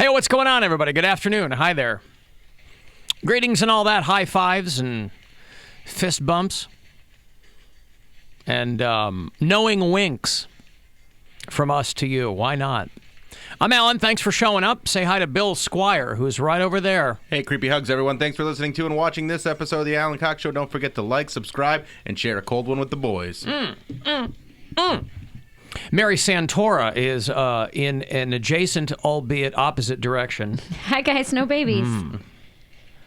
Hey, what's going on, everybody? Good afternoon. Hi there. Greetings and all that. High fives and fist bumps. And knowing winks from us to you. Why not? I'm Alan. Thanks for showing up. Say hi to Bill Squire, who's right over there. Hey, creepy hugs, everyone. Thanks for listening to and watching this episode of the Alan Cox Show. Don't forget to like, subscribe, and share a cold one with the boys. Mary Santora is in an adjacent, albeit opposite direction. Hi, guys. No babies.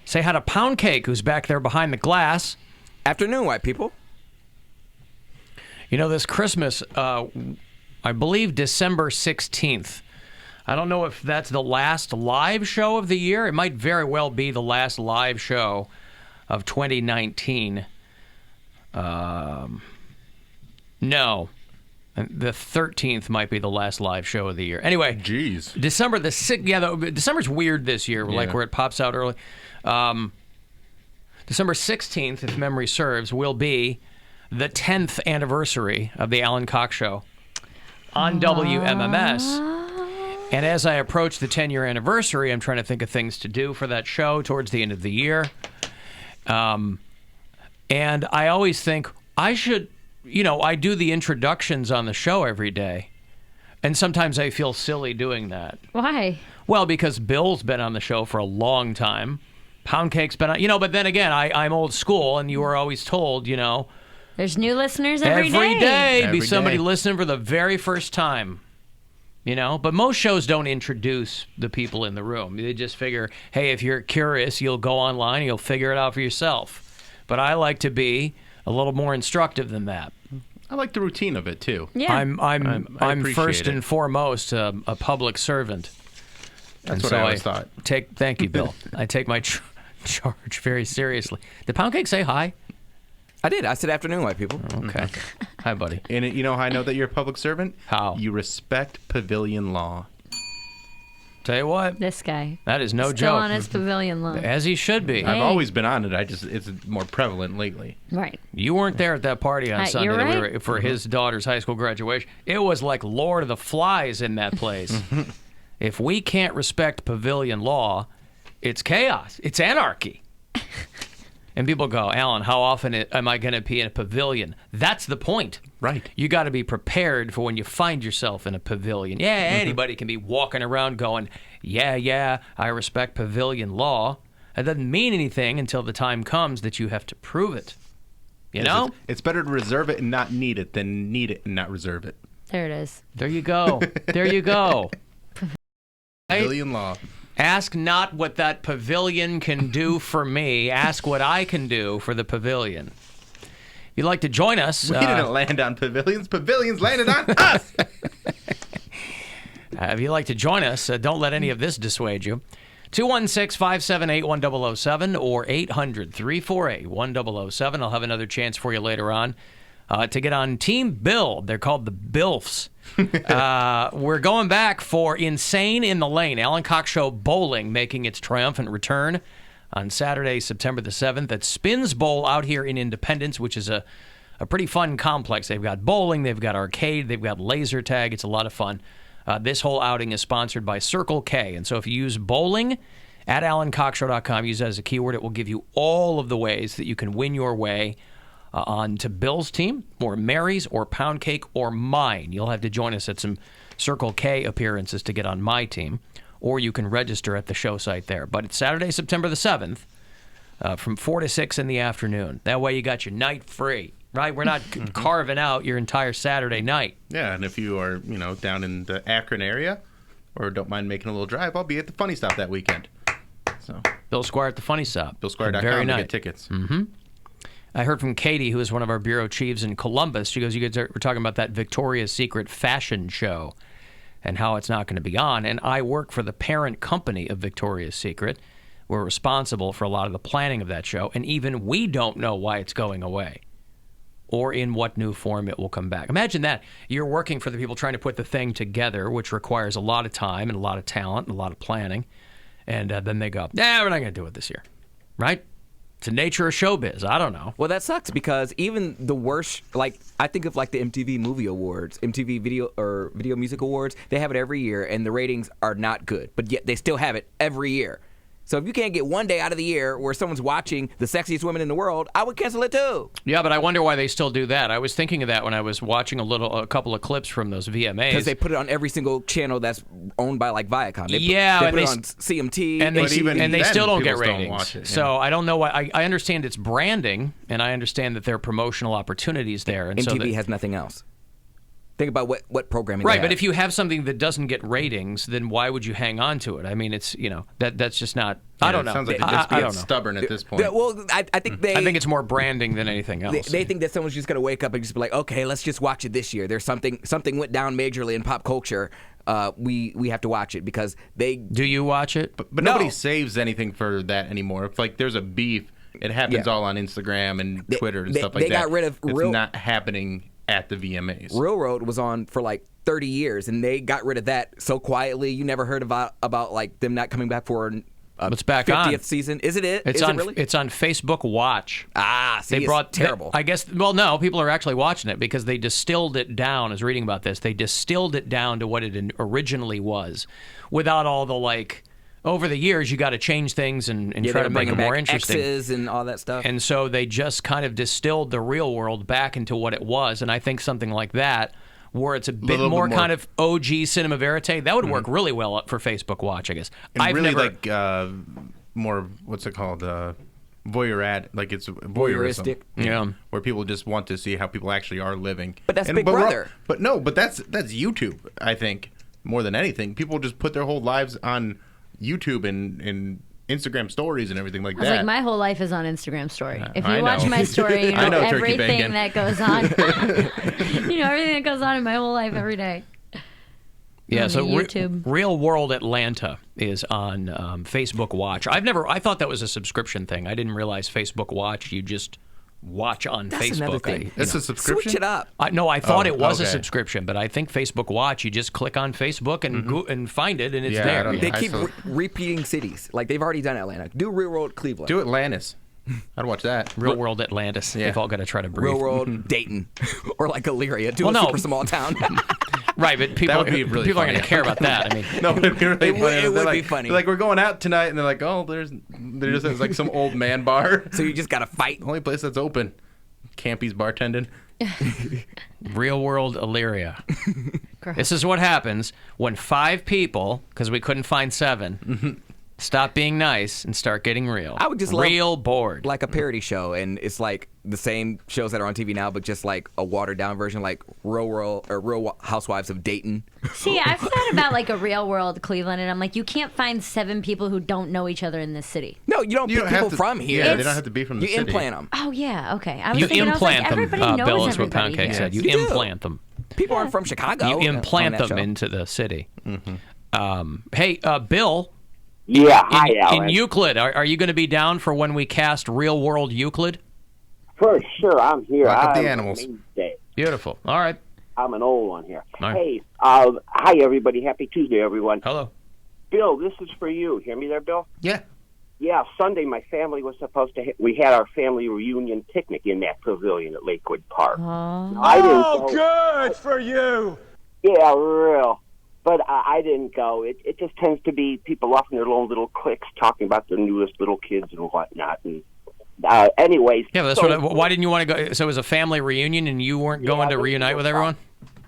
Say hi to Poundcake, who's back there behind the glass. Afternoon, white people. You know, this Christmas, I believe December 16th. I don't know if that's the last live show of the year. It might very well be the last live show of 2019. No. The 13th might be the last live show of the year. Anyway. Jeez. December the 6th. Yeah, December's weird this year, like where it pops out early. December 16th, if memory serves, will be the 10th anniversary of the Alan Cox Show on WMMS. And as I approach the 10-year anniversary, I'm trying to think of things to do for that show towards the end of the year. And I always think I should, I do the introductions on the show every day. And sometimes I feel silly doing that. Why? Well, because Bill's been on the show for a long time. Poundcake's been on, but then again, I'm old school, and you were always told, There's new listeners every day. Every day, Every be somebody day. listening for the very first time. But most shows don't introduce the people in the room. They just figure, hey, if you're curious, you'll go online and you'll figure it out for yourself. But I like to be a little more instructive than that. I like the routine of it, too. Yeah. I'm appreciate first it. and foremost a public servant. That's what I always thought. Thank you, Bill. I take my charge very seriously. Did Poundcake say hi? I did. I said afternoon, white people. Okay. Hi, buddy. And you know how I know that you're a public servant? How? You respect Pavilion law. Tell you what, This guy. that is no Still joke. on his pavilion lawn. As he should be. Hey. I've always been on it. It's more prevalent lately. Right. You weren't there at that party on Sunday you're that we right. were, for his daughter's high school graduation. It was like Lord of the Flies in that place. If we can't respect pavilion law, it's chaos. It's anarchy. And people go, Alan, how often am I going to be in a pavilion? That's the point. Right. You got to be prepared for when you find yourself in a pavilion. Yeah, anybody can be walking around going, yeah, I respect pavilion law. That doesn't mean anything until the time comes that you have to prove it. You know? It's better to reserve it and not need it than need it and not reserve it. There it is. There you go. There you go. Pavilion law. Ask not what that pavilion can do for me. Ask what I can do for the pavilion. If you'd like to join us... We didn't land on pavilions. Pavilions landed on us. If you'd like to join us, don't let any of this dissuade you. 216-578-1007 or 800-348-1007. I'll have another chance for you later on to get on Team Bill. They're called the Bilfs. We're going back for Insane in the Lane. Alan Cox Show Bowling making its triumphant return on Saturday, September the 7th at Spins Bowl out here in Independence, which is a pretty fun complex. They've got bowling, they've got arcade, they've got laser tag. It's a lot of fun. This whole outing is sponsored by Circle K. And so if you use bowling at AlanCoxShow.com, use that as a keyword, it will give you all of the ways that you can win your way on to Bill's team, or Mary's, or Poundcake, or mine. You'll have to join us at some Circle K appearances to get on my team, or you can register at the show site there. But it's Saturday, September the 7th, from 4 to 6 in the afternoon. That way you got your night free, right? We're not carving out your entire Saturday night. Yeah, and if you are, down in the Akron area or don't mind making a little drive, I'll be at the Funny Stop that weekend. So Bill Squire at the Funny Stop. BillSquire.com Very to nice. get tickets. I heard from Katie, who is one of our bureau chiefs in Columbus. She goes, you guys were talking about that Victoria's Secret fashion show and how it's not going to be on. And I work for the parent company of Victoria's Secret. We're responsible for a lot of the planning of that show. And even we don't know why it's going away or in what new form it will come back. Imagine that. You're working for the people trying to put the thing together, which requires a lot of time and a lot of talent and a lot of planning. And then they go, we're not going to do it this year. Right? It's the nature of showbiz. I don't know. Well, that sucks because even the worst, like I think of like the MTV Movie Awards, MTV Video Music Awards. They have it every year, and the ratings are not good, but yet they still have it every year. So if you can't get one day out of the year where someone's watching the sexiest women in the world, I would cancel it too. Yeah, but I wonder why they still do that. I was thinking of that when I was watching a couple of clips from those VMAs. Because they put it on every single channel that's owned by like Viacom. They and put it on CMT. And they still don't get people still ratings. watch it, yeah. So I don't know why. I understand it's branding, and I understand that there are promotional opportunities there. And MTV has nothing else. Think about what programming. Right, but if you have something that doesn't get ratings, then why would you hang on to it? I mean, it's that's just not. I don't know. It sounds like they're just being stubborn at this point. Well, I think I think it's more branding than anything else. They think that someone's just going to wake up and just be like, okay, let's just watch it this year. There's something went down majorly in pop culture. We have to watch it because they. Do you watch it? But nobody saves anything for that anymore. If like there's a beef, it happens all on Instagram and Twitter and stuff like that. They got rid of it's not happening at the VMAs. Railroad was on for like 30 years, and they got rid of that so quietly. You never heard about like them not coming back for it's back 50th on. season. Is it? It's Is on. it really? It's on Facebook Watch. See, it's terrible. I guess. Well, no, people are actually watching it because they distilled it down. I was reading about this. They distilled it down to what it originally was, without all the like. Over the years, you got to change things and try to make it more interesting. X's and all that stuff. And so they just kind of distilled the real world back into what it was. And I think something like that, where it's a bit more kind of OG cinema verite, that would work really well for Facebook Watch, I guess. And I've really never, like more, what's it called? Voyeuristic, like it's voyeurism. Yeah. Where people just want to see how people actually are living. But that's Big Brother. But that's YouTube, I think, more than anything. People just put their whole lives on YouTube and Instagram stories and everything like that. I was like, my whole life is on Instagram story. If you I watch know. my story, you I know, know, Turkey everything Bacon. that goes on. You know everything that goes on in my whole life every day. Yeah, On so the YouTube. Real World Atlanta is on Facebook Watch. I thought that was a subscription thing. I didn't realize Facebook Watch, you just watch on That's Facebook. another thing. It's a subscription? Switch it up. I thought it was a okay. subscription, but I think Facebook Watch, you just click on Facebook and and find it, and it's Yeah, I there. don't know. They keep repeating cities. Like they've already done Atlanta. Do Real World Cleveland. Do Atlantis. I'd watch that. Real World Atlantis. Yeah. They've all got to try to breathe. Real World Dayton. Or like Elyria. Do Well, a no. super small town. Right, but people, would be really people aren't funny. going to care about that. I mean, No, but it'd be really It would- funny. it They're would like, be funny. they're like, we're going out tonight, and they're like, oh, there's like some old man bar. So you just got to fight. Only place that's open. Campy's bartending. Real World Illyria. This is what happens when 5 people, because we couldn't find 7, stop being nice and start getting real. I would just real love, bored. like a parody show, and it's like the same shows that are on TV now, but just like a watered down version, like Real Housewives of Dayton. See, I've thought about like a real world Cleveland, and I'm like, you can't find 7 people who don't know each other in this city. No, you don't You pick don't have people to- from here. Yeah, they don't have to be from the you city. implant them. Oh yeah, okay. I was you thinking, implant I was like, them, everybody knows Bill, is what everybody Poundcake here. said. You You do. implant them. People aren't from Chicago. You on implant that them show. into the city. Hey, Bill. Yeah, hi, Alan. In Euclid, are you going to be down for when we cast Real World Euclid? For sure, I'm here. Lock up the I'm animals. a mainstay. Beautiful. All right. I'm an old one here. All right. Hey, hi, everybody. Happy Tuesday, everyone. Hello. Bill, this is for you. Hear me there, Bill? Yeah. Yeah, Sunday my family was supposed to we had our family reunion picnic in that pavilion at Lakewood Park. I didn't go. Good for you. Yeah, real. But I didn't go. It just tends to be people off in their own little cliques talking about the newest little kids and whatnot. And anyways. Yeah, but that's so, why didn't you want to go? So it was a family reunion, and you weren't going to there's reunite no with everyone?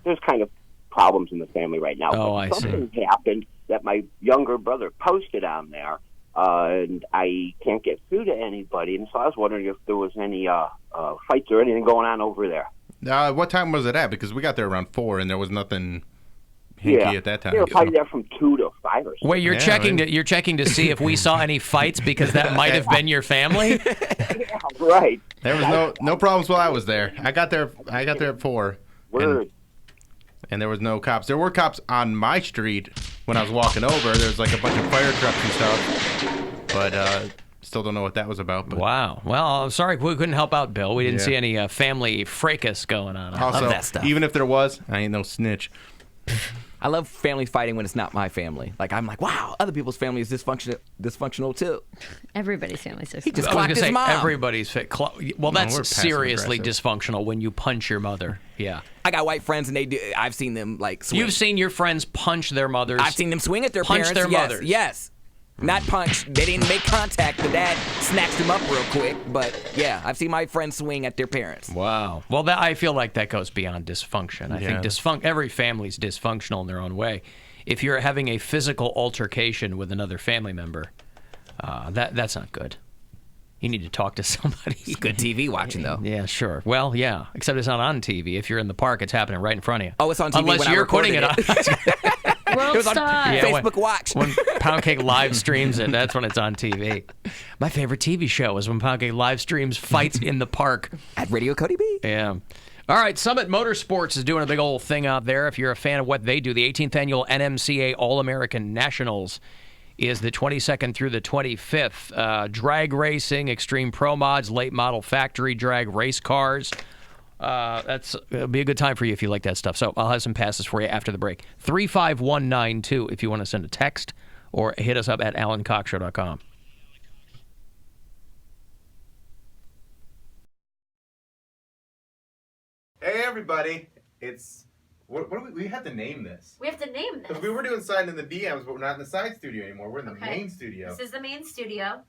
There's kind of problems in the family right now. Oh, But I see. something happened that my younger brother posted on there, and I can't get through to anybody. And so I was wondering if there was any fights or anything going on over there. What time was it at? Because we got there around 4, and there was nothing hinky at that time. They were probably there from 2 to 5 or something. Wait, you're Yeah, checking right. you're checking to see if we saw any fights because that might have been your family. Yeah, right. There was no problems while I was there. I got there at 4. Word. And there was no cops. There were cops on my street when I was walking over. There was like a bunch of fire trucks and stuff. But still don't know what that was about. But Wow. Well, I'm sorry we couldn't help out, Bill. We didn't Yeah. see any family fracas going on. also, that stuff. even if there was, I ain't no snitch. I love family fighting when it's not my family. Like, I'm like, wow, other people's family is dysfunctional too. Everybody's family's He just dysfunctional. I was clocked gonna his say mom. everybody's fit. Well, that's we're seriously passive-aggressive. dysfunctional when you punch your mother. Yeah. I got white friends, and I've seen them like swing. You've seen your friends punch their mothers. I've seen them swing at their punch parents. their yes, mothers. Yes. Not punch. They didn't make contact. The dad snatched them up real quick. But yeah, I've seen my friends swing at their parents. Wow. Well, I feel like that goes beyond dysfunction. I think every family's dysfunctional in their own way. If you're having a physical altercation with another family member, that's not good. You need to talk to somebody. It's good TV watching, though. Yeah, sure. Well, yeah, except it's not on TV. If you're in the park, it's happening right in front of you. Oh, it's on TV Unless when I you're putting it recorded on. World was on Star. Yeah, Facebook Watch. When Poundcake live streams it, that's when it's on TV. My favorite TV show is when Poundcake live streams fights in the park. At Radio Cody B. Yeah. All right, Summit Motorsports is doing a big old thing out there. If you're a fan of what they do, the 18th annual NMCA All-American Nationals is the 22nd through the 25th. Drag racing, extreme pro mods, late model factory drag race cars. It'll be a good time for you if you like that stuff. So I'll have some passes for you after the break. 35192 if you want to send a text or hit us up at alancoxshow.com. Hey everybody, it's what do we have to name this? We have to name this. Because we were doing side in the DMs, but we're not in the side studio anymore. We're in the Okay. main studio. This is the main studio.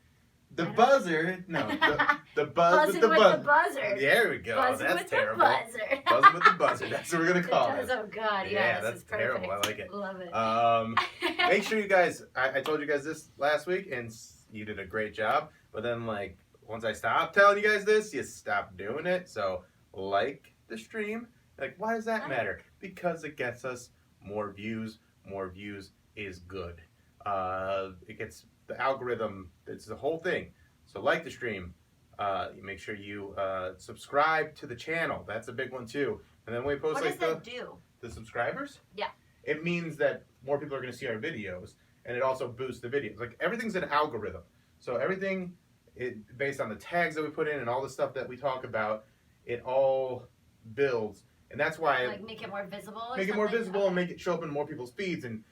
The buzzard, no, the buzz Buzzing with the buzz. the buzzard. There we go. Buzzing That's with terrible. the buzzard. Buzzing with the buzzard. That's what we're gonna call It does. it. Oh God, Yeah, this that's is perfect. terrible. I like it. Love it. Make sure you guys. I told you guys this last week, and you did a great job. But then, like, once I stopped telling you guys this, you stopped doing it. So, like the stream. Like, why does that matter? Because it gets us more views. More views is good. It gets the algorithm. It's the whole thing. So, like the stream. You make sure you subscribe to the channel. That's a big one too. And then when we post What like does that do? the subscribers. Yeah. It means that more people are going to see our videos, and it also boosts the videos. Like, everything's an algorithm. So everything, based on the tags that we put in and all the stuff that we talk about, it all builds. And that's why Like make it more visible. Or make it more something? visible and make it show up in more people's feeds, and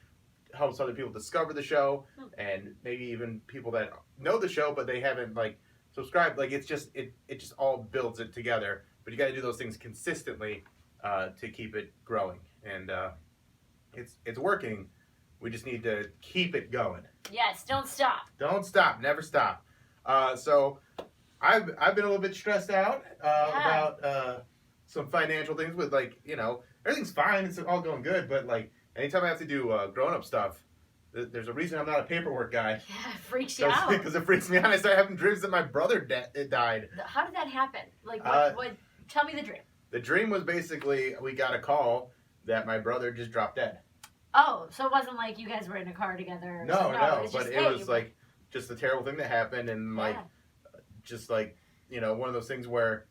helps other people discover the show, and maybe even people that know the show but they haven't like subscribed. Like, it's just it just all builds it together. But you got to do those things consistently to keep it growing, and it's working. We just need to keep it going. Yes. Don't stop. Don't stop. Never stop. So I've been a little bit stressed out about some financial things with, like, you know, everything's fine. It's all going good. But, like, anytime I have to do grown-up stuff, there's a reason I'm not a paperwork guy. Yeah, it freaks you out. Because it freaks me out. I start having dreams that my brother died. How did that happen? Like, what? Tell me the dream. The dream was basically we got a call that my brother just dropped dead. Oh, so it wasn't like you guys were in a car together. Or No, something. but just, it hey, was like just a terrible thing that happened, and like just like, you know, one of those things where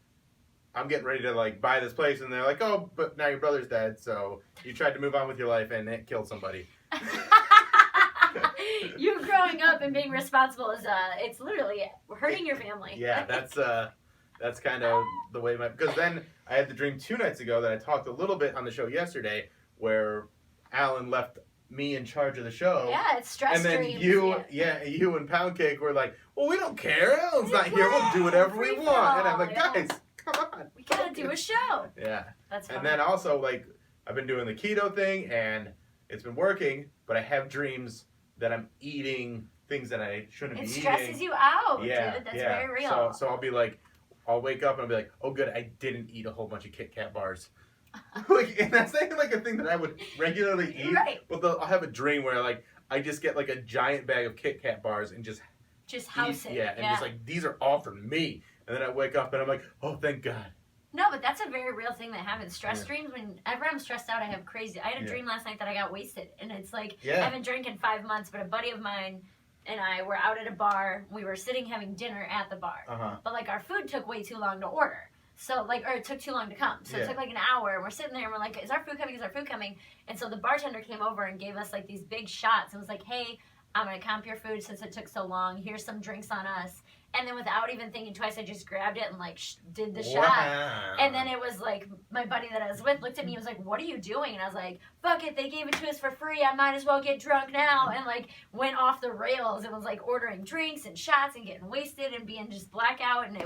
I'm getting ready to like buy this place, and they're like, oh, but now your brother's dead, so you tried to move on with your life and it killed somebody. You growing up and being responsible is it's literally hurting your family. Yeah, that's kind of the way because then I had the dream 2 nights ago that I talked a little bit on the show yesterday, where Alan left me in charge of the show. Yeah, it's stress And then dreams. you and Poundcake were like, well, we don't care. Alan's not here. We'll do whatever we free want. And fall, I'm like, yeah. guys, come on. We gotta do a show. Yeah. That's And funny. then also, like, I've been doing the keto thing, and it's been working, but I have dreams that I'm eating things that I shouldn't It be stresses eating. you out, Yeah, dude. That's yeah. very real. So I'll be like, I'll wake up and I'll be like, oh, good, I didn't eat a whole bunch of Kit Kat bars. Like, and that's not even like a thing that I would regularly eat. Right. But I'll have a dream where, like, I just get like a giant bag of Kit Kat bars and just house it. Yeah, and just like, these are all for me. And then I wake up and I'm like, oh, thank God. No, but that's a very real thing that happens. Stress dreams, whenever I'm stressed out, I have crazy. I had a dream last night that I got wasted. And it's like, I haven't drank in 5 months, but a buddy of mine and I were out at a bar. We were sitting having dinner at the bar. But like, our food took way too long to order. So like, or it took too long to come. So it took like an hour. And we're sitting there and we're like, is our food coming? Is our food coming? And so the bartender came over and gave us like these big shots and was like, hey, I'm going to comp your food since it took so long. Here's some drinks on us. And then without even thinking twice, I just grabbed it and like did the shot. And then it was like my buddy that I was with looked at me and was like, "What are you doing?" And I was like, "Fuck it, they gave it to us for free. I might as well get drunk now." And like went off the rails and was like ordering drinks and shots and getting wasted and being just blackout. And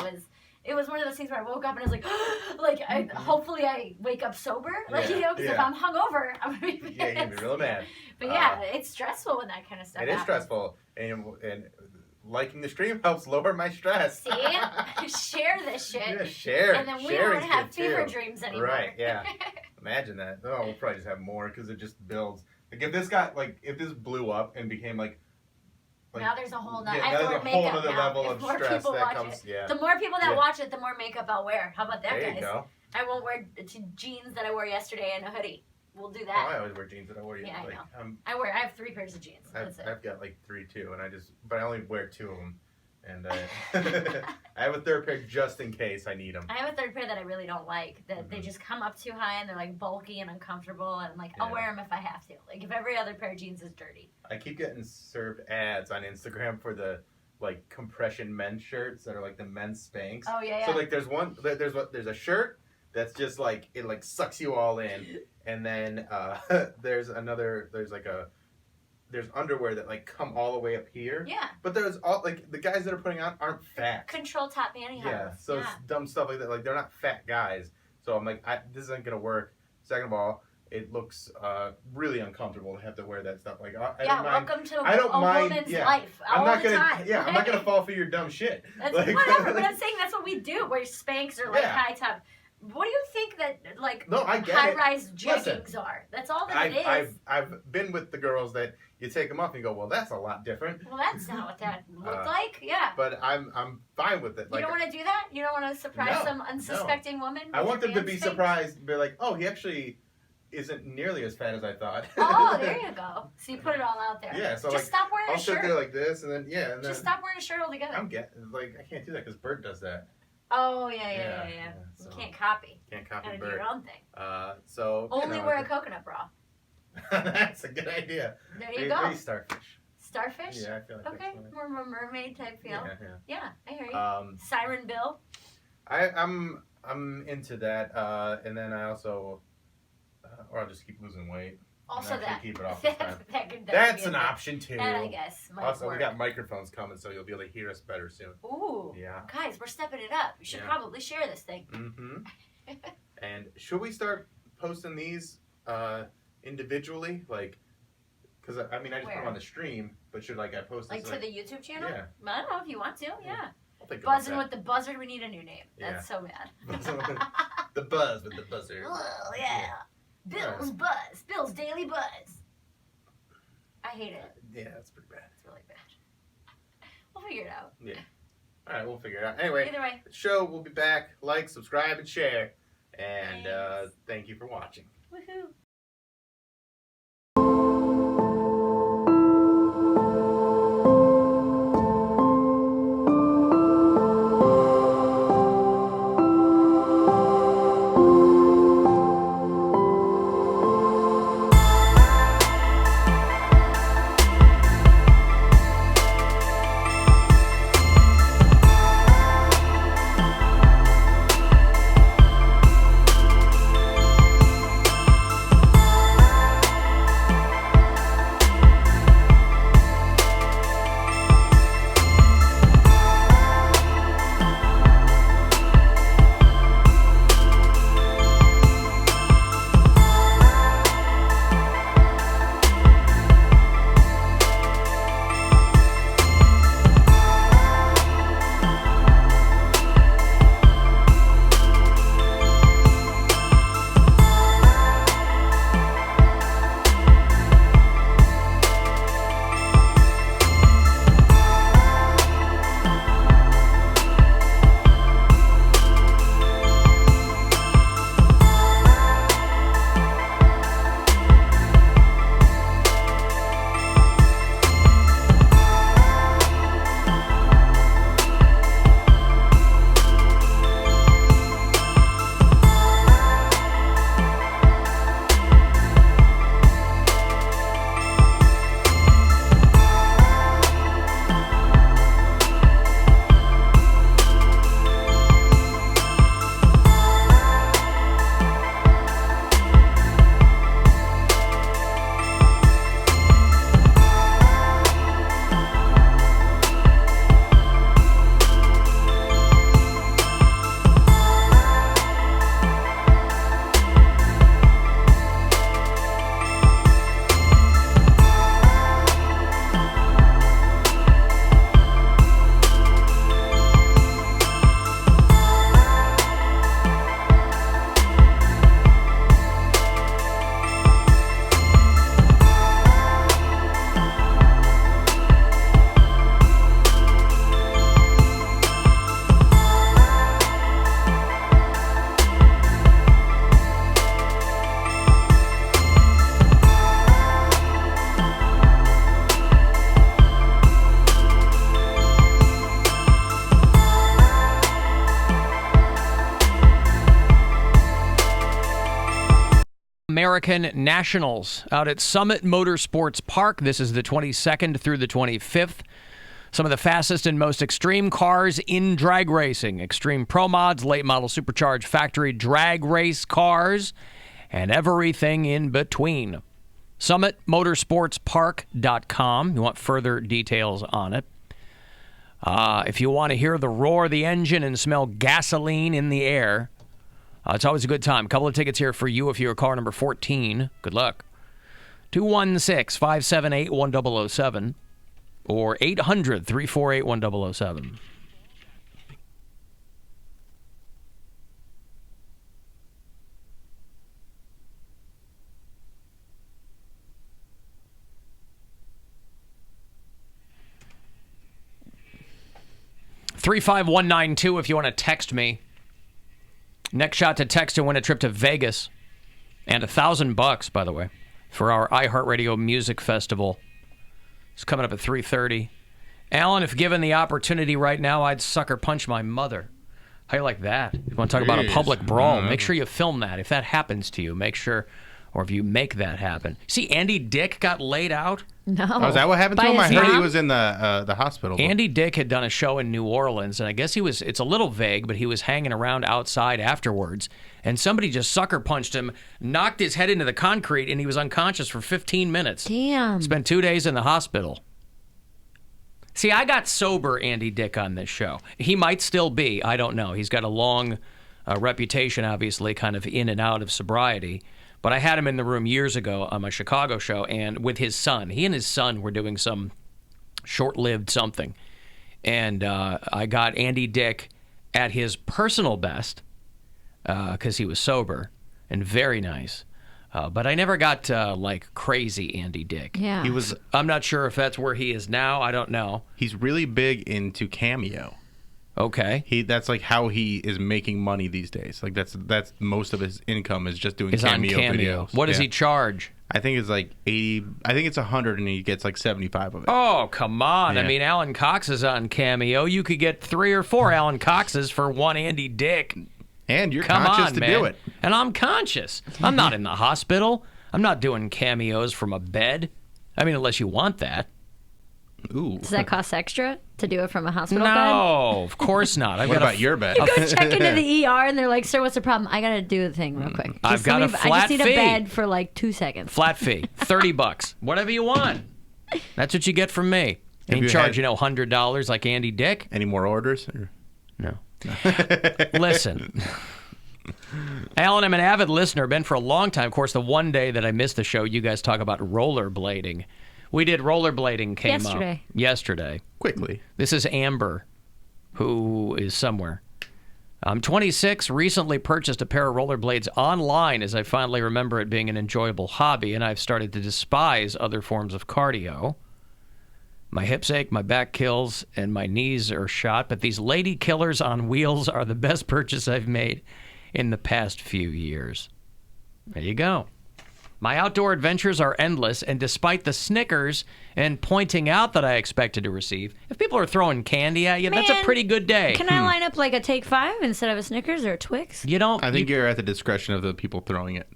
it was one of those things where I woke up and I was like, hopefully I wake up sober, like because if I'm hungover, I'm gonna be pissed. Yeah, you'd be real mad. But yeah, it's stressful when that kind of stuff happens. It is stressful, and liking the stream helps lower my stress. See? Share this shit. Yeah, share. And then we don't have fever dreams anymore. Right, yeah. Imagine that. Oh, we'll probably just have more because it just builds. Like if this blew up and became like now there's a whole nother, level of stress that comes. Yeah. The more people that watch it, the more makeup I'll wear. How about that, there guys? You go. I won't wear jeans that I wore yesterday and a hoodie. We'll do that. Oh, I always wear jeans that I wore. Yeah, I know. I have 3 pairs of jeans. That's it. I've got like 3 too, but I only wear 2 of them. And I have a 3rd pair just in case I need them. I have a 3rd pair that I really don't like. That they just come up too high and they're like bulky and uncomfortable. And I'm like, I'll wear them if I have to. Like if every other pair of jeans is dirty. I keep getting served ads on Instagram for the like compression men's shirts that are like the men's Spanx. Oh yeah. So like there's a shirt that's just like it like sucks you all in, and then there's underwear that like come all the way up here. Yeah. But there's all like the guys that are putting on aren't fat. Control top pantyhose. Yeah. So it's dumb stuff like that. Like they're not fat guys. So I'm like, this isn't gonna work. Second of all, it looks really uncomfortable to have to wear that stuff. Like I don't mind. Welcome to a woman's life. I'm not gonna. Time. Yeah, I'm not gonna fall for your dumb shit. That's like, whatever. But I'm saying that's what we do. Wear Spanx or like high top. What do you think that like high-rise jeggings are? That's all that it is. I've been with the girls that you take them off and you go, well, that's a lot different. Well, that's not what that looked like. Yeah. But I'm fine with it. You don't want to do that? You don't want to surprise some unsuspecting woman? I want them to be surprised and be like, oh, he actually isn't nearly as fat as I thought. Oh, there you go. So you put it all out there. Yeah. So just stop wearing a shirt. I'll sit there like this and then and then just stop wearing a shirt altogether. I can't do that because Bert does that. Oh, yeah. So you can't copy. Can't copy Gotta Bert. do your own thing. So only wear a coconut bra. That's a good idea. There you go. Maybe starfish. Starfish? Yeah, I feel like okay, more mermaid type feel. Yeah, I hear you. Siren Bill. I'm into that, and then I also, or I'll just keep losing weight. Also that. Keep it off this time. That's an option too. That I guess might also, work. We got microphones coming, so you'll be able to hear us better soon. Ooh. Yeah. Guys, we're stepping it up. You should probably share this thing. Mm-hmm. And should we start posting these individually, like? Because I mean, I just put them on the stream, but should I post this to the YouTube channel? Yeah. I don't know if you want to. Yeah. I'll think Buzzing with the Buzzard. We need a new name. Yeah. That's so bad. The buzz with the buzzard. Oh yeah. Bill's Buzz. Bill's Daily Buzz. I hate it. Yeah, that's pretty bad. It's really bad. We'll figure it out. Yeah. All right, we'll figure it out. Anyway, either way, the show will be back. Like, subscribe, and share. And thank you for watching. Woohoo. American Nationals out at Summit Motorsports Park. This is the 22nd through the 25th. Some of the fastest and most extreme cars in drag racing. Extreme Pro Mods, late model supercharged factory drag race cars, and everything in between. SummitMotorsportsPark.com. You want further details on it. If you want to hear the roar of the engine and smell gasoline in the air, it's always a good time. A couple of tickets here for you if you're car number 14. Good luck. 216-578-1007 or 800-348-1007. $35192 if you want to text me. Next shot to text and win a trip to Vegas. And $1,000, by the way, for our iHeartRadio Music Festival. It's coming up at 3:30. Alan, if given the opportunity right now, I'd sucker punch my mother. How you like that? You want to talk about a public brawl? Make sure you film that. If that happens to you, make sure, or if you make that happen. See, Andy Dick got laid out. No. Oh, is that what happened to him? I heard he was in the hospital. Andy Dick had done a show in New Orleans, and I guess it's a little vague, but he was hanging around outside afterwards, and somebody just sucker punched him, knocked his head into the concrete, and he was unconscious for 15 minutes. Damn. Spent 2 days in the hospital. See, I got sober Andy Dick on this show. He might still be. I don't know. He's got a long reputation, obviously, kind of in and out of sobriety. But I had him in the room years ago on my Chicago show, and with his son. He and his son were doing some short-lived something. And I got Andy Dick at his personal best because he was sober and very nice. But I never got like crazy Andy Dick. Yeah. I'm not sure if that's where he is now. I don't know. He's really big into Cameo. Okay. That's like how he is making money these days. Like that's most of his income is just doing Cameo videos. What does he charge? I think it's like 80. I think it's 100, and he gets like 75 of it. Oh, come on. Yeah. I mean, Alan Cox is on Cameo. You could get 3 or 4 Alan Coxes for one Andy Dick. And you're Come conscious on, to man. do it. And I'm conscious. I'm not in the hospital. I'm not doing cameos from a bed. I mean, unless you want that. Ooh. Does that cost extra to do it from a hospital bed? No, of course not. What about your bed? You go check into the ER and they're like, "Sir, what's the problem?" I gotta do the thing real quick. I've got a flat I just need fee. a bed for like 2 seconds. Flat fee, $30, whatever you want. That's what you get from me. Ain't charge, $100 like Andy Dick. Any more orders? No. Listen. Alan, I'm an avid listener, been for a long time. Of course, the one day that I missed the show, you guys talk about rollerblading. We did rollerblading came up yesterday. Quickly. This is Amber, who is somewhere. I'm 26, recently purchased a pair of rollerblades online as I finally remember it being an enjoyable hobby, and I've started to despise other forms of cardio. My hips ache, my back kills, and my knees are shot, but these lady killers on wheels are the best purchase I've made in the past few years. There you go. My outdoor adventures are endless, and despite the snickers and pointing out that I expected to receive, if people are throwing candy at you, that's a pretty good day. Can I line up like a Take 5 instead of a Snickers or a Twix? You don't. I think you're at the discretion of the people throwing it.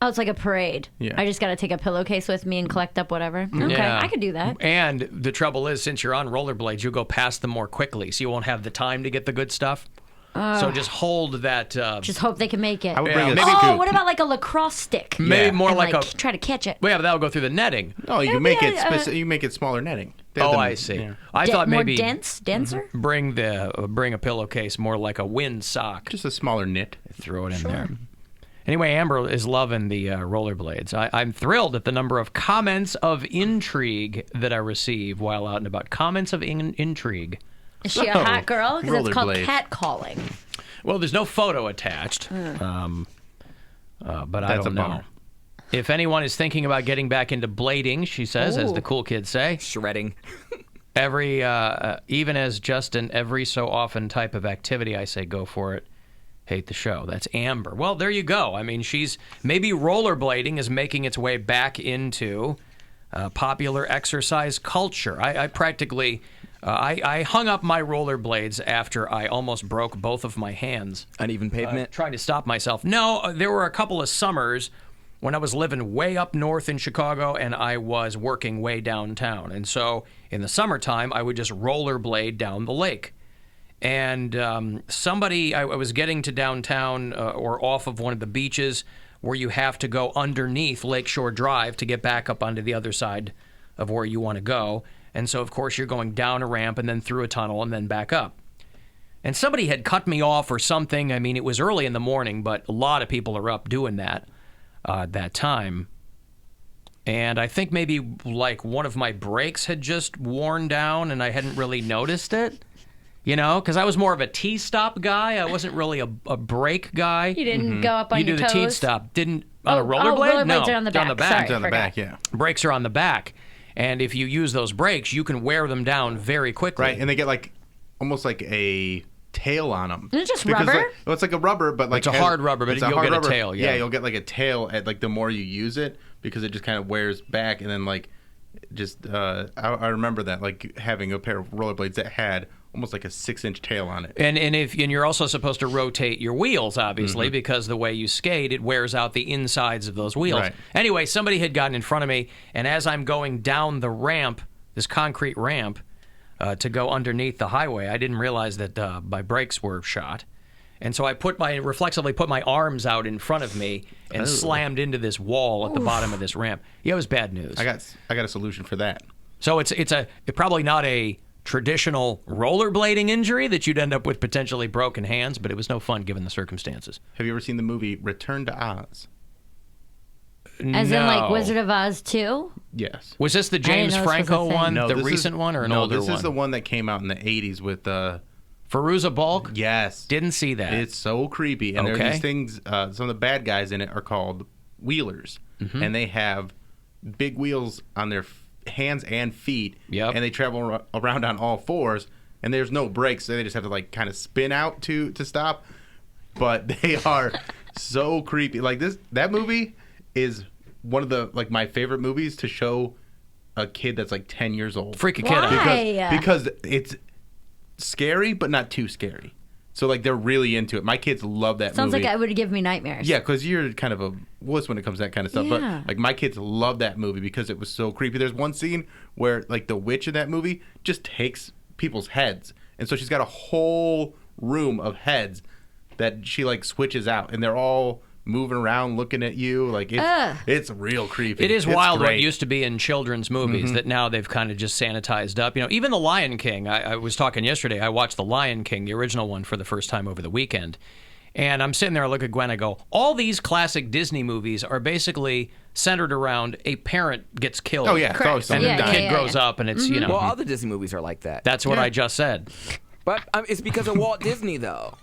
Oh, it's like a parade. Yeah. I just got to take a pillowcase with me and collect up whatever. Okay, Yeah. I could do that. And the trouble is, since you're on rollerblades, you'll go past them more quickly, so you won't have the time to get the good stuff. So just hold that. Just hope they can make it. I would bring a maybe scoop. Oh, what about like a lacrosse stick? Maybe Yeah. more And like a. try to catch it. Well, yeah, but that'll go through the netting. No, you make it you make it smaller netting. Oh, I see. Yeah. I thought maybe more denser. bring a pillowcase more like a wind sock. Just a smaller knit. Throw it in there. Anyway, Amber is loving the rollerblades. I'm thrilled at the number of comments of intrigue that I receive while out and about. Comments of intrigue. Is she a hot girl? Because it's called rollerblades. catcalling. Well, there's no photo attached, but I That's a don't know. bummer. If anyone is thinking about getting back into blading, she says, as the cool kids say, Shredding. every even as just an every so often type of activity, I say go for it. Hate the show. That's Amber. Well, there you go. I mean, maybe rollerblading is making its way back into popular exercise culture. I practically I hung up my rollerblades after I almost broke both of my hands. Uneven pavement. Trying to stop myself. No, there were a couple of summers when I was living way up north in Chicago and I was working way downtown. And so in the summertime, I would just rollerblade down the lake. And I was getting to downtown or off of one of the beaches where you have to go underneath Lakeshore Drive to get back up onto the other side of where you want to go. And so, of course, you're going down a ramp and then through a tunnel and then back up. And somebody had cut me off or something. I mean, it was early in the morning, but a lot of people are up doing that that time. And I think maybe like one of my brakes had just worn down and I hadn't really noticed it. You know, because I was more of a T-stop guy. I wasn't really a brake guy. You didn't go up on your toes? You do the T-stop. Didn't on a rollerblade? Rollerblades No, are on the back. It's on the back, yeah. Brakes are on the back. And if you use those brakes, you can wear them down very quickly. Right, and they get like almost like a tail on them. Is it just rubber? Well, it's like a rubber, but like it's a hard rubber, but you'll get a tail. Yeah, you'll get like a tail at like the more you use it because it just kind of wears back, and then like just I remember that like having a pair of rollerblades that had almost like a 6-inch tail on it. And you're also supposed to rotate your wheels, obviously, because the way you skate, it wears out the insides of those wheels. Right. Anyway, somebody had gotten in front of me, and as I'm going down the ramp, this concrete ramp, to go underneath the highway, I didn't realize that my brakes were shot. And so I reflexively put my arms out in front of me and slammed into this wall at the bottom of this ramp. Yeah, it was bad news. I got a solution for that. So it's probably not a traditional rollerblading injury that you'd end up with potentially broken hands, but it was no fun given the circumstances. Have you ever seen the movie Return to Oz? As in like Wizard of Oz 2? Yes. Was this the James Franco one, the recent one, or an older one? No, this is the one that came out in the 80s with Fairuza Balk? Yes. Didn't see that. It's so creepy. And there are these things, some of the bad guys in it are called wheelers. And they have big wheels on their hands and feet. Yep. And they travel around on all fours. And there's no brakes, so they just have to like kind of spin out to stop. But they are so creepy. Like that movie is one of the like my favorite movies to show a kid that's like 10 years old. Freak a kid out. Because it's scary, but not too scary. So like they're really into it. My kids love that Sounds movie. like it would give me nightmares. Yeah, because you're kind of a wuss when it comes to that kind of stuff. Yeah. But like my kids love that movie because it was so creepy. There's one scene where like the witch in that movie just takes people's heads, and so she's got a whole room of heads that she like switches out, and they're all moving around looking at you. Like it's real creepy. It is wild what used to be in children's movies that now they've kind of just sanitized up. You know, even The Lion King. I was talking yesterday. I watched The Lion King, the original one, for the first time over the weekend. And I'm sitting there, I look at Gwen, I go, all these classic Disney movies are basically centered around a parent gets killed. Oh, yeah. It's always And something the dying. kid grows up, and it's, you know. Well, all the Disney movies are like that. That's what I just said. But it's because of Walt Disney, though.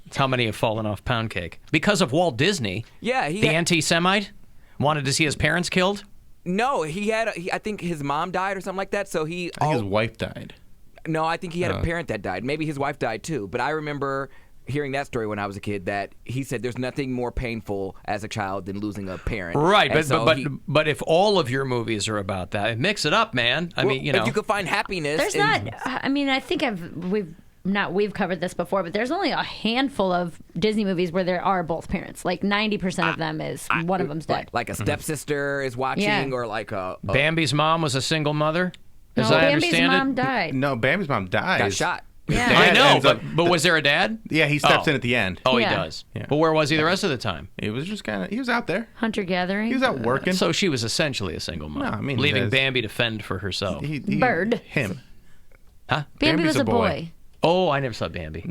That's how many have fallen off Poundcake. Because of Walt Disney. Yeah. The anti-Semite wanted to see his parents killed? No, I think his mom died or something like that, so he... I think his wife died. No, I think he had a parent that died. Maybe his wife died, too. But I remember hearing that story when I was a kid, that he said there's nothing more painful as a child than losing a parent. Right, but if all of your movies are about that, mix it up, man. I mean, you know. If you could find happiness... There's not... I mean, I think we've covered this before, but there's only a handful of Disney movies where there are both parents. Like 90% of them is one of them's dead. Like a stepsister is watching, or like a... Bambi's mom was a single mother? No, Bambi's mom died. No, Bambi's mom dies. Got shot. Yeah. I know, but was there a dad? Yeah, he steps in at the end. Oh, he Yeah. does. Yeah. But where was he the rest of the time? He was just he was out there. Hunter-gathering. He was out working. So she was essentially a single mom, No, I mean, leaving there's- Bambi to fend for herself. Bird. Him. Huh? Bambi Bambi's was a a boy. boy. Oh, I never saw Bambi.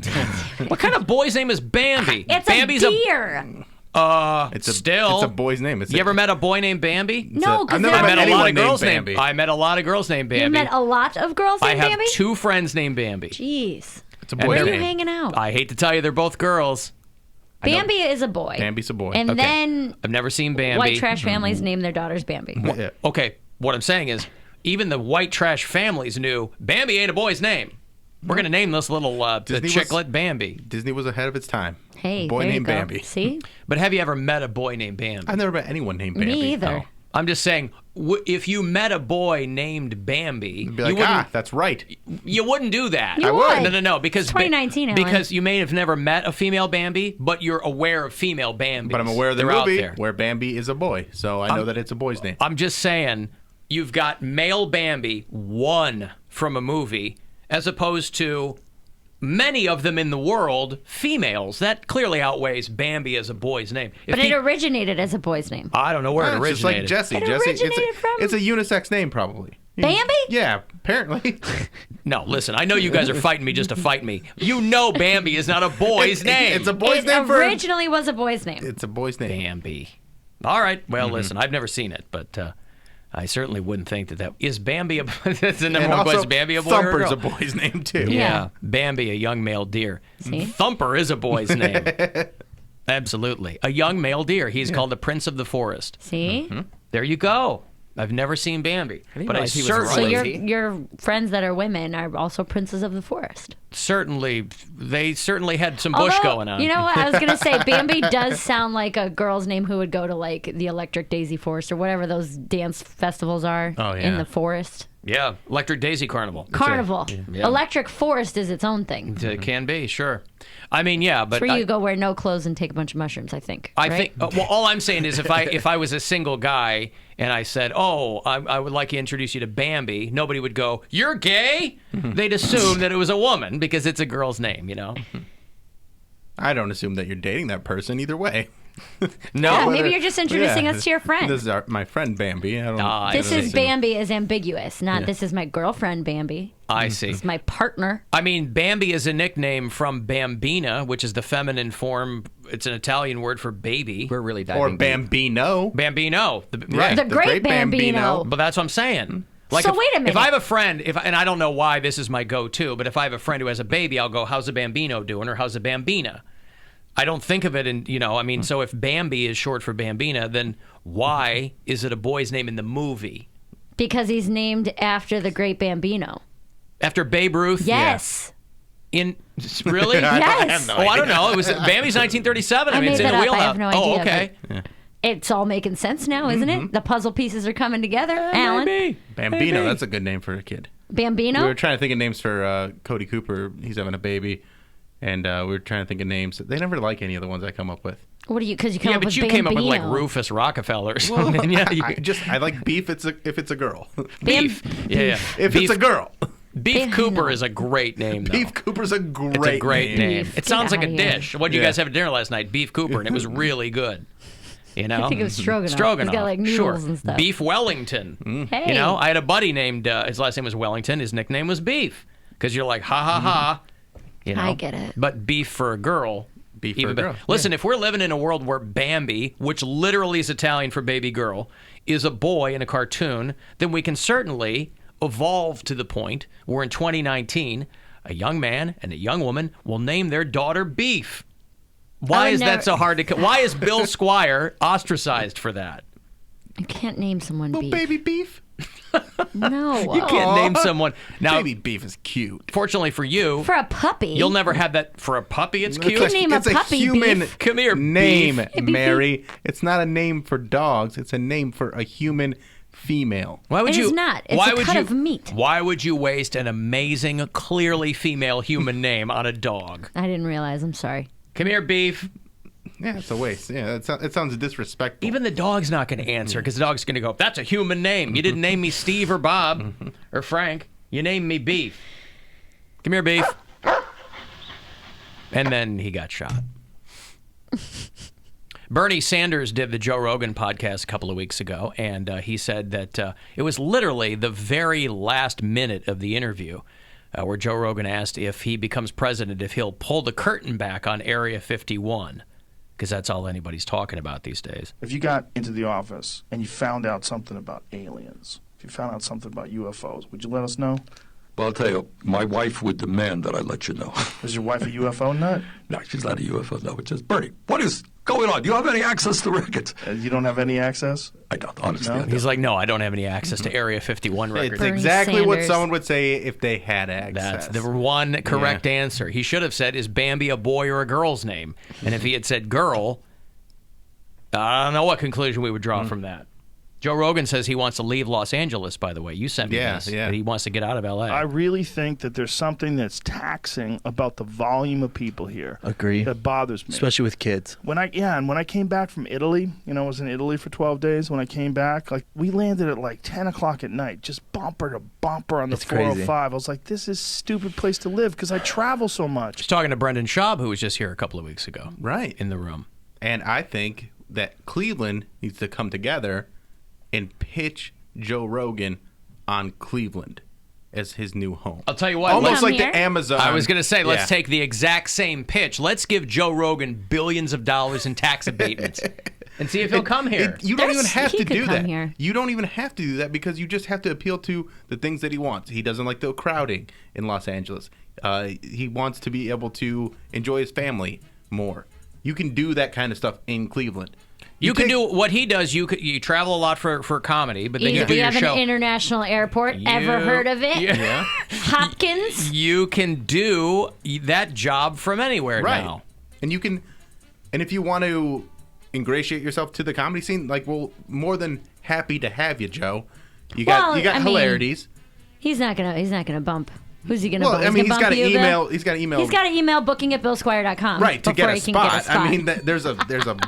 What kind of boy's name is Bambi? It's Bambi's a deer. It's a Still. boy's name. You ever met a boy named Bambi? No, because I've never I met a lot anyone of girls named named Bambi. I met a lot of girls named Bambi. You met a lot of girls I named have Bambi? 2 friends named Bambi. Jeez. It's a And boy's Where are they're- you name. hanging out? I hate to tell you, they're both girls. Bambi is a boy. Bambi's a boy. And Okay. then I've never seen Bambi. white trash families name their daughters Bambi. Yeah. Okay, what I'm saying is, even the white trash families knew Bambi ain't a boy's name. We're going to name this little Disney was- chicklet Bambi. Disney was ahead of its time. Hey, Boy there named you go. Bambi. See? But have you ever met a boy named Bambi? I've never met anyone named Bambi. Me either. I'm just saying, if you met a boy named Bambi, You'd be like, that's right. You wouldn't do that. You would. No, because It's 2019, Alan. because you may have never met a female Bambi, but you're aware of female Bambis. But I'm aware of the They're out movie there. where Bambi is a boy, so I know that it's a boy's name. I'm just saying, you've got male Bambi, one from a movie, as opposed to many of them in the world, females. That clearly outweighs Bambi as a boy's name. But it originated as a boy's name. I don't know where it It's just like originated. Jesse. It Jesse, originated from- it's a unisex name, probably. Bambi? Yeah, apparently. No, listen, I know you guys are fighting me just to fight me. You know Bambi is not a boy's name. It's a boy's It name for originally was a boy's name. It's a boy's name. Bambi. All right. Well, listen, I've never seen it, but I certainly wouldn't think that is Bambi a that's the number And one also, question. Is Bambi a boy or a Thumper's girl? a boy's name, too. Yeah. Bambi, a young male deer. See? Thumper is a boy's name. Absolutely. A young male deer. He's called the Prince of the Forest. See? There you go. I've never seen Bambi. didn't But I realize he was certainly, So Lazy. your friends that are women are also princes of the forest. they certainly had some bush Although, going on. You know what? I was going to say Bambi does sound like a girl's name who would go to like the Electric Daisy Forest or whatever those dance festivals are Oh, in yeah. the forest. Yeah. Electric Daisy Carnival. Carnival. Yeah. Electric Forest is its own thing. It can be, sure. I mean, yeah, but It's where you go wear no clothes and take a bunch of mushrooms, I think. I right? think. Well, all I'm saying is, if I was a single guy and I said, "Oh, I would like to introduce you to Bambi," nobody would go, "You're gay." They'd assume that it was a woman because it's a girl's name, you know. I don't assume that you're dating that person either way. No, Yeah, maybe you're just introducing us to your friend. This is my friend Bambi. I don't, I This see. is Bambi is ambiguous, not this is my girlfriend Bambi. I see. It's my partner. I mean, Bambi is a nickname from Bambina, which is the feminine form. It's an Italian word for baby. We're really diving Or deep. Bambino. Bambino. Right. The great Bambino. But that's what I'm saying. Like So if, wait a minute. If I have a friend, and I don't know why this is my go-to, but if I have a friend who has a baby, I'll go, "How's the Bambino doing?" or "How's the Bambina?" I don't think of it in, I mean, so if Bambi is short for Bambina, then why is it a boy's name in the movie? Because he's named after the great Bambino. After Babe Ruth? Yes. Really? Yes. I don't know. It was Bambi's 1937. I mean, made it's in that the up. I wheelhouse. have no Oh, idea, okay. It's all making sense now, isn't it? The puzzle pieces are coming together. Alan. Maybe. Bambino, that's a good name for a kid. Bambino? We were trying to think of names for Cody Cooper. He's having a baby. And we were trying to think of names. They never like any of the ones I come up with. What do you, because you come Yeah, up but with you came up with like Bambino. Rufus Rockefeller or something. I like beef if it's a girl. Beef. Yeah. If Beef, it's a girl. Beef Cooper Bambino. is a great name, though. Beef Cooper's a great It's a great name. Beef. It sounds Get like a outta here. dish. What did you Yeah. guys have at dinner last night? Beef Cooper, and it was really good. You know? I think it was stroganoff. Stroganoff. It's got like noodles sure. and stuff. Beef Wellington. Hey. You know, I had a buddy named, his last name was Wellington. His nickname was Beef. Because you're like, ha ha ha. You know? I get it. But beef for a girl. Beef for even a better. girl. Listen, if we're living in a world where Bambi, which literally is Italian for baby girl, is a boy in a cartoon, then we can certainly evolve to the point where in 2019, a young man and a young woman will name their daughter Beef. Why would is never- that so hard to? Why is Bill Squire ostracized for that? You can't name someone Little beef. baby beef. No. You can't name someone now. Baby beef is cute. Fortunately for you, For a puppy. you'll never have that for a puppy. It's cute. can name a it's puppy human Beef. Come here, name, Beef. Mary. It's not a name for dogs. It's a name for a human female. Why would It you? is not. It's why a would cut you, of meat. Why would you waste an amazing, clearly female human name on a dog? I didn't realize. I'm sorry. Come here, Beef. Yeah, it's a waste. Yeah, it sounds disrespectful. Even the dog's not going to answer because the dog's going to go, "That's a human name. You didn't name me Steve or Bob or Frank. You named me Beef. Come here, Beef." And then he got shot. Bernie Sanders did the Joe Rogan podcast a couple of weeks ago, and he said that it was literally the very last minute of the interview where Joe Rogan asked if he becomes president, if he'll pull the curtain back on Area 51, because that's all anybody's talking about these days. If you got into the office and you found out something about aliens, if you found out something about UFOs, would you let us know? Well, I'll tell you, my wife would demand that I let you know. Is your wife a UFO nut? No, she's not a UFO. No, it's just, Bernie, what is going on? Do you have any access to records? You don't have any access? I don't, honestly. No? I don't. He's like, "No, I don't have any access to Area 51 records." It's Bernie exactly what Sanders. someone would say if they had access. That's the one correct answer. He should have said, "Is Bambi a boy or a girl's name?" And if he had said girl, I don't know what conclusion we would draw from that. Joe Rogan says he wants to leave Los Angeles, by the way. You sent me this. Yeah. That he wants to get out of L.A. I really think that there's something that's taxing about the volume of people here. Agree. That bothers me. Especially with kids. When I came back from Italy, I was in Italy for 12 days. When I came back, we landed at 10 o'clock at night, just bumper to bumper on the 405. I was like, this is a stupid place to live because I travel so much. I was talking to Brendan Schaub, who was just here a couple of weeks ago. Right. In the room. And I think that Cleveland needs to come together and pitch Joe Rogan on Cleveland as his new home. I'll tell you what. Almost like the Amazon. I was going to say, let's take the exact same pitch. Let's give Joe Rogan billions of dollars in tax abatements and see if he'll come here. You don't even have to do that. Here. You don't even have to do that because you just have to appeal to the things that he wants. He doesn't like the crowding in Los Angeles. He wants to be able to enjoy his family more. You can do that kind of stuff in Cleveland. You can do what he does. You travel a lot for comedy, but then you do we your have show. an international airport. Ever heard of it? Yeah. Hopkins. You can do that job from anywhere now. And you can, and if you want to ingratiate yourself to the comedy scene, more than happy to have you, Joe. You got hilarities. He's not gonna bump. Who's he gonna bump? He's got an email. He's got an email. He's got an email booking at billsquire.com. Right, to get a spot. I mean, there's a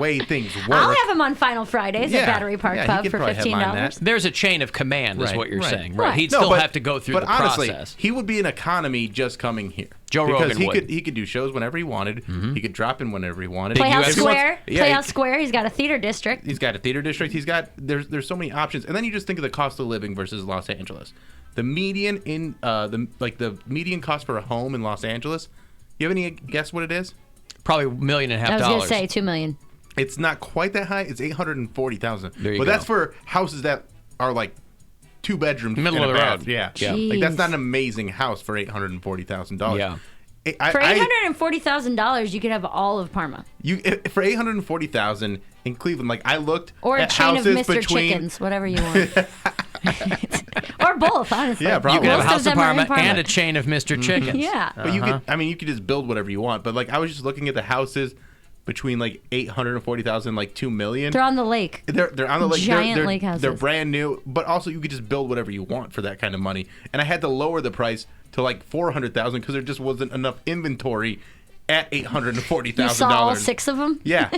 way things work. I'll have him on Final Fridays at Battery Park Pub for $15. There's a chain of command, is what you're saying. Right. He'd still have to go through the honestly, process. He would be an economy just coming here. Joe Rogan would. He could do shows whenever he wanted. He could drop in whenever he wanted. Playhouse Square. He's got a theater district. He's got a theater district. He's got there's so many options. And then you just think of the cost of living versus Los Angeles. The median in the median cost for a home in Los Angeles. You have any guess what it is? Probably $1.5 million. I was gonna say $2 million. It's not quite that high. It's $840,000. But go. that's for houses that are 2 bedrooms, middle of the road. Yeah. Jeez. That's not an amazing house for $840,000. Yeah. For $840,000, you could have all of Parma. For $840,000 in Cleveland, I looked or a at chain of houses Mr. between Chickens, whatever you want. Or both, honestly. Yeah, probably. You could have a Most house of Parma Parma and a chain of Mr. Chickens. Yeah. But you could just build whatever you want. But I was just looking at the houses between $840,000 and $2 million. They're on the lake. They're on the lake. Giant lake houses. They're brand new, but also you could just build whatever you want for that kind of money. And I had to lower the price to $400,000 because there just wasn't enough inventory at $840,000. You saw all 6 of them? Yeah.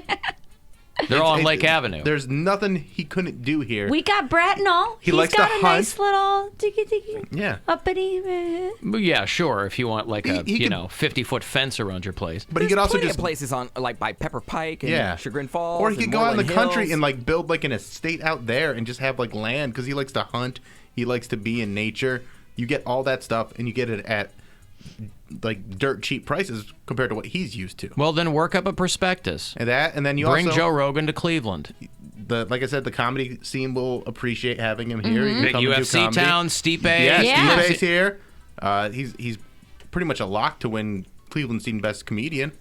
They're all on Lake Avenue. There's nothing he couldn't do here. We got Brett and all. He likes to got a hunt. nice little Yeah. uppity. Yeah, sure. If you want a 50-foot fence around your place. But he could also just places on by Pepper Pike and Chagrin Falls. Or he could go out in the Moreland country Hills. and build an estate out there and just have land because he likes to hunt. He likes to be in nature. You get all that stuff and you get it at dirt cheap prices compared to what he's used to. Well, then work up a prospectus. And then you bring also Joe Rogan to Cleveland. Like I said, the comedy scene will appreciate having him here. Big UFC town, Stipe. Yeah, Stipe's here. He's pretty much a lock to win Cleveland scene best comedian.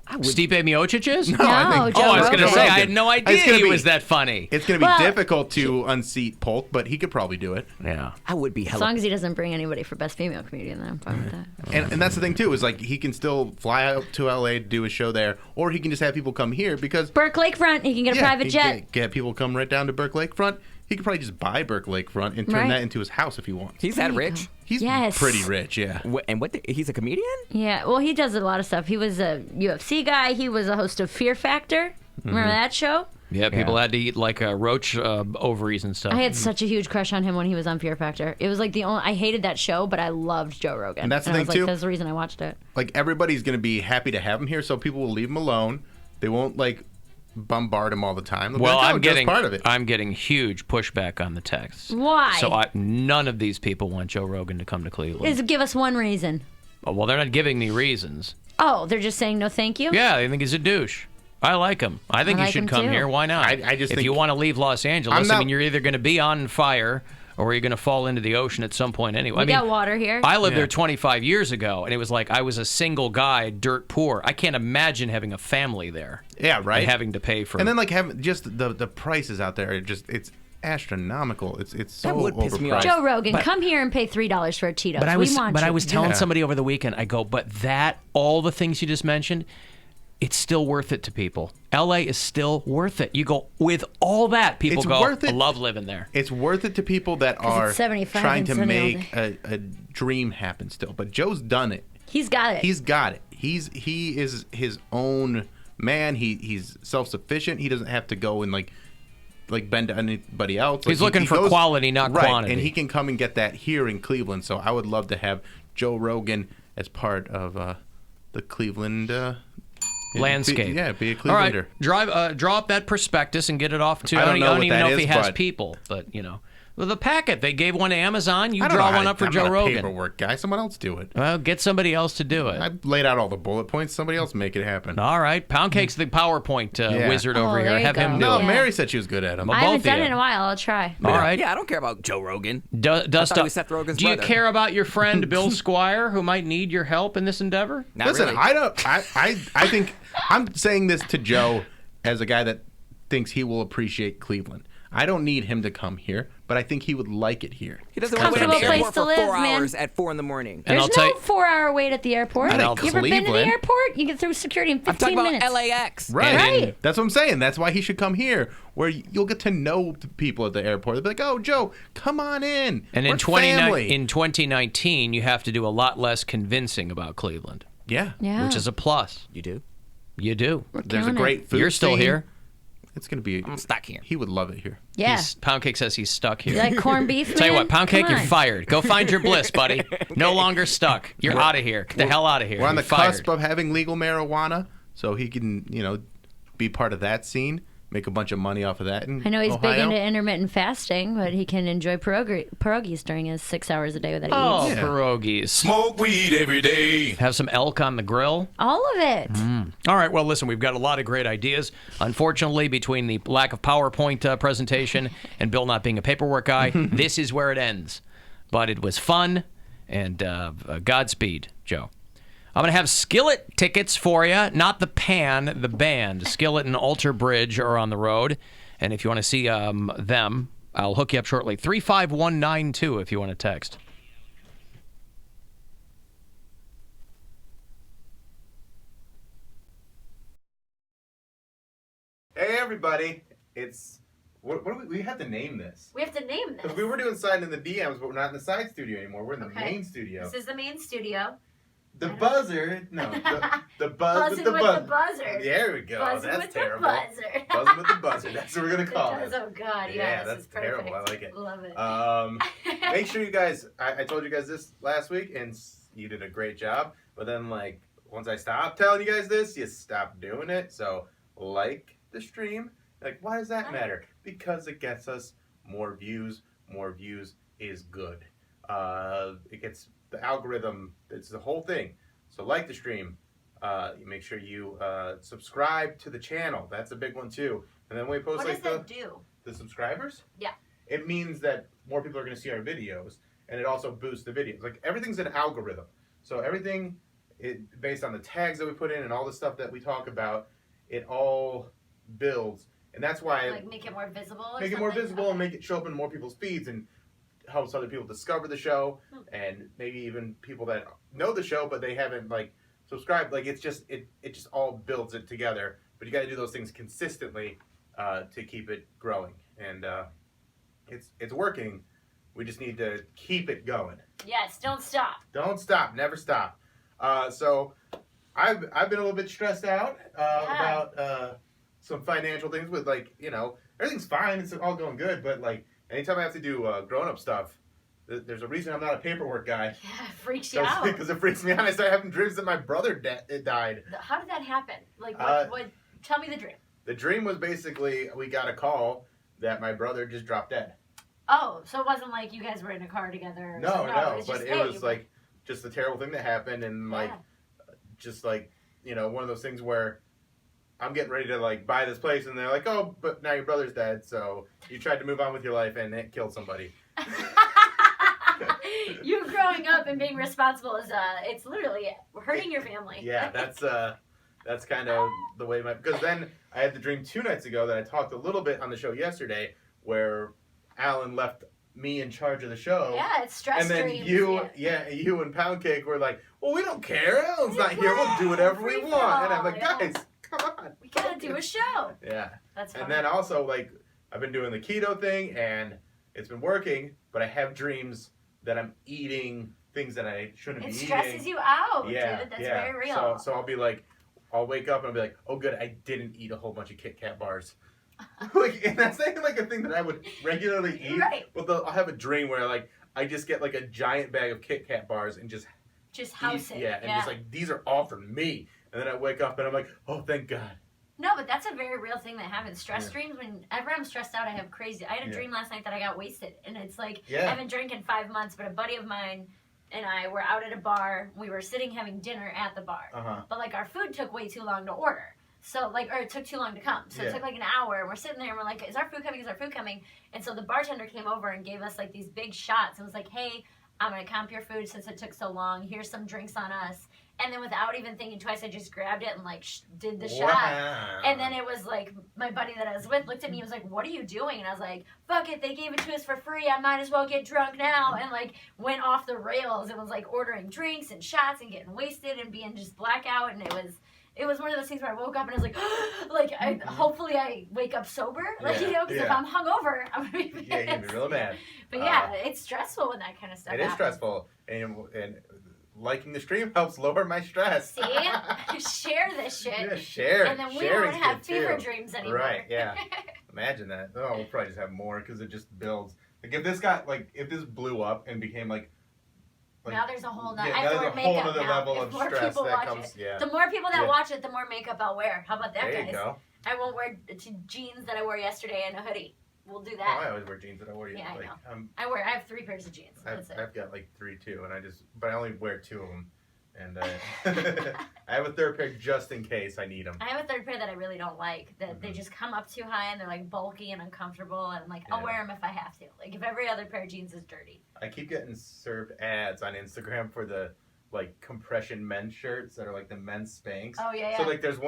Stipe Miocic is? No, I was going to say, I had no idea he was that funny. It's going to be difficult to unseat Polk, but he could probably do it. Yeah. I would be As long as he doesn't bring anybody for best female comedian, then I'm fine with that. And that's the thing, too, is he can still fly out to L.A. to do a show there, or he can just have people come here because... Burke Lakefront, he can get a private jet. Get people come right down to Burke Lakefront. He could probably just buy Burke Lakefront and turn that into his house if he wants. He's that rich? He's pretty rich, yeah. He's a comedian? Yeah, well, he does a lot of stuff. He was a UFC guy. He was a host of Fear Factor. Remember that show? Yeah, people had to eat roach ovaries and stuff. I had such a huge crush on him when he was on Fear Factor. It was the only... I hated that show, but I loved Joe Rogan. And that's the thing, too. That's the reason I watched it. Everybody's going to be happy to have him here, so people will leave him alone. They won't, bombard him all the time. Well, I'm getting part of it. I'm getting huge pushback on the texts. Why? So none of these people want Joe Rogan to come to Cleveland. Give us one reason. Oh, well, they're not giving me reasons. Oh, they're just saying no thank you? Yeah, they think he's a douche. I like him. I think he should come here. Why not? I just if think you want to leave Los Angeles, you're either going to be on fire or you're going to fall into the ocean at some point anyway. We got water here. I lived there 25 years ago, and it was I was a single guy, dirt poor. I can't imagine having a family there. Yeah, right. And having to pay for. And then having just the prices out there are it's astronomical. It's so that would piss me off. Joe Rogan, come here and pay $3 for a Tito's. But I was telling somebody over the weekend, I go, but all the things you just mentioned, it's still worth it to people. LA is still worth it. You go, with all that, people It's go, worth it. I love living there. It's worth it to people that are it's 75 trying and to sunny all make a dream happen still. But Joe's done it. He's got it. He's got it. He is his own man. He's self-sufficient. He doesn't have to go and like bend to anybody else. He's looking for quality, not quantity. And he can come and get that here in Cleveland. So I would love to have Joe Rogan as part of the Cleveland landscape. Be a Clevelander. All right, draw up that prospectus and get it off to. I don't even know if is, he has but- people, but Well, the packet, they gave one to Amazon. You I don't draw know how one to- up for I'm Joe not a Rogan. paperwork guy. Someone else do it. Well, get somebody else to do it. I laid out all the bullet points. Somebody else make it happen. All right, Poundcake's the PowerPoint wizard over here. there you Have him go. do No, it. Mary said she was good at them. Well, I haven't both of done it you. in a while. I'll try. All right. Yeah, I don't care about Joe Rogan. Does thought stuff. he was Seth Rogen's Do you brother. care about your friend Bill Squire, who might need your help in this endeavor? Not Listen, really. I think I'm saying this to Joe as a guy that thinks he will appreciate Cleveland. I don't need him to come here, but I think he would like it here. He doesn't want to wait at Comfortable the place airport to for live, 4 man. hours at 4 in the morning. And There's I'll tell no you- 4-hour wait at the airport. I know You ever been to the Cleveland. airport? You get through security in 15 I'm talking about minutes. LAX. Right. Right. That's what I'm saying. That's why he should come here, where you'll get to know the people at the airport. They'll be like, "Oh, Joe, come on in." And We're in family. 2019, you have to do a lot less convincing about Cleveland, Yeah. Yeah. which is a plus. You do? You do. There's a killing it. great food You're still scene. here. It's gonna be. I'm stuck here. He would love it here. Yeah. Poundcake says he's stuck here. You like corned beef, Tell you man? what, Poundcake, Come you're on. fired. Go find your bliss, buddy. No longer stuck. You're out of here. Get the hell out of here. We're on the You're fired. cusp of having legal marijuana, so he can, be part of that scene, make a bunch of money off of that. In I know he's Ohio. big into intermittent fasting, but he can enjoy pierogies during his 6 hours a day that he Oh, eats. pierogies. Smoke weed every day. Have some elk on the grill. All of it. All right, well, listen, we've got a lot of great ideas. Unfortunately, between the lack of PowerPoint presentation and Bill not being a paperwork guy, this is where it ends. But it was fun, and Godspeed, Joe. I'm going to have Skillet tickets for you, not the Pan, the band. Skillet and Alter Bridge are on the road. And if you want to see them, I'll hook you up shortly. 35192 if you want to text. Hey, everybody! It's what do we have to name this? We have to name this. Because we were doing side in the DMs, but we're not in the side studio anymore. We're in the Okay. main studio. This is the main studio. The buzzard. No, the buzz Buzzing with the with the buzz. buzzard. There we go. Buzzing That's with terrible. the buzzard. Buzzing with the buzzard. That's what we're gonna call It it. does. Oh God, yeah, that's this is perfect. terrible. I like it. Love it. Make sure you guys. I told you guys this last week, and you did a great job. But then, once I stopped telling you guys this, you stopped doing it. So, like the stream. Why does that matter? Because it gets us more views. More views is good. It gets the algorithm. It's the whole thing. So like the stream. You make sure you subscribe to the channel. That's a big one too. And then we post What does that do? the subscribers. Yeah. It means that more people are going to see our videos, and it also boosts the videos. Everything's an algorithm. So everything, based on the tags that we put in and all the stuff that we talk about, it all builds. And that's why Make it more visible. make it more visible and make it show up in more people's feeds and helps other people discover the show, and maybe even people that know the show but they haven't subscribed. It's just it just all builds it together. But you got to do those things consistently to keep it growing, and it's working. We just need to keep it going. Yes, don't stop. Don't stop, never stop. So I've been a little bit stressed out about some financial things with everything's fine, it's all going good, but anytime I have to do grown-up stuff, there's a reason I'm not a paperwork guy. Yeah, it freaks you out. Because it freaks me out. I start having dreams that my brother died. How did that happen? What? Tell me the dream. The dream was basically we got a call that my brother just dropped dead. Oh, so it wasn't like you guys were in a car together. No, was but just, it was just a terrible thing that happened, and one of those things where I'm getting ready to buy this place, and they're like, "Oh, but now your brother's dead, so you tried to move on with your life and it killed somebody." You growing up and being responsible is it's literally hurting your family. Yeah, that's kind of the way because then I had the dream 2 nights ago that I talked a little bit on the show yesterday, where Alan left me in charge of the show. Yeah, it's stress And then dreams. you and Poundcake were like, "Well, we don't care. Alan's not here. We'll do whatever we want." And I'm like, "Guys, come on. We gotta do a show. Yeah. That's funny. And then also, like, I've been doing the keto thing, and it's been working, but I have dreams that I'm eating things that I shouldn't be eating. It stresses you out, yeah, dude. That's yeah. very real. So I'll be like, I'll wake up and I'll be like, oh, good, I didn't eat a whole bunch of Kit Kat bars. Like, and that's not even like a thing that I would regularly eat. Right. But I'll have a dream where, like, I just get, like, a giant bag of Kit Kat bars and just house eat, it. Yeah, and just like, these are all for me. And then I wake up and I'm like, oh, thank God. No, but that's a very real thing that happens. Stress dreams, whenever I'm stressed out, I have crazy. I had a dream last night that I got wasted. And it's like, I haven't drank in 5 months, but a buddy of mine and I were out at a bar. We were sitting having dinner at the bar. But, like, our food took way too long to order. So, like, or it took too long to come. So it took, like, an hour. And we're sitting there and we're like, is our food coming? Is our food coming? And so the bartender came over and gave us, like, these big shots and was like, hey, I'm going to comp your food since it took so long. Here's some drinks on us. And then without even thinking twice, I just grabbed it and, like, did the shot. And then it was, like, my buddy that I was with looked at me and was like, what are you doing? And I was like, fuck it, they gave it to us for free. I might as well get drunk now. And, like, went off the rails and was, like, ordering drinks and shots and getting wasted and being just blackout. And it was one of those things where I woke up and I was like, hopefully I wake up sober. Like, you know, because if I'm hungover, I'm going to be Yeah, you're going to be real mad. But yeah, it's stressful when that kind of stuff happens. It is stressful. And liking the stream helps lower my stress. See? Share this shit. Yeah, share. And then we don't have fever dreams anymore. Right, yeah. Imagine that. Oh, we'll probably just have more because it just builds. Like, if this blew up and became like now there's a whole nother, now there's a whole other level of stress that comes. Yeah. The more people that watch it, the more makeup I'll wear. How about that, there guys? You go. I won't wear jeans that I wore yesterday and a hoodie. We'll do that. Oh, I always wear jeans that I wore. Yeah, like, I know. I have 3 pairs of jeans. That's it. I've got like 3 too, and but I only wear 2 of them. And I have a 3rd pair just in case I need them. I have a 3rd pair that I really don't like. That they just come up too high and they're like bulky and uncomfortable. And I'm like, I'll wear them if I have to. Like if every other pair of jeans is dirty. I keep getting served ads on Instagram for the like compression men's shirts that are like the men's Spanx. Oh yeah. So like there's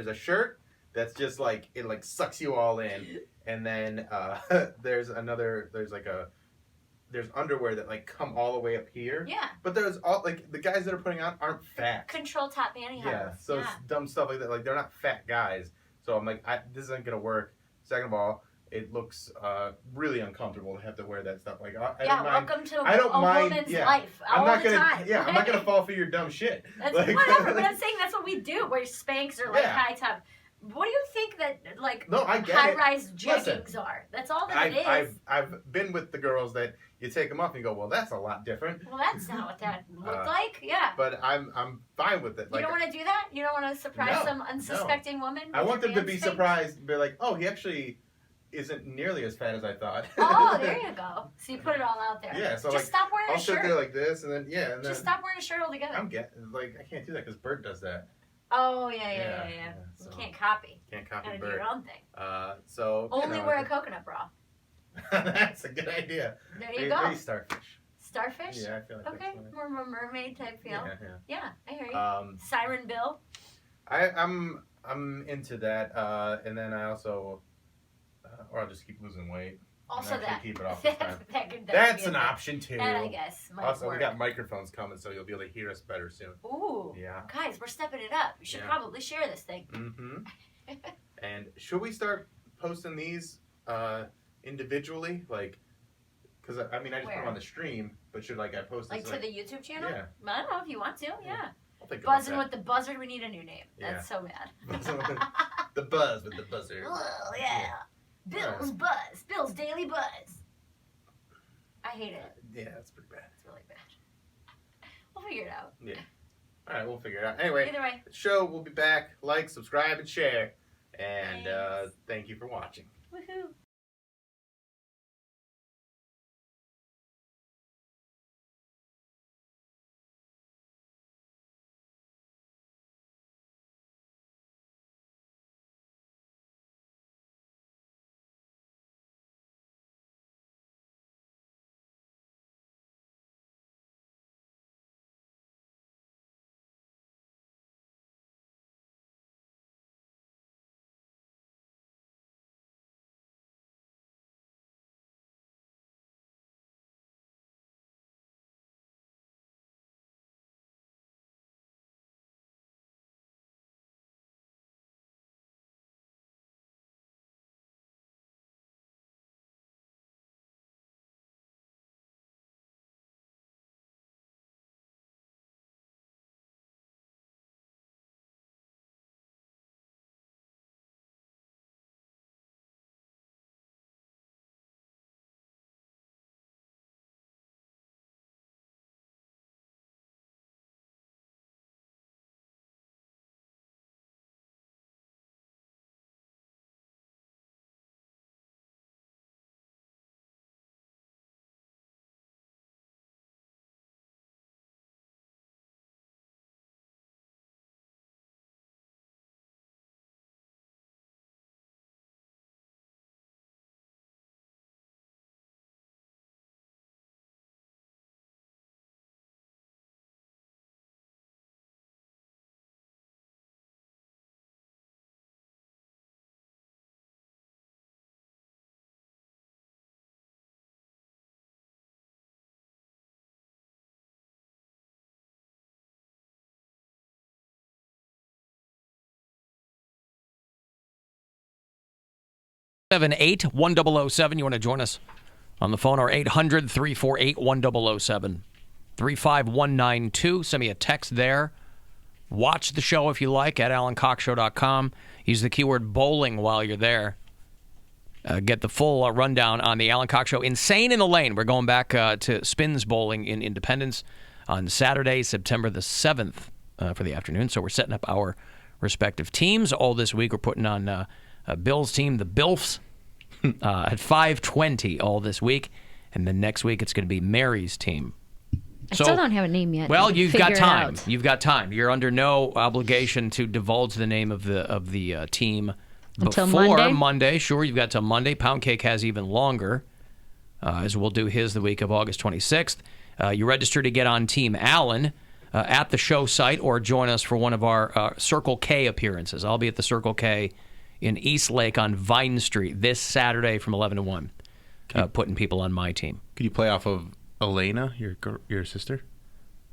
a shirt that's just like it like sucks you all in, and then there's underwear that like come all the way up here. Yeah. But there's all like the guys that are putting on aren't fat. Control top pantyhose. Yeah. So it's dumb stuff like that. Like they're not fat guys. So I'm like, this isn't gonna work. Second of all, it looks really uncomfortable to have to wear that stuff. Like I don't mind. Welcome to a woman's life. I'm not gonna. Time. Yeah, I'm not gonna fall for your dumb shit. That's like, whatever. But I'm saying that's what we do. Wear Spanx or like high top. What do you think that like high-rise jeggings are? That's all that it is. I've been with the girls that you take them off and you go, well, that's a lot different. Well, that's not what that looked like. Yeah. But I'm fine with it. You don't want to do that? You don't want to surprise some unsuspecting woman? I want them to be surprised and be like, oh, he actually isn't nearly as fat as I thought. Oh, there you go. So you put it all out there. Yeah. So just stop wearing I'll a shirt. sit there like this and then and just stop wearing a shirt altogether. I can't do that because Bert does that. Oh, yeah. So you can't copy. Can't copy Gotta Bert. do your own thing. So only wear a coconut bra. That's a good idea. There you go. Maybe starfish. Starfish? Yeah, I feel like okay, more of a mermaid type feel. Yeah, I hear you. Siren Bill. I'm into that, and then I also, or I'll just keep losing weight. Also that. Keep it off the time. That's an option too. That I guess might also, work. We got microphones coming, so you'll be able to hear us better soon. Ooh. Yeah. Guys, we're stepping it up. We should probably share this thing. Mm-hmm. And should we start posting these individually, like? Because I mean, I just put them on the stream, but should I post this to the YouTube channel? Yeah. I don't know if you want to. Yeah. I'll think Buzzing with the Buzzard. We need a new name. That's so bad. The buzz with the buzzard. Oh yeah. Bill's Buzz. Bill's Daily Buzz. I hate it. Yeah, that's pretty bad. It's really bad. We'll figure it out. Yeah. All right, we'll figure it out. Anyway, either way, the show will be back. Like, subscribe, and share. And thank you for watching. Woohoo. 878-1007. You want to join us on the phone, or 800-348-1007. 35192. Send me a text there. Watch the show if you like at alancoxshow.com. Use the keyword bowling while you're there. Get the full rundown on the Alan Cox Show. Insane in the Lane. We're going back to Spins Bowling in Independence on Saturday, September the 7th for the afternoon. So we're setting up our respective teams. All this week we're putting on Bill's team, the Bilfs, at 5:20 all this week. And then next week it's going to be Mary's team. I still don't have a name yet. Well, you've got time. You've got time. You're under no obligation to divulge the name of the team until before Monday. Sure, you've got till Monday. Poundcake has even longer, as we'll do his the week of August 26th. You register to get on Team Alan at the show site, or join us for one of our Circle K appearances. I'll be at the Circle K in Eastlake on Vine Street this Saturday from 11 to 1, putting people on my team. Could you play off of Elena, your sister?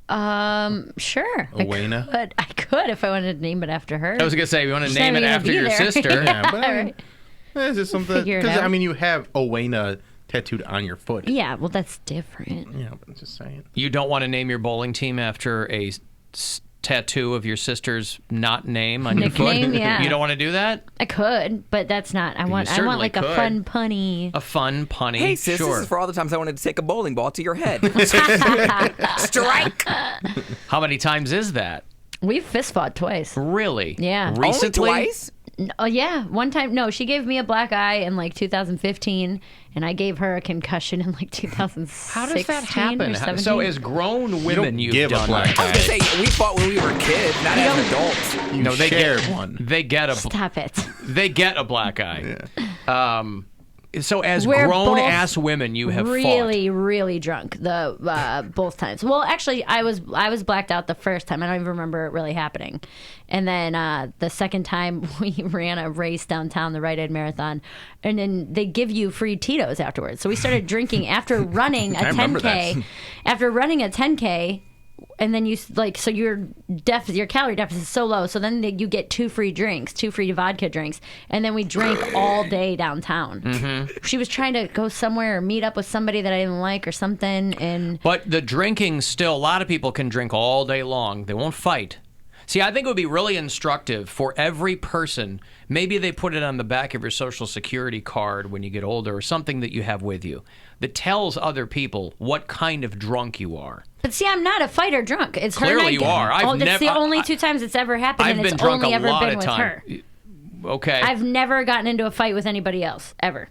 Sure. Elena? I could if I wanted to name it after her. I was going to say, you want to name it after your sister? Yeah, but Right. Is this something? Because I mean, you have Owena tattooed on your foot. Yeah, well, that's different. Yeah, but I'm just saying. You don't want to name your bowling team after a tattoo of your sister's not name on your foot? Nickname, yeah. You don't want to do that? I could, but that's not. I want like could. a fun punny. A fun punny. Hey, sis, sure. this is for all the times I wanted to take a bowling ball to your head. Strike! How many times is that? We've fist fought twice. Really? Yeah. Recently? Only twice? Oh yeah, one time. No, she gave me a black eye in like 2015, and I gave her a concussion in like 2016. How does that happen? Or 17. So as grown women, you've give a done black that. I was going to say, we fought when we were kids, not as adults. You they shared get one. They get a Stop it. They get a black eye. Yeah. So as We're grown both ass women, you have really, really drunk both times. Well, actually, I was blacked out the first time. I don't even remember it really happening. And then the second time, we ran a race downtown, the Rite Aid Marathon, and then they give you free Tito's afterwards. So we started drinking after running a 10K. After running a 10K. And then you so your calorie deficit is so low. So then you get two free vodka drinks, and then we drank all day downtown. Mm-hmm. She was trying to go somewhere or meet up with somebody that I didn't like or something. But the drinking still, a lot of people can drink all day long. They won't fight. See, I think it would be really instructive for every person. Maybe they put it on the back of your Social Security card when you get older, or something that you have with you that tells other people what kind of drunk you are. But see, I'm not a fighter drunk. It's Clearly her night. You are. It's the only two times it's ever happened, I've and been it's drunk only a ever lot been of with time. her. Okay. I've never gotten into a fight with anybody else, ever.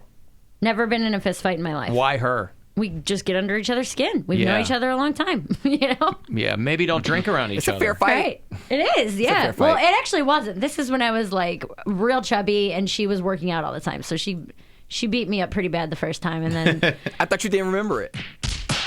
Never been in a fist fight in my life. Why her? We just get under each other's skin. We've known each other a long time, you know? Yeah, maybe don't drink around each other. It's a fair fight. Right. It is, yeah. fair fight. Well, it actually wasn't. This is when I was like real chubby, and she was working out all the time. So she beat me up pretty bad the first time, and then I thought you didn't remember it.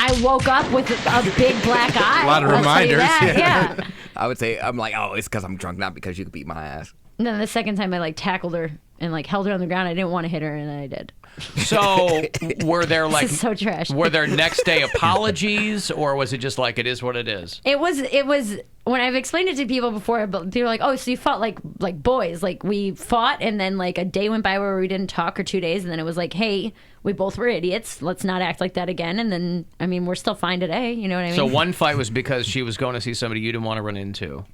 I woke up with a big black eye. A lot of I'll tell you reminders. that, yeah. I would say, I'm like, oh, it's because I'm drunk, not because you could beat my ass. And then the second time I like tackled her and like held her on the ground. I didn't want to hit her, and then I did. So were there like This is so trash. Were there next day apologies, or was it just like it is what it is? It was when I've explained it to people before, but they were like, "Oh, so you fought like boys? Like we fought, and then like a day went by where we didn't talk, or 2 days, and then it was like, hey, we both were idiots. Let's not act like that again." And then I mean, we're still fine today. You know what I mean? So one fight was because she was going to see somebody you didn't want to run into.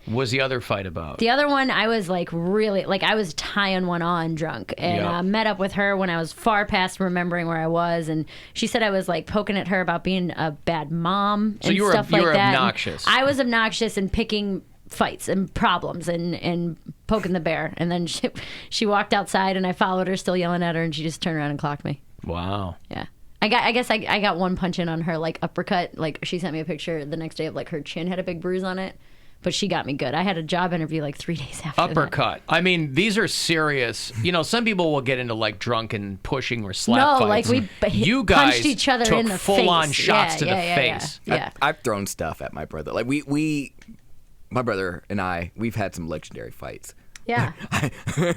What was the other fight about? The other one, I was like really, like I was tying one on drunk, and met up with her when I was far past remembering where I was, and she said I was like poking at her about being a bad mom and stuff like that. So you were obnoxious. And I was obnoxious and picking fights and problems and poking the bear, and then she walked outside, and I followed her, still yelling at her, and she just turned around and clocked me. Wow. Yeah. I guess I got one punch in on her, like uppercut. Like she sent me a picture the next day of like her chin had a big bruise on it. But she got me good. I had a job interview like 3 days after Uppercut. that. I mean, these are serious. You know, some people will get into like drunken pushing or slap no, fights. like you punched guys each other took in the full-on face. shots to the yeah, face. Yeah. I've thrown stuff at my brother. Like my brother and we've had some legendary fights. Yeah.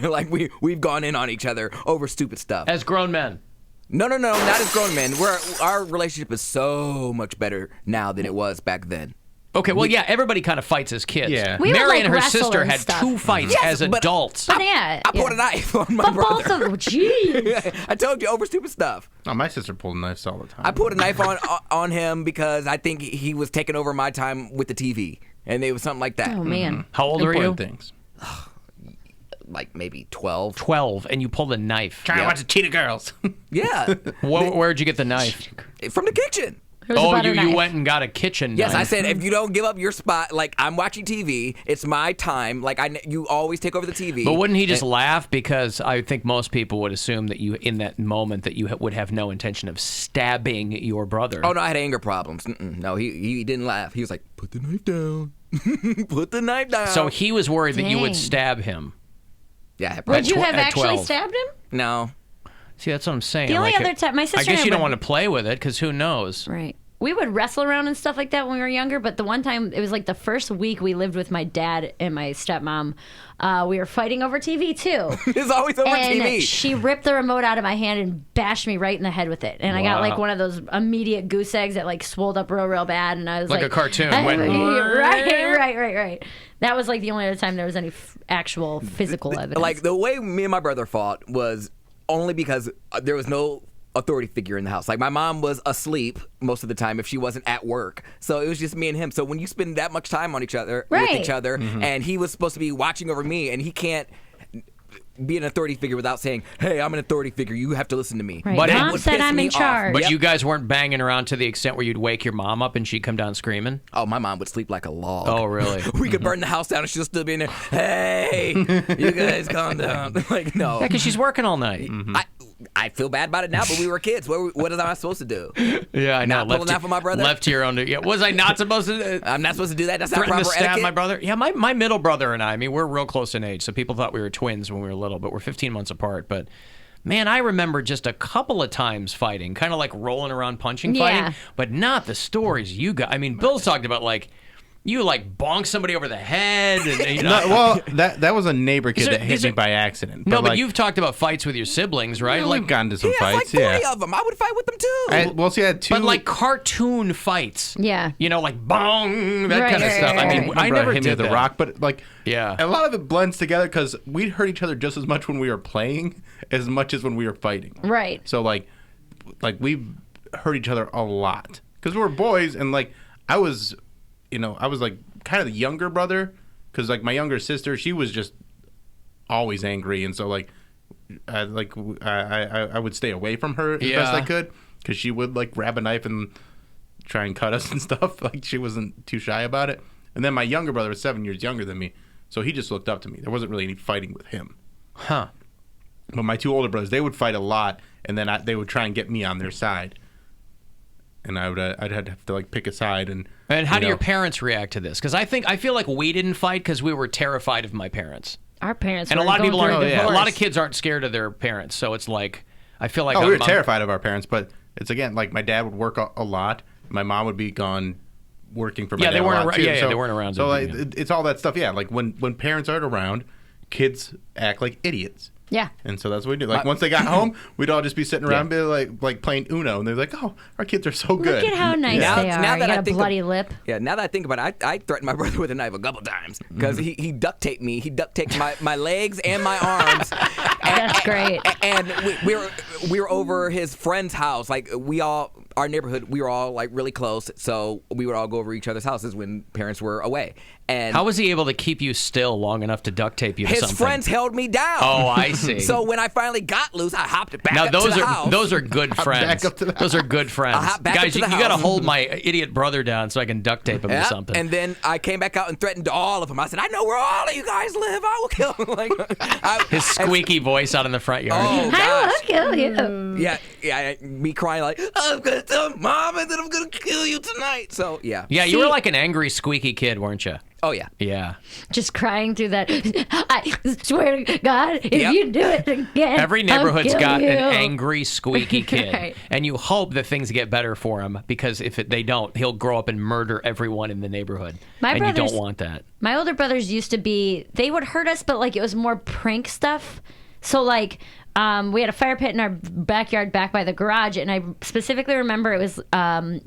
Like we've gone in on each other over stupid stuff. As grown men. No, not as grown men. Our relationship is so much better now than it was back then. Okay, well, yeah, everybody kind of fights as kids. Yeah. We would, Mary like, and her wrestle sister and had stuff. 2 fights as adults. But yeah, I pulled a knife on my But brother. both of them, jeez. I told you over stupid stuff. Oh, my sister pulled knives all the time. I pulled a knife on him because I think he was taking over my time with the TV, and it was something like that. Oh man. How old were you? Important things. Like maybe 12. 12, and you pulled a knife. Trying to watch the Cheetah Girls. Yeah, Where'd you get the knife? from the kitchen. It was a Oh, butter you knife. went and got a kitchen Yes, knife. I said if you don't give up your spot, like I'm watching TV, it's my time. Like you always take over the TV. But wouldn't he just laugh? Because I think most people would assume that you, in that moment, that you would have no intention of stabbing your brother. Oh no, I had anger problems. No, he didn't laugh. He was like, "Put the knife down. Put the knife down." So he was worried that you would Dang. stab him. yeah, I had Would you tw- have at actually 12. stabbed him? no. See, that's what I'm saying. The only Like, other time, my sister I guess and you I don't would- want to play with it, because who knows? Right. We would wrestle around and stuff like that when we were younger, but the one time, it was like the first week we lived with my dad and my stepmom, we were fighting over TV too. It's always over And TV. she ripped the remote out of my hand and bashed me right in the head with it. And I got like Wow. one of those immediate goose eggs that like swelled up real bad. And I was Like like a cartoon, right, went, right. That was like the only other time there was any actual physical evidence. Like the way me and my brother fought was only because there was no authority figure in the house. Like my mom was asleep most of the time if she wasn't at work. So it was just me and him. So when you spend that much time on each other with Right. each other and he was supposed to be watching over me and he can't be an authority figure without saying, "Hey, I'm an authority figure. You have to listen to me." Right. But it Mom would said piss I'm me in off. charge. But Yep. you guys weren't banging around to the extent where you'd wake your mom up and she'd come down screaming? Oh, my mom would sleep like a log. Oh, really? We could burn the house down and she'll still be in there. Hey, you guys calm down. Like, no. Yeah, because she's working all night. I feel bad about it now, but we were kids. What am I supposed to do? Yeah, I know. Not pulling out for my brother? Left to your own. Yeah, was I not supposed to? I'm not supposed to do that. That's not Threatened proper to stab etiquette. my brother? Yeah, my middle brother and I mean, we're real close in age, so people thought we were twins when we were little, but we're 15 months apart. But man, I remember just a couple of times fighting, kind of like rolling around punching Yeah. fighting, but not the stories you got. I mean, Bill's talked about like you like bonk somebody over the head, and you know. No, well, that was a neighbor kid Is there- that hit is me there- by accident. No, but like, you've talked about fights with your siblings, right? we've gotten to some He has fights. like 40 Yeah. of them. I would fight with them too. Well, see, I had two. But like cartoon fights. Yeah. You know, like bong, that Right, kind of right, stuff. right, I mean, right. I Remember never hit me did with that. the rock, but like, Yeah. a lot of it blends together because we hurt each other just as much when we were playing as much as when we were fighting. Right. So like we hurt each other a lot because we were boys, and like I was like kind of the younger brother because like my younger sister, she was just always angry, and so like I would stay away from her as best I Yeah. could because she would like grab a knife and try and cut us and stuff. Like she wasn't too shy about it. And then my younger brother was 7 years younger than me, so he just looked up to me. There wasn't really any fighting with him. Huh. But my two older brothers, they would fight a lot, and then they would try and get me on their side, and I'd have to like pick a side. And how do you your know, parents react to this? Because I feel like we didn't fight because we were terrified of my parents. Our parents And a were lot of going people through aren't. a A divorce. lot of kids aren't scared of their parents, so it's like I feel like we were I'm- terrified of our parents, but it's again like my dad would work a lot, my mom would be gone working for my Yeah, dad they weren't a lot around- too. yeah, so, they weren't around So to like begin. it's all that stuff. Yeah, like when parents aren't around, kids act like idiots. Yeah. And so that's what we do. Like once they got home, we'd all just be sitting around, be like playing Uno, and they're like, "Oh, our kids are so good." Look at how nice Now- they are. now You that got I a think bloody lip. Yeah, now that I think about it, I threatened my brother with a knife a couple times because he duct taped me. He duct taped my legs and my arms. That's great. And we were over his friend's house. Like our neighborhood, we were all like really close. So we would all go over each other's houses when parents were away. And How was he able to keep you still long enough to duct tape you to his something? friends held me down. Oh, I see. So when I finally got loose, I hopped back Now up those to the are house. those are good friends. back up to the Those are good friends. I'll hop back up Guys, to you the got to house. hold my idiot brother down so I can duct tape him Yeah, to something. and then I came back out and threatened all of them. I said, "I know where all of you guys live. I will kill them." His squeaky voice out in the front yard. Oh I gosh. will kill you. Yeah, me crying like, "I'm gonna tell Mom and then I'm gonna kill you tonight." So yeah. Yeah, you were See- like an angry, squeaky kid, weren't you? Oh yeah. Yeah. Just crying through that. I swear to God, if Yep. you do it again, Every I'll neighborhood's kill got you. an angry, squeaky kid. Right. And you hope that things get better for him because if they don't, he'll grow up and murder everyone in the neighborhood. My and you brothers- don't want that. My older brothers used to be, they would hurt us, but like it was more prank stuff. So like We had a fire pit in our backyard back by the garage, and I specifically remember it was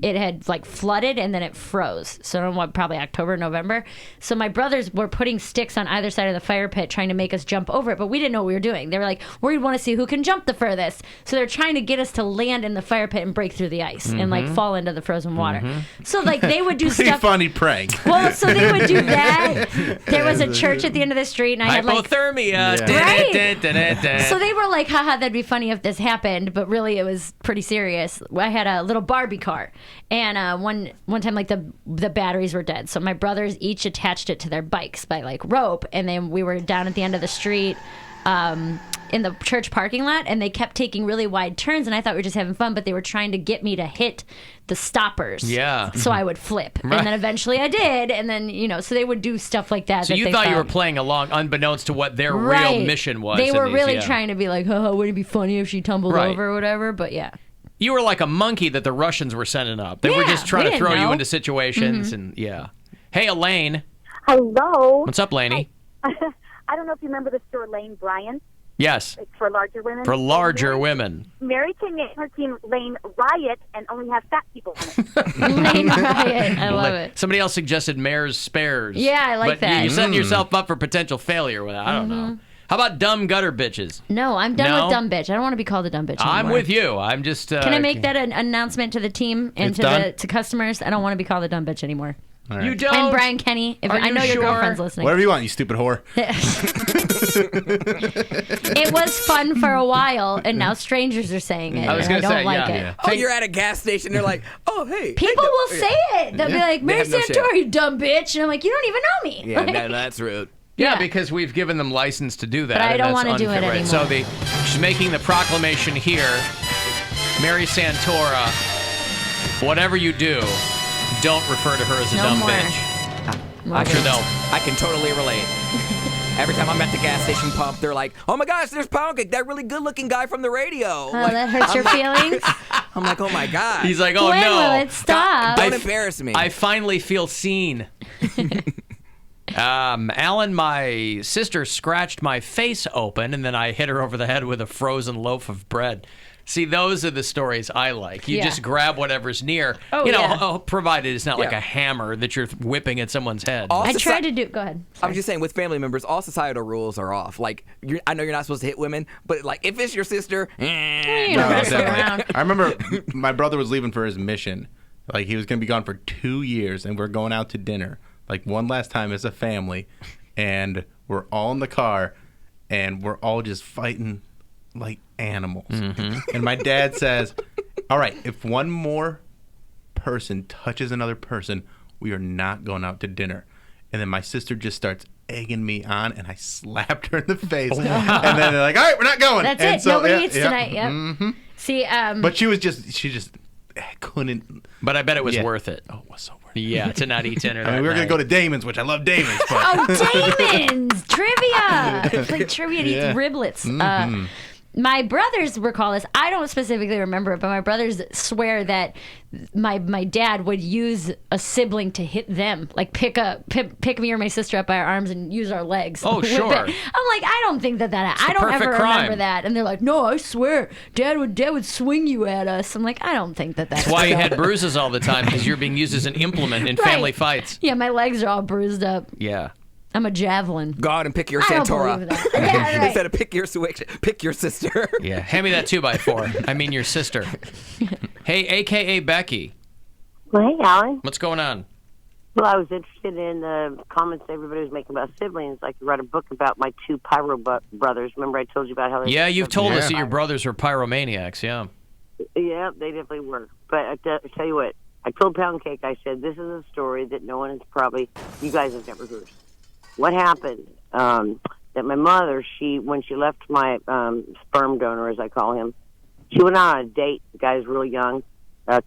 it had like flooded and then it froze. So I don't know what, probably October, November. So my brothers were putting sticks on either side of the fire pit trying to make us jump over it, but we didn't know what we were doing. They were like, we want to see who can jump the furthest. So they're trying to get us to land in the fire pit and break through the ice and like fall into the frozen water. So like they would do Pretty stuff. funny prank. Well, so they would do that. There was a church at the end of the street, and I had like hypothermia. Right. So they were like, haha, that'd be funny if this happened, but really it was pretty serious. I had a little Barbie car, and one time like the batteries were dead, so my brothers each attached it to their bikes by like rope, and then we were down at the end of the street in the church parking lot, and they kept taking really wide turns, and I thought we were just having fun, but they were trying to get me to hit the stoppers. Yeah. So I would flip. Right. And then eventually I did, and then, so they would do stuff like that. So you thought you were playing along unbeknownst to what their real mission was. They were really trying to be like, oh, wouldn't it be funny if she tumbled over or whatever? But yeah. You were like a monkey that the Russians were sending up. They were just trying to throw you into situations, and Hey, Elaine. Hello. What's up, Lainey? I don't know if you remember the store Lane Bryant. Yes. It's for larger women. For larger women. Mary can name her team Lane Riot and only have fat people on it. Lane Riot. I love it. Somebody else suggested Mare's Spares. Yeah, I like that. You're setting yourself up for potential failure with that. I don't know. How about dumb gutter bitches? No, I'm done with dumb bitch. I don't want to be called a dumb bitch anymore. I'm with you. I'm just... Can I make that an announcement to the team and to customers? I don't want to be called a dumb bitch anymore. Right. You don't? And Brian Kenny, I know your girlfriend's listening. Whatever you want, you stupid whore. It was fun for a while, and now strangers are saying it. I don't like it. Yeah. Oh, you're at a gas station. They're like, oh, hey. People will say it. They'll be like, Mary Santora, you dumb bitch. And I'm like, you don't even know me. Yeah, that's rude. Yeah, because we've given them license to do that. But I don't want to do it anymore. So she's making the proclamation here. Mary Santora, whatever you do, don't refer to her as a dumb bitch. I'm sure they'll. I can totally relate. Every time I'm at the gas station pump, they're like, oh my gosh, there's Poundcake, that really good-looking guy from the radio. Oh, that hurts your feelings? I'm like, oh my God. He's like, oh when no. Will it stop? Don't embarrass me. I finally feel seen. Alan, my sister scratched my face open, and then I hit her over the head with a frozen loaf of bread. See, those are the stories I like. You just grab whatever's near. Provided it's not like a hammer that you're whipping at someone's head. I tried to do... Go ahead. Sorry. I'm just saying, with family members, all societal rules are off. Like, I know you're not supposed to hit women, but like, if it's your sister... I remember my brother was leaving for his mission. Like, he was going to be gone for 2 years, and we're going out to dinner. Like, one last time as a family. And we're all in the car, and we're all just fighting... like animals. And my dad says, all right, if one more person touches another person, we are not going out to dinner. And then my sister just starts egging me on, and I slapped her in the face. And then they're like, all right, we're not going. That's and it. Nobody eats tonight. Yep. See, but she just couldn't. But I bet it was worth it. Oh, it was so worth it. Yeah, to not eat dinner. I mean, we were going to go to Damon's, which I love Damon's. But... Oh, Damon's! Trivia! It's like trivia to eat riblets. My brothers recall this. I don't specifically remember it, but my brothers swear that my dad would use a sibling to hit them, like pick me or my sister up by our arms and use our legs. Oh, sure. I'm like, I don't think that I don't ever remember that. And they're like, no, I swear, Dad would swing you at us. I'm like, I don't think that's why you had bruises all the time, because you're being used as an implement in family fights. Yeah, my legs are all bruised up. Yeah. I'm a javelin. Go out and pick your Santora. Instead of pick your switch, pick your sister. Yeah, hand me that 2x4. I mean your sister. Hey, AKA Becky. Well, hey, Alan. What's going on? Well, I was interested in the comments everybody was making about siblings. I could write a book about my two pyro brothers. Remember I told you about how they... Yeah, you've told us that your brothers were pyromaniacs, yeah. Yeah, they definitely were. But I tell you what, I told Poundcake, I said, this is a story that no one has probably... You guys have never heard. What happened, that my mother, when she left my sperm donor, as I call him, she went on a date. The guy's real young,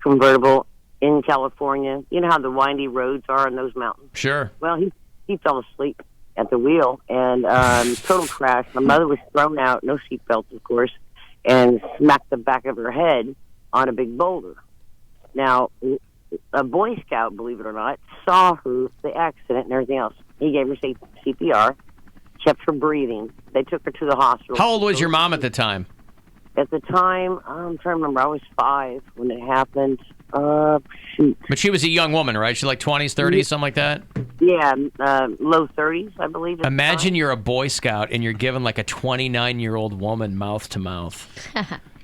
convertible, in California. You know how the windy roads are in those mountains? Sure. Well, he fell asleep at the wheel, and total crash. My mother was thrown out, no seatbelt, of course, and smacked the back of her head on a big boulder. Now, a Boy Scout, believe it or not, saw her, the accident and everything else. He gave her CPR. kept her breathing. They took her to the hospital. How old was your mom at the time? At the time, I'm trying to remember, I was 5 when it happened. Shoot. But she was a young woman, right? She's like 20s, 30s, something like that? Yeah, low 30s, I believe. Imagine you're a Boy Scout and you're given like a 29-year-old woman mouth to mouth.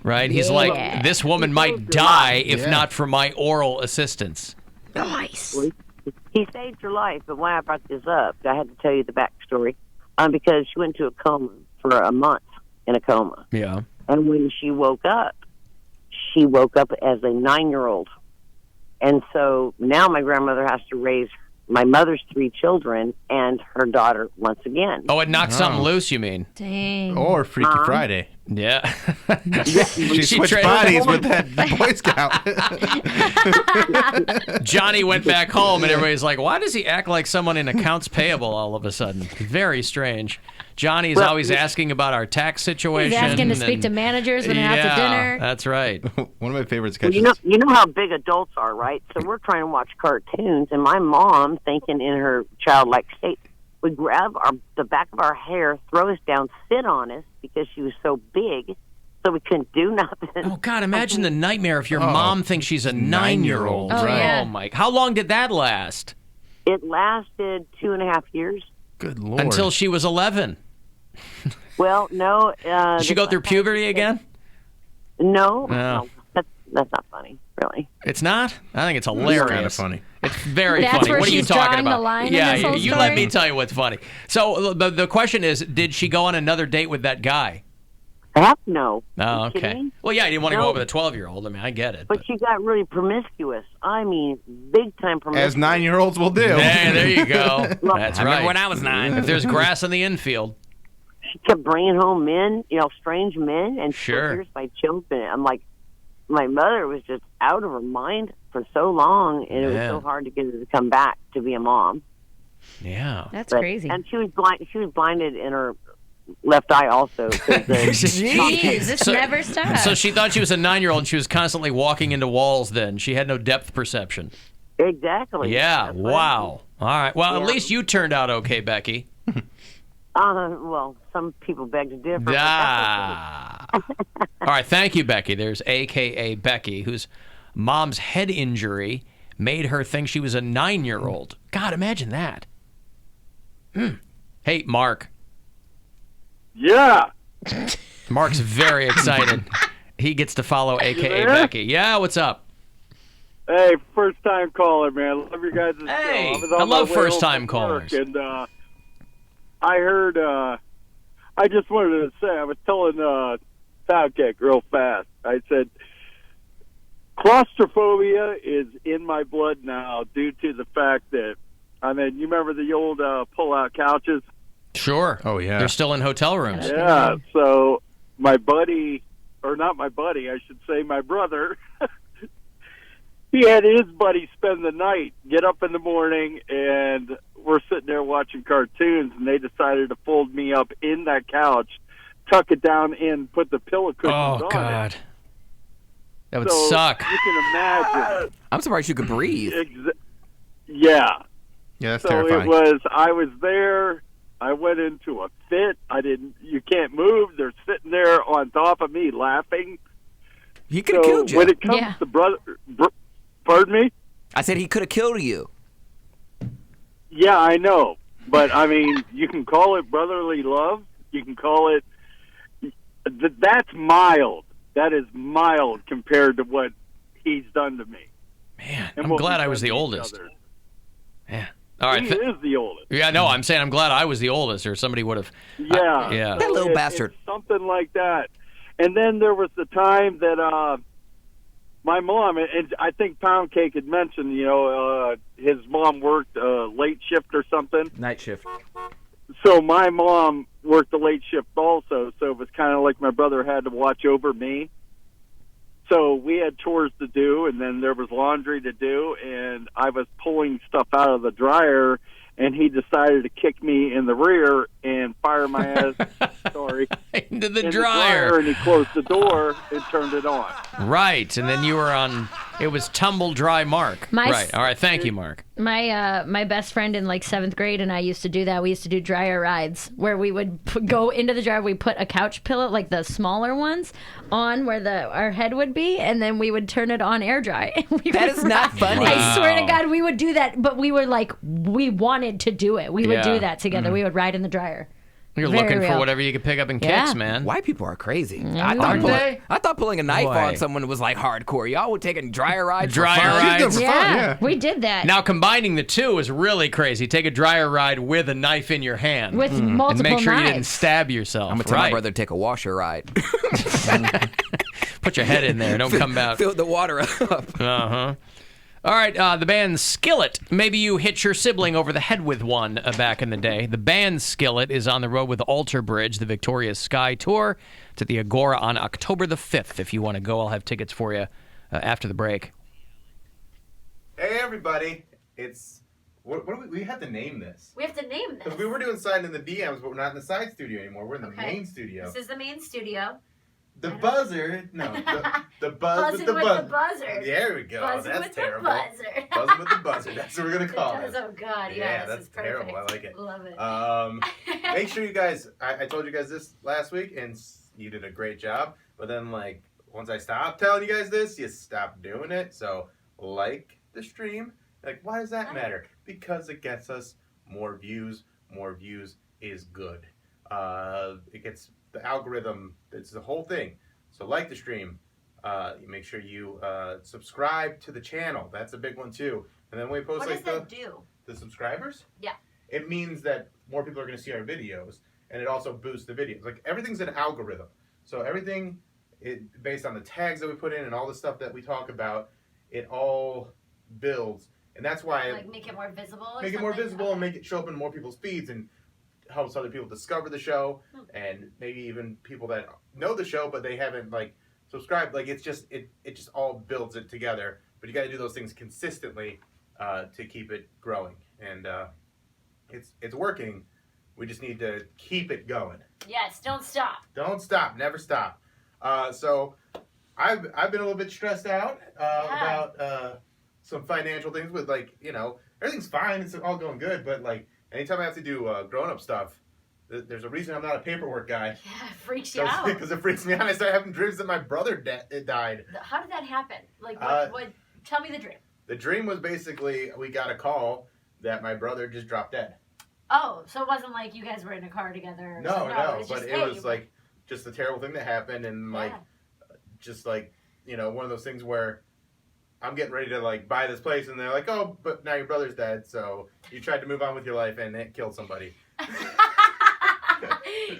Right? He's like, this woman might die if not for my oral assistance. Nice. He saved her life, but why I brought this up, I had to tell you the backstory. Because she went to a coma for a month in a coma. Yeah. And when she woke up as a 9-year-old. And so now my grandmother has to raise my mother's 3 children and her daughter once again. Oh, it knocked something loose, you mean? Dang. Or Freaky Friday. Yeah. She switched bodies with that Boy Scout. Johnny went back home, and everybody's like, why does he act like someone in accounts payable all of a sudden? Very strange. Johnny's always asking about our tax situation. He's asking to speak to managers when they're out to dinner. That's right. One of my favorite sketches. Well, you know how big adults are, right? So we're trying to watch cartoons, and my mom, thinking in her childlike state, would grab the back of our hair, throw us down, sit on us because she was so big, so we couldn't do nothing. Oh, God, imagine the nightmare if your mom thinks she's a 9-year-old. Oh, yeah. Oh, my. How long did that last? It lasted 2.5 years. Good Lord. Until she was 11. Well, no. Did she go through puberty again? No. No. That's not funny, really. It's not? I think it's hilarious. It's kind of funny. It's very That's funny. where What are you she's talking drawing about? the line in yeah, this whole you story? let me tell you what's funny. So the question is, did she go on another date with that guy? Heck no. Oh, Are you okay. kidding me? Well, yeah, you didn't want to No. go over the 12-year-old. I mean, I get it. But she got really promiscuous. I mean, big time promiscuous. As 9-year-olds will do. Hey, there you go. That's I right. remember when I was 9. If there's grass in the infield. She kept bringing home men, strange men, and Sure. here's my children. I'm like, my mother was just out of her mind for so long, and it was so hard to get her to come back to be a mom. Yeah. That's crazy. And she was blind. She was blinded in her left eye also. Jeez, this never stops. So she thought she was a 9-year-old, and she was constantly walking into walls then. She had no depth perception. Exactly. Yeah, That's what wow. All right. Well, at Yeah. least you turned out okay, Becky. Well, some people beg to differ. but that's okay. All right, thank you, Becky. There's A.K.A. Becky, whose mom's head injury made her think she was a 9-year-old. God, imagine that. Hey, Mark. Yeah. Mark's very excited. He gets to follow A.K.A. Becky. Yeah, what's up? Hey, first time caller, man. Love your guys' Hey, show. I love my way first-time home from work, callers. And I heard, I just wanted to say, I was telling Poundcake real fast. I said, claustrophobia is in my blood now due to the fact that, I mean, you remember the old pull-out couches? Sure. Oh, yeah. They're still in hotel rooms. Yeah, so my buddy, or not my buddy, I should say my brother, he had his buddy spend the night, get up in the morning, and we're sitting there watching cartoons, and they decided to fold me up in that couch, tuck it down in, put the pillow cushions on Oh, it. God. That would So suck. You can imagine. I'm surprised you could breathe. Yeah. Yeah, that's So terrifying. I was there. I went into a fit. You can't move. They're sitting there on top of me laughing. He could have killed you. When it comes to pardon me? I said he could have killed you. Yeah, I know. But, I mean, you can call it brotherly love. You can call it... That's mild. That is mild compared to what he's done to me. Man, And I'm what glad we've I was done the to each oldest. other. Yeah. All right. He is the oldest. Yeah, no, I'm saying I'm glad I was the oldest, or somebody would have. Yeah. Yeah. That little It- bastard. it's something like that. And then there was the time that my mom, and I think Poundcake had mentioned, his mom worked late shift or something. Night shift. So my mom worked the late shift also, so it was kind of like my brother had to watch over me. So we had chores to do, and then there was laundry to do, and I was pulling stuff out of the dryer, and he decided to kick me in the rear and fire my ass, into the in dryer. and he closed the door and turned it on. Right, and then you were on It was Tumble Dry Mark. Right. All right. Thank you, Mark. My best friend in like 7th grade and I used to do that. We used to do dryer rides where we would go into the dryer. We put a couch pillow, like the smaller ones, on where our head would be, and then we would turn it on air dry. That is not funny. I swear to God, we would do that, but we were like, we wanted to do it. We would do that together. We would ride in the dryer. You're Very looking real. for whatever you can pick up in kicks, man. White people are crazy. Aren't they? I thought pulling a knife Boy. on someone was like hardcore. Y'all were taking dryer rides. Dryer for fun. rides. Yeah, we did that. Now combining the two is really crazy. Take a dryer ride with a knife in your hand. With multiple and make sure knives. you didn't stab yourself. I'm gonna tell my brother to take a washer ride. Put your head in there. Don't come out. Fill the water up. Uh-huh. All right, the band Skillet. Maybe you hit your sibling over the head with one back in the day. The band Skillet is on the road with Alter Bridge, the Victoria's Sky Tour. It's at the Agora on October the 5th. If you want to go, I'll have tickets for you after the break. Hey, everybody. It's... What do we have to name this? We have to name this. Because we were doing side in the DMs, but we're not in the side studio anymore. We're in the Okay. main studio. This is the main studio. The buzzard. No, the buzz Buzzing with the with buzz. the buzzard. There we go. Buzzing That's with terrible. the buzzard. Buzzing with the buzzard. That's what we're going to call It it. does, oh God, yeah, that's this is perfect. terrible. I like it. Love it. Make sure you guys, I told you guys this last week, and you did a great job. But then, like, once I stopped telling you guys this, you stopped doing it. So, like the stream. Like, why does that matter? Because it gets us more views. More views is good. It gets the algorithm. It's the whole thing. So like the stream. You make sure you subscribe to the channel. That's a big one too. And then we post What like does that do? the subscribers. Yeah. It means that more people are going to see our videos, and it also boosts the videos. Like everything's an algorithm. So everything, based on the tags that we put in and all the stuff that we talk about, it all builds. And that's why Like make it more visible or make it more something? visible and make it show up in more people's feeds and helps other people discover the show and maybe even people that know the show but they haven't like subscribed. Like it's just it just all builds it together. But you got to do those things consistently to keep it growing. And it's working. We just need to keep it going. Yes, don't stop. Don't stop. Never stop. So I've been a little bit stressed out about some financial things with like, you know, everything's fine. It's all going good. But like anytime I have to do grown-up stuff, there's a reason I'm not a paperwork guy. Yeah, it freaks you out. Because it freaks me out. I start having dreams that my brother died. How did that happen? Like, what? Tell me the dream. The dream was basically we got a call that my brother just dropped dead. Oh, so it wasn't like you guys were in a car together. Or No, something. but it was like just a terrible thing that happened, and like, just like, you know, one of those things where I'm getting ready to like buy this place, and they're like, oh, but now your brother's dead, so you tried to move on with your life and it killed somebody.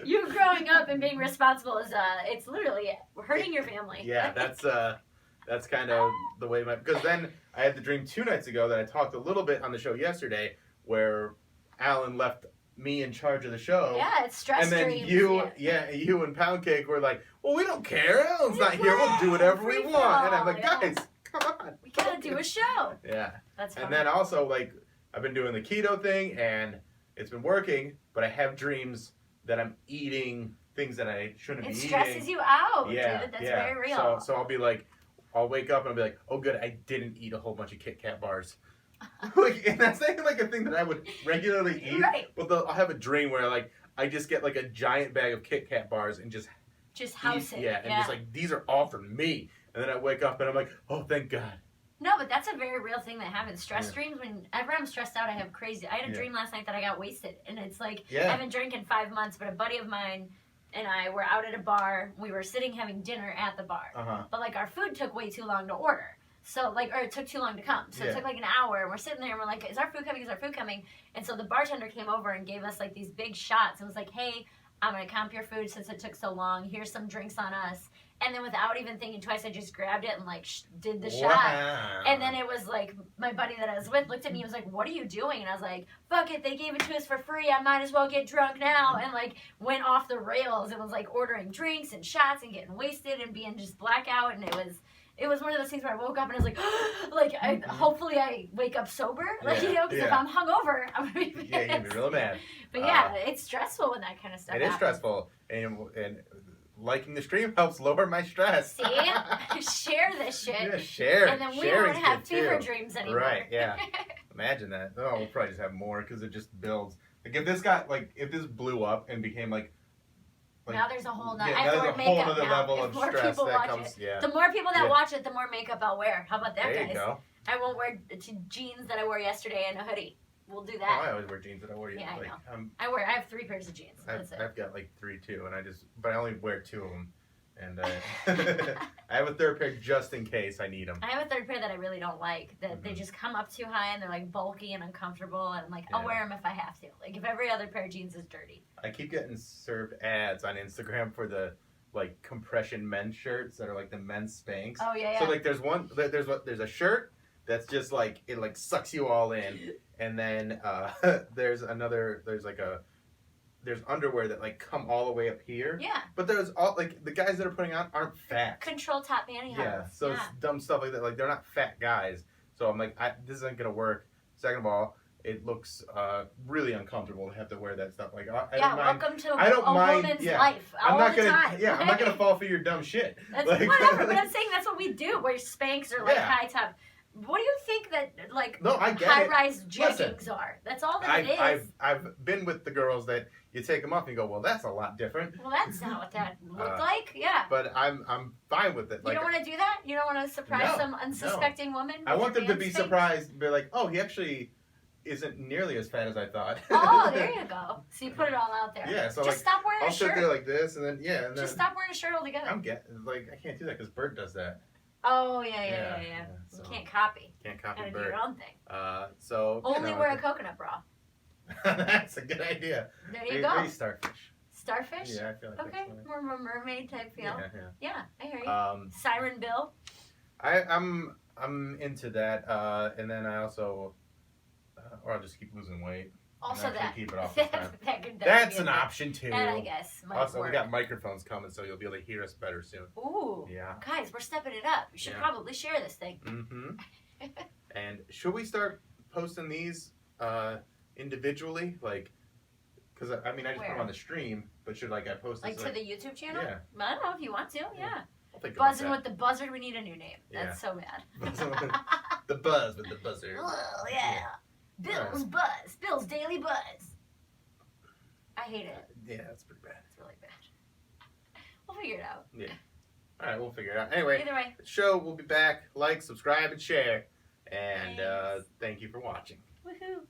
You growing up and being responsible is it's literally hurting your family. Yeah, that's kind of the way because then I had the dream 2 nights ago that I talked a little bit on the show yesterday where Alan left me in charge of the show. Yeah, it's stress And then dreams. you and Poundcake were like, well, we don't care. Alan's not here. We'll do whatever we want. And I'm like, guys, come on. We gotta do a show. Yeah. That's funny. And then also, like, I've been doing the keto thing, and it's been working, but I have dreams that I'm eating things that I shouldn't be eating. It stresses you out, dude. That's very real. So I'll be like, I'll wake up and I'll be like, oh, good, I didn't eat a whole bunch of Kit Kat bars. Like, and that's not even like a thing that I would regularly eat. Right. But I'll have a dream where like I just get like a giant bag of Kit Kat bars and just house eat, it. and just like these are all for me. And then I wake up and I'm like, oh, thank God. No, but that's a very real thing that happens. Stress dreams, whenever I'm stressed out, I have crazy. I had a dream last night that I got wasted. And it's like, I haven't drank in 5 months, but a buddy of mine and I were out at a bar. We were sitting having dinner at the bar. But like our food took way too long to order. So like, or it took too long to come. So it took like an hour. And we're sitting there and we're like, is our food coming? Is our food coming? And so the bartender came over and gave us like these big shots and was like, hey, I'm going to comp your food since it took so long. Here's some drinks on us. And then without even thinking twice, I just grabbed it and like did the shot. And then it was like my buddy that I was with looked at me and was like, what are you doing? And I was like, fuck it, they gave it to us for free. I might as well get drunk now. And like went off the rails. It was like ordering drinks and shots and getting wasted and being just blackout. And it was one of those things where I woke up and I was like, hopefully I wake up sober. Like, you know, because if I'm hungover, I'm going to be you're going to be real mad. But yeah, it's stressful when that kind of stuff happens. It is stressful. And liking the stream helps lower my stress. See? Share this this shit. Yeah, share. And then we Sharing's don't have good, fever too. dreams anymore. Right, yeah. Imagine that. Oh, we'll probably just have more because it just builds. Like if this blew up and became like now there's a whole nother. Yeah, I have to wear makeup nother now. level If of more stress people that watch comes. it. Yeah. The more people that Yeah. watch it, the more makeup I'll wear. How about that, There guys? you go. I won't wear jeans that I wore yesterday and a hoodie. We'll do Oh, that. I always wear jeans that I wore. Yeah, like, I know. I have 3 pairs of jeans. That's it. I've got like 3 too, and but I only wear 2 of them, and I have a third pair just in case I need them. I have a third pair that I really don't like. That they just come up too high and they're like bulky and uncomfortable. And I'm like, I'll wear them if I have to. Like if every other pair of jeans is dirty. I keep getting served ads on Instagram for the like compression men's shirts that are like the men's Spanx. Oh yeah. So like there's a shirt that's just like it like sucks you all in, and then there's underwear that like come all the way up here. Yeah. But there's all like the guys that are putting on aren't fat. Control top pantyhose. Yeah. So it's dumb stuff like that. Like they're not fat guys. So I'm like, this isn't gonna work. Second of all, it looks really uncomfortable to have to wear that stuff. Like I don't mind. Welcome to I don't a mind, woman's yeah. life. I'm not the gonna. time. Yeah, I'm not gonna fall for your dumb shit. That's like, whatever, but I'm saying that's what we do. Wear Spanx or like Yeah. high top. What do you think that like No, I get high it. rise Listen, jeggings are? That's all that it is. I've been with the girls that you take them off and you go, well, that's a lot different. Well, that's not what that looked like. Yeah. But I'm fine with it. You don't want to do that? You don't want to surprise some unsuspecting woman? I with want your them to be man's surprised and be like, oh, he actually isn't nearly as fat as I thought. Oh, there you go. So you put it all out there. Yeah, so just like, stop wearing I'll a shirt. sit there like this, and then and then Just stop wearing a shirt altogether. I can't do that because Bert does that. Oh yeah. So You can't copy. Can't copy Gotta Bert. do your own thing. So Only wear a coconut bra. That's a good idea. There you go. Maybe starfish. Starfish? Yeah, I feel like okay, that's more of a mermaid type feel. Yeah. I hear you. Siren Bill. I'm into that, and then I also, or I'll just keep losing weight. Also and that. keep it off the time. That's That's an option too. That I guess might Also, work. we got microphones coming, so you'll be able to hear us better soon. Ooh. Yeah. Guys, we're stepping it up. We should probably share this thing. Mm-hmm. And should we start posting these individually, like? Because I mean, I just put them on the stream, but should I post this to the YouTube channel? Yeah. I don't know if you want to. Yeah. I'll think about Buzzing that. with the buzzard. We need a new name. That's so bad. The buzz with the buzzard. Oh yeah. Bill's Buzz. Bill's Daily Buzz. I hate it. Yeah, that's pretty bad. It's really bad. We'll figure it out. Yeah. All right, we'll figure it out. Anyway, Either way. the show will be back. Like, subscribe, and share. And thank you for watching. Woohoo.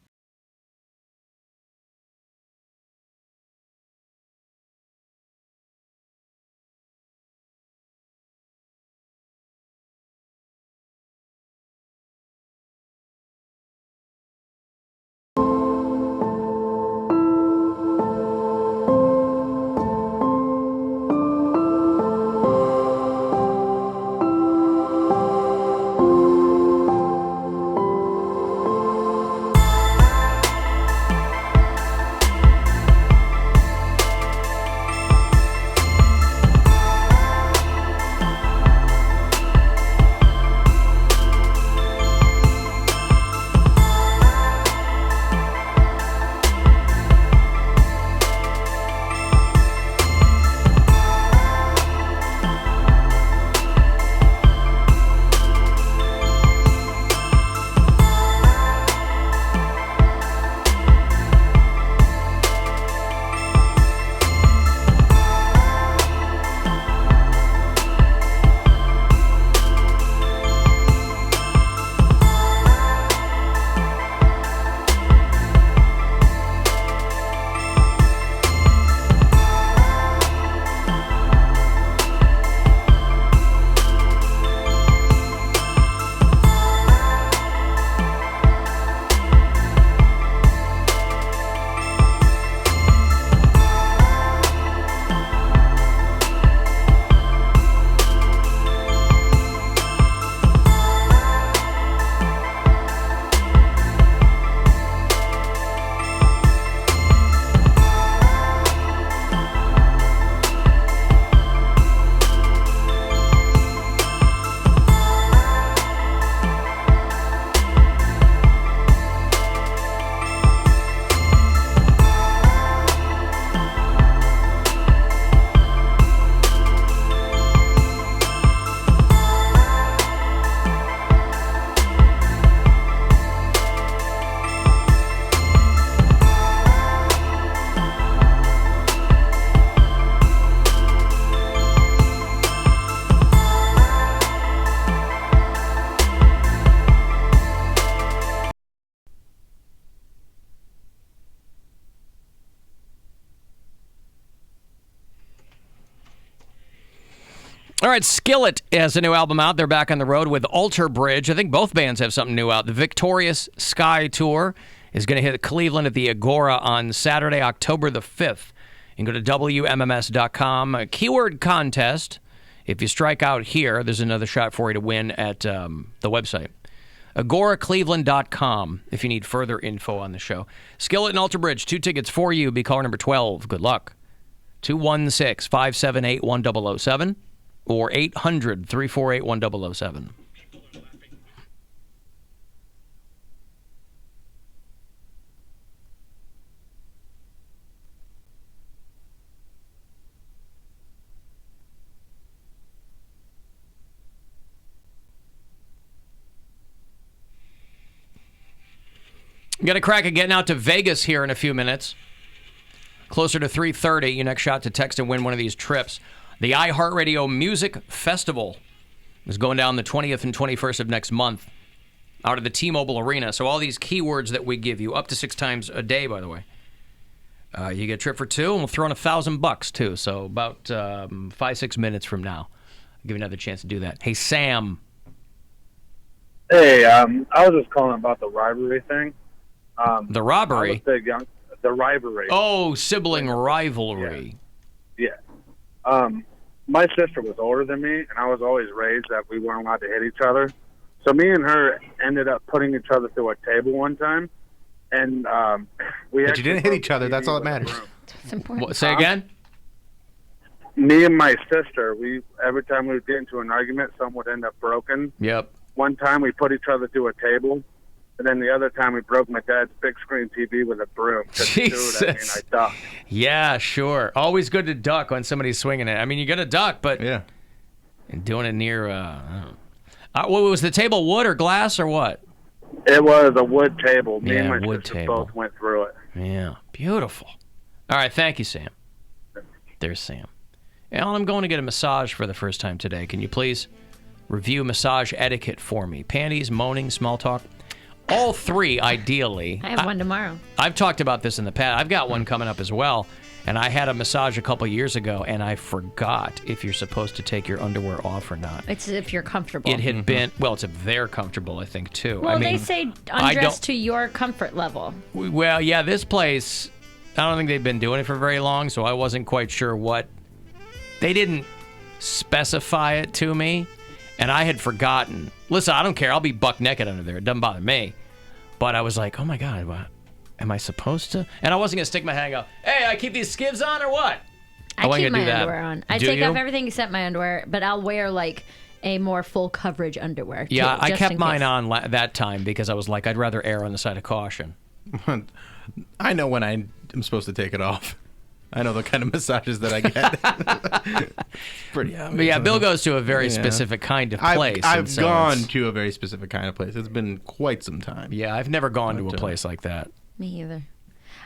All right, Skillet has a new album out. They're back on the road with Alter Bridge. I think both bands have something new out. The Victorious Sky Tour is going to hit Cleveland at the Agora on Saturday, October the 5th. You can go to WMMS.com. A keyword contest. If you strike out here, there's another shot for you to win at the website. AgoraCleveland.com if you need further info on the show. Skillet and Alter Bridge, 2 tickets for you. Be caller number 12. Good luck. 216-578-1007 or 800-348-1007. Got a crack at getting out to Vegas here in a few minutes. Closer to 3:30, your next shot to text and win one of these trips. The iHeartRadio Music Festival is going down the 20th and 21st of next month out of the T-Mobile Arena. So all these keywords that we give you, up to 6 times a day, by the way. You get a trip for 2, and we'll throw in $1,000 too. So about 5-6 minutes from now, I'll give you another chance to do that. Hey, Sam. Hey, I was just calling about the rivalry thing. The robbery? The rivalry. Oh, sibling rivalry. Yeah. My sister was older than me, and I was always raised that we weren't allowed to hit each other. So me and her ended up putting each other through a table one time, and we. But you didn't hit each other. That's all that matters. It's important. What, say again? Me and my sister, every time we would get into an argument, something would end up broken. Yep. One time we put each other through a table, and then the other time we broke my dad's big screen TV with a broom. Jesus. I ducked. Yeah, sure. Always good to duck when somebody's swinging it. I mean, you got to duck, but yeah, and doing it near. What was the table? Wood or glass or what? It was a wood table. Me and my wood sister table. both went through it. Yeah, beautiful. All right, thank you, Sam. There's Sam. Alan, I'm going to get a massage for the first time today. Can you please review massage etiquette for me? Panties, moaning, small talk. All 3, ideally. I have one tomorrow. I've talked about this in the past. I've got one coming up as well. And I had a massage a couple years ago, and I forgot if you're supposed to take your underwear off or not. It's if you're comfortable. It had been, well, it's if they're comfortable, I think, too. Well, I mean, they say undress to your comfort level. Well, yeah, this place, I don't think they've been doing it for very long, so I wasn't quite sure what. They didn't specify it to me, and I had forgotten. Listen, I don't care. I'll be buck naked under there. It doesn't bother me. But I was like, oh, my God, what? Am I supposed to? And I wasn't going to stick my hand and go, hey, I keep these skivs on or what? I keep my underwear on. I take off everything except my underwear, but I'll wear like a more full coverage underwear. Yeah, too, I kept mine on that time because I was like, I'd rather err on the side of caution. I know when I'm supposed to take it off. I know the kind of massages that I get. Pretty obvious. But yeah, Bill goes to a very specific kind of place. I've gone to a very specific kind of place. It's been quite some time. Yeah, I've never gone to a place like that. Me either.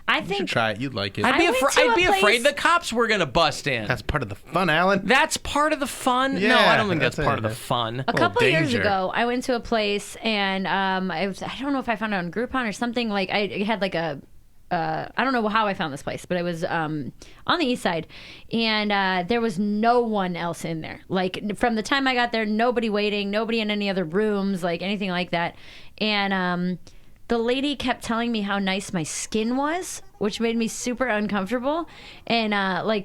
I think you should try it. You'd like it. I'd be afraid the cops were going to bust in. That's part of the fun, Alan. That's part of the fun? Yeah, no, I don't think that's part of the fun. A couple years ago, I went to a place, and I don't know if I found it on Groupon or something. Like I had like a I don't know how I found this place, but it was on the east side, and there was no one else in there. Like from the time I got there, nobody waiting, nobody in any other rooms, like anything like that. And the lady kept telling me how nice my skin was, which made me super uncomfortable. And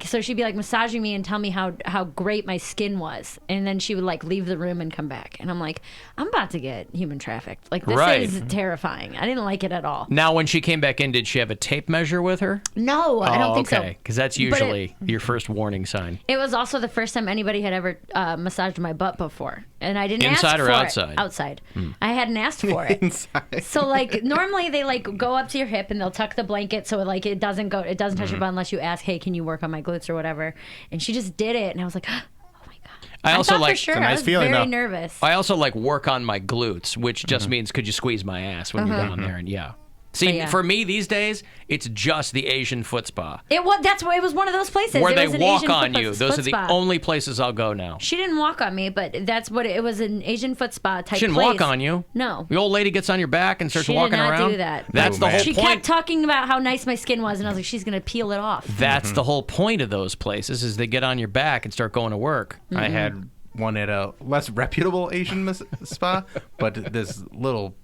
so she'd be like massaging me and tell me how great my skin was, and then she would like leave the room and come back, and I'm like, I'm about to get human trafficked. Like this is terrifying. I didn't like it at all. Now, when she came back in, did she have a tape measure with her? No, I don't think so. Okay, because that's usually your first warning sign. It was also the first time anybody had ever massaged my butt before, and I didn't Inside ask or for outside? it. Outside. I hadn't asked for it. Inside. So like normally they like go up to your hip and they'll tuck the blanket so like it doesn't touch your butt unless you ask, hey, can you work on my glutes or whatever. And she just did it, and I was like, oh my God. I also thought like for sure. it's a nice I was feeling, very though. nervous. I also like work on my glutes, which just means could you squeeze my ass when you're down there, and See, for me these days, it's just the Asian foot spa. That's why it was one of those places where it they was an walk Asian on foot you. Those are the spa. only places I'll go now. She didn't walk on me, but that's what it was, an Asian foot spa type place. She didn't walk on you. No. The old lady gets on your back and starts She walking did not around. do that. That's the whole She point. kept talking about how nice my skin was, and I was like, she's going to peel it off. That's the whole point of those places is they get on your back and start going to work. I had one at a less reputable Asian spa, but this little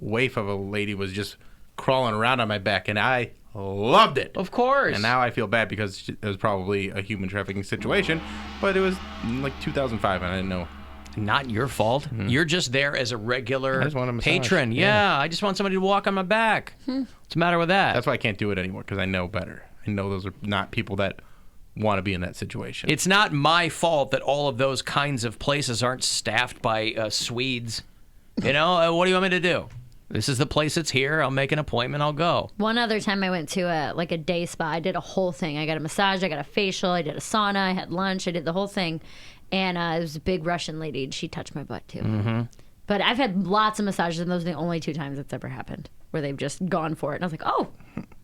waif of a lady was just crawling around on my back, and I loved it. Of course. And now I feel bad because it was probably a human trafficking situation, but it was like 2005, and I didn't know. Not your fault. Mm-hmm. You're just there as a regular patron. Yeah, I just want somebody to walk on my back. What's the matter with that? That's why I can't do it anymore, because I know better. I know those are not people that want to be in that situation. It's not my fault that all of those kinds of places aren't staffed by Swedes. You know, what do you want me to do? This is the place that's here. I'll make an appointment. I'll go. One other time I went to a day spa. I did a whole thing. I got a massage. I got a facial. I did a sauna. I had lunch. I did the whole thing. And it was a big Russian lady, and she touched my butt, too. Mm-hmm. But I've had lots of massages, and those are the only 2 times it's ever happened, where they've just gone for it. And I was like, oh,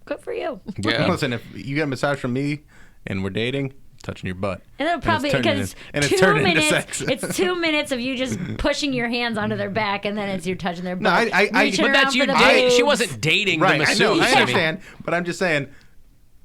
good for you. Yeah. Listen, if you get a massage from me and we're dating, touching your butt. And it'll probably, because it's 2 minutes, it's 2 minutes of you just pushing your hands onto their back, and then it's you touching their butt. No, but that's you. She wasn't dating the masseuse. I know, I understand, but I'm just saying,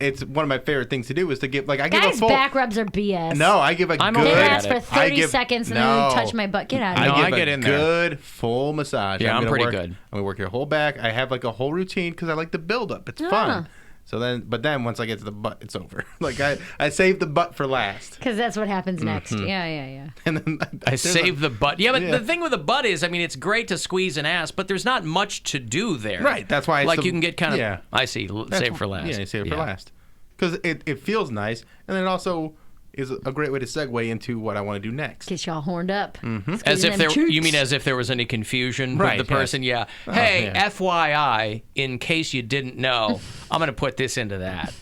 it's one of my favorite things to do is to give, like, I give a full... back rubs are BS. No, I give a good... They last for 30 seconds and then you touch my butt. Get out of here. I get in there. Good, full massage. Yeah, I'm pretty good. I'm going to work your whole back. I have, like, a whole routine because I like the build-up. It's fun. So but then once I get to the butt, it's over. Like, I save the butt for last. Because that's what happens next. Mm-hmm. Yeah. And then I save the butt. Yeah, but the thing with the butt is, I mean, it's great to squeeze an ass, but there's not much to do there. Right, that's why... Like, you can get kind of... Yeah. I see. Save for last. Yeah, save it for last. Because it feels nice, and then it also is a great way to segue into what I want to do next. Get y'all horned up. Mm-hmm. As if you mean as if there was any confusion with the person? Yeah. Hey, FYI, in case you didn't know, I'm going to put this into that.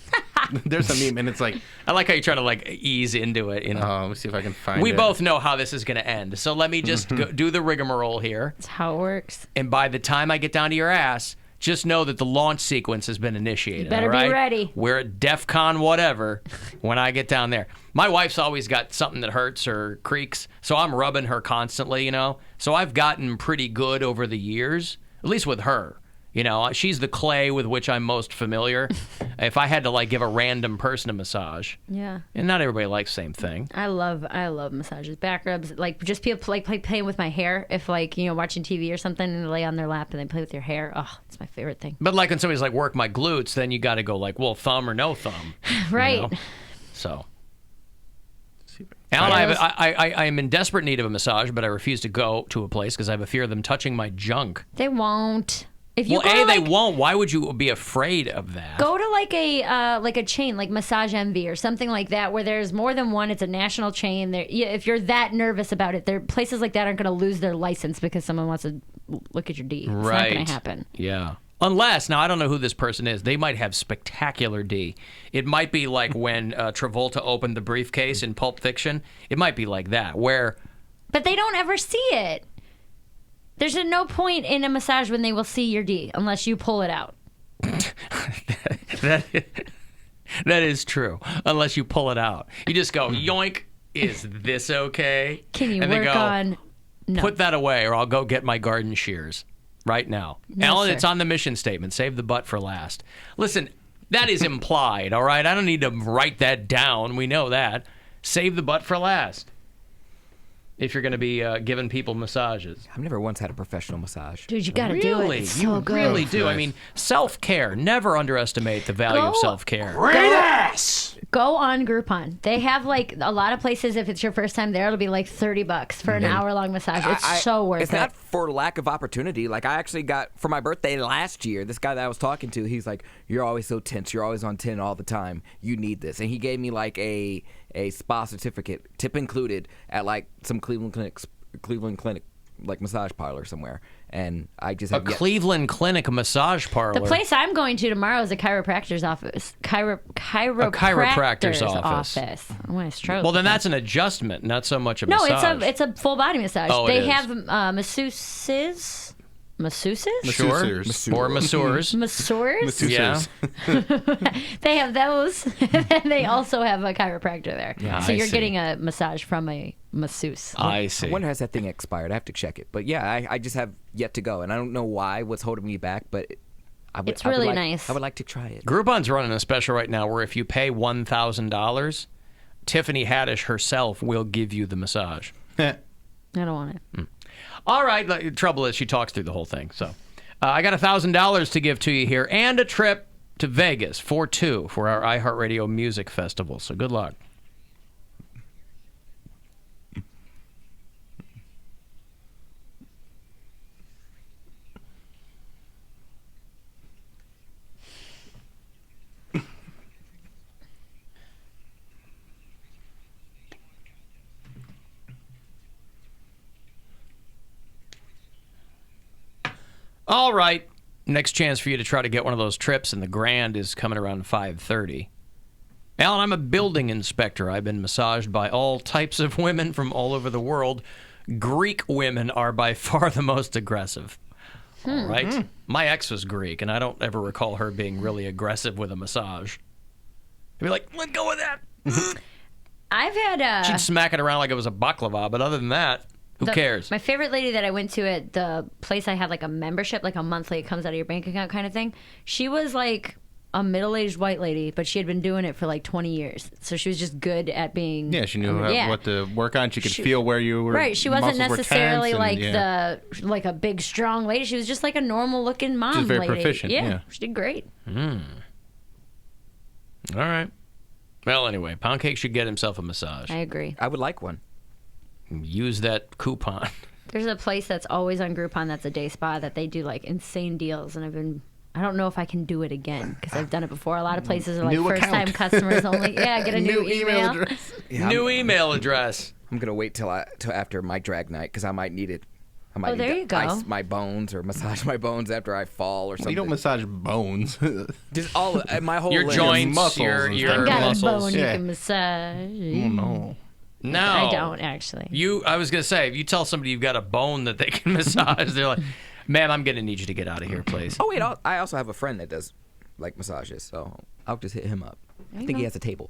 There's a meme, and it's like... I like how you try to, like, ease into it, you know. Let me see if I can find it. We both know how this is going to end, so let me just do the rigmarole here. That's how it works. And by the time I get down to your ass... just know that the launch sequence has been initiated. You better be ready. We're at DEF CON whatever when I get down there. My wife's always got something that hurts or creaks, so I'm rubbing her constantly, you know. So I've gotten pretty good over the years, at least with her. You know, she's the clay with which I'm most familiar. If I had to, like, give a random person a massage. Yeah. And not everybody likes the same thing. I love massages. Back rubs, like, just people like playing with my hair. If, like, you know, watching TV or something and they lay on their lap and they play with your hair. Oh, it's my favorite thing. But, like, when somebody's like, work my glutes, then you got to go, like, well, thumb or no thumb. Right. You know? So. Alan, I am in desperate need of a massage, but I refuse to go to a place because I have a fear of them touching my junk. They won't. If you they won't. Why would you be afraid of that? Go to like a chain, like Massage Envy or something like that, where there's more than one. It's a national chain. If you're that nervous about it, there places like that aren't going to lose their license because someone wants to look at your D. It's not going to happen. Yeah. Unless, now I don't know who this person is. They might have spectacular D. It might be like when Travolta opened the briefcase in Pulp Fiction. It might be like that, where... But they don't ever see it. There's no point in a massage when they will see your D unless you pull it out. That is true. Unless you pull it out. You just go, yoink, is this okay? Can you and work on... No. Put that away or I'll go get my garden shears right now. No, Alan, sir. it's on the mission statement. Save the butt for last. Listen, that is implied, all right? I don't need to write that down. We know that. Save the butt for last. If you're going to be giving people massages. I've never once had a professional massage. Dude, you got to do it. It's so good. You really do. Nice. I mean, self-care. Never underestimate the value of self-care. Great ass! Go on Groupon. They have, like, a lot of places, if it's your first time there, it'll be like $30 for an hour-long massage. It's so worth it. It's not for lack of opportunity. Like, I actually got, for my birthday last year, this guy that I was talking to, he's like, you're always so tense. You're always on 10 all the time. You need this. And he gave me, like, a spa certificate, tip included, at, like, some Cleveland Clinic, like, massage parlor somewhere. And I just have Cleveland Clinic massage parlor. The place I'm going to tomorrow is a chiropractor's office. Chiropractor's office. Oh, I stroke. Well, then that's an adjustment, not so much a massage. No, it's a full body massage. Oh, they have masseuses. Masseuses? Sure. Or masseurs. Masseurs? Yeah. They have those. And they also have a chiropractor there. Yeah, so I you're see. getting a massage from a masseuse. I see. I wonder, has that thing expired? I have to check it. But yeah, I just have yet to go. And I don't know what's holding me back, but it's really nice. I would like to try it. Groupon's running a special right now where if you pay $1,000, Tiffany Haddish herself will give you the massage. I don't want it. All right. The trouble is she talks through the whole thing. So I got $1,000 to give to you here and a trip to Vegas for two for our iHeartRadio Music Festival. So good luck. All right. Next chance for you to try to get one of those trips, and the grand is coming around 5:30. Alan, I'm a building inspector. I've been massaged by all types of women from all over the world. Greek women are by far the most aggressive. All right. My ex was Greek, and I don't ever recall her being really aggressive with a massage. I'd be like, let go of that. I've had... She'd smack it around like it was a baklava, but other than that, who cares? My favorite lady that I went to at the place I had like a membership, like a monthly, it comes out of your bank account kind of thing. She was like a middle-aged white lady, but she had been doing it for like 20 years. So she was just good at being... Yeah, she knew what to work on. She could feel where you were. Right, she wasn't necessarily like like a big, strong lady. She was just like a normal-looking mom lady. She's very proficient, yeah. She did great. All right. Well, anyway, Poundcake should get himself a massage. I agree. I would like one. Use that coupon. There's a place that's always on Groupon that's a day spa that they do like insane deals, and I don't know if I can do it again because I've done it before. A lot of places are like first-time customers only. Yeah, get a new email address. Yeah, New email address. I'm gonna wait till after my drag night because I might need it. I might there need you to go. ice my bones or massage my bones after I fall or something. You don't massage bones. Just all my whole Your limb. joints, muscles your and You got muscles. a bone you Yeah. can massage. Oh, no. No, I don't actually. I was gonna say, if you tell somebody you've got a bone that they can massage, they're like, "Ma'am, I'm gonna need you to get out of here, please." Oh wait, I also have a friend that does like massages, so I'll just hit him up. I think he has a table.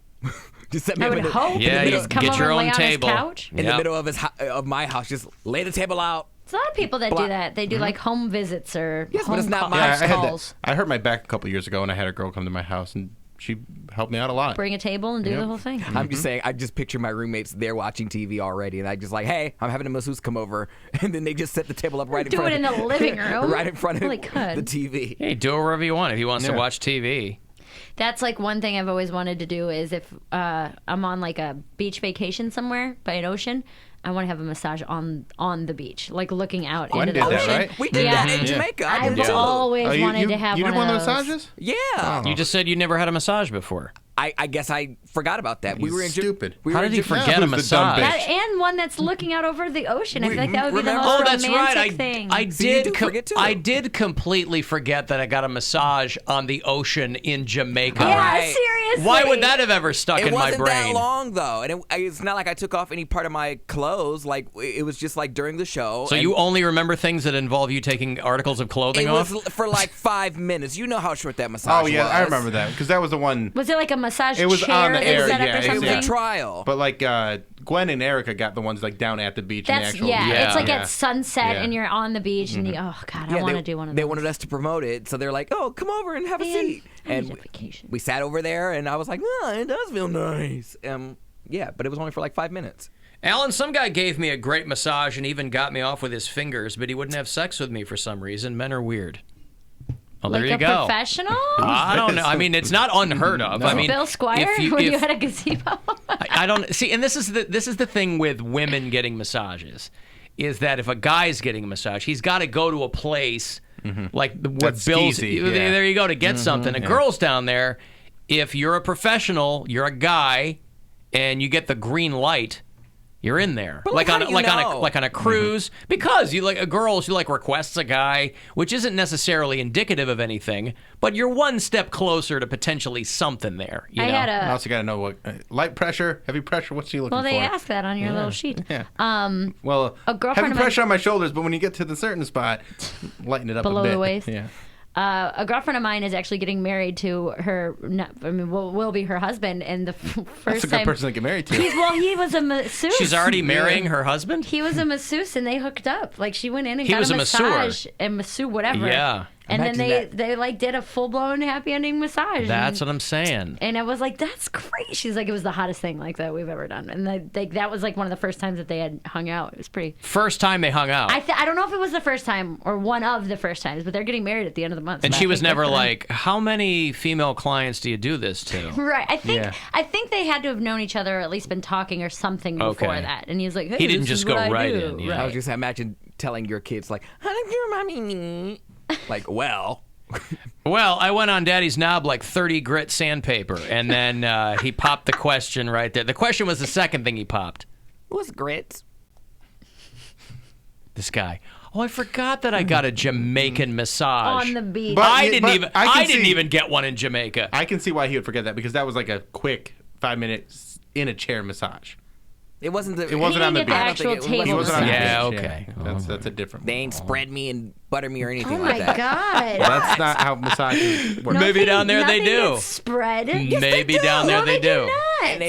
Just set me I up would in hope. Yeah, You you just come get over your and own lay table. on his couch. in the middle of my house. Just lay the table out. There's a lot of people that do that. They do like home visits or Yes, but home it's not call- my- house I had calls. I hurt my back a couple years ago, and I had a girl come to my house, and she helped me out a lot. Bring a table and do the whole thing. I'm just saying, I just picture my roommates there watching TV already, and I just like, hey, I'm having a masseuse come over, and then they just set the table up right in Do front it of in the living room. right in front of Really could. the TV. Hey, do it wherever you want. If he wants to watch TV. That's like one thing I've always wanted to do is if I'm on like a beach vacation somewhere by an ocean, I want to have a massage on the beach, like looking out Gwen into did the that, ocean. right? We did that in Jamaica. I I've did too. always wanted to have you one did one of of the those. massages? Yeah. You just said you never had a massage before. I guess I forgot about that. We He's were in stupid. We How were did in he Japan. forget a Who's the dumb massage? bitch? And one that's looking out over the ocean. I feel like that would be the Remember- most Oh, that's romantic right. thing. I So you did. do forget too. I did completely forget that I got a massage on the ocean in Jamaica. yeah, Right. seriously. Why would that have ever stuck It in my wasn't brain? that long though, and it's not like I took off any part of my clothes. Like it was just like during the show. So and you only remember things that involve you taking articles of clothing it off? was for like 5 minutes. You know how short that massage Oh was. yeah, I remember that because that was the one. Was it like a massage It was chair on the they air, set up yeah, or it It was something? a trial. But like Gwen and Erica got the ones like down at the beach. That's in the actual it's like Yeah. at sunset Yeah. and you're on the beach and you, oh god, I Yeah, want to they- do one of They those. wanted us to promote it, so they're like, "Oh, come over and have a Man, seat." I need And a vacation. we sat over there, and I was like, "Oh, it does feel nice." Yeah, but it was only for like 5 minutes. Alan, some guy gave me a great massage and even got me off with his fingers, but he wouldn't have sex with me for some reason. Men are weird. Well, Like there you a go. professional? I don't know. I mean, it's not unheard of. I mean, Bill Squire if when you had a gazebo? I don't see, and this is the thing with women getting massages, is that if a guy's getting a massage, he's got to go to a place like what That's Bill's. skeezy, yeah. There you go to get something. A girl's down there. If you're a professional, you're a guy, and you get the green light. You're in there, But like how on do you like know? on a cruise, because you like a girl. She like requests a guy, which isn't necessarily indicative of anything, but you're one step closer to potentially something there. You I know? had I a also got to know what light pressure, heavy pressure. What's she looking well, for? they asked that on your little sheet. Yeah. A Well, girlfriend heavy of mine- pressure on my shoulders, but when you get to the certain spot, lighten it up Below a bit. the waist? Yeah. A girlfriend of mine is actually getting married to her. Will be her husband, and the That's first a good time. person to get married to. He was a masseuse. She's already marrying her husband. He was a masseuse, and they hooked up. Like she went in and He got was a a masseur. massage and masseur whatever. Yeah. And then they like did a full blown happy ending massage. That's what I'm saying. And I was like, that's great. She's like, it was the hottest thing like that we've ever done. And that was like one of the first times that they had hung out. It was pretty. First time they hung out. I don't know if it was the first time or one of the first times, but they're getting married at the end of the month. And she was never like, how many female clients do you do this to? Right. I think they had to have known each other or at least been talking or something before that. And he was like, hey, he didn't this just is go what right I do. in. Yeah. Right. I was just imagine telling your kids like, how did your mommy me? Like, well. Well, I went on Daddy's knob like 30 grit sandpaper, and then he popped the question right there. The question was the second thing he popped. What's grits? This guy. Oh, I forgot that I got a Jamaican massage On the beach. But- I didn't I even even get one in Jamaica. I can see why he would forget that because that was like a quick 5 minutes in a chair massage. It wasn't It wasn't on the beach. actual table He wasn't on the Yeah, beach. okay. That's a different They one. ain't spread me and butter me or anything Oh like my that. God. That's not how massages work. Maybe down there they Nothing do. gets spread. Yes, Maybe they do. down there No, they do. not. And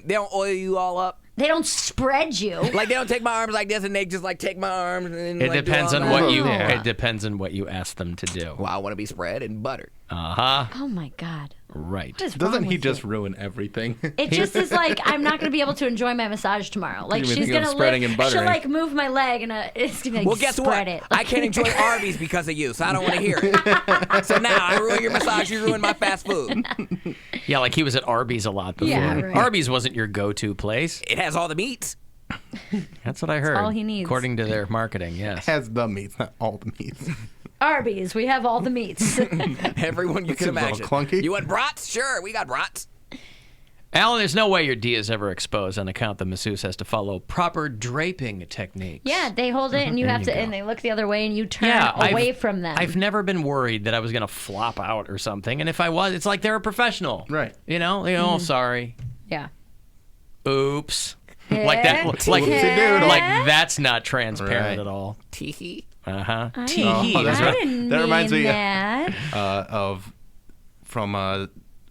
they don't oil you all up. They don't spread you. Like they don't take my arms like this, and they just like take my arms. And, It like, depends do on all what that. you. Yeah. It depends on what you ask them to do. Well, I want to be spread and buttered. Oh my God. Right. What is Doesn't wrong he with just you? ruin everything? It just is like I'm not going to be able to enjoy my massage tomorrow. Like You mean she's think of going to spreading lift, and buttering. she'll like move my leg and it's going to like Well, guess spread what? it. I can't enjoy Arby's because of you, so I don't want to hear it. So now I ruin your massage, you ruin my fast food. Yeah, like he was at Arby's a lot before. Yeah, right. Arby's wasn't your go-to place. It has all the meats. That's what I heard. all he needs. According to their marketing, yes. Has the meats, not all the meats. Arby's, we have all the meats. Everyone you can Seems a little imagine. clunky. You want brats? Sure, we got brats. Alan, there's no way your D is ever exposed on account the masseuse has to follow proper draping techniques. Yeah, they hold it and you There have you to, go. and they look the other way and you turn Yeah, away from them. I've never been worried that I was going to flop out or something. And if I was, it's like they're a professional. Right. You know, oh, sorry. Yeah. Oops. Like that. Like, Whoopsie-doodle. like that's not transparent Right. at all. Teehee. Uh-huh. I Tee-hee. didn't- that's I right. didn't That reminds mean me that. from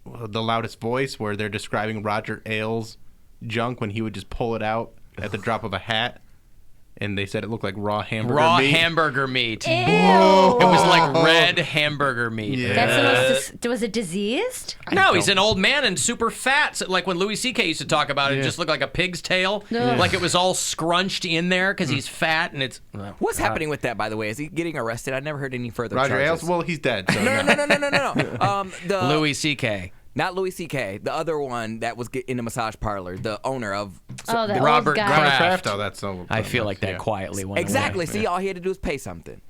The Loudest Voice, where they're describing Roger Ailes' junk when he would just pull it out at the drop of a hat, and they said it looked like raw hamburger Raw meat. hamburger meat. Ew. It was like red hamburger meat. Yeah. That's the most. Was it diseased? No, he's an old man and super fat. So, like when Louis C.K. used to talk about it, it just looked like a pig's tail. Yeah. Like it was all scrunched in there because he's fat and it's. What's happening with that, by the way? Is he getting arrested? I never heard any further Roger charges. Ailes? Well, he's dead. So No. The Louis C.K. Not Louis C.K. The other one that was in the massage parlor, the owner of. Oh, the Robert old guy. Kraft. Kraft. Oh, that's so. I feel like that yeah. quietly went Exactly. away. See, all he had to do was pay something.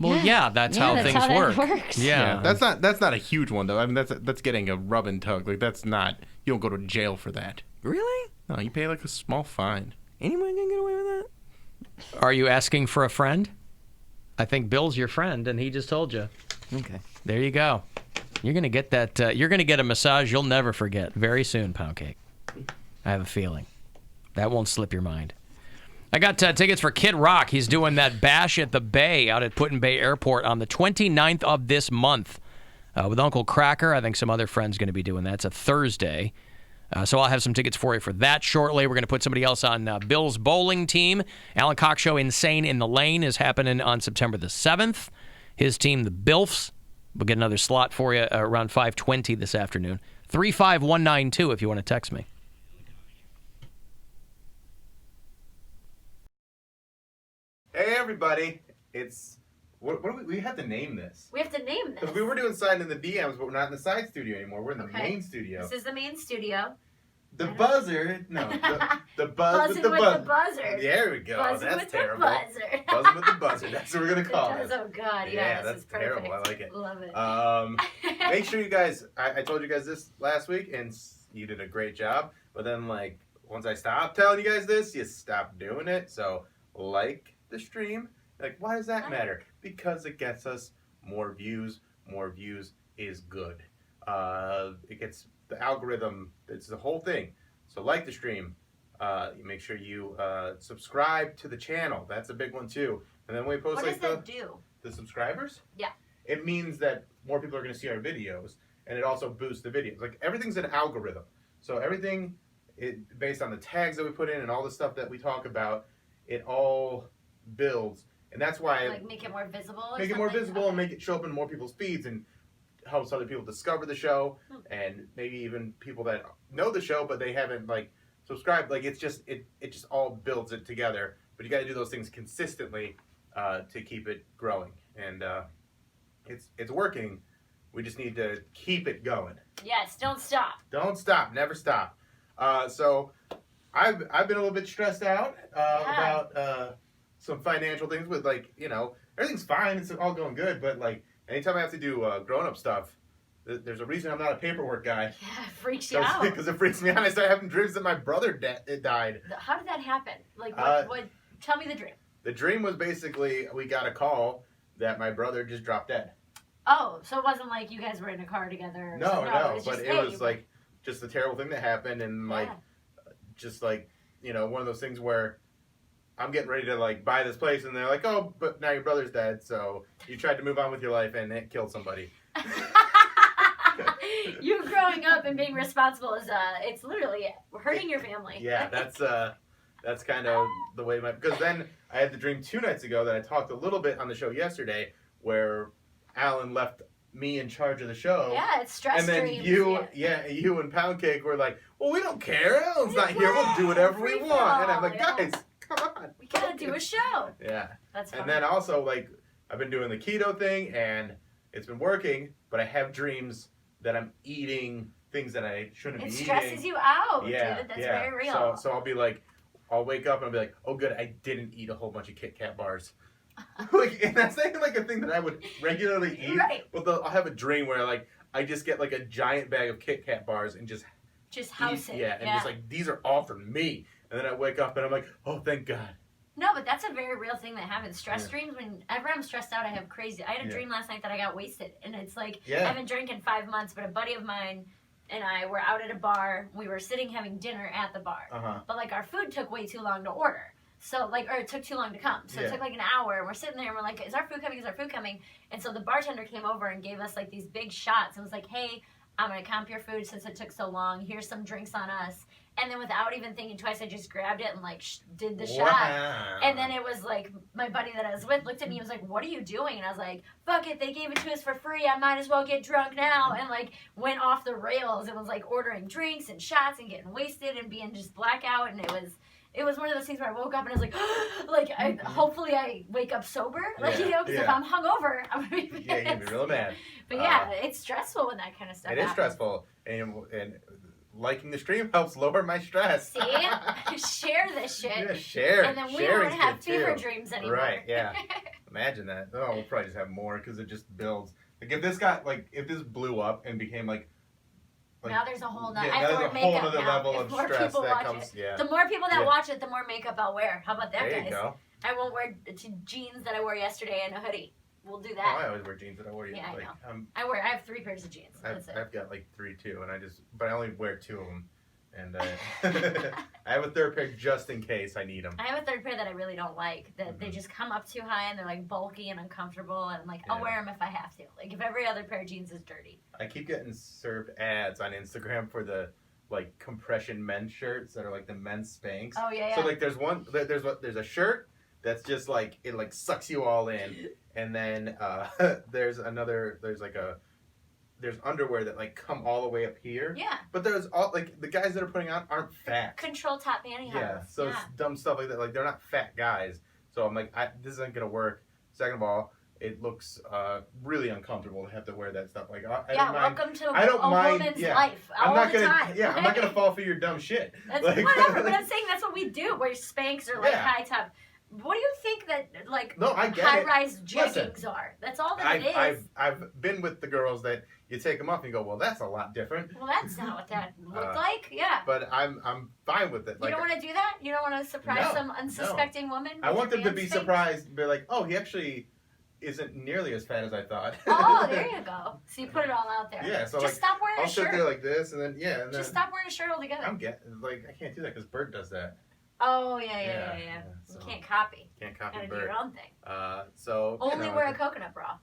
Well, yeah, that's Yeah, how that's things how that work. works. Yeah. That's not a huge one though. I mean, that's getting a rub and tug. Like that's not. You don't go to jail for that. Really? No, you pay like a small fine. Anyone can get away with that? Are you asking for a friend? I think Bill's your friend, and he just told you. Okay. There you go. You're gonna get that. You're gonna get a massage you'll never forget very soon, Poundcake. I have a feeling that won't slip your mind. I got tickets for Kid Rock. He's doing that bash at the Bay out at Put-in-Bay Airport on the 29th of this month with Uncle Cracker. I think some other friends going to be doing that. It's a Thursday. So I'll have some tickets for you for that shortly. We're going to put somebody else on Bill's bowling team. Alan Cox Show Insane in the Lane is happening on September the 7th. His team, the Bilfs, will get another slot for you around 5:20 this afternoon. 35192 if you want to text me. Hey everybody, it's what do we have to name this? We have to name this. Because we were doing side in the DMs, but we're not in the side studio anymore. We're in the Okay. main studio. This is the main studio. The buzzard, no, the buzz Buzzing with the with buzz. the buzzard. There we go. Buzzing That's with terrible. the buzzard. Buzzing with the buzzard. That's what we're gonna call It it. does, oh God, yeah, this that's is perfect. terrible. I like it. Love it. Make sure you guys. I told you guys this last week, and you did a great job. But then, like, once I stopped telling you guys this, you stopped doing it. So, like the stream. Like, why does that matter? Because it gets us more views. More views is good. It gets the algorithm. It's the whole thing. So like the stream. You make sure you subscribe to the channel. That's a big one too. And then when we post What like does that do? the subscribers. Yeah. It means that more people are going to see our videos, and it also boosts the videos. Like everything's an algorithm. So everything, based on the tags that we put in and all the stuff that we talk about, it all builds And that's why like make it more visible. Make it more visible and make it show up in more people's feeds and helps other people discover the show and maybe even people that know the show but they haven't like subscribed. Like it's just it just all builds it together. But you got to do those things consistently to keep it growing. And it's working. We just need to keep it going. Yes, don't stop. Don't stop. Never stop. So I've been a little bit stressed out about some financial things with like, you know, everything's fine. It's all going good. But like anytime I have to do grown-up stuff, there's a reason I'm not a paperwork guy. Yeah, it freaks you out. Because it freaks me out. I start having dreams that my brother died. How did that happen? Like, what? Tell me the dream. The dream was basically we got a call that my brother just dropped dead. Oh, so it wasn't like you guys were in a car together. No, But it was like just a terrible thing that happened, and like, just like, you know, one of those things where I'm getting ready to like buy this place, and they're like, oh, but now your brother's dead, so you tried to move on with your life and it killed somebody. You growing up and being responsible is it's literally hurting your family. Yeah, that's kind of the way because then I had the dream 2 nights ago that I talked a little bit on the show yesterday where Alan left me in charge of the show. Yeah, it's stress And then dreams. you and Poundcake were like, well, we don't care. Alan's not here. We'll do whatever we want. And I'm like, guys, come on. We gotta do a show. Yeah. That's funny. And then also, like, I've been doing the keto thing, and it's been working, but I have dreams that I'm eating things that I shouldn't be eating. It stresses you out, dude. That's yeah. very real. So I'll be like, I'll wake up and I'll be like, oh, good, I didn't eat a whole bunch of Kit Kat bars. Like, and that's not even like a thing that I would regularly eat. Right. But I'll have a dream where like I just get like a giant bag of Kit Kat bars and just house eat, it. and just like these are all for me. And then I wake up and I'm like, oh, thank God. No, but that's a very real thing that happens. Stress dreams, whenever I'm stressed out, I have crazy. I had a dream last night that I got wasted. And it's like, I haven't drank in 5 months, but a buddy of mine and I were out at a bar. We were sitting having dinner at the bar. But like our food took way too long to order. So like, or it took too long to come. So it took like an hour. And we're sitting there and we're like, is our food coming? Is our food coming? And so the bartender came over and gave us like these big shots and was like, hey, I'm going to comp your food since it took so long. Here's some drinks on us. And then without even thinking twice, I just grabbed it and like did the shot. And then it was like my buddy that I was with looked at me and was like, what are you doing? And I was like, fuck it, they gave it to us for free. I might as well get drunk now. And like went off the rails. It was like ordering drinks and shots and getting wasted and being just blackout. And it was one of those things where I woke up and I was like, hopefully I wake up sober. Like, you know, because if I'm hungover, I'm going to be pissed. Yeah, you're going to be real mad. But yeah, it's stressful when that kind of stuff happens. It is stressful. And liking the stream helps lower my stress. See? Share this shit. Yeah, share. And then we won't have fever dreams anymore. Right, yeah. Imagine that. Oh, we'll probably just have more because it just builds. Like if this blew up and became like now there's a whole nother level of stress that comes. Yeah. The more people that watch it, the more makeup I'll wear. How about that, there guys? You go. I won't wear jeans that I wore yesterday and a hoodie. We'll do that. Oh, I always wear jeans that I wore. Yeah, like, I know. I have 3 pairs of jeans. That's it. I've got like 3 too, but I only wear 2 of them. And I have a 3rd pair just in case I need them. I have a 3rd pair that I really don't like. That they just come up too high and they're like bulky and uncomfortable. And I'm like, I'll wear them if I have to. Like if every other pair of jeans is dirty. I keep getting served ads on Instagram for the like compression men's shirts that are like the men's Spanx. Oh yeah. So like there's a shirt that's just like it like sucks you all in, and then there's underwear that like come all the way up here. Yeah. But there's all like the guys that are putting on aren't fat. Control top pantyhose. Yeah. So it's dumb stuff like that. Like they're not fat guys. So I'm like, this isn't gonna work. Second of all, it looks really uncomfortable to have to wear that stuff. Like I don't mind, welcome to a woman's life. I'm not gonna. Time. Yeah, I'm not gonna fall for your dumb shit. That's like, whatever. But I'm saying that's what we do. Wear Spanx or like high top. What do you think that like high-rise jeggings are? That's all that it is. I've been with the girls that you take them off and you go, well, that's a lot different. Well, that's not what that looked like. Yeah. But I'm fine with it. You don't want to do that? You don't want to surprise some unsuspecting woman? I want them to be surprised and be like, oh, he actually isn't nearly as fat as I thought. Oh, there you go. So you put it all out there. Yeah. So just stop wearing a shirt. I'll sit there like this and then just stop wearing a shirt altogether. I can't do that because Bert does that. Oh, yeah. So you can't copy. Can't copy Gotta Bert. do your own thing. So only wear a coconut bra.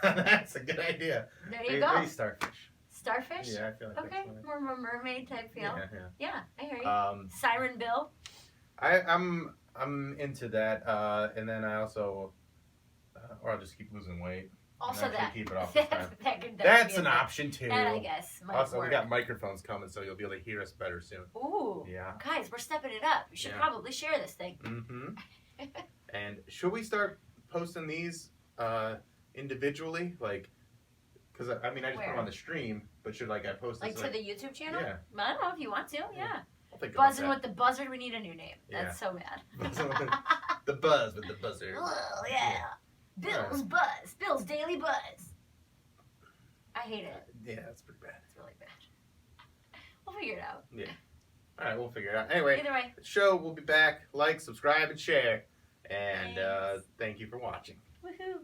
That's a good idea. There you go. Maybe starfish. Starfish? Yeah, I feel like okay, more of a mermaid type feel. Yeah. Yeah, I hear you. Siren Bill. I'm I'm into that. And then I also, or I'll just keep losing weight. Also and that. keep it off the time. That's an option too. That I guess might Also, work. we got microphones coming, so you'll be able to hear us better soon. Ooh. Yeah. Guys, we're stepping it up. We should probably share this thing. Mm-hmm. And should we start posting these individually? Like, because I mean, I just put them on the stream, but should I post this? Like to the YouTube channel? Yeah. I don't know if you want to. Yeah. I'll think Buzzing about with the buzzard. We need a new name. That's so bad. The buzz with the buzzard. Oh, yeah. Bill's Buzz. Bill's Daily Buzz. I hate it. Yeah, that's pretty bad. It's really bad. We'll figure it out. Yeah. All right, we'll figure it out. Anyway, Either way. the show will be back. Like, subscribe, and share. And thank you for watching. Woohoo.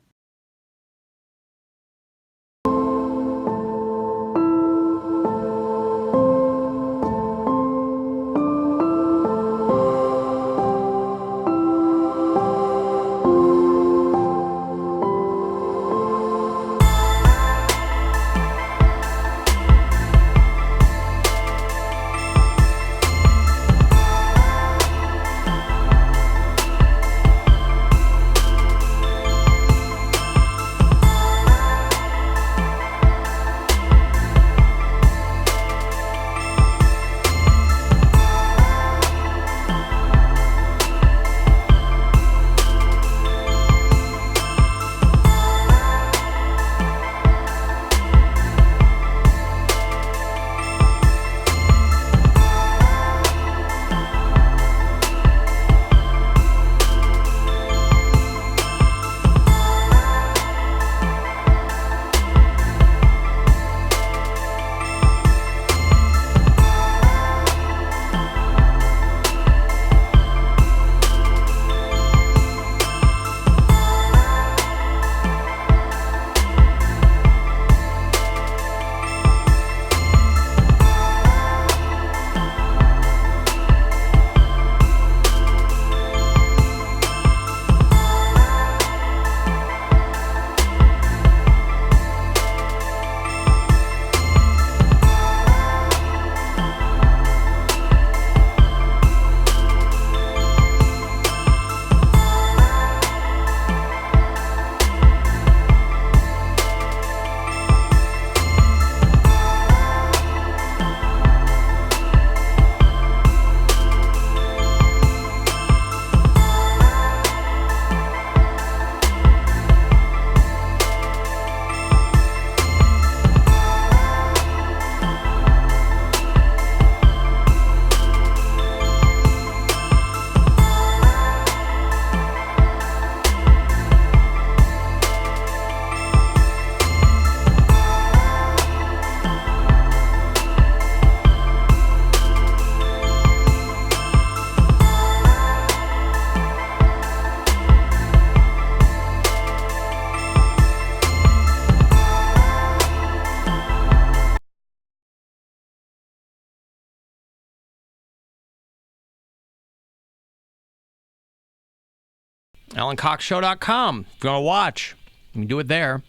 AlanCoxShow.com. If you want to watch, you can do it there.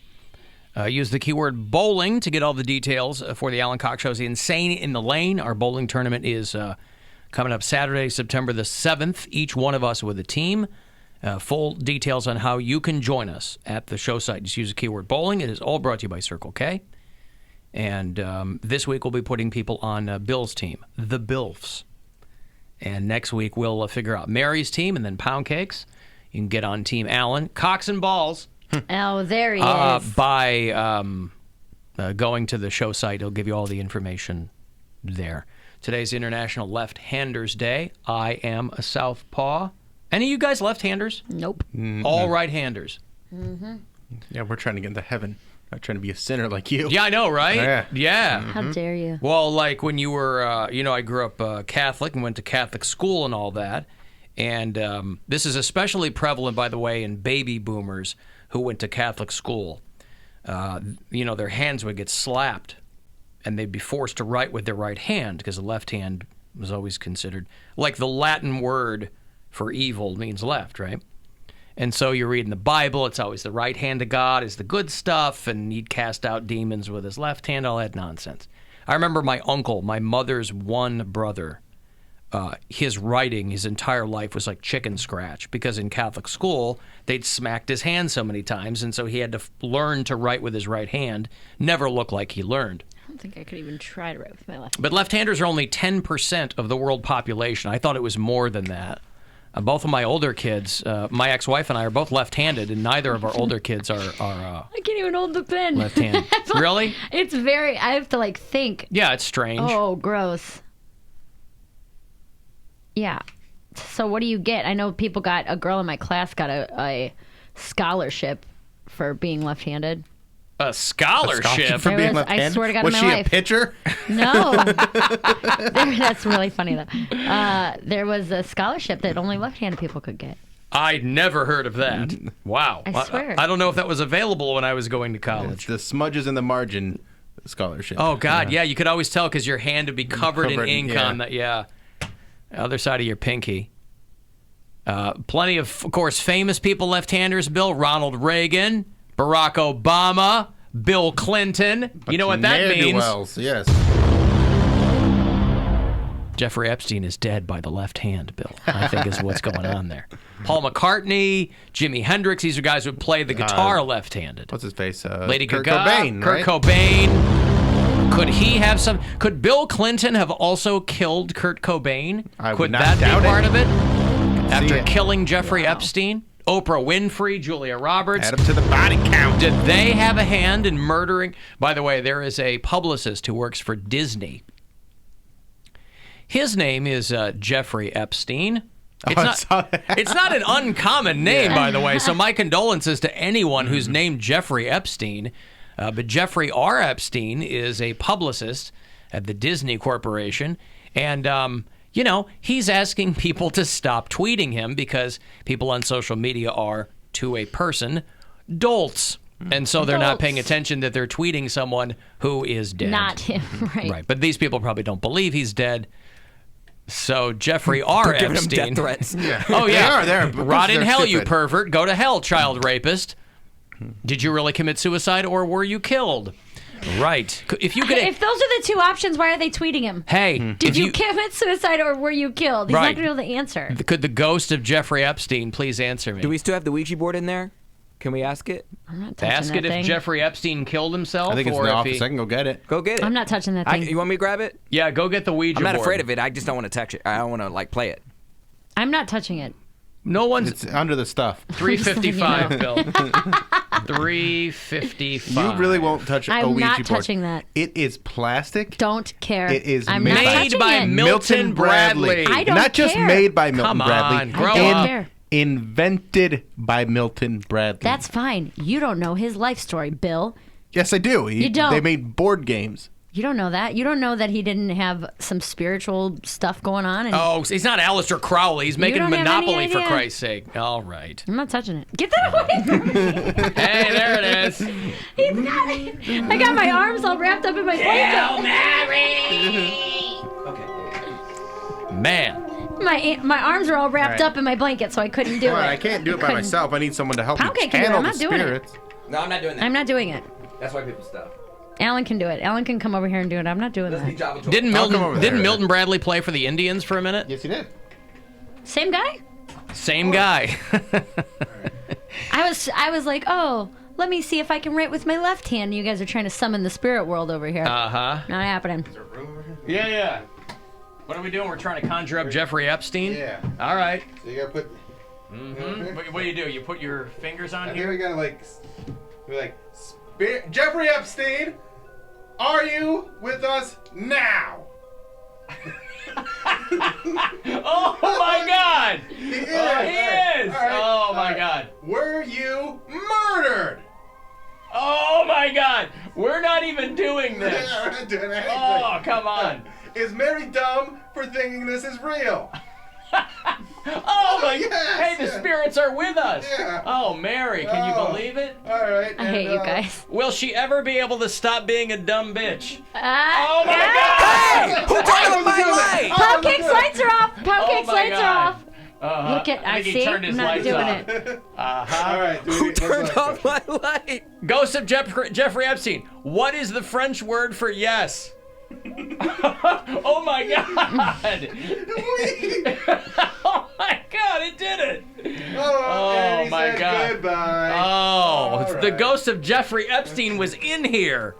Use the keyword bowling to get all the details for the Alan Cox Show's Insane in the Lane. Our bowling tournament is coming up Saturday, September the 7th. Each one of us with a team. Full details on how you can join us at the show site. Just use the keyword bowling. It is all brought to you by Circle K. And this week we'll be putting people on Bill's team, the Bilfs. And next week we'll figure out Mary's team and then Poundcake's. You can get on Team Alan. Cocks and balls. Oh, there he is. By going to the show site, it'll give you all the information there. Today's International Left-Handers Day. I am a southpaw. Any of you guys left-handers? Nope. Mm-hmm. All right-handers. Mm-hmm. Yeah, we're trying to get into heaven. Not trying to be a sinner like you. Yeah, I know, right? Yeah. Yeah. How dare you? Well, like when you were, I grew up Catholic and went to Catholic school and all that. And this is especially prevalent, by the way, in baby boomers who went to Catholic school. Their hands would get slapped and they'd be forced to write with their right hand because the left hand was always considered, like the Latin word for evil means left, right? And so you're reading the Bible, it's always the right hand of God is the good stuff, and he'd cast out demons with his left hand, all that nonsense. I remember my uncle, my mother's one brother, his writing his entire life was like chicken scratch, because in Catholic school they'd smacked his hand so many times, and so he had to learn to write with his right hand. Never looked like he learned. I don't think I could even try to write with my left. But left-handers are only 10% of the world population. I thought it was more than that. Both of my older kids, my ex-wife and I, are both left-handed, and neither of our older kids are I can't even hold the pen. left-handed. Really? It's very. I have to like think. Yeah, it's strange. Oh, gross. Yeah. So what do you get? I know people got, a girl in my class got a scholarship for being left-handed. A scholarship for being I left-handed? swear to God, Was in she my a life. pitcher? No. That's really funny, though. There was a scholarship that only left-handed people could get. I'd never heard of that. Wow. I swear. I don't know if that was available when I was going to college. It's the smudges in the margin scholarship. Oh, God, yeah. You could always tell because your hand would be covered in ink yeah. on the other side of your pinky. Plenty of course, famous people left-handers, Bill. Ronald Reagan, Barack Obama, Bill Clinton. You know what that means? Ne'er-do-wells, yes. Jeffrey Epstein is dead by the left hand, Bill, I think is what's going on there. Paul McCartney, Jimi Hendrix, these are guys who would play the guitar left-handed. What's his face? Lady Kurt Gaga, Cobain, Kurt right? Cobain. Could he have some? Could Bill Clinton have also killed Kurt Cobain? I would Could not that doubt be part it. of it? After it. killing Jeffrey Epstein? Oprah Winfrey, Julia Roberts. Add him to the body count. Did they have a hand in murdering? By the way, there is a publicist who works for Disney. His name is Jeffrey Epstein. It's not an uncommon name, by the way, so my condolences to anyone who's named Jeffrey Epstein. But Jeffrey R. Epstein is a publicist at the Disney Corporation, and he's asking people to stop tweeting him because people on social media are, to a person, dolts. And so they're not paying attention that they're tweeting someone who is dead. Not him, right. Right, but these people probably don't believe he's dead. So Jeffrey R. They're giving him Epstein. death threats. Yeah. Oh, yeah. They are. Rot in They're hell, you stupid. pervert. Go to hell, child rapist. Did you really commit suicide or were you killed? Right. If you could. If those are the two options, why are they tweeting him? Hey. Did you commit suicide or were you killed? He's Right. not going to be able to answer. Could the ghost of Jeffrey Epstein please answer me? Do we still have the Ouija board in there? Can we ask it? I'm not touching Ask that it thing. if Jeffrey Epstein killed himself. I think it's in or the if office. he... I can go get it. Go get it. I'm not touching that thing. You want me to grab it? Yeah, go get the Ouija I'm not board. afraid of it. I just don't want to touch it. I don't want to play it. I'm not touching it. No one's... It's under the stuff. 355, Bill. 355. You really won't touch a I'm Ouija not board. touching that. It is plastic. Don't care. It is I'm made not by- touching by it. Milton Bradley. I don't Not just care. made by Milton Come Bradley. on, grow I don't up. care. Invented by Milton Bradley. That's fine. You don't know his life story, Bill. Yes, I do. You don't. They made board games. You don't know that. You don't know that he didn't have some spiritual stuff going on. And Oh, he's not Aleister Crowley. He's making don't have any Monopoly, for idea. Christ's sake. All right. I'm not touching it. Get that away from me. Hey, there it is. He's got it. I got my arms all wrapped up in my blanket. Man. My arms are all wrapped All right. up in my blanket, so I couldn't do Come on, it. I can't do it by couldn't. myself. I need someone to help me Poundcake can do it. channel I'm the not doing it. spirits. No, I'm not doing that. I'm not doing it. That's why people stop. Alan can do it. Alan can come over here and do it. I'm not doing that. Didn't I'll come over Milton, there. didn't Milton Bradley play for the Indians for a minute? Yes, he did. Same guy? Same guy. I was like, oh, let me see if I can write with my left hand. You guys are trying to summon the spirit world over here. Uh-huh. Not happening. Yeah. What are we doing? We're trying to conjure up Jeffrey Epstein? Yeah. All right. So you gotta put. What do you do? You put your fingers on I think here? we gotta Jeffrey Epstein, are you with us now? Oh, my God. He is. He is. All right. Oh, my All right. God. Were you murdered? Oh, my God. We're not even doing this. Yeah, we're not doing anything. Oh, come on. Is Mary dumb for thinking this is real? Oh, my Yes, Hey, the yeah. spirits are with us. Yeah. Oh, Mary, can you Oh. believe it? All right. I hate you guys. Will she ever be able to stop being a dumb bitch? Oh Oh, my God. Who turned on my light? Poundcake's lights are off. Oh, Poundcake's my lights God. are off. Look at- I think see. He turned his I'm not lights doing off. it. All right. Who turned off my light? Ghost of Jeffrey Epstein. What is the French word for yes? Oh my God! Oh my God! It did it! Oh my God! Goodbye. Oh, All the right. ghost of Jeffrey Epstein was in here.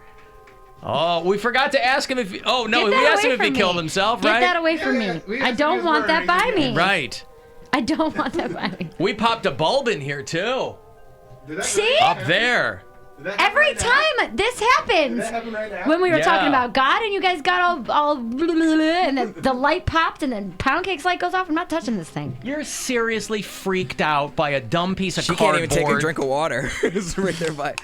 Oh, we forgot to ask him if. Oh no, we Get that asked him away if he from killed me. himself, Get right? that away from me. we I asked don't him want his that word, by he did. me. Right. I don't want that by me. We popped a bulb in here too. Did that See? really Up happen? there. Did that happen Every right now? time this Did happens. that happen right now? When we were Yeah. talking about God and you guys got all blah, blah, blah, and then the light popped and then Poundcake's light goes off. I'm not touching this thing. You're seriously freaked out by a dumb piece of She cardboard. can't even take a drink of water. It's right there by.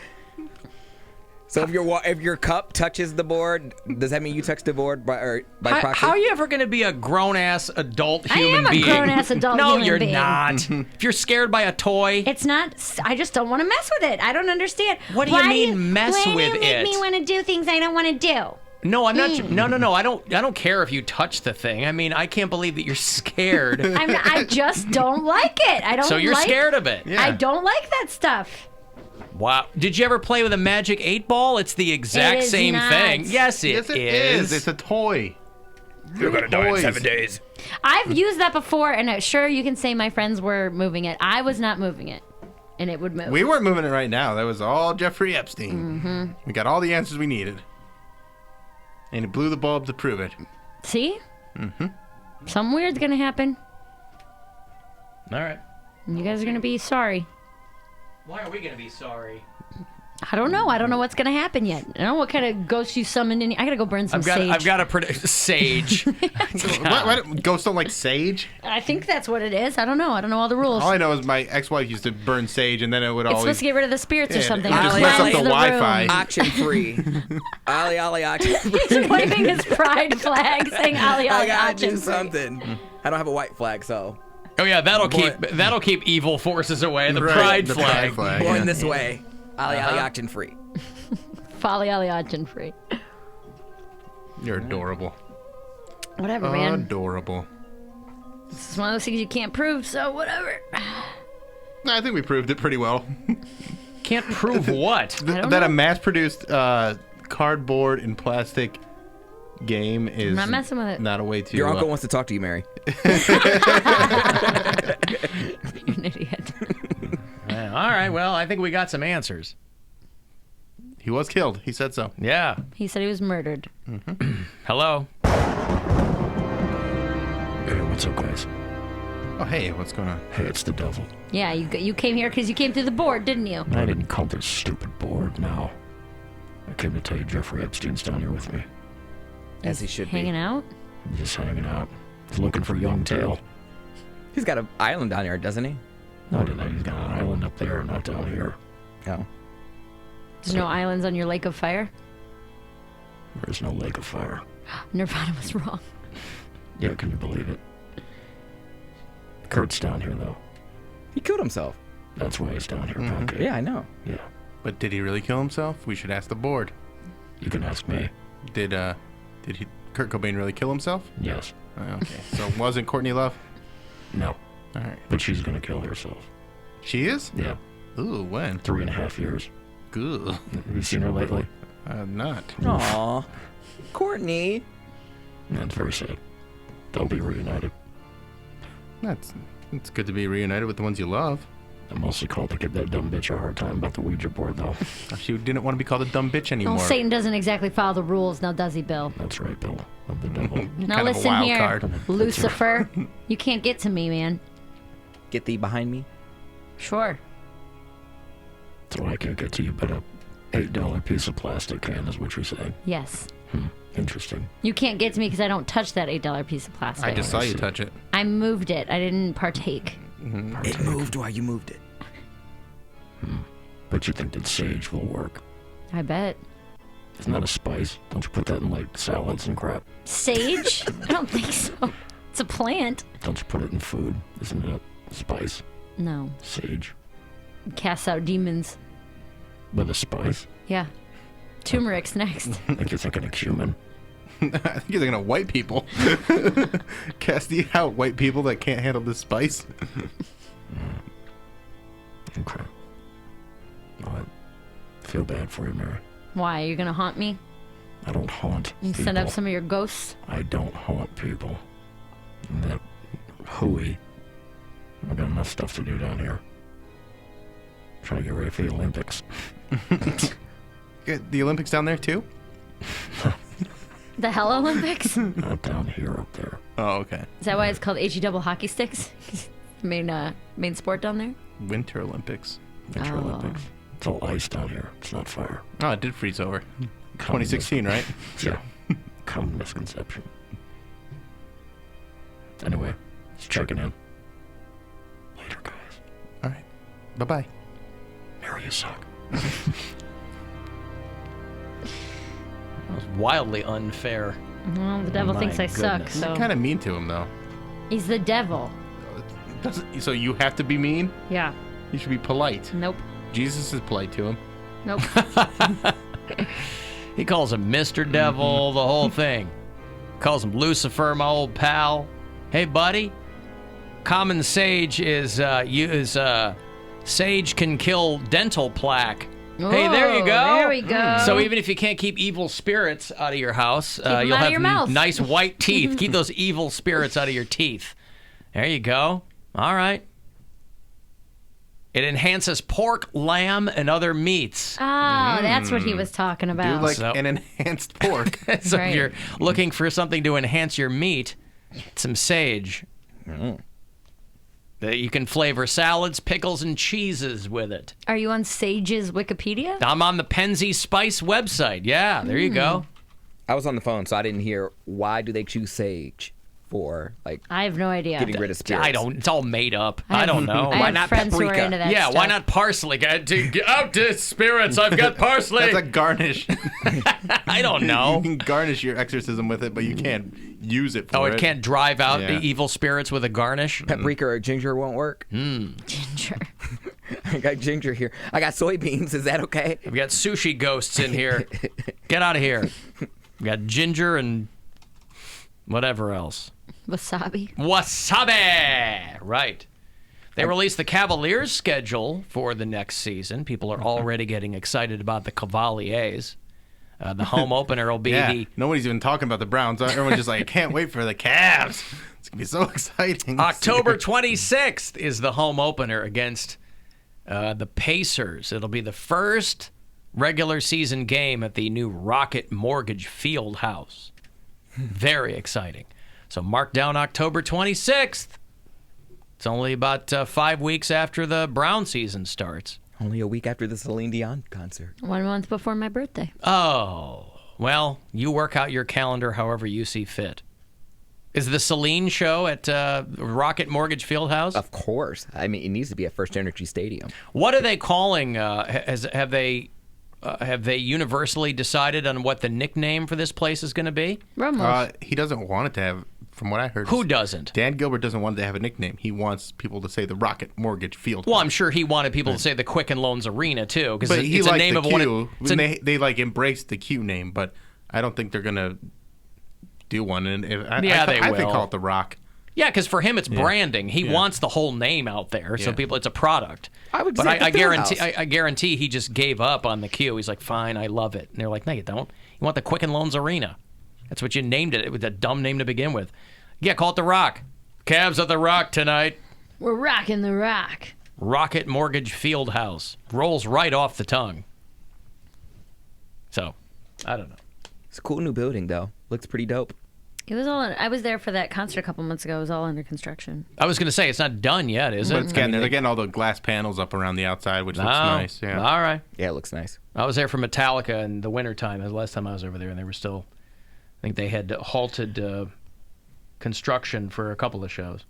So if your cup touches the board, does that mean you touch the board by proxy? How are you ever going to be a grown-ass adult I human am a being? grown-ass adult no, human you're being. not. If you're scared by a toy, It's not. I just don't want to mess with it. I don't understand. What do you Why mean mess why with do you make it? me want to do things I don't want to do? no, I'm not. No. I don't care if you touch the thing. I mean, I can't believe that you're scared. I just don't like it. I don't. So you're like, scared of it. I don't like that stuff. Wow. Did you ever play with a magic 8-ball? It's the exact It is same not. thing. Yes, Yes, it is. It's a toy. You're gonna die in 7 days. I've used that before, and sure, you can say my friends were moving it. I was not moving it, and it would move. We weren't moving it right now. That was all Jeffrey Epstein. Mm-hmm. We got all the answers we needed. And it blew the bulb to prove it. See? Mm-hmm. Something weird's gonna happen. All right. And you guys are gonna be sorry. Why are we going to be sorry? I don't know. I don't know what's gonna happen yet. I don't know what kind of ghost you summoned in. I gotta go burn some sage. I've got to predict sage. What? Ghosts don't like sage? I think that's what it is. I don't know. I don't know all the rules. All I know is my ex-wife used to burn sage, and then it would It's always... supposed to get rid of the spirits or Yeah, something. it would just It mess up cleanses the room. Wi-Fi. Auction free. Ollie, Ollie, auction free. He's waving his pride flag, saying "Ali, I Ali, gotta auction do free." something. I don't have a white flag, so. Oh yeah, that'll Boy. keep evil forces away. The Right, pride the flag. pride flag. Going Yeah. this way. Ollie, Ollie, auction free. Folly, Ali, auction free. You're adorable. Whatever, man. Adorable. This is one of those things you can't prove, so whatever. I think we proved it pretty well. Can't prove what? That a mass-produced cardboard and plastic game is I'm not messing with it. not a way to... Your uncle wants to talk to you, Mary. You're an idiot. Yeah, all right, well, I think we got some answers. He was killed. He said so. Yeah. He said he was murdered. Hello. Hey, what's up, guys? Oh, hey, what's going on? Hey, it's the devil. Yeah, you came here because you came through the board, didn't you? I didn't come to this stupid board, no. I came to tell you Jeffrey Epstein's down here with me. As he should Hanging be. out? He's just hanging out. He's looking for young tail. He's got an island down here, doesn't he? No, I didn't know he's got an island up there, not down here. No. There's no islands on your lake of fire? There's no lake of fire. Nirvana was wrong. Yeah, can you believe it? Kurt's down here, though. He killed himself. That's why he's down here, Poundcake. Yeah, I know. Yeah. But did he really kill himself? We should ask the board. You can ask me. Did Kurt Cobain really kill himself? Yes. Oh, okay. So wasn't Courtney Love? No. All right. But she's gonna kill herself. She is? Yeah. Ooh, when? 3.5 years. Good. Have you seen her lately? Not. Aw. Courtney. That's very sad. They'll be reunited. It's good to be reunited with the ones you love. I mostly called to give that dumb bitch a hard time about the Ouija board, though. She didn't want to be called a dumb bitch anymore. Well, Satan doesn't exactly follow the rules, now does he, Bill? That's right, Bill. I'm the devil. Now Kind of a listen wild here, card. Lucifer. You can't get to me, man. Get thee behind me. Sure. So I can't get to you, but a $8 piece of plastic can is what you're saying. Yes. Interesting. You can't get to me because I don't touch that $8 piece of plastic. I just saw you touch it. I moved it. I didn't partake. It moved while you moved it. But you think that sage will work? I bet. Isn't that a spice? Don't you put that in, like, salads and crap? Sage? I don't think so. It's a plant. Don't you put it in food? Isn't it a spice? No. Sage. Casts out demons. With a spice? Yeah. Turmeric's next. Like you're thinking of cumin. I think you're thinking of white people. Casting out white people that can't handle this spice. Okay. I feel bad for you, Mary. Why? Are you going to haunt me? I don't haunt You people. send up some of your ghosts. I don't haunt people. That hooey. I've got enough stuff to do down here. Trying to get ready for the Olympics. The Olympics down there too? The Hell Olympics? Not down here, up there. Oh, okay. Is that why it's called HE double hockey sticks? main sport down there? Winter Olympics. Winter Olympics. It's all ice down here. It's not fire. Oh, it did freeze over. 2016, right? Yeah. Common misconception. Anyway, just checking in. Later, guys. All right. Bye-bye. Mary, you suck. That was wildly unfair. Well, the devil My thinks I suck, goodness. so. You're kind of mean to him, though. He's the devil. So you have to be mean? Yeah. You should be polite. Nope. Jesus is polite to him. Nope. He calls him Mr. Devil, the whole thing. Calls him Lucifer, my old pal. Hey, buddy. Common sage is sage can kill dental plaque. Hey, there you go. There we go. So even if you can't keep evil spirits out of your house, them you'll out of have your mouth. nice white teeth. Keep those evil spirits out of your teeth. There you go. All right. It enhances pork, lamb, and other meats. Oh, that's what he was talking about. Do like an enhanced pork. So Right. if you're looking for something to enhance your meat, some sage. You can flavor salads, pickles, and cheeses with it. Are you on Sage's Wikipedia? I'm on the Penzi Spice website. Yeah, there you go. I was on the phone, so I didn't hear. Why do they choose sage for I have no idea. getting rid of spirits? I don't. It's all made up. I don't know. I have friends who are into that Yeah, stuff. why not parsley? Get out to spirits. I've got parsley. That's a garnish. I don't know. You can garnish your exorcism with it, but you can't use it for Oh, it can't drive out Yeah. the evil spirits with a garnish? Paprika or ginger won't work. Ginger. I got ginger here. I got soybeans. Is that okay? We've got sushi ghosts in here. Get out of here. We got ginger and whatever else. Wasabi. Wasabi! Right. They released the Cavaliers schedule for the next season. People are already getting excited about the Cavaliers. The home opener will be the... Nobody's even talking about the Browns. Everyone's just like, I can't wait for the Cavs. It's going to be so exciting. October 26th is the home opener against the Pacers. It'll be the first regular season game at the new Rocket Mortgage Field House. Very exciting. So mark down October 26th. It's only about 5 weeks after the Brown season starts. Only a week after the Celine Dion concert. 1 month before my birthday. Oh, well, you work out your calendar however you see fit. Is the Celine show at Rocket Mortgage Fieldhouse? Of course. I mean, it needs to be at First Energy Stadium. What are they calling? Have they universally decided on what the nickname for this place is going to be? He doesn't want it to have, from what I heard. Who doesn't? Dan Gilbert doesn't want it to have a nickname. He wants people to say the Rocket Mortgage Field. Well, I'm sure he wanted people to say the Quicken Loans Arena too, because But he it's a liked name the of Q. one. They like embraced the Q name, but I don't think they're gonna do one. And I think call it the Rock. Yeah, because for him it's branding. He wants the whole name out there, so people, it's a product. But I guarantee he just gave up on the Q. He's like, fine, I love it. And they're like, no, you don't. You want the Quicken Loans Arena. That's what you named it. It was a dumb name to begin with. Yeah, call it the Rock. Cavs at the Rock tonight. We're rocking the Rock. Rocket Mortgage Fieldhouse. Rolls right off the tongue. So, I don't know. It's a cool new building, though. Looks pretty dope. It was all. I was there for that concert a couple months ago. It was all under construction. I was going to say, it's not done yet, is it? But it's getting, they're getting all the glass panels up around the outside, which looks nice. Yeah. All right. Yeah, it looks nice. I was there for Metallica in the wintertime. That was the last time I was over there, and they were still, I think they had halted construction for a couple of shows.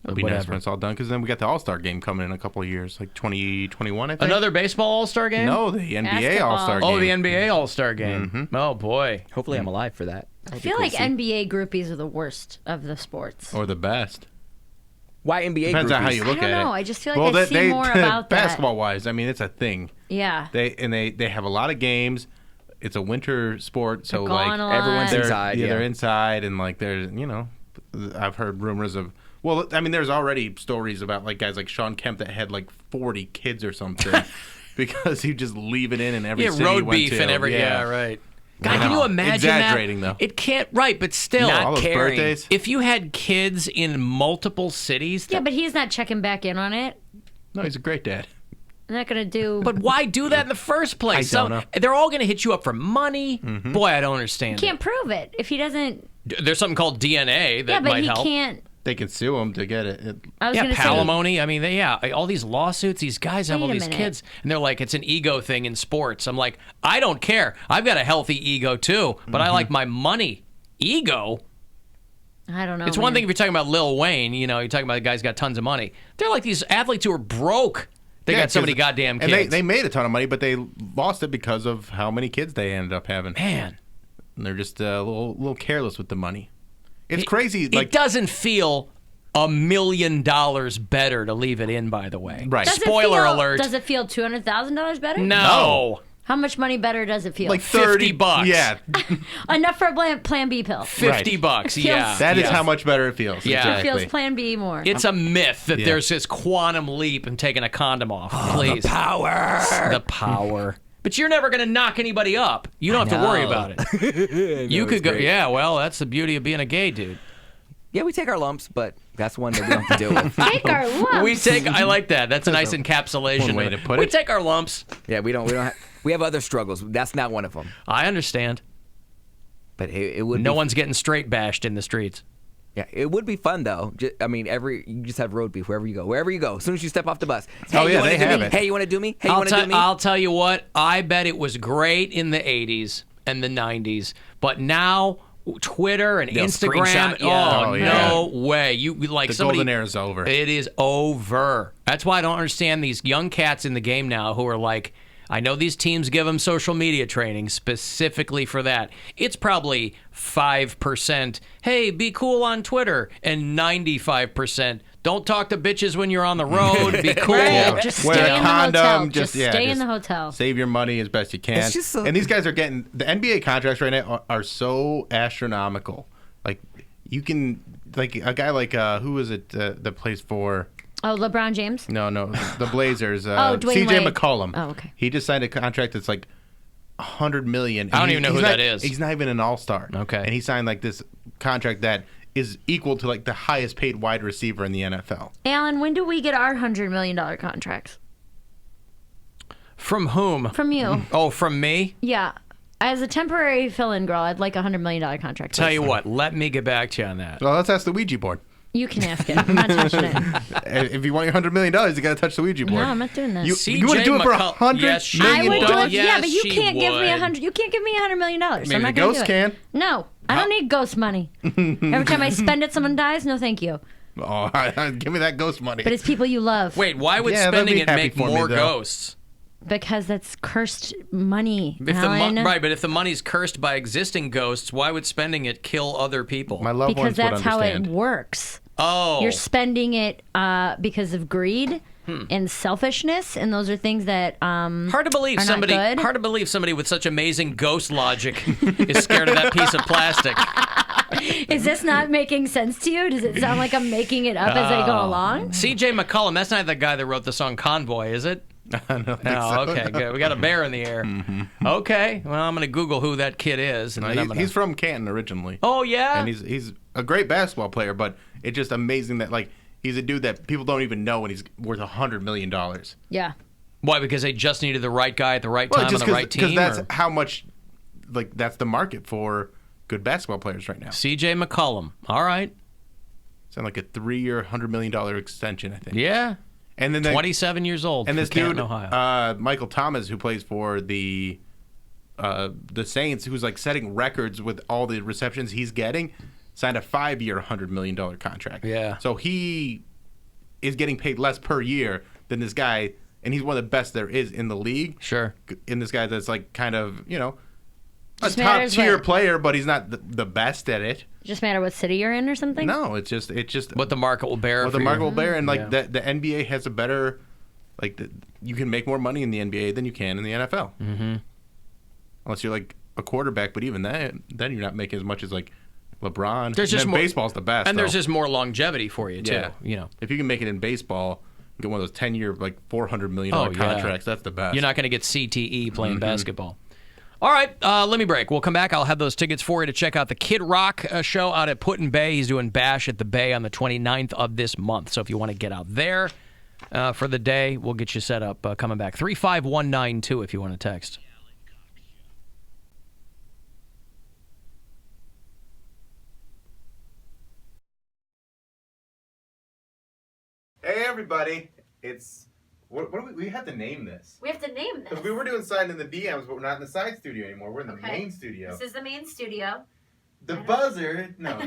It'll be nice when it's all done, because then we got the All-Star game coming in a couple of years, like 2021, I think. Another baseball All-Star game? No, the NBA All-Star game. Oh, the NBA All-Star game. Mm-hmm. Oh, boy. Hopefully I'm alive for that. I feel like NBA groupies are the worst of the sports. Or the best. Why NBA Depends groupies? on how you look at it. I don't know. I just feel like I see more about that. Basketball-wise, I mean, it's a thing. Yeah. They have a lot of games. It's a winter sport, so like everyone's inside. Yeah, they're inside, and like there's, I've heard rumors of. Well, I mean, there's already stories about like guys like Sean Kemp that had like 40 kids or something, because you just leave it in every city road you went beef to. and every right. God, I can you know. imagine Exaggerating, that? though. It can't, right, but still. All those birthdays. If you had kids in multiple cities. Yeah, but he's not checking back in on it. No, he's a great dad. I'm not going to do. But why do that in the first place? I don't know. They're all going to hit you up for money. Mm-hmm. Boy, I don't understand. You can't prove it if he doesn't. There's something called DNA that Yeah, but might he help. can't. They can sue him to get it. I was gonna say- palimony. I mean, all these lawsuits. These guys have Wait all a these minute. kids, and they're like, it's an ego thing in sports. I'm like, I don't care. I've got a healthy ego too, but I like my money. Ego. I don't know. It's one thing if you're talking about Lil Wayne. You know, you're talking about a guy's got tons of money. They're like these athletes who are broke. They got so many goddamn kids. And they made a ton of money, but they lost it because of how many kids they ended up having. Man. And they're just a little careless with the money. It's crazy. It doesn't feel $1 million better to leave it in, by the way. Right. Spoiler alert. Does it feel $200,000 better? No. How much money better does it feel? Like $50. Yeah. Enough for a Plan B pill. $50, yeah. That is how much better it feels. Yeah. It Exactly. feels Plan B more. It's a myth that there's this quantum leap in taking a condom off. Please. The power. The power. But you're never going to knock anybody up. You don't have to worry about it. You could go, yeah, well, that's the beauty of being a gay dude. Yeah, we take our lumps, but that's one that we don't have to deal with. Take our lumps. I like that. That's a nice encapsulation. One way to put We it. take our lumps. Yeah, we have other struggles. That's not one of them. I understand. But it would. No one's getting straight bashed in the streets. Yeah, it would be fun though. You just have road beef wherever you go. Wherever you go, as soon as you step off the bus. Oh, Hey, yeah, you wanna they do have me? it. Hey, you want to do me? Hey, you want to do me? I'll tell you what. I bet it was great in the 80s and the 90s, but now Twitter and They'll Instagram. screenshot, yeah. Oh, no way! You like The somebody. golden era is over. It is over. That's why I don't understand these young cats in the game now who are like, I know these teams give them social media training specifically for that. It's probably 5%, hey, be cool on Twitter, and 95%, don't talk to bitches when you're on the road, be cool. Right. Just Wear stay a in condom, the hotel. just stay in the hotel. Save your money as best you can. It's just so- And these guys are getting the NBA contracts right now are so astronomical. Like you can like a guy like who is it that plays for? Oh, LeBron James? No, the Blazers. Dwayne CJ Wade. McCollum. Oh, okay. He just signed a contract that's like $100 million. I don't even know who that is. He's not even an all-star. Okay. And he signed like this contract that is equal to like the highest paid wide receiver in the NFL. Alan, when do we get our $100 million contracts? From whom? From you. Oh, from me? Yeah. As a temporary fill-in girl, I'd like a $100 million contract. Tell please. you what, let me get back to you on that. Well, let's ask the Ouija board. You can ask it. I'm not touching it. If you want your $100 million, you got to touch the Ouija board. No, I'm not doing that. You want to do it for $100 Yes, she I would do it. Yes, yeah, but you she can't give me would. $100. You can't give me $100 million. So Maybe I'm the not gonna ghost do it. can. No, I don't need ghost money. Every time I spend it, someone dies. No, thank you. Oh, give me that ghost money. But it's people you love. Wait, why would Yeah, that'd spending be it happy make for me, more though. ghosts? Because that's cursed money. If Alan. right, but if the money's cursed by existing ghosts, why would spending it kill other people? My loved Because ones would that's how understand. it works. Oh. You're spending it because of greed and selfishness, and those are things that Hard to believe are not good. Hard to believe somebody with such amazing ghost logic is scared of that piece of plastic. Is this not making sense to you? Does it sound like I'm making it up as I go along? C.J. McCollum, that's not the guy that wrote the song Convoy, is it? I don't think No, so. okay, good. We got a bear in the air. Okay, well, I'm going to Google who that kid is. And then I'm gonna... He's from Canton originally. Oh, yeah? And he's a great basketball player, but it's just amazing that like he's a dude that people don't even know when he's worth $100 million. Yeah. Why? Because they just needed the right guy at the right time on just the right team? Because that's or- how much, like that's the market for good basketball players right now. C.J. McCollum. All right. Sound like a 3-year, $100 million extension, I think. Yeah. And then 27 years old. And from this Canton, dude, Ohio. Michael Thomas, who plays for the Saints, who's like setting records with all the receptions he's getting, signed a 5-year, $100 million contract. Yeah. So he is getting paid less per year than this guy, and he's one of the best there is in the league. Sure. And this guy that's like kind of, a Just top matters tier what- player, but he's not the best at it. Just matter what city you're in or something? No, it's just what the market will bear. What for the market you. will bear, and like Yeah. the NBA has a better, you can make more money in the NBA than you can in the NFL. Mm-hmm. Unless you're like a quarterback, but even then you're not making as much as like LeBron. There's And just then more, baseball's the best, and there's though. just more longevity for you too. Yeah. If you can make it in baseball, Get one of those 10-year, like $400 million Oh, yeah. contracts. That's the best. You're not going to get CTE playing basketball. All right, let me break. We'll come back. I'll have those tickets for you to check out the Kid Rock show out at Put-in-Bay. He's doing Bash at the Bay on the 29th of this month. So if you want to get out there for the day, we'll get you set up coming back. 35192 if you want to text. Hey, everybody. It's... What do we have to name this? We have to name this. Because we were doing side in the DMs, but we're not in the side studio anymore. We're in the Okay. main studio. This is the main studio. The buzzard. No,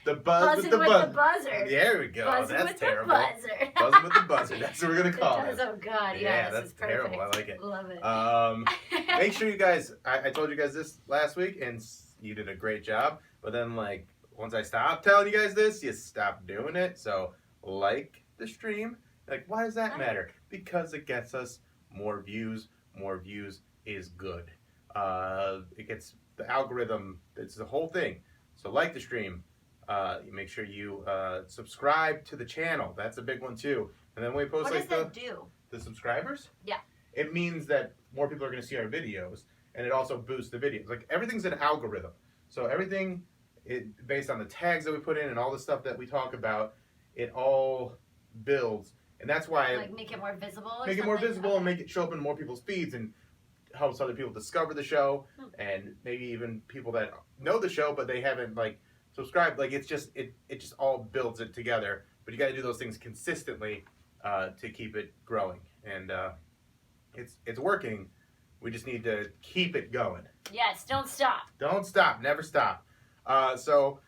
the buzz Buzzing with the with buzz. the buzzard. There we go. Buzzing That's with terrible. the buzzard. Buzzing with the buzzard. That's what we're gonna call It it. does. Oh God, yeah, that's this is perfect. terrible. I like it. Love it. Make sure you guys. I told you guys this last week, and you did a great job. But then, like, once I stopped telling you guys this, you stopped doing it. So, like the stream. Like, why does that matter? Because it gets us more views. More views is good. It gets the algorithm. It's the whole thing. So like the stream. You make sure you subscribe to the channel. That's a big one too. And then when we post What like does that do? the subscribers. Yeah. It means that more people are going to see our videos, and it also boosts the videos. Like everything's an algorithm. So everything, based on the tags that we put in and all the stuff that we talk about, it all builds. And that's why Like make it more visible. Or make it more something? visible and make it show up in more people's feeds and helps other people discover the show, and maybe even people that know the show but they haven't like subscribed. Like it's just it just all builds it together. But you got to do those things consistently to keep it growing, and it's working. We just need to keep it going. Yes, don't stop. Don't stop, never stop. So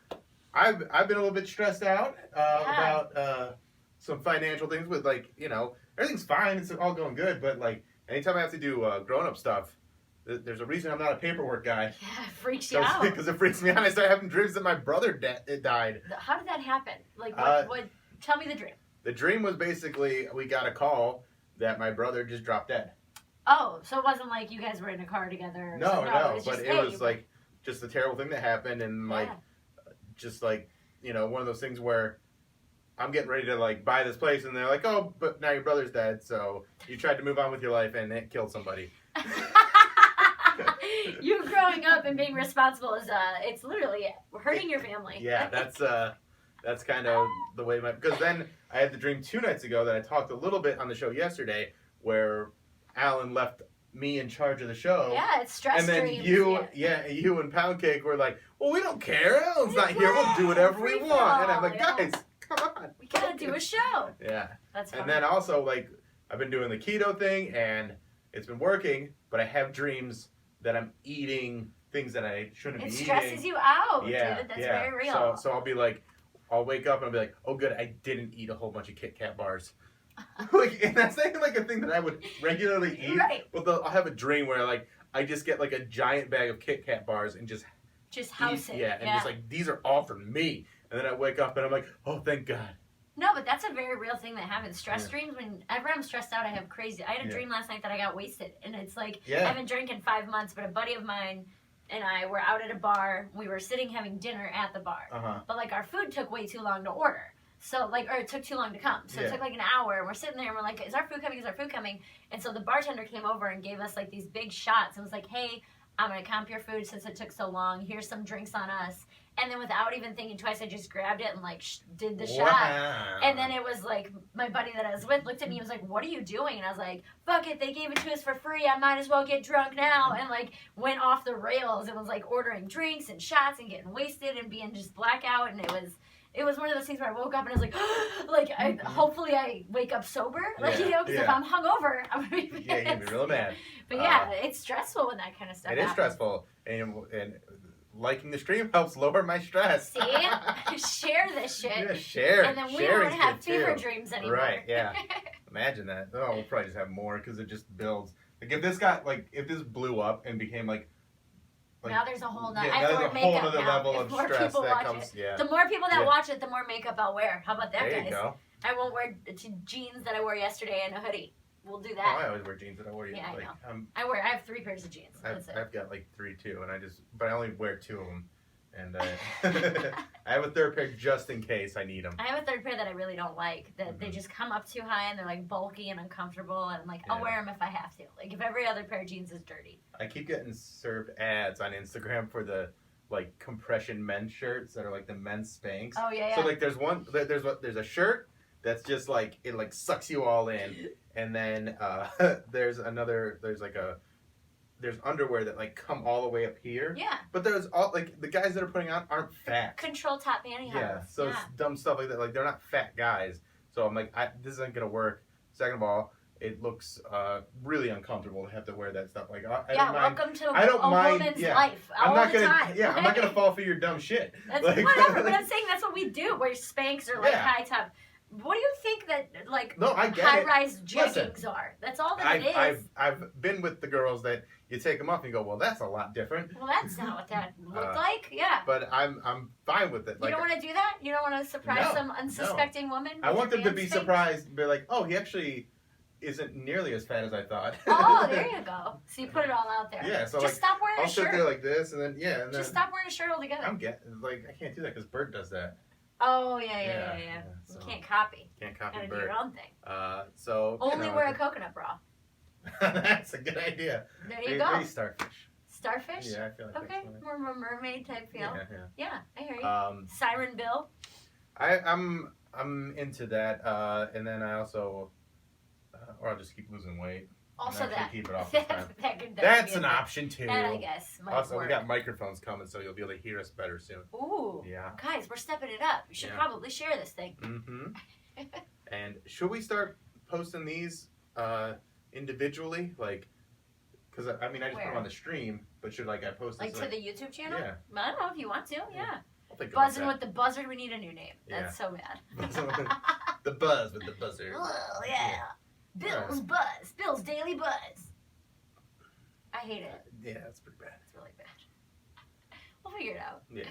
I've been a little bit stressed out about some financial things with, like, you know, everything's fine, it's all going good, but like anytime I have to do grown-up stuff, there's a reason I'm not a paperwork guy. Yeah, it freaks you out. Because it freaks me out. I start having dreams that my brother died. How did that happen? Like, what? Tell me the dream. The dream was basically we got a call that my brother just dropped dead. Oh, so it wasn't like you guys were in a car together. Or No, something. no, it was but just, it hey, was like just a terrible thing that happened, and like just like, you know, one of those things where I'm getting ready to like buy this place, and they're like, oh, but now your brother's dead, so you tried to move on with your life and it killed somebody. You growing up and being responsible is it's literally hurting your family. Yeah, that's kind of the way because then I had the dream 2 nights ago that I talked a little bit on the show yesterday, where Alan left me in charge of the show. Yeah, it's stress and then dreams. you and Poundcake were like, well, we don't care. Alan's not here. We'll do whatever we want. And I'm like, guys, come on. We gotta do a show. Yeah. That's funny. And then also, like, I've been doing the keto thing, and it's been working, but I have dreams that I'm eating things that I shouldn't be eating. It stresses you out, yeah, dude. That's yeah. very real. So I'll be like, I'll wake up and I'll be like, oh, good, I didn't eat a whole bunch of Kit Kat bars. Like, and that's not even like a thing that I would regularly eat. Right. But I'll have a dream where like I just get like a giant bag of Kit Kat bars and just house it. Yeah, and just like, these are all for me. And then I wake up and I'm like, oh, thank God. No, but that's a very real thing that happens. Stress dreams, whenever I'm stressed out, I have crazy. I had a dream last night that I got wasted. And it's like, I haven't drank in 5 months, but a buddy of mine and I were out at a bar. We were sitting having dinner at the bar. But like our food took way too long to order. So like, or it took too long to come. So it took like an hour. And we're sitting there and we're like, is our food coming? Is our food coming? And so the bartender came over and gave us like these big shots and was like, hey, I'm going to comp your food since it took so long. Here's some drinks on us. And then without even thinking twice, I just grabbed it and like did the shot. And then it was like my buddy that I was with looked at me and was like, what are you doing? And I was like, fuck it, they gave it to us for free. I might as well get drunk now. And like went off the rails and was like ordering drinks and shots and getting wasted and being just blackout. And it was one of those things where I woke up and I was like, hopefully I wake up sober. Like, you know, because if I'm hungover, I'm going to be pissed. Yeah, you'd be real mad. But yeah, it's stressful when that kind of stuff happens. It is stressful. And liking the stream helps lower my stress. See? Share this shit. Yeah, share. And then we won't have fever dreams anymore. Right, yeah. Imagine that. Oh, we'll probably just have more because it just builds. Like if this blew up and became like now there's a whole nother, yeah, there's a whole other level of stress that comes. Yeah. The more people that watch it, the more makeup I'll wear. How about that, there guys? You go. I won't wear jeans that I wore yesterday and a hoodie. We'll do that. Oh, I always wear jeans that I wore. Yeah, I know. I have 3 pairs of jeans. I've got like 3 too, but I only wear 2 of them And I have a third pair just in case I need them. I have a third pair that I really don't like. That they just come up too high and they're like bulky and uncomfortable. And I'm like, I'll wear them if I have to. Like if every other pair of jeans is dirty. I keep getting served ads on Instagram for the like compression men's shirts that are like the men's Spanx. Oh yeah. So like there's a shirt that's just like it like sucks you all in, and then there's underwear that like come all the way up here. Yeah. But there's all like the guys that are putting on aren't fat. Control top pantyhose. Yeah. So it's dumb stuff like that. Like they're not fat guys. So I'm like, this isn't gonna work. Second of all, it looks really uncomfortable to have to wear that stuff. Like I don't mind. Welcome to I don't a mind, woman's yeah. life. I'm not gonna. Time. Yeah, I'm not gonna fall for your dumb shit. That's like, whatever. But I'm saying that's what we do. Wear Spanx or like high top. What do you think that like high-rise jeggings are? That's all that it is. I've been with the girls that you take them off and you go, well, that's a lot different. Well, that's not what that looked like. Yeah. But I'm fine with it. You don't want to do that? You don't want to surprise some unsuspecting woman? I want them to be surprised and be like, oh, he actually isn't nearly as fat as I thought. Oh, there you go. So you put it all out there. Yeah. So just stop wearing I'll a shirt. sit there like this and then and then just stop wearing a shirt altogether. I can't do that because Bert does that. Oh yeah. So you can't copy. Can't copy Gotta Bert. do your own thing. So only wear a coconut bra. That's a good idea. There you go. Maybe starfish. Starfish? Yeah, I feel like okay, more mermaid type feel. Yeah, I hear you. Siren Bill. I'm into that, and then I also, or I'll just keep losing weight. Also that. Keep it off this time. That's an option too. That I guess might also, work. we got microphones coming, so you'll be able to hear us better soon. Ooh. Yeah. Guys, we're stepping it up. We should probably share this thing. Mm-hmm. And should we start posting these individually, like? Because I mean, I just put them on the stream, but should I post this to the YouTube channel? Yeah. I don't know if you want to. Yeah. I'll think Buzzing with the Buzzard. We need a new name. Yeah. That's so bad. The buzz with the buzzard. Oh yeah. Bill's Buzz. Bill's Daily Buzz. I hate it. Yeah, that's pretty bad. It's really bad. We'll figure it out. Yeah.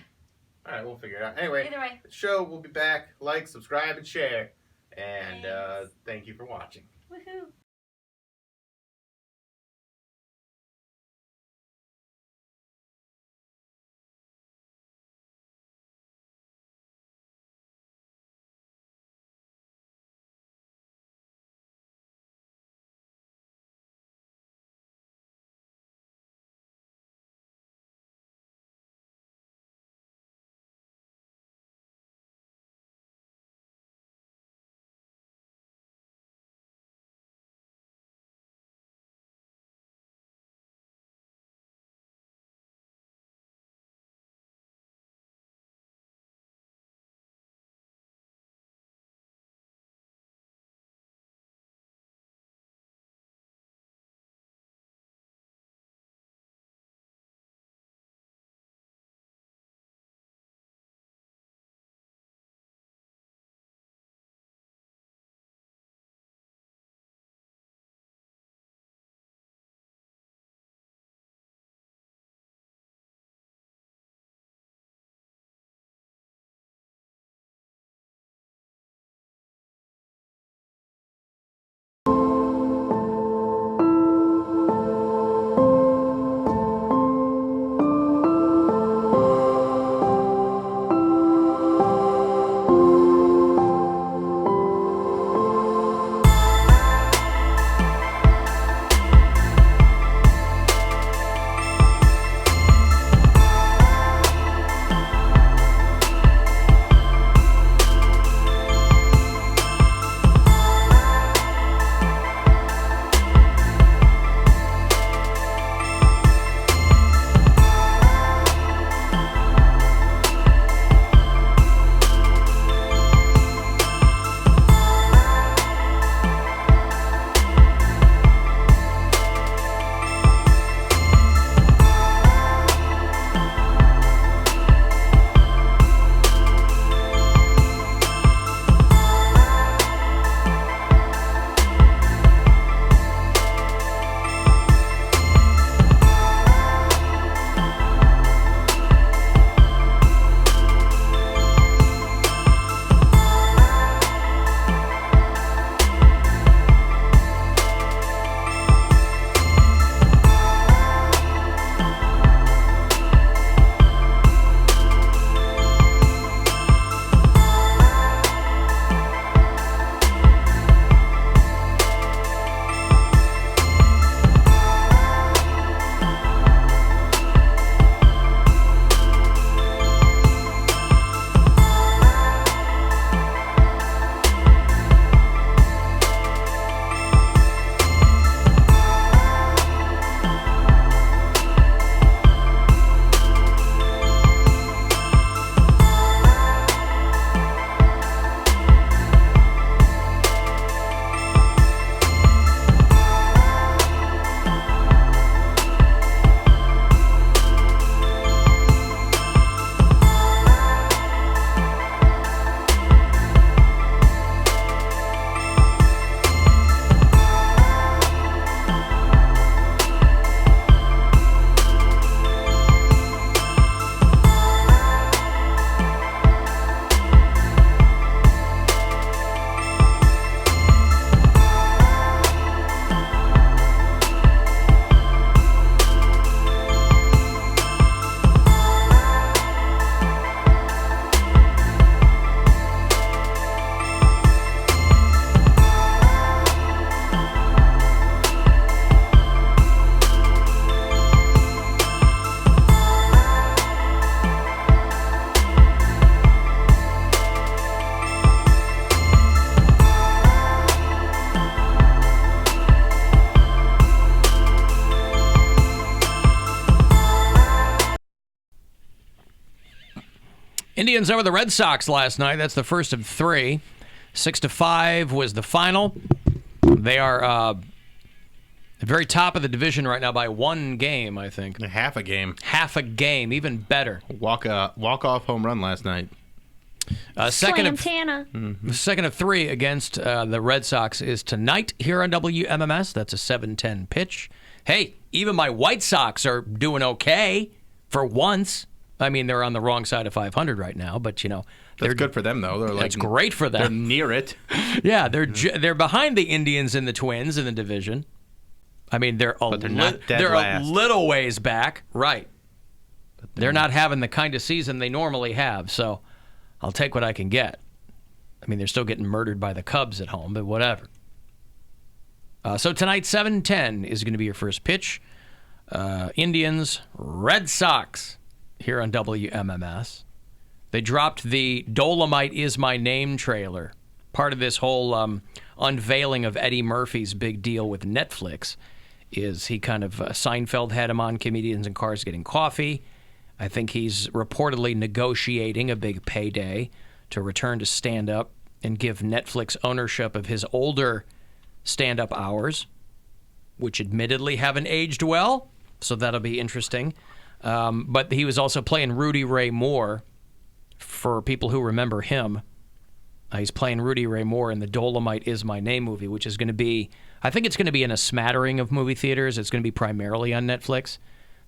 All right, we'll figure it out. Anyway, either way, the show will be back. Like, subscribe, and share. And thank you for watching. Woohoo. Indians over the Red Sox last night. That's the first of 3. 6-5 was the final. They are the very top of the division right now by 1 game, I think. Half a game. Half a game, even better. Walk-off home run last night. Second Slam of 3 against the Red Sox is tonight here on WMMS. That's a 7:10 pitch. Hey, even my White Sox are doing okay for once. I mean, they're on the wrong side of 500 right now, but, you know. That's good for them, though. That's great for them. They're near it. Yeah, they're behind the Indians and the Twins in the division. I mean, they're a little ways back. Right. They're not having the kind of season they normally have, so I'll take what I can get. I mean, they're still getting murdered by the Cubs at home, but whatever. So tonight, 7:10 is going to be your first pitch. Indians, Red Sox here on WMMS. They dropped the Dolomite Is My Name trailer, part of this whole unveiling of Eddie Murphy's big deal with Netflix. Is he kind of Seinfeld had him on Comedians in Cars Getting Coffee. I think he's reportedly negotiating a big payday to return to stand-up and give Netflix ownership of his older stand-up hours, which admittedly haven't aged well, so that'll be interesting. But he was also playing Rudy Ray Moore, for people who remember him. He's playing Rudy Ray Moore in the Dolomite Is My Name movie, which is going to be, I think it's going to be in a smattering of movie theaters. It's going to be primarily on Netflix.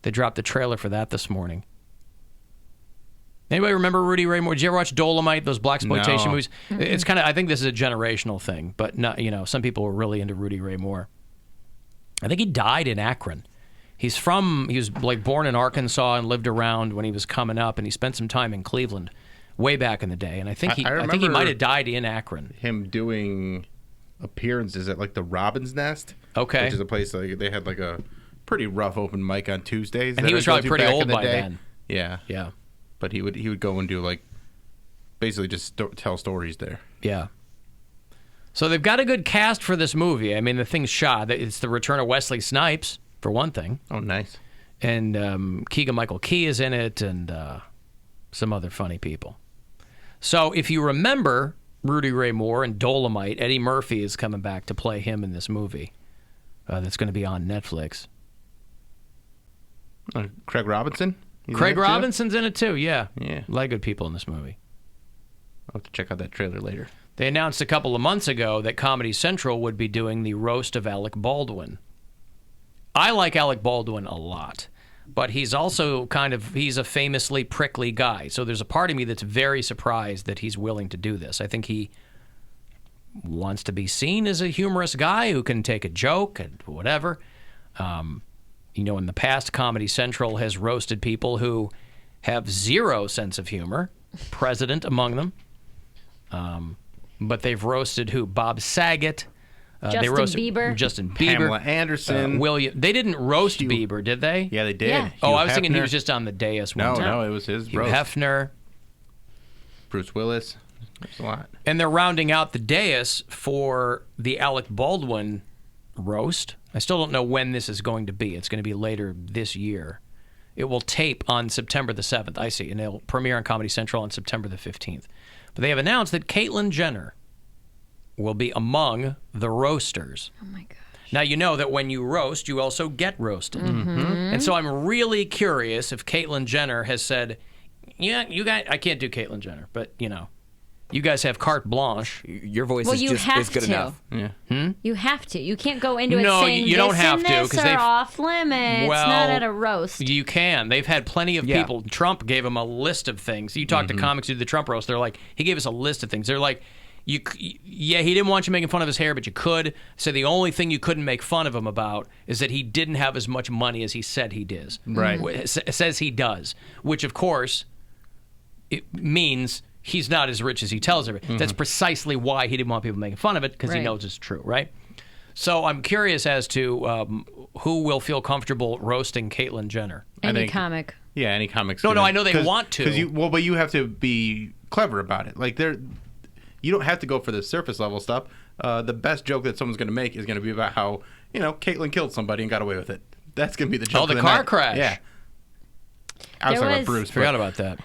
They dropped the trailer for that this morning. Anybody remember Rudy Ray Moore? Did you ever watch Dolomite, those blaxploitation movies? Mm-hmm. It's kind of, I think this is a generational thing, but not, you know, some people were really into Rudy Ray Moore. I think he died in Akron. He was like born in Arkansas and lived around when he was coming up, and he spent some time in Cleveland way back in the day. And I think he might have died in Akron. Him doing appearances at like the Robin's Nest, okay, which is a place like they had like a pretty rough open mic on Tuesdays. And he was probably pretty old by then. Yeah, yeah. But he would go and do like basically just tell stories there. Yeah. So they've got a good cast for this movie. I mean, the thing's shot. It's the return of Wesley Snipes, for one thing. Oh, nice. And Keegan-Michael Key is in it, and some other funny people. So if you remember Rudy Ray Moore and Dolomite, Eddie Murphy is coming back to play him in this movie that's going to be on Netflix. Craig Robinson? Craig Robinson's in it too, yeah. A lot of good people in this movie. I'll have to check out that trailer later. They announced a couple of months ago that Comedy Central would be doing the roast of Alec Baldwin. I like Alec Baldwin a lot, but he's also he's a famously prickly guy. So there's a part of me that's very surprised that he's willing to do this. I think he wants to be seen as a humorous guy who can take a joke and whatever. You know, in the past, Comedy Central has roasted people who have zero sense of humor, President among them. But they've roasted who? Bob Saget. Justin Bieber. Pamela Anderson. William. They didn't roast Bieber, did they? Yeah, they did. Yeah. Oh, I was thinking he was just on the dais one time. No, it was his Hugh roast. Hefner. Bruce Willis. There's a lot. And they're rounding out the dais for the Alec Baldwin roast. I still don't know when this is going to be. It's going to be later this year. It will tape on September the 7th, I see, and it'll premiere on Comedy Central on September the 15th. But they have announced that Caitlyn Jenner will be among the roasters. Oh, my gosh. Now, you know that when you roast, you also get roasted. Mm-hmm. And so I'm really curious if Caitlyn Jenner has said, yeah, you guys, I can't do Caitlyn Jenner, but, you know, you guys have carte blanche. Your voice is good enough. Yeah. You have to. You can't go into it No, saying you don't this have and to, this 'cause are they've- off limits. Well, not at a roast. You can. They've had plenty of people. Trump gave them a list of things. You talk to comics who do the Trump roast, they're like, he gave us a list of things. They're like, he didn't want you making fun of his hair, but you could. So the only thing you couldn't make fun of him about is that he didn't have as much money as he said he does. Right. Says he does, which of course it means he's not as rich as he tells everybody. That's precisely why he didn't want people making fun of it, because he knows it's true, right? So I'm curious as to who will feel comfortable roasting Caitlyn Jenner. Any comic. Yeah, any comics. No, I know they want to. But you have to be clever about it. Like you don't have to go for the surface level stuff. The best joke that someone's going to make is going to be about how, you know, Caitlyn killed somebody and got away with it. That's going to be the joke. Oh, the car crash. Yeah. I was There talking was- about Bruce. Forgot about that.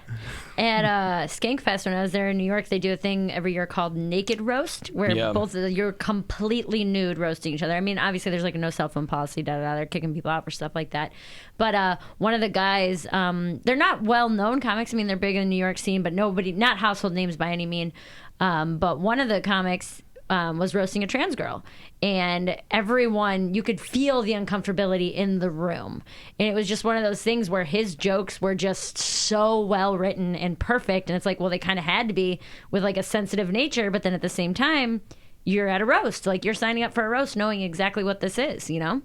At Skankfest, when I was there in New York, they do a thing every year called Naked Roast, where Yeah. you're completely nude roasting each other. I mean, obviously, there's like a no cell phone policy, they're kicking people out for stuff like that. But one of the guys, they're not well-known comics. I mean, they're big in the New York scene, but not household names by any mean. But one of the comics was roasting a trans girl, and everyone, you could feel the uncomfortability in the room, and it was just one of those things where his jokes were just so well written and perfect, and it's like, well, they kind of had to be with like a sensitive nature, but then at the same time, you're at a roast, like you're signing up for a roast knowing exactly what this is, you know.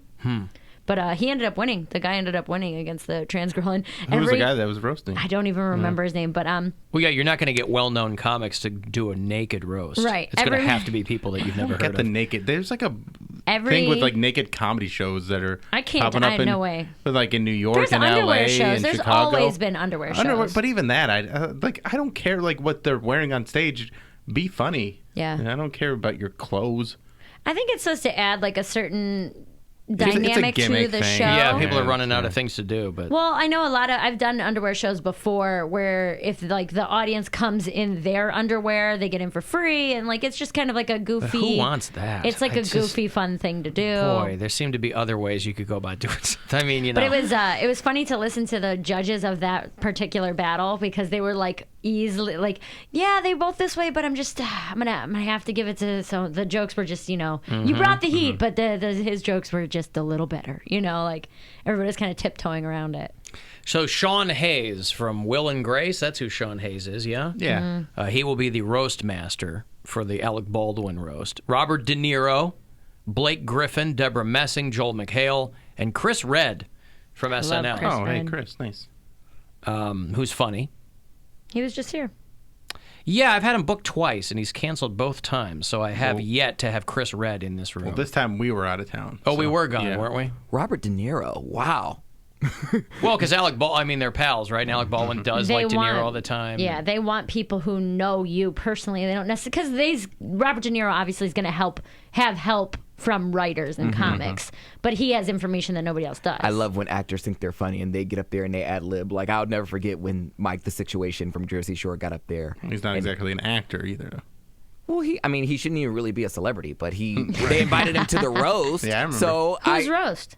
But he ended up winning. The guy ended up winning against the trans girl. And Who was the guy that was roasting? I don't even remember his name, but Well, yeah, you're not going to get well-known comics to do a naked roast. Right. It's going to have to be people that you've never heard Get the of. naked. There's like a Every- thing with like naked comedy shows that are I can't popping up deny, in, no way. Like in New York There's and underwear LA shows. and There's Chicago. always been underwear shows. But even that, I don't care like what they're wearing on stage. Be funny. Yeah. And I don't care about your clothes. I think it's supposed to add like a certain It's a dynamic to gimmick the thing. show. Yeah, people are running out of things to do, but Well, I know I've done underwear shows before where if like the audience comes in their underwear, they get in for free, and like it's just kind of like a goofy. who wants that? It's like a It's goofy, fun thing to do. boy, there seem to be other ways you could go about doing something. I mean, you know. But it was funny to listen to the judges of that particular battle because they were like easily like, yeah, they both this way, but I'm gonna have to give it to. So the jokes were just, you know, you brought the heat, but his jokes were just a little better, you know, like everybody's kind of tiptoeing around it. So Sean Hayes from Will and Grace, that's who Sean Hayes is, yeah? Yeah. He will be the roast master for the Alec Baldwin roast. Robert De Niro, Blake Griffin, Deborah Messing, Joel McHale, and Chris Redd from SNL. Chris Oh, hey, Redd. Chris, nice. Who's funny. He was just here. Yeah, I've had him booked twice, and he's canceled both times, so I have yet to have Chris Redd in this room. Well, this time we were out of town. Oh, we were gone, yeah. weren't we? Robert De Niro. Wow. Well, because they're pals, right? And Alec Baldwin does like De Niro all the time. Yeah, they want people who know you personally. They don't necessarily because Robert De Niro obviously is going to have help from writers and comics, but he has information that nobody else does. I love when actors think they're funny and they get up there and they ad lib. Like I'll never forget when Mike the Situation from Jersey Shore got up there. He's not exactly an actor either, though. Well, he shouldn't even really be a celebrity, but they invited him to the roast. Yeah, I remember. So Who's roast?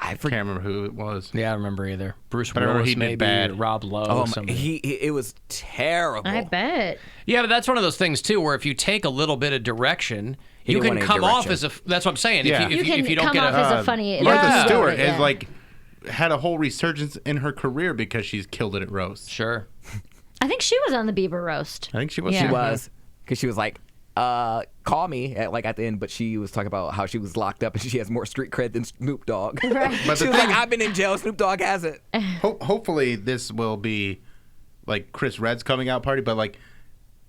I Can't remember who it was. Yeah, I don't remember either. Bruce But I remember Willis, he did maybe, bad. Rob Lowe. Oh, somebody. it was terrible. I bet. Yeah, but that's one of those things too, where if you take a little bit of direction, He you didn't can want any come off direction. as a. That's what I'm saying. Yeah. You can if you don't come get off a. as a funny. Martha Yeah. Stewart Yeah. has like had a whole resurgence in her career because she's killed it at roast. Sure. I think she was on the Bieber roast. I think she was. Yeah. She was, because she was like, call me at the end, but she was talking about how she was locked up and she has more street cred than Snoop Dogg. Right. But She the was like, thing- I've been in jail. Snoop Dogg hasn't. Hopefully this will be like Chris Redd's coming out party, but like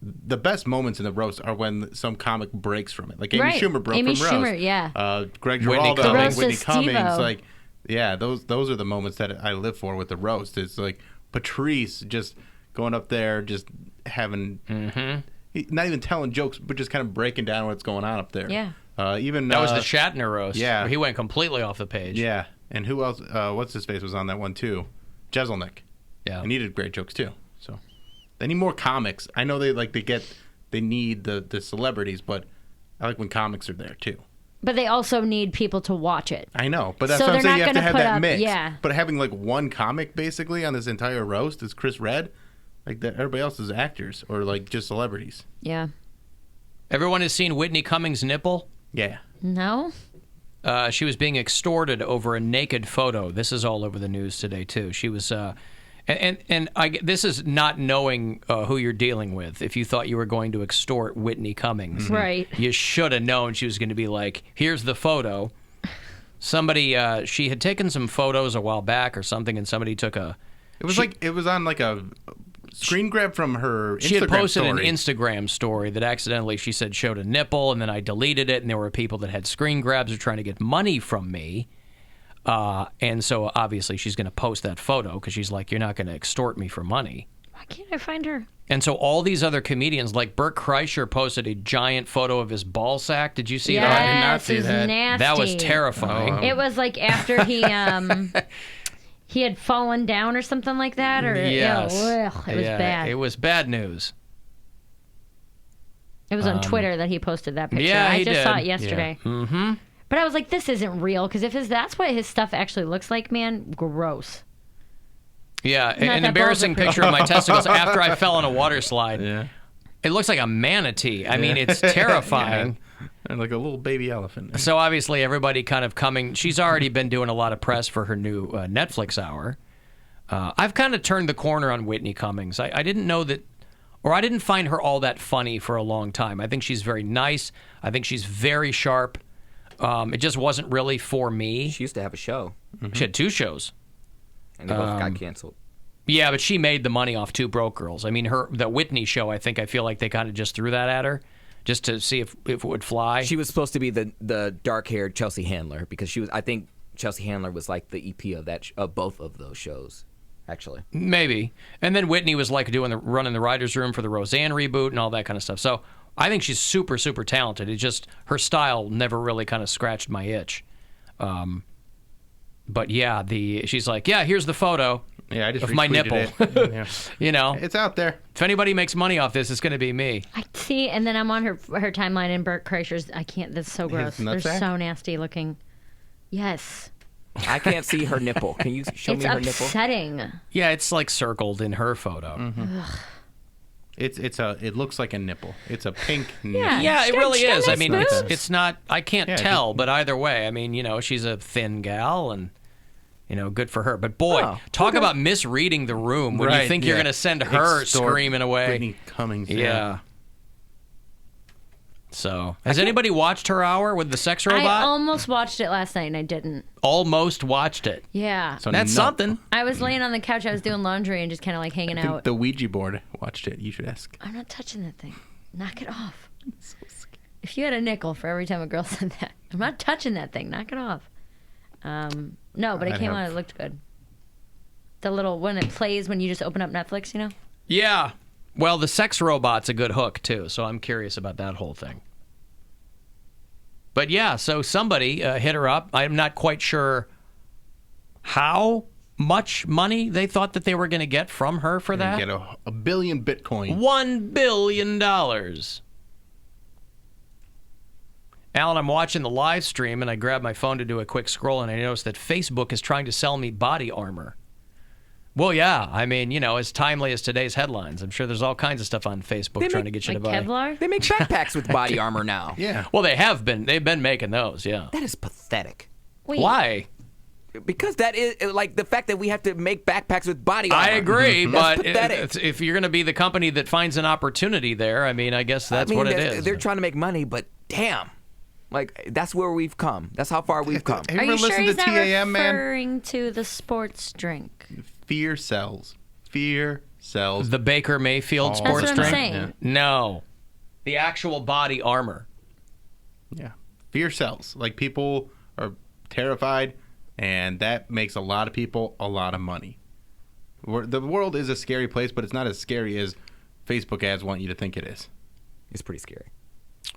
the best moments in the roast are when some comic breaks from it. Like Amy Right. Schumer broke Amy from Schumer, roast. yeah. Greg Whitney Giraldo, Cummings. Whitney The roast of Cummings. Steve-O. Like, yeah, those are the moments that I live for with the roast. It's like Patrice just going up there, just having. Not even telling jokes, but just kind of breaking down what's going on up there. Yeah. Even That was the Shatner roast. yeah. where he went completely off the page. Yeah, and who else? What's his face was on that one too? Jeselnik. Yeah. And he did great jokes too. So they need more comics. I know they need the celebrities, but I like when comics are there too. But they also need people to watch it. I know, but that's So what I'm they're saying. You not have to gonna have put that up- mix. yeah. But having like one comic basically on this entire roast is Chris Redd. Like that, everybody else is actors or like just celebrities. Yeah. Everyone has seen Whitney Cummings' nipple. Yeah. No? She was being extorted over a naked photo. This is all over the news today too. She was, this is not knowing who you're dealing with. If you thought you were going to extort Whitney Cummings, Right. you should have known she was going to be like, "Here's the photo." Somebody, she had taken some photos a while back or something, and somebody took a. It was on like a screen grab from her Instagram She had posted story. an Instagram story that accidentally, she said, showed a nipple, and then I deleted it, and there were people that had screen grabs or trying to get money from me. And so obviously she's going to post that photo because she's like, you're not going to extort me for money. Why can't I find her? And so all these other comedians, like Bert Kreischer, posted a giant photo of his ball sack. Did you see Yes, that? it was nasty. That was terrifying. It was like after he He had fallen down or something like that, or Yes. it was bad. It was bad news. It was on Twitter that he posted that picture. Yeah, I he just did. saw it yesterday. Yeah. Mm-hmm. But I was like, this isn't real, because if that's what his stuff actually looks like, man, gross. Yeah, Not an that embarrassing balls are picture of my testicles after I fell in a water slide. Yeah. It looks like a manatee. I mean, it's terrifying. And like a little baby elephant. So obviously everybody kind of coming. She's already been doing a lot of press for her new Netflix hour. I've kind of turned the corner on Whitney Cummings. I didn't know that, or I didn't find her all that funny for a long time. I think she's very nice. I think she's very sharp. It just wasn't really for me. She used to have a show. She had 2 shows. And they both got canceled. Yeah, but she made the money off 2 Broke Girls. I mean, the Whitney show, I feel like they kind of just threw that at her just to see if it would fly. She was supposed to be the dark-haired Chelsea Handler because I think Chelsea Handler was like the EP of both of those shows, actually. Maybe. And then Whitney was like running the writer's room for the Roseanne reboot and all that kind of stuff. So I think she's super, super talented. It's just her style never really kind of scratched my itch. But yeah, she's like, yeah, here's the photo of my nipple. Yeah. You know, it's out there. If anybody makes money off this, it's going to be me. I see, and then I'm on her timeline in Burt Kreischer's. I can't. That's so gross. They're nutsack? so nasty looking. Yes. I can't see her nipple. Can you show me her nipple? It's upsetting. Yeah, it's like circled in her photo. Mm-hmm. It looks like a nipple. It's a pink nipple. Yeah, it really is. I mean, boobs. it's not. I can't tell, but either way, I mean, she's a thin gal and. Good for her. But boy, talk about misreading the room when you think you're going to send her screaming away. Whitney Cummings. Yeah. So, has anybody watched her hour with the sex robot? I almost watched it last night and I didn't. Almost watched it. Yeah. So that's something. I was laying on the couch. I was doing laundry and just kind of like hanging out. The Ouija board watched it. You should ask. I'm not touching that thing. Knock it off. So if you had a nickel for every time a girl said that, I'm not touching that thing. Knock it off. No, but it came out. It looked good. The little when it plays when you just open up Netflix, Yeah. Well, the sex robot's a good hook too, so I'm curious about that whole thing. But yeah, so somebody hit her up. I'm not quite sure how much money they thought that they were going to get from her for that. Get a billion Bitcoin. $1 billion. Alan, I'm watching the live stream, and I grabbed my phone to do a quick scroll, and I noticed that Facebook is trying to sell me body armor. Well, yeah. I mean, as timely as today's headlines. I'm sure there's all kinds of stuff on Facebook trying to get you to buy. Kevlar? They make backpacks with body armor now. Yeah. Well, they have been. They've been making those, yeah. That is pathetic. Wait. Why? Because that is, like, the fact that we have to make backpacks with body armor. I agree, That's but pathetic. if you're going to be the company that finds an opportunity there, I mean, I guess that's what it is. They're trying to make money, but damn. Like, that's where we've come. That's how far we've come. Are you sure he's not referring to the sports drink? Fear sells. Fear sells. The Baker Mayfield sports That's what I'm drink? saying. Yeah. No. The actual body armor. Yeah. Fear sells. Like, people are terrified, and that makes a lot of people a lot of money. The world is a scary place, but it's not as scary as Facebook ads want you to think it is. It's pretty scary.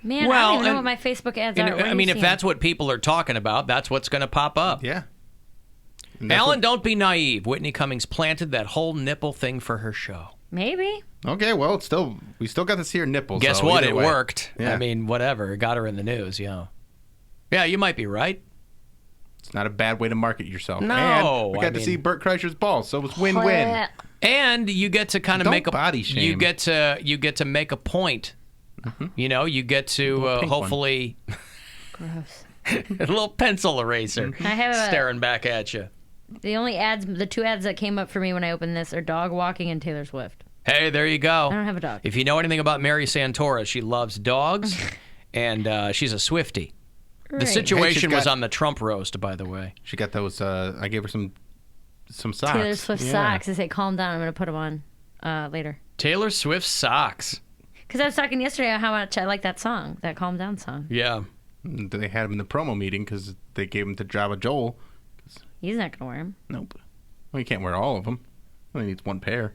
Man, I don't even know what my Facebook ads are. I mean, if that's what people are talking about, that's what's going to pop up. Yeah. Alan, don't be naive. Whitney Cummings planted that whole nipple thing for her show. Maybe. Okay, well, we still got to see her nipples. Guess so what? either It way. worked. Yeah. I mean, whatever. It got her in the news, yeah. Yeah, you might be right. It's not a bad way to market yourself. No, and we got to see Burt Kreischer's balls, so it was win-win. And you get to kind of make a body shame. You get to make a point. Mm-hmm. You get to hopefully Gross. a little pencil eraser I have staring back at you. The 2 ads that came up for me when I opened this are dog walking and Taylor Swift. Hey, there you go. I don't have a dog. If you know anything about Mary Santora, she loves dogs, and she's a Swiftie. The Right. situation was on the Trump roast, by the way. She got those. I gave her some socks. Taylor Swift socks. I say, calm down. I'm going to put them on later. Taylor Swift socks. Because I was talking yesterday about how much I like that song, that Calm Down song. Yeah. They had him in the promo meeting because they gave him to Java Joel. He's not going to wear them. Nope. Well, you can't wear all of them. Only needs one pair.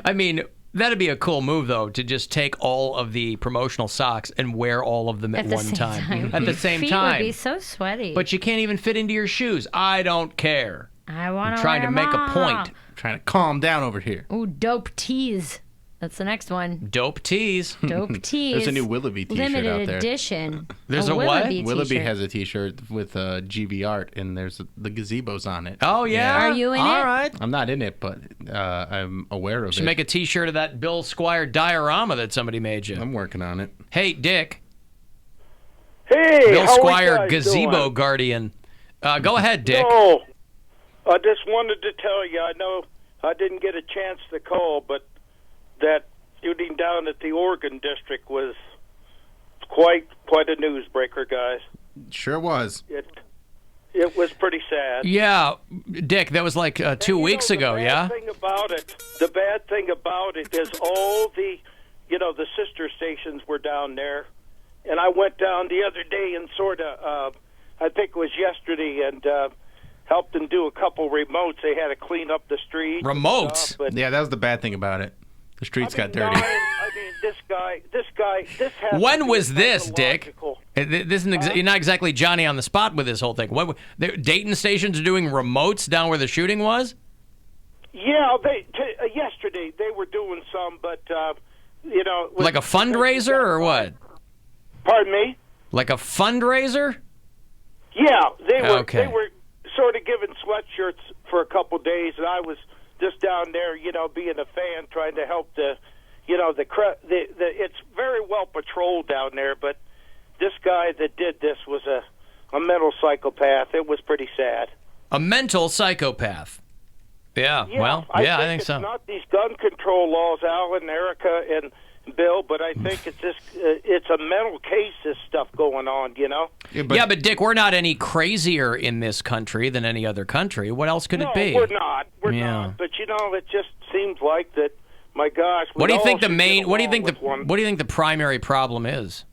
I mean, that'd be a cool move, though, to just take all of the promotional socks and wear all of them at the one same time. time. At the same Feet time. would be so sweaty. But you can't even fit into your shoes. I don't care. I want to trying to make a point. I'm trying to calm down over here. Ooh, dope teas. That's the next one. Dope teas. Dope teas. There's a new Willoughby t-shirt Limited out there. edition. There's a what? Willoughby Willoughby t-shirt. has a t-shirt with GV art, and there's the gazebos on it. Oh, yeah? Are you in it? All right. I'm not in it, but I'm aware of Should it. make a t-shirt of that Bill Squire diorama that somebody made you. I'm working on it. Hey, Dick. Hey, Bill how Squire, are you guys gazebo doing? guardian. Go ahead, Dick. No, I just wanted to tell you, I know I didn't get a chance to call, but that shooting down at the Oregon district was quite a newsbreaker, guys. Sure was. It was pretty sad. Yeah, Dick, that was like 2 weeks ago, yeah? The bad thing about it is all the sister stations were down there. And I went down the other day and I think it was yesterday, and helped them do a couple remotes. They had to clean up the street. Remotes? Yeah, that was the bad thing about it. The streets got dirty. This has When was this, Dick? This isn't you're not exactly Johnny on the spot with this whole thing. Dayton stations are doing remotes down where the shooting was? Yeah, yesterday they were doing some, but Like a fundraiser or what? Pardon me? Like a fundraiser? Yeah, they were. Okay. They were sort of giving sweatshirts for a couple days, and I was just down there, being a fan, trying to help it's very well patrolled down there, but this guy that did this was a mental psychopath. It was pretty sad. A mental psychopath. Yeah, well, I think so. It's not these gun control laws, Alan, Erica, and Bill, but I think it's a mental case, this stuff going on, Yeah, but Dick, we're not any crazier in this country than any other country. What else could it be? We're not. We're not. But it just seems like that. My gosh. What do you think the primary problem is?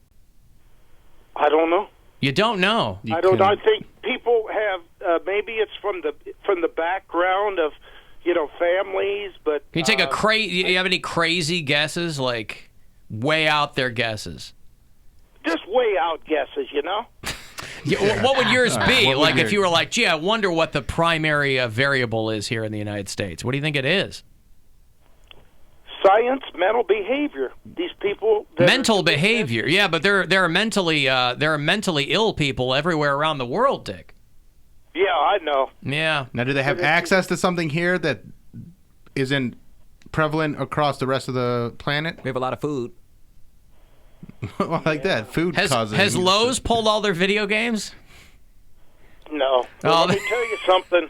I don't know. You don't know. I think people have maybe it's from the background of families, but Can you take you have any crazy guesses, like way out there guesses? Just way out guesses, Yeah, what would yours be? Like if you were like, gee, I wonder what the primary variable is here in the United States. What do you think it is? Science, mental behavior. These people. Mental behavior, yeah, but there are mentally ill people everywhere around the world, Dick. Yeah, I know. Yeah. Now, do they have access to something here that isn't prevalent across the rest of the planet? We have a lot of food. Like that. Food causing. Has Lowe's pulled all their video games? No. Well, let me tell you something.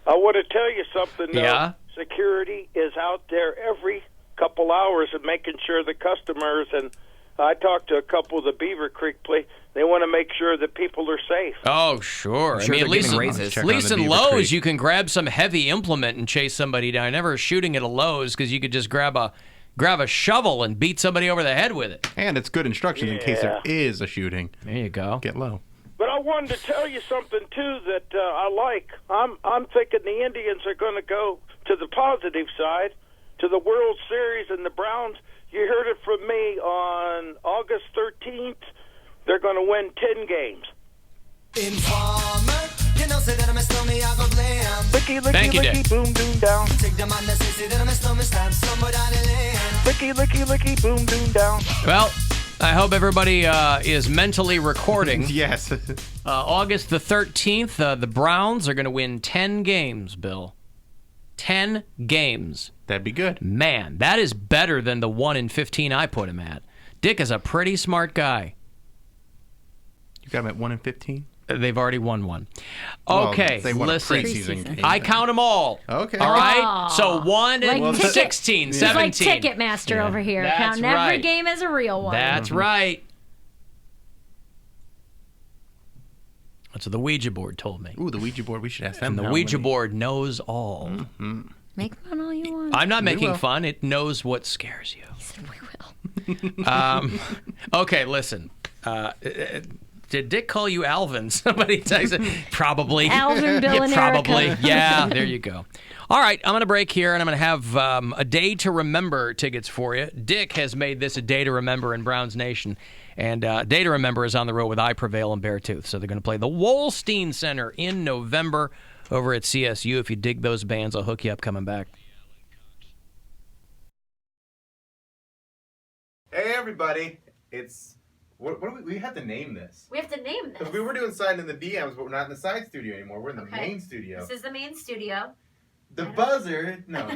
I want to tell you something, though. Yeah? Security is out there every couple hours and making sure the customers, and I talked to a couple of the Beaver Creek place, they want to make sure that people are safe. Oh, sure. Sure, at least in in Lowe's, you can grab some heavy implement and chase somebody down. Never shooting at a Lowe's because you could just grab a shovel and beat somebody over the head with it. And it's good instructions in case there is a shooting. There you go. Get low. But I wanted to tell you something, too, that I like. I'm thinking the Indians are going to go to the positive side, to the World Series, and the Browns. You heard it from me on August 13th. They're going to win 10 games. Informer, you know, say that I'm a stormy, I go blam. Licky, licky, Thank you, licky, Dick. boom, doom, down. Take the man that say that I'm a stormy, slam, somewhere down the lane. Licky, licky, licky, boom, doom, down. Well, I hope everybody is mentally recording. Yes. August the 13th, the Browns are going to win 10 games, Bill. 10 games. That'd be good. Man, that is better than the 1 in 15 I put him at. Dick is a pretty smart guy. You got him at 1 in 15? They've already won one. Well, Okay, they won a listen. preseason game. I count them all. Okay. All right? Aw. So 1 and Like 16, He's 17. like Ticketmaster over here, That's counting every right. game as a real one. That's right. That's what the Ouija board told me. Ooh, the Ouija board. We should ask them. And the how Ouija many- board knows all. Mm-hmm. Make fun all you want. I'm not We making will. fun. It knows what scares you. He said we will. Okay, listen. Did Dick call you Alvin? Somebody texted. Probably. Alvin, Bill, Yeah, and probably. Erica. Yeah, there you go. All right, I'm going to break here, and I'm going to have a Day to Remember tickets for you. Dick has made this a Day to Remember in Browns Nation. And Day to Remember is on the road with I Prevail and Beartooth. So they're going to play the Wolstein Center in November over at CSU. If you dig those bands, I'll hook you up coming back. Hey, everybody. It's... What do we have to name this? We have to name this. Because we were doing side in the DMs, but we're not in the side studio anymore. We're in the Okay. main studio. This is the main studio. The buzzard. No,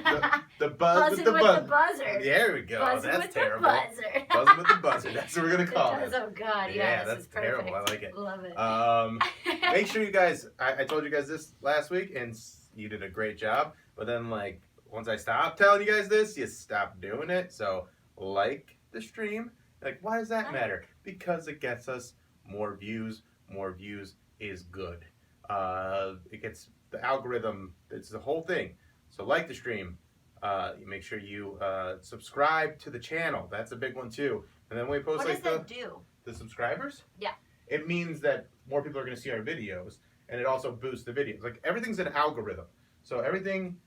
the buzz with the Buzzing with the buzzard. There we go. Buzzing That's with terrible. the buzzard. Buzzing with the buzzard. That's what we're going to call it. Oh, God. Yeah, this that's is perfect. terrible. I like it. Love it. Make sure you guys, I told you guys this last week, and you did a great job. But then, like, once I stopped telling you guys this, you stopped doing it. So, like the stream. Like, why does that matter? Because it gets us more views. More views is good. It gets the algorithm. It's the whole thing. So like the stream. You make sure you subscribe to the channel. That's a big one too. And then when we post What does that do? The subscribers. Yeah. It means that more people are going to see our videos, and it also boosts the videos. Like everything's an algorithm. So everything,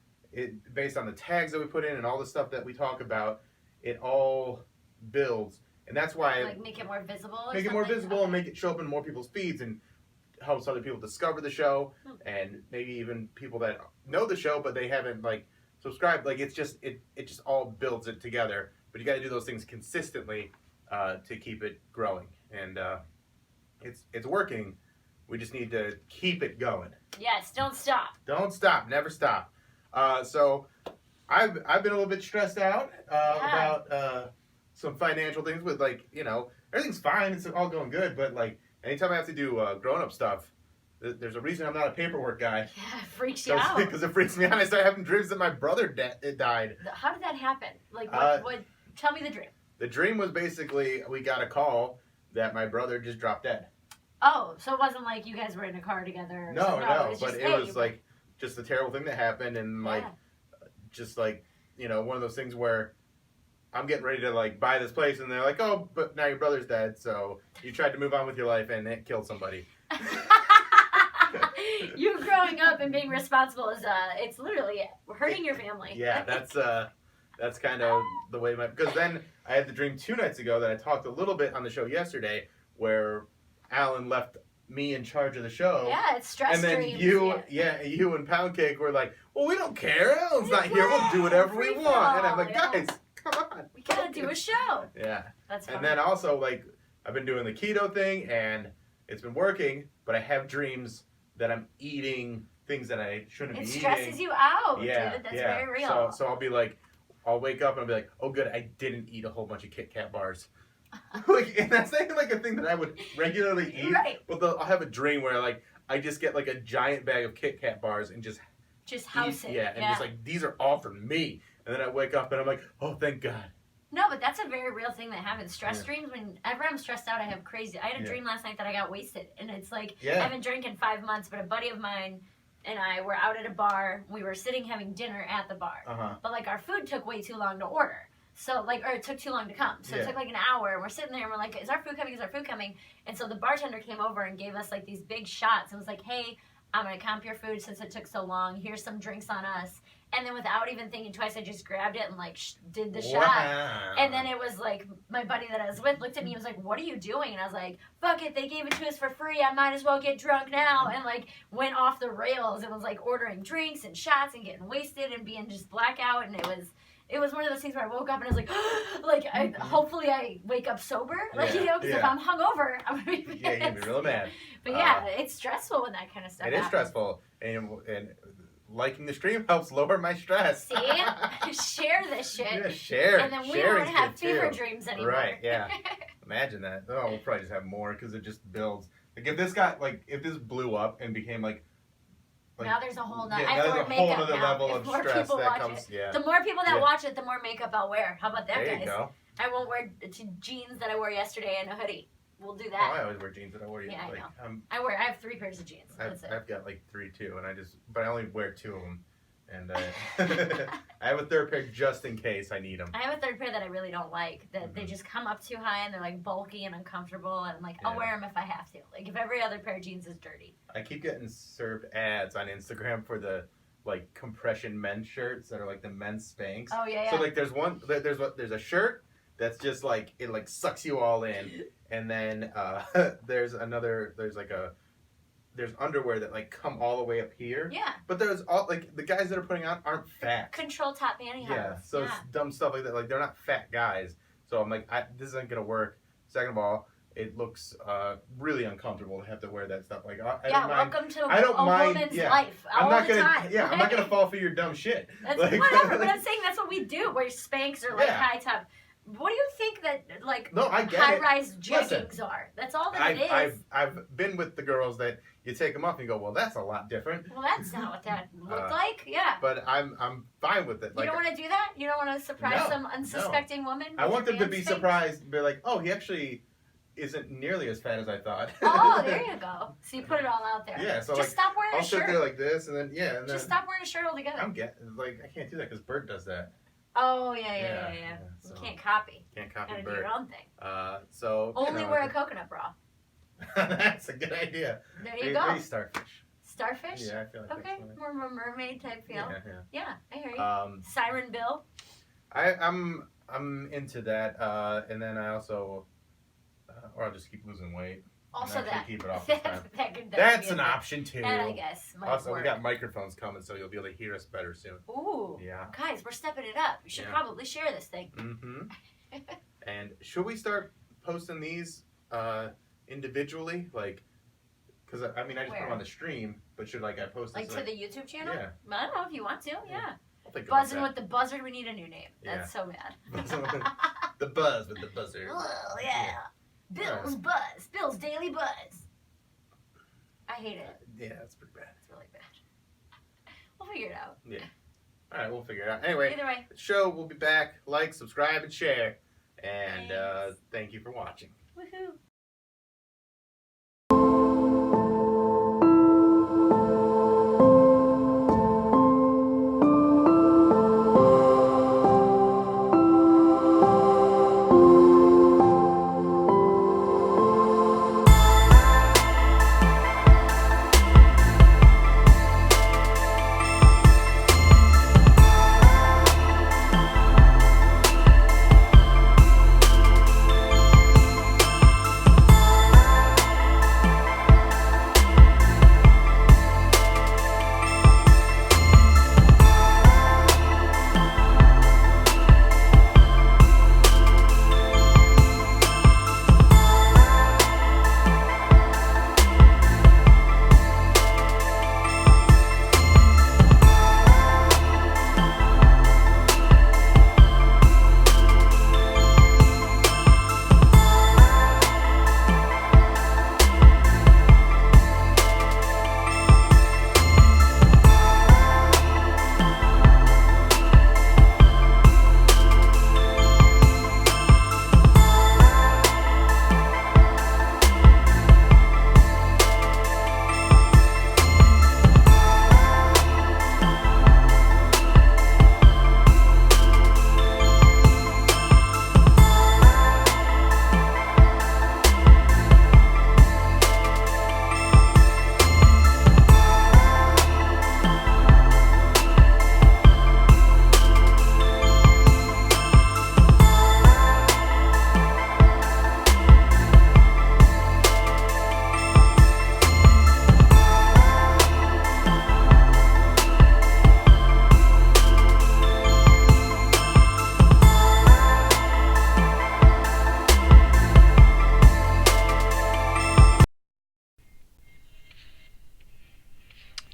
based on the tags that we put in and all the stuff that we talk about, it all builds. And that's why Like make it more visible or make it more something? visible and make it show up in more people's feeds and helps other people discover the show and maybe even people that know the show but they haven't like subscribed. Like it's just it just all builds it together. But you got to do those things consistently to keep it growing. And it's working. We just need to keep it going. Yes, don't stop. Don't stop. Never stop. So I've been a little bit stressed out about some financial things with like, you know, everything's fine. It's all going good. But like anytime I have to do grown-up stuff, there's a reason I'm not a paperwork guy. Yeah, it freaks you out. Because it freaks me out. I start having dreams that my brother died. How did that happen? Like, what? Tell me the dream. The dream was basically we got a call that my brother just dropped dead. Oh, so it wasn't like you guys were in a car together. Or No, something. but just, it was like just a terrible thing that happened, and like, just like, you know, one of those things where I'm getting ready to like buy this place, and they're like, oh, but now your brother's dead, so you tried to move on with your life and it killed somebody. You growing up and being responsible is it's literally hurting your family. Yeah, that's kind of the way because then I had the dream 2 nights ago that I talked a little bit on the show yesterday where Alan left me in charge of the show. Yeah, it's stress And then dreams, you and Poundcake were like, well, we don't care. Alan's not here. We'll do whatever we want. And I'm like, guys, come on. We gotta do a show. Yeah. That's funny. And then also, like, I've been doing the keto thing, and it's been working, but I have dreams that I'm eating things that I shouldn't be eating. It stresses you out, yeah, dude. That's yeah. very real. So I'll be like, I'll wake up and I'll be like, oh, good, I didn't eat a whole bunch of Kit Kat bars. Like, and that's not even like a thing that I would regularly eat. Right. But I'll have a dream where like I just get like a giant bag of Kit Kat bars and just house it. Yeah, and just like these are all for me. And then I wake up and I'm like, oh, thank God. No, but that's a very real thing that happens. Stress dreams, whenever I'm stressed out, I have crazy. I had a dream last night that I got wasted. And it's like, I haven't drank in 5 months, but a buddy of mine and I were out at a bar. We were sitting having dinner at the bar. But like our food took way too long to order. So like, or it took too long to come. So it took like an hour, and we're sitting there and we're like, is our food coming? Is our food coming? And so the bartender came over and gave us like these big shots and was like, hey, I'm going to comp your food since it took so long. Here's some drinks on us. And then without even thinking twice, I just grabbed it and like did the shot. And then it was like my buddy that I was with looked at me and was like, what are you doing? And I was like, fuck it, they gave it to us for free. I might as well get drunk now. And like went off the rails. It was like ordering drinks and shots and getting wasted and being just blackout. And it was one of those things where I woke up and I was like, hopefully I wake up sober. Like, you know, because if I'm hungover, I'm going to be pissed. Yeah, you'd be real mad. But yeah, it's stressful when that kind of stuff happens. It is stressful. And liking the stream helps lower my stress. See? Share this shit. Yeah, share. And then we don't have fever dreams anymore. Right, yeah. Imagine that. Oh, we'll probably just have more because it just builds. Like if this blew up and became like now there's a whole nother, I have to wear makeup now. Level of more stress people that watch comes, it. yeah. The more people that watch it, the more makeup I'll wear. How about that, there guys? You go. I won't wear jeans that I wore yesterday and a hoodie. We'll do that. Oh, I always wear jeans that I wear. Yeah, like, I know. I have 3 pairs of jeans. That's it. I've got like 3 too, and but I only wear 2 of them. And I have a 3rd pair just in case I need them. I have a 3rd pair that I really don't like. That they just come up too high and they're like bulky and uncomfortable. And I'm like, I'll wear them if I have to. Like if every other pair of jeans is dirty. I keep getting served ads on Instagram for the like compression men's shirts that are like the men's Spanx. Oh yeah. So like there's a shirt that's just like it like sucks you all in, and then there's like a there's underwear that like come all the way up here. Yeah. But there's all like the guys that are putting on aren't fat. Control top pantyhose. Yeah. So it's dumb stuff like that. Like they're not fat guys. So I'm like, this isn't gonna work. Second of all, it looks really uncomfortable to have to wear that stuff. Like I don't mind, welcome to I don't a mind, woman's yeah. life all I'm not the gonna, time. Yeah, I'm not gonna fall for your dumb shit. That's like, whatever, but I'm saying that's what we do. Wear Spanx or like Yeah. high top. What do you think that like No, I get high it. rise Listen, jeggings are? That's all that it is. I've been with the girls that you take them off and you go, well, that's a lot different. Well, that's not what that looked like. Yeah. But I'm fine with it. You don't want to do that? You don't want to surprise No, some unsuspecting woman? I with want your them to be man Spanx? surprised, be like, oh, he actually isn't nearly as fat as I thought. Oh, there you go. So you put it all out there. Yeah, so just like, stop wearing I'll a shirt. sit there like this, and then and then Just stop wearing a shirt altogether. I'm getting like I can't do that because Bert does that. Oh yeah. So You can't copy. Can't copy Gotta Bert. do your own thing. So Only wear a coconut bra. That's a good idea. There you go. Maybe starfish. Starfish? Yeah, I feel like okay, that's funny. more of a mermaid type feel. Yeah. I hear you. Siren Bill. I'm into that, and then I also, or I'll just keep losing weight. Also and actually that. keep it off this time. That That's be an a thing. option too. That I guess might Also, work. we got microphones coming, so you'll be able to hear us better soon. Ooh. Yeah. Guys, we're stepping it up. We should probably share this thing. Mm-hmm. And should we start posting these individually, like? Because I mean, I just put them on the stream, but should I post Like this to the YouTube channel? Yeah. I don't know if you want to. Yeah. I'll think about Buzzing that. with the Buzzard. We need a new name. That's so bad. The buzz with the buzzard. Oh, yeah. Bill's Buzz. Bill's Daily Buzz. I hate it. Yeah, that's pretty bad. It's really bad. We'll figure it out. Yeah. All right, we'll figure it out. Anyway, Either way. the show will be back. Like, subscribe, and share. And thank you for watching. Woohoo.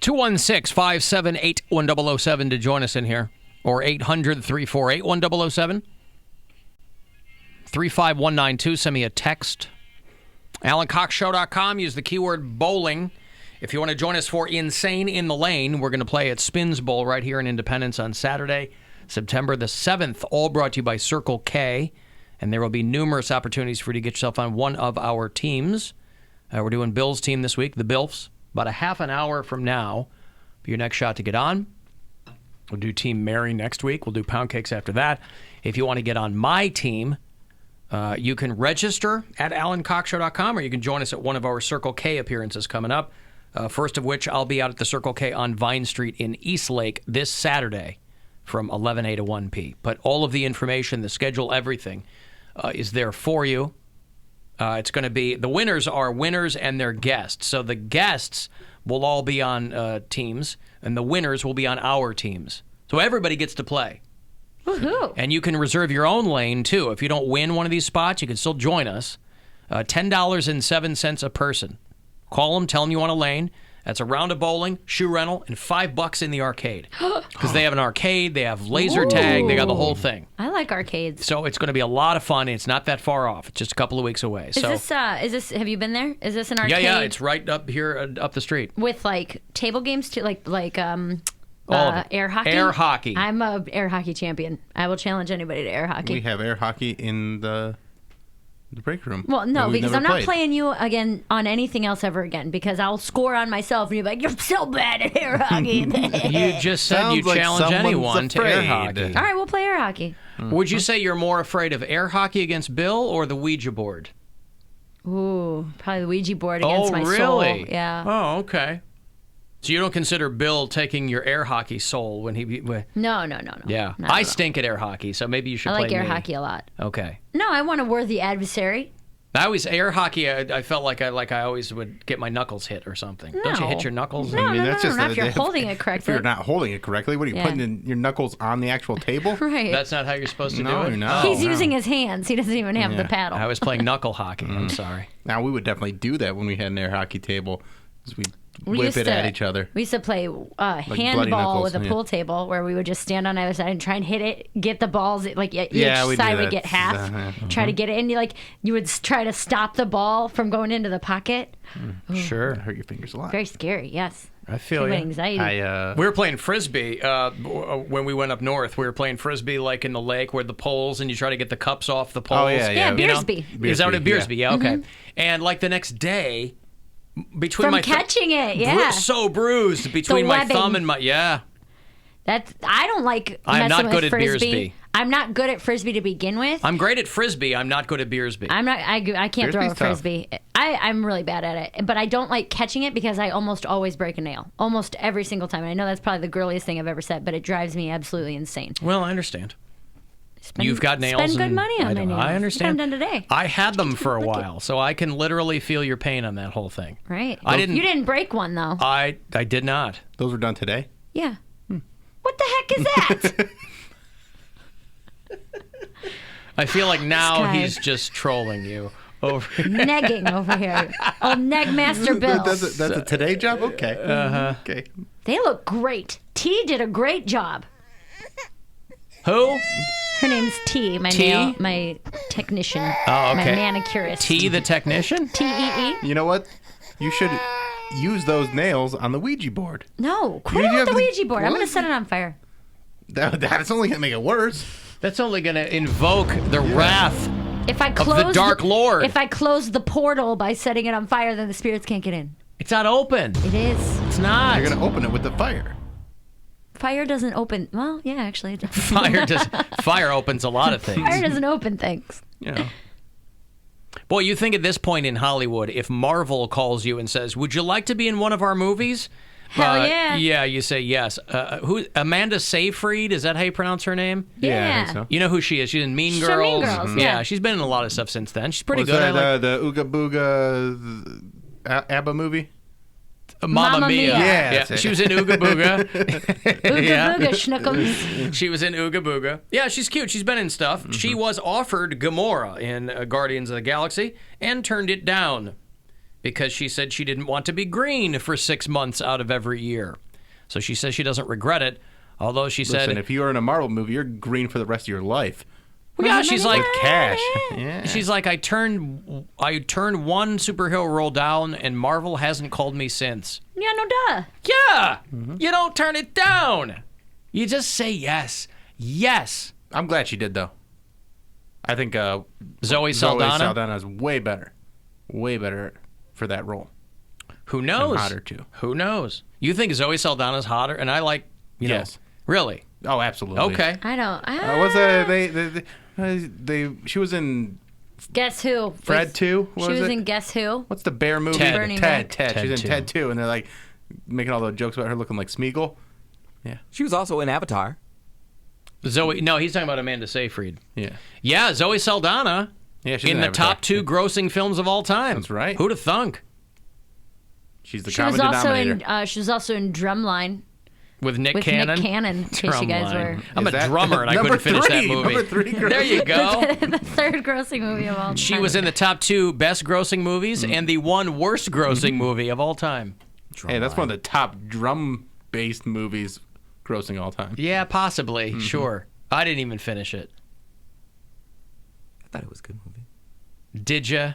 Two 216-578-1007 to join us in here. Or 800-348-1007. 35192. Send me a text. AlanCoxShow.com. Use the keyword bowling. If you want to join us for Insane in the Lane, we're going to play at Spins Bowl right here in Independence on Saturday, September the 7th. All brought to you by Circle K. And there will be numerous opportunities for you to get yourself on one of our teams. We're doing Bill's team this week, the Bilfs. About a half an hour from now, be your next shot to get on. We'll do Team Mary next week. We'll do Poundcakes after that. If you want to get on my team, you can register at AlanCoxShow.com, or you can join us at one of our Circle K appearances coming up. First of which, I'll be out at the Circle K on Vine Street in Eastlake this Saturday from 11A to 1P. But all of the information, the schedule, everything is there for you. It's going to be, the winners are winners and their guests. So the guests will all be on teams, and the winners will be on our teams. So everybody gets to play. Woohoo. And you can reserve your own lane, too. If you don't win one of these spots, you can still join us. $10.07 a person. Call them, tell them you want a lane. That's a round of bowling, shoe rental, and $5 in the arcade. Because they have an arcade, they have laser tag, they got the whole thing. I like arcades. So it's going to be a lot of fun, and it's not that far off. It's just a couple of weeks away. Is this, have you been there? Is this an arcade? Yeah, it's right up here, up the street. With, like, table games, too? Like All of it. air hockey? Air hockey. I'm a air hockey champion. I will challenge anybody to air hockey. We have air hockey in the break room. Well, no, because I'm not played. playing you again on anything else ever again, because I'll score on myself and you're like, you're so bad at air hockey. You just said Sounds you like challenge someone's anyone to air afraid. hockey. All right, we'll play air hockey. Would you say you're more afraid of air hockey against Bill or the Ouija board? Ooh, probably the Ouija board against my really? soul. Yeah. Oh, okay. So you don't consider Bill taking your air hockey soul when he... No. Yeah. Not I at all. stink at air hockey, so maybe you should I play like air me. hockey a lot. Okay. No, I want a worthy adversary. I always air hockey. I felt like I always would get my knuckles hit or something. Don't you hit your knuckles? No, not if you're holding it If correctly. you're not holding it correctly, what are you Yeah. putting in your knuckles on the actual table? Right. That's not how you're supposed to do No, it. you're not. He's using his hands. He doesn't even have the paddle. I was playing knuckle hockey. I'm sorry. Now we would definitely do that when we had an air hockey table. We'd We whip used it to- at each other. We used to play bloody handball knuckles, with a yeah. pool table where we would just stand on either side and try and hit it, get the balls. Like each Yeah, we do side would that. get half. Try to get it, and you would try to stop the ball from going into the pocket. Sure. Hurt your fingers a lot. Very scary. Yes. I feel Give you. me anxiety. We were playing frisbee when we went up north. We were playing frisbee like in the lake where the poles and you try to get the cups off the poles. Oh, yeah. Yeah, You know? Beersby. Is that what it Beersby, Beersby? Yeah, okay. And like the next day, between From my catching it, yeah. so bruised between my webbing. thumb and my I don't like I'm messing not good with at frisbee. Beersby. I'm not good at frisbee to begin with. I'm great at frisbee. I'm not good at Beersby. I'm not. I can't throw a Beersby's tough. frisbee. I'm really bad at it, but I don't like catching it because I almost always break a nail, almost every single time. And I know that's probably the girliest thing I've ever said, but it drives me absolutely insane. Well, I understand. You've got nails. Spend good and money on my nails. I understand. That's what I'm done today. I had them for a while, so I can literally feel your pain on that whole thing. Right. I didn't. You didn't break one though. I did not. Those were done today? Yeah. What the heck is that? I feel like now guy. he's just trolling you over. Negging over here. Oh, neg master Bill. That's a today job? Okay. Okay. They look great. T did a great job. Who? Her name's T. T? My technician. Oh, okay. My manicurist. T, the technician? T-E-E. You know what? You should use those nails on the Ouija board. No, quit You with have the to- Ouija board. I'm What? going to set it on fire. That's only going to make it worse. That's only going to invoke the wrath If I of close the Dark Lord. If I close the portal by setting it on fire, then the spirits can't get in. It's not open. It is. It's not. You're going to open it with the fire. Fire doesn't open. Well, yeah, actually, it does. Fire opens a lot of things. Fire doesn't open things. Yeah. Boy, you think at this point in Hollywood, if Marvel calls you and says, "Would you like to be in one of our movies?" Hell yeah. Yeah, you say yes. Who? Amanda Seyfried? Is that how you pronounce her name? Yeah. I think so. You know who she is? She's in Mean She's Girls. in Mean Girls, yeah. She's been in a lot of stuff since then. She's pretty Was good. that I like the Ooga Booga ABBA movie? Mamma Mia. Yeah, that's it. She was in Ooga Booga. Ooga Booga Schnookums. She was in Ooga Booga. Yeah, she's cute. She's been in stuff. Mm-hmm. She was offered Gamora in Guardians of the Galaxy and turned it down because she said she didn't want to be green for 6 months out of every year. So she says she doesn't regret it, although she Listen, said... if you are in a Marvel movie, you're green for the rest of your life. Yeah, she's like... With cash. Yeah. She's like, I turned one superhero role down, and Marvel hasn't called me since. Yeah, no duh. Yeah! You don't turn it down. You just say yes. Yes. I'm glad she did, though. I think Zoe Saldana is way better. Way better for that role. Who knows? And hotter, too. Who knows? You think Zoe Saldana's hotter? And I like, Yes. know, really? Oh, absolutely. Okay. I don't. What's she was in Guess who? Fred 2? She was in Guess Who? What's the bear movie? Ted. Bernie Mac. Ted. She's in 2. Ted 2, and they're like making all the jokes about her looking like Smeagol. Yeah. She was also in Avatar. Zoe, no, he's talking about Amanda Seyfried. Yeah. Yeah, Zoe Saldana. Yeah, she's in an the Avatar. top 2 grossing films of all time. That's right. Who'd have thunk? She's the She was common also denominator. she was also in Drumline With Nick with Cannon. Nick Cannon. In case you guys Drumline. were I'm Is a that drummer and I number couldn't finish that three? movie. Number 3 There you go. the third grossing movie of all time. She was in the top 2 best grossing movies and the 1 worst grossing movie of all time. Hey, that's one of the top drum-based movies grossing all time. Yeah, possibly. Sure. I didn't even finish it. I thought it was a good movie. Did ya?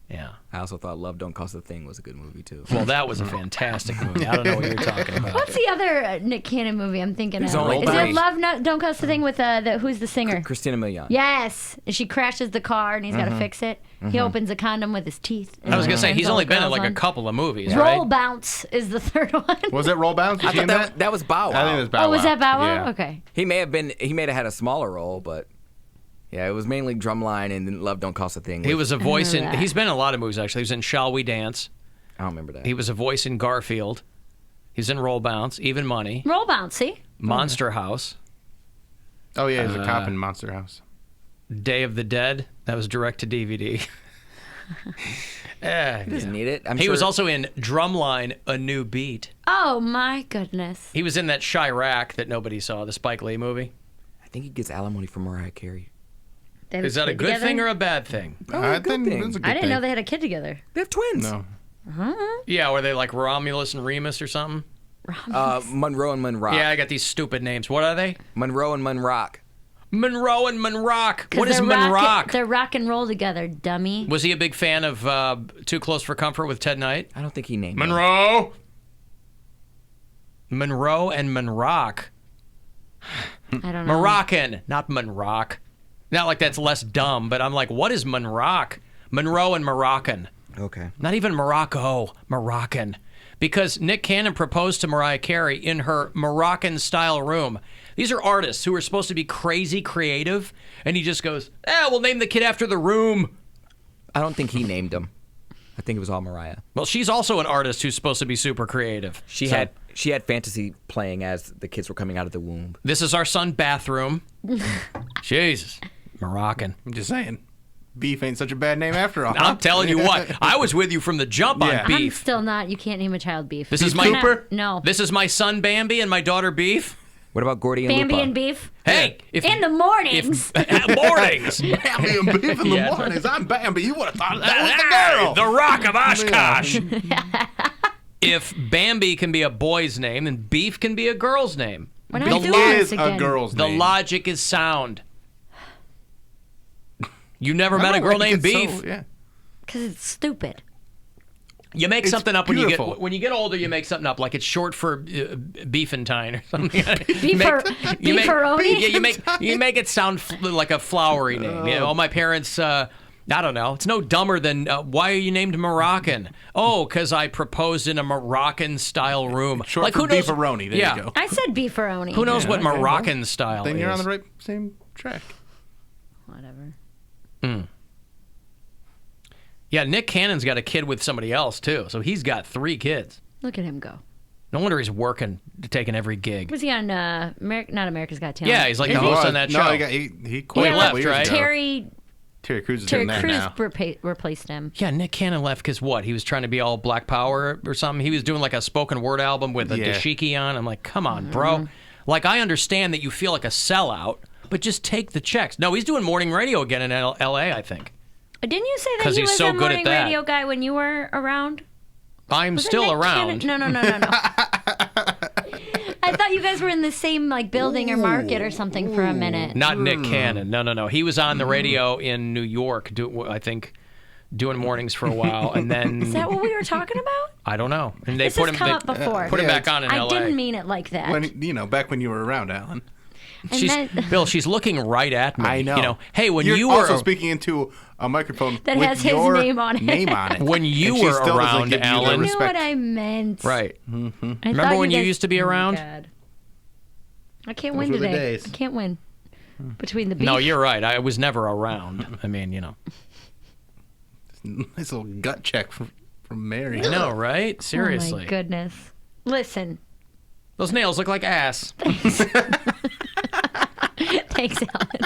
Yeah. I also thought Love Don't Cost a Thing was a good movie too. Well, that was a fantastic movie. I don't know what you're talking about. What's the other Nick Cannon movie I'm thinking There's of? only Is three. it Love Don't Cost a Thing with who's the singer? Christina Milian. Yes. And she crashes the car and he's got to fix it. He opens a condom with his teeth. I was going to say, he's only been in Girls like a on. couple of movies, Roll right? Bounce is the third one. Was it Roll Bounce? I thought that was Bow Wow. I think it was Bow Wow. Oh, was that Bow Wow? Yeah. Okay. He may have had a smaller role, but yeah, it was mainly Drumline and then Love Don't Cost a Thing. He was a voice in, remember that. he's been in a lot of movies actually. He was in Shall We Dance. I don't remember that. He was a voice in Garfield. He's in Roll Bounce, Even Money, Roll Bounce, see? Monster House, Oh, yeah, he's a cop in Monster House. Day of the Dead. That was direct to DVD. He doesn't need it. He was also in Drumline, A New Beat. Oh, my goodness. He was in that Chirac that nobody saw, the Spike Lee movie. I think he gets alimony from Mariah Carey. They have Is that a kid good together? thing or a bad thing? I think it's a good I didn't thing. know they had a kid together. They have twins. No. Yeah, were they like Romulus and Remus or something? Monroe and Monrock. Yeah, I got these stupid names. What are they? Monroe and Monrock. Monroe and Monrock. 'Cause What is they're Monrock? They're rock and roll together, dummy. Was he a big fan of Too Close for Comfort with Ted Knight? I don't think he named him. Monroe. Monroe and Monrock. I don't know. Moroccan, not Monrock. Not like that's less dumb, but I'm like, what is Monrock? Monroe and Moroccan. Okay. Not even Morocco, Moroccan. Because Nick Cannon proposed to Mariah Carey in her Moroccan-style room. These are artists who are supposed to be crazy creative, and he just goes, we'll name the kid after the room. I don't think he named him. I think it was all Mariah. Well, she's also an artist who's supposed to be super creative. She had fantasy playing as the kids were coming out of the womb. This is our son bathroom. Jesus. Moroccan. I'm just saying. Beef ain't such a bad name after all. I'm telling you what. I was with you from the jump Yeah. on I'm beef. still not. You can't name a child Beef. This is You're my not- Cooper? No. This is my son Bambi and my daughter Beef. What about Gordy and Bambi Lupa? and Beef. Hey, if In the mornings. mornings. Bambi and Beef in the Yeah. mornings. I'm Bambi. You would have thought that was the girl. The Rock of Oshkosh. If Bambi can be a boy's name, then Beef can be a girl's name. We're The not doing lo- this is again. a girl's The name. logic is sound. You never I met a don't girl like named it Beef. so- yeah. Because it's stupid. You make It's something up beautiful. when you get older. You make something up like it's short for beefentine or something. Beefaroni? Yeah, you make it sound like a flowery name. You know, my parents. I don't know. It's no dumber than why are you named Moroccan? Oh, because I proposed in a Moroccan style room. Short like for who knows? beefaroni. There yeah. you go. I said beefaroni. Who knows Yeah, what okay, well, Moroccan style Then is? you're on the same track. Whatever. Yeah, Nick Cannon's got a kid with somebody else too, so he's got 3 kids. Look at him go. No wonder he's working, taking every gig. Was he on not America's Got Talent? Yeah, he's like Is the he? host on that show. No, he quit Yeah, a couple years right? ago. Terry Crews is doing that Crews now. replaced him. Yeah, Nick Cannon left because what? He was trying to be all Black Power or something. He was doing like a spoken word album with a Yeah. dashiki on. I'm like, come on, bro. Like, I understand that you feel like a sellout, but just take the checks. No, he's doing morning radio again in L.A., I think. Didn't you say that 'Cause he he's was so a good at morning that. radio guy when you were around? I'm Was it still Nick around. Cannon? No. I thought you guys were in the same like building or market or something for a minute. Not Nick Cannon. No. He was on the radio in New York, I think, doing mornings for a while, and then Is that what we were talking about? I don't know. And they This put has him come up before. put him back on in I L.A. didn't mean it like that. When back when you were around, Alan. And Bill, she's looking right at me. I know. You know, hey, when You're you were also speaking into a microphone That with has his your name on it. When you And she were still doesn't around, give you the Alan. I knew respect. what I meant. Right. I Remember thought when you guys- used to be Oh my around? God. I can't Those win were the today. days. I can't win. Between the beef. No, you're right. I was never around. I mean, you know. Nice little gut check from Mary. I know, right? Oh Seriously. my goodness. Listen. Those nails look like ass. Thanks, Alan.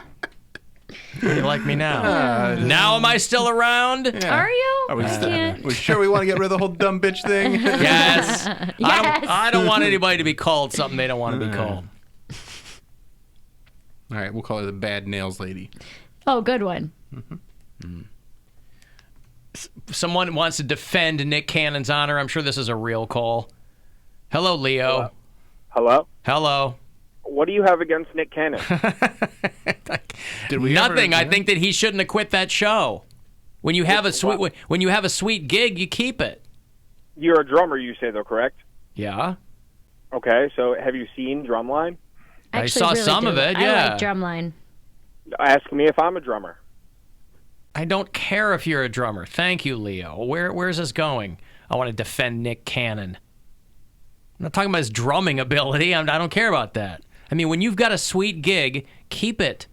You like me now? Now am I still around? Are you? Are we, can't. we sure we want to get rid of the whole dumb bitch thing? Yes. Yes. I don't want anybody to be called something they don't want to be called. All right, we'll call her the bad nails lady. Oh, good one. Someone wants to defend Nick Cannon's honor. I'm sure this is a real call. Hello, Leo. Hello? Hello. What do you have against Nick Cannon? Did we Nothing. ever, I think that he shouldn't have quit that show. When you have a sweet gig, you keep it. You're a drummer, you say, though, correct? Yeah. Okay, so have you seen Drumline? I saw some of it, yeah. I like Drumline. Ask me if I'm a drummer. I don't care if you're a drummer. Thank you, Leo. Where's this going? I want to defend Nick Cannon. I'm not talking about his drumming ability. I don't care about that. I mean, when you've got a sweet gig, keep it.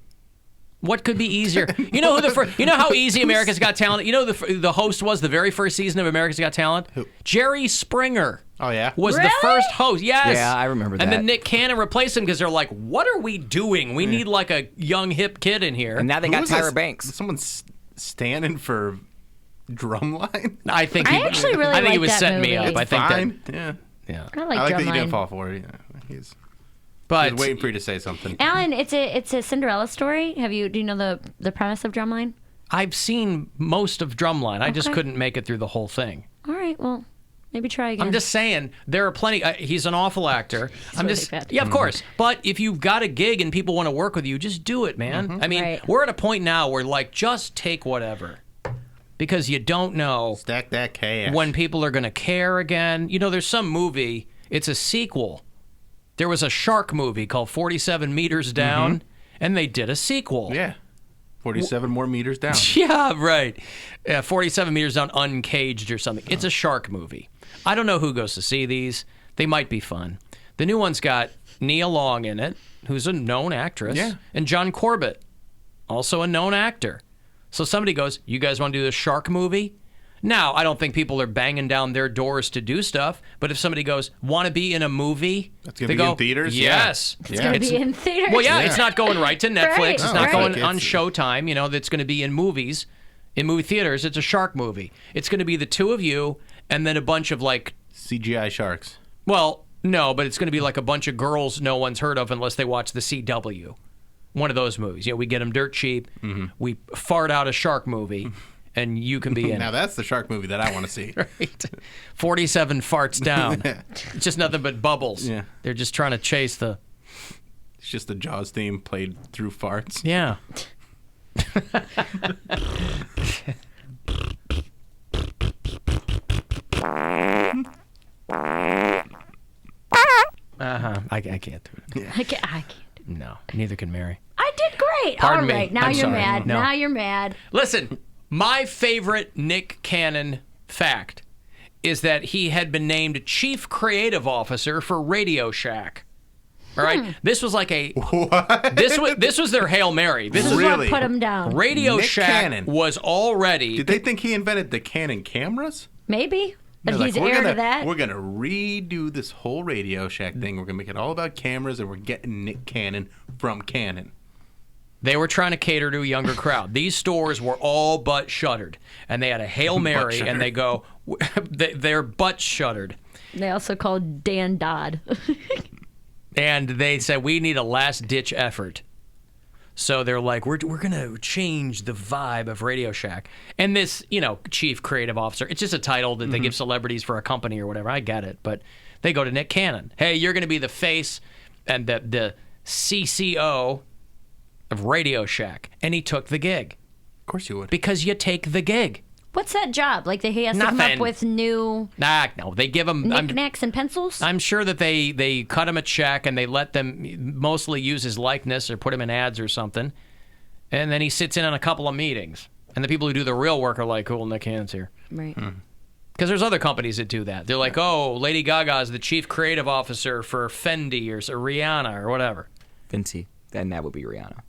What could be easier? You know how easy America's Got Talent. You know the host was the very first season of America's Got Talent. Who? Jerry Springer. Oh yeah, was the first host. Yes. Yeah, I remember that. And then Nick Cannon replaced him because they're like, "What are we doing? We need like a young hip kid in here." And now they got Tyra Banks. Someone's standing for Drumline. I think I actually really I think he like was that setting me movie. up. I think Fine. that. Yeah. I I like like that you Drumline. didn't fall for it. Yeah. He's waiting for you to say something. Alan, it's a Cinderella story. Do you know the premise of Drumline? I've seen most of Drumline. I just couldn't make it through the whole thing. All right, well, maybe try again. I'm just saying there are plenty. He's an awful actor. I'm really just bad. yeah, of course. But if you've got a gig and people want to work with you, just do it, man. I mean, we're at a point now where like just take whatever, because you don't know stack that cash when people are going to care again. You know, there's some movie. It's a sequel. There was a shark movie called 47 Meters Down, and they did a sequel. Yeah. 47 more meters down. Yeah, right. 47 Meters Down, Uncaged or something. It's a shark movie. I don't know who goes to see these. They might be fun. The new one's got Nia Long in it, who's a known actress, and John Corbett, also a known actor. So somebody goes, you guys want to do this shark movie? Now, I don't think people are banging down their doors to do stuff, but if somebody goes, want to be in a movie? That's going to be in theaters? Yes. It's going to be in theaters. Well, yeah, it's not going right to Netflix. Right. It's not going on Showtime. You know, that's going to be in movies, in movie theaters. It's a shark movie. It's going to be the two of you and then a bunch of like CGI sharks. Well, no, but it's going to be like a bunch of girls no one's heard of unless they watch the CW. One of those movies. You know, we get them dirt cheap. We fart out a shark movie. And you can be in now it. That's the shark movie that I want to see. Right. 47 farts down. It's just nothing but bubbles. Yeah. They're just trying to chase the... It's just the Jaws theme played through farts. Yeah. I can't do it. Yeah. I can't. No, neither can Mary. I did great. Pardon All right, me. now I'm you're sorry. mad. No. Now you're mad. Listen, my favorite Nick Cannon fact is that he had been named Chief Creative Officer for Radio Shack. All right, this was like a what? This was their Hail Mary. This is what put him down. Radio Nick Shack Cannon. was already. Did they think he invented the Canon cameras? Maybe, but They're he's like, heir gonna, to that. We're gonna redo this whole Radio Shack thing. We're gonna make it all about cameras, and we're getting Nick Cannon from Canon. They were trying to cater to a younger crowd. These stores were all but shuttered, and they had a Hail Mary, and they go, they're butt shuttered. They also called Dan Dodd. And they said, we need a last-ditch effort. So they're like, we're going to change the vibe of Radio Shack. And this, Chief Creative Officer, it's just a title that they give celebrities for a company or whatever. I get it. But they go to Nick Cannon. Hey, you're going to be the face and the CCO of Radio Shack. And he took the gig. Of course you would. Because you take the gig. What's that job? Like he has to come Nothing. up with new No, they give him knickknacks and pencils? I'm sure that they cut him a check and they let them mostly use his likeness or put him in ads or something. And then he sits in on a couple of meetings. And the people who do the real work are like, cool, Nick Cannon's here. Right. Because there's other companies that do that. They're like, oh, Lady Gaga is the chief creative officer for Fendi or Rihanna or whatever. Fenty. Then that would be Rihanna.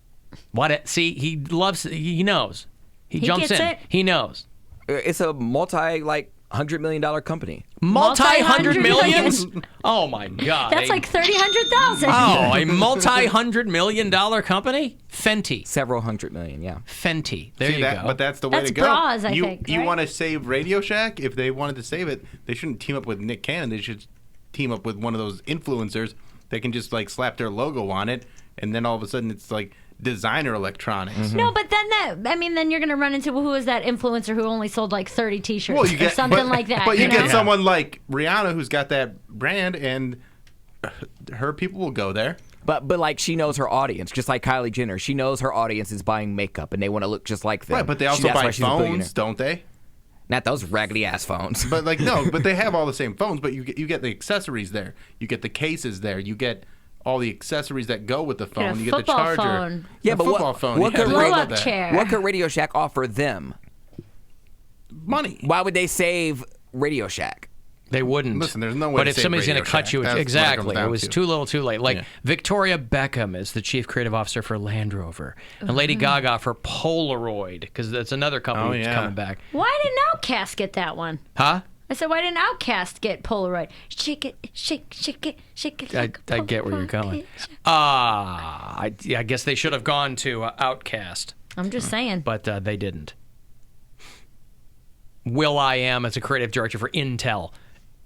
What? See, he knows. He jumps gets in. it. He knows. It's a multi $100 million company. Multi-hundred millions? Oh, my God. That's like 100,000. Oh, a multi-$100 million company? Fenty. Several hundred million, yeah. Fenty. There you go. But that's the way That's to go. bras, I you think, you right? want to save Radio Shack? If they wanted to save it, they shouldn't team up with Nick Cannon. They should team up with one of those influencers. They can just like slap their logo on it, and then all of a sudden it's like designer electronics. No, but then then you're gonna run into who is that influencer who only sold like 30 T-shirts Well, you get or something like that. But you know? get someone like Rihanna who's got that brand, and her people will go there. But like she knows her audience, just like Kylie Jenner. She knows her audience is buying makeup, and they want to look just like them. Right, but they also That's why buy she's a phones, billionaire. don't they? Not those raggedy ass phones. But like no, but they have all the same phones. But you get the accessories there. You get the cases there. You get all the accessories that go with the phone. Get a You get the football charger. phone. Yeah, The but football phone. what Yeah, could blow I up love that. chair. What could Radio Shack offer them? Money. Why would they save Radio Shack? They wouldn't. Listen, there's no way But to if save somebody's going Radio to cut Shack. you, That's what it exactly. comes It down was to. too little, too late. Like Yeah. Victoria Beckham is the chief creative officer for Land Rover, and Lady Gaga for Polaroid, because that's another company that's coming back. Why didn't Outkast get that one? Huh? I said, why didn't Outkast get Polaroid? Shake it, shake it, shake it. Like I get where you're going. picture. I guess they should have gone to Outcast, I'm just saying. but they didn't. will.i.am as a creative director for Intel.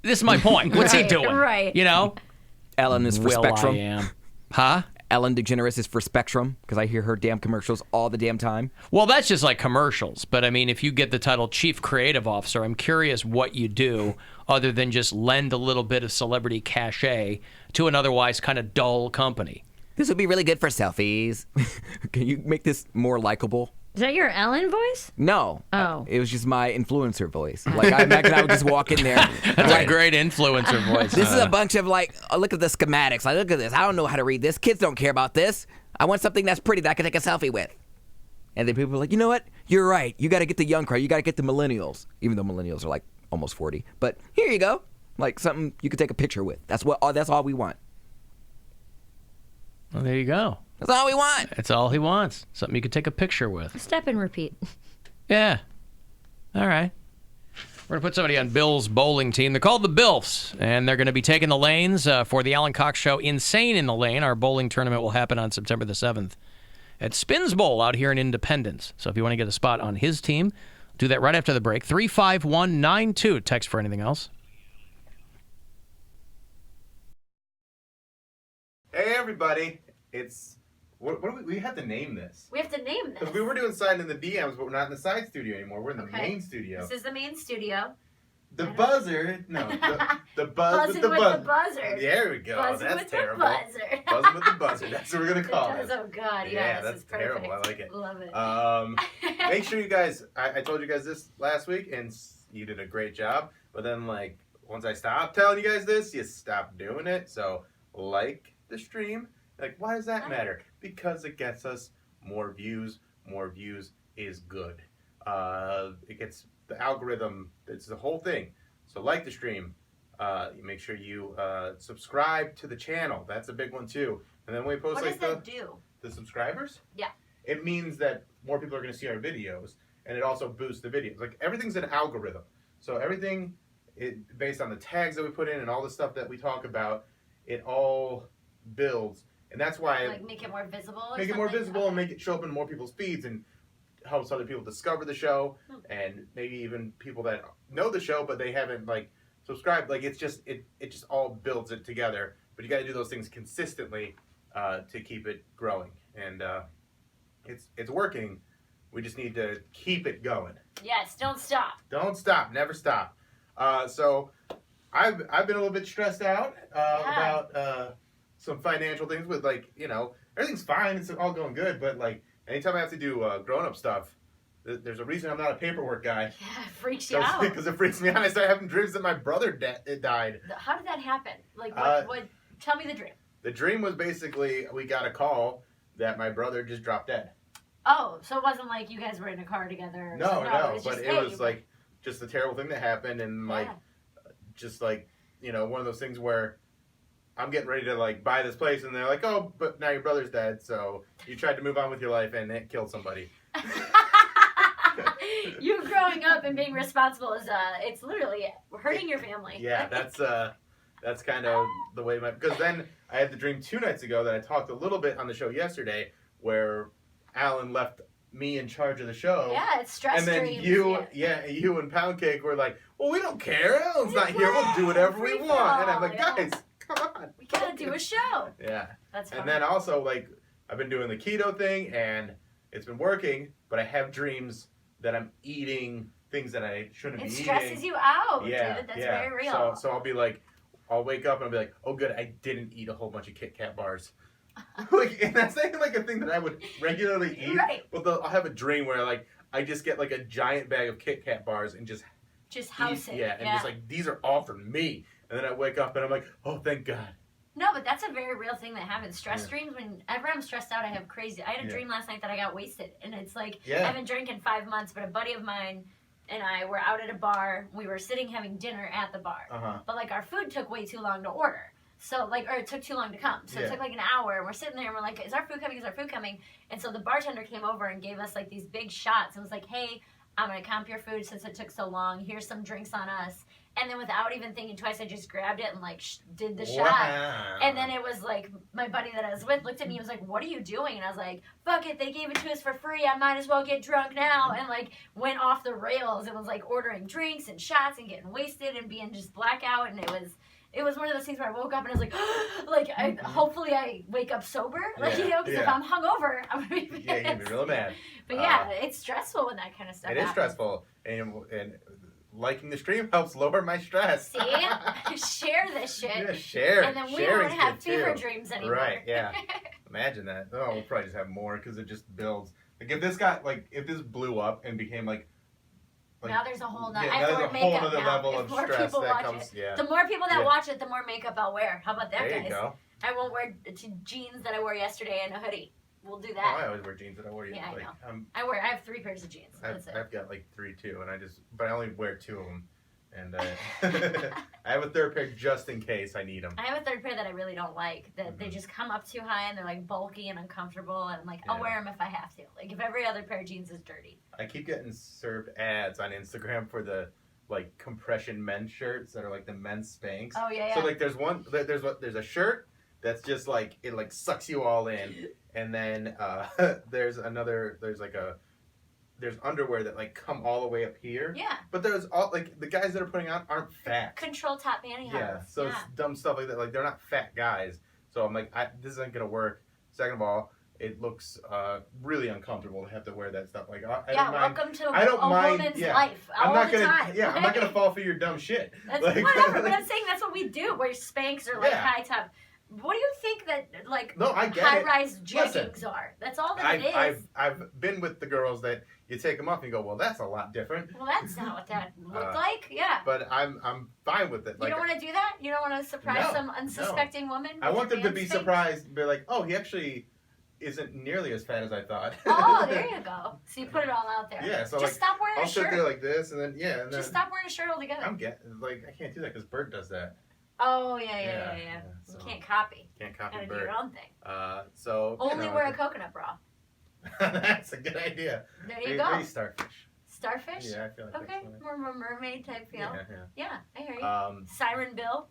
This is my point. What's he Right, doing? right. You know? Ellen is for Spectrum. will.i.am. Huh? Ellen DeGeneres is for Spectrum because I hear her damn commercials all the damn time. Well, that's just like commercials. But I mean, if you get the title Chief Creative Officer, I'm curious what you do other than just lend a little bit of celebrity cachet to an otherwise kind of dull company. This would be really good for selfies. Can you make this more likable? Is that your Ellen voice? No. Oh. It was just my influencer voice. Like, I imagine I would just walk in there. That's a great influencer voice. This is a bunch of like, oh, look at the schematics. Like, look at this. I don't know how to read this. Kids don't care about this. I want something that's pretty that I can take a selfie with. And then people are like, you know what? You're right. You got to get the young crowd. You got to get the millennials. Even though millennials are like almost 40. But here you go. Like something you could take a picture with. That's all we want. Well, there you go. That's all we want. That's all he wants. Something you could take a picture with. Step and repeat. Yeah. All right. We're going to put somebody on Bill's bowling team. They're called the Bilfs, and they're going to be taking the lanes for the Alan Cox Show Insane in the Lane. Our bowling tournament will happen on September the 7th at Spins Bowl out here in Independence. So if you want to get a spot on his team, do that right after the break. 35192. Text for anything else. Hey, everybody. It's... What do we have to name this? We have to name this. Because we were doing side in the DMs, but we're not in the side studio anymore. We're in the Okay. main studio. This is the main studio. The buzzard. No, the buzz Buzzing with the with buzz. the buzzard. There we go. Buzzing That's with terrible. the buzzard. Buzzing with the buzzard. That's what we're gonna call it. Oh God, yeah, this that's is perfect. terrible. I like it. Love it. Make sure you guys. I told you guys this last week, and you did a great job. But then, like, once I stopped telling you guys this, you stopped doing it. So, like the stream. Like, why does that matter? Because it gets us more views. More views is good. It gets the algorithm. It's the whole thing. So like the stream. You make sure you subscribe to the channel. That's a big one too. And then when we post What like does that do? the subscribers, Yeah. it means that more people are going to see our videos, and it also boosts the videos. Like everything's an algorithm. So everything, based on the tags that we put in and all the stuff that we talk about, it all builds. And that's why Like make it more visible. Or make it something? more visible and make it show up in more people's feeds and helps other people discover the show, and maybe even people that know the show but they haven't like subscribed. Like it's just it just all builds it together. But you got to do those things consistently to keep it growing, and it's working. We just need to keep it going. Yes, don't stop. Don't stop, never stop. So I've been a little bit stressed out about some financial things with, like, you know, everything's fine, it's all going good, but like anytime I have to do grown-up stuff, there's a reason I'm not a paperwork guy. Yeah, it freaks you out. Because it freaks me out. I start having dreams that my brother died. How did that happen? Like, what? Tell me the dream. The dream was basically we got a call that my brother just dropped dead. Oh, so it wasn't like you guys were in a car together. Or No, something. but just, it was like just a terrible thing that happened, and like just like, you know, one of those things where I'm getting ready to like buy this place, and they're like, oh, but now your brother's dead, so you tried to move on with your life and it killed somebody. You've grown growing up and being responsible is it's literally hurting your family. Yeah, that's kind of the way because then I had the dream 2 nights ago that I talked a little bit on the show yesterday where Alan left me in charge of the show. Yeah, it's stress And then dreams. you and Poundcake were like, well, we don't care. Alan's not here. We'll do whatever we want. And I'm like, guys, come on. We gotta do a show. Yeah. That's funny. And then also, like, I've been doing the keto thing, and it's been working, but I have dreams that I'm eating things that I shouldn't be eating. It stresses you out, yeah, dude. That's yeah. very real. So I'll be like, I'll wake up and I'll be like, oh, good, I didn't eat a whole bunch of Kit Kat bars. Like, and that's not even like a thing that I would regularly eat. Right. But I'll have a dream where, like, I just get, like, a giant bag of Kit Kat bars and just house it. Yeah, and just like, these are all for me. And then I wake up and I'm like, oh, thank God. No, but that's a very real thing that happens. Stress dreams, whenever I'm stressed out, I have crazy. I had a dream last night that I got wasted. And it's like, I haven't drank in 5 months, but a buddy of mine and I were out at a bar. We were sitting having dinner at the bar. But, like, our food took way too long to order. So, like, or it took too long to come. So it took, like, an hour. And we're sitting there and we're like, is our food coming? Is our food coming? And so the bartender came over and gave us, like, these big shots and was like, hey, I'm going to comp your food since it took so long. Here's some drinks on us. And then without even thinking twice, I just grabbed it and, like, did the shot. And then it was, like, my buddy that I was with looked at me and was like, what are you doing? And I was like, fuck it, they gave it to us for free. I might as well get drunk now. And, like, went off the rails. It was, like, ordering drinks and shots and getting wasted and being just blackout. And it was one of those things where I woke up and I was like, hopefully I wake up sober. Like, you know, because if I'm hungover, I'm going to be pissed. Yeah, you're going to be real mad. But yeah, it's stressful when that kind of stuff It happens. is stressful. And liking the stream helps lower my stress. See? Share this shit. Yeah, share. And then we don't have fever dreams anymore. Right, yeah. Imagine that. Oh, we'll probably just have more because it just builds. Like, if this blew up and became like now there's a whole nother, now there's a whole other level of stress that comes. Yeah. The more people that watch it, the more makeup I'll wear. How about that, there guys? You go. I won't wear jeans that I wore yesterday and a hoodie. We'll do that. Oh, I always wear jeans that I wore. Yeah, like, I know. I have 3 pairs of jeans. That's it. I've got like 3 too, and but I only wear 2 of them. And I have a 3rd pair just in case I need them. I have a 3rd pair that I really don't like. That they just come up too high and they're like bulky and uncomfortable. And I'm like, I'll wear them if I have to. Like if every other pair of jeans is dirty. I keep getting served ads on Instagram for the like compression men's shirts that are like the men's Spanx. Oh yeah. So like there's a shirt that's just like it like sucks you all in, and then there's underwear that like come all the way up here. Yeah. But there's all like the guys that are putting on aren't fat. Control top pantyhose. Yeah. So it's dumb stuff like that. Like they're not fat guys. So I'm like, this isn't gonna work. Second of all, it looks really uncomfortable to have to wear that stuff. Like I don't mind. Welcome to a woman's life. I'm not gonna. Time. Yeah, I'm not gonna fall for your dumb shit. That's like, whatever. But I'm saying that's what we do. Wear Spanx or like high top. What do you think that like high-rise jeggings are? That's all that it is. I've been with the girls that you take them off and you go, well, that's a lot different. Well, that's not what that looked like. Yeah. But I'm fine with it. You don't want to do that? You don't want to surprise some unsuspecting woman? I want them to be surprised and be like, oh, he actually isn't nearly as fat as I thought. Oh, there you go. So you put it all out there. Yeah. So just stop wearing I'll a shirt. sit there like this and then and then just stop wearing a shirt altogether. I can't do that because Bert does that. Oh yeah. So you can't copy. Can't copy Gotta Bert. do your own thing. So only wear a coconut bra. That's a good idea. There you go. Maybe starfish. Starfish? Yeah, I feel like okay, more of a mermaid type feel. Yeah, I hear you. Siren Bill.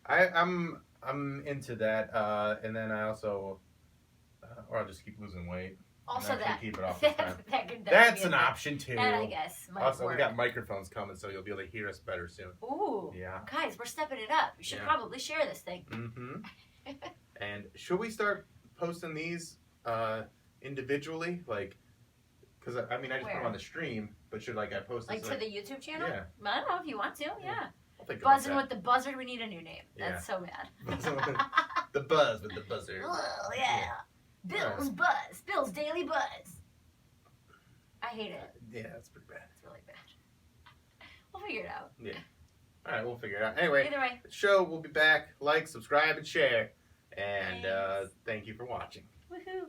I'm into that, and then I also, or I'll just keep losing weight. Also that. Keep it off this time. That's an option too. That I guess might also, work. we got microphones coming, so you'll be able to hear us better soon. Ooh. Yeah. Guys, we're stepping it up. We should probably share this thing. Mm-hmm. And should we start posting these individually, like? Because I mean, I just put them on the stream, but should I post this to the YouTube channel? Yeah. I don't know if you want to. Yeah. I'll think Buzzing with the Buzzard. We need a new name. Yeah. That's so bad. The buzz with the buzzard. Oh yeah. Bill's Buzz. Bill's Daily Buzz. I hate it. Yeah, that's pretty bad. It's really bad. We'll figure it out. Yeah. All right, we'll figure it out. Anyway, either way, the show will be back. Like, subscribe, and share. And thank you for watching. Woohoo.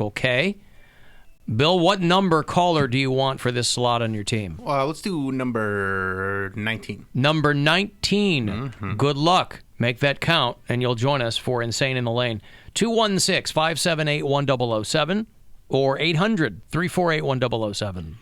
Okay. Bill, what number caller do you want for this slot on your team? Let's do number 19. Number 19. Good luck. Make that count, and you'll join us for Insane in the Lane. 216-578-1007 or 800-348-1007.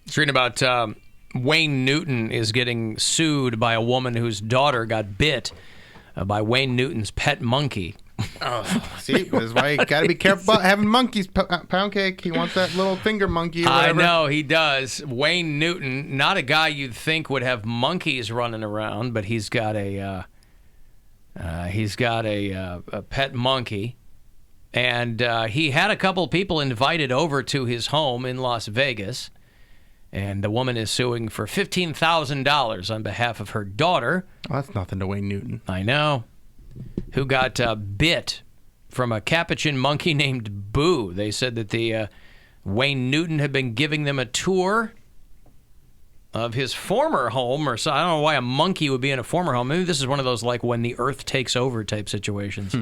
It's reading about Wayne Newton is getting sued by a woman whose daughter got bit by Wayne Newton's pet monkey. Oh, see, that's why you got to be careful about having monkeys. Poundcake, he wants that little finger monkey. Or whatever. I know he does. Wayne Newton, not a guy you'd think would have monkeys running around, but he's got a pet monkey, and he had a couple people invited over to his home in Las Vegas. And the woman is suing for $15,000 on behalf of her daughter. Well, that's nothing to Wayne Newton. I know. Who got bit from a capuchin monkey named Boo. They said that the Wayne Newton had been giving them a tour of his former home. Or so I don't know why a monkey would be in a former home. Maybe this is one of those like when the earth takes over type situations.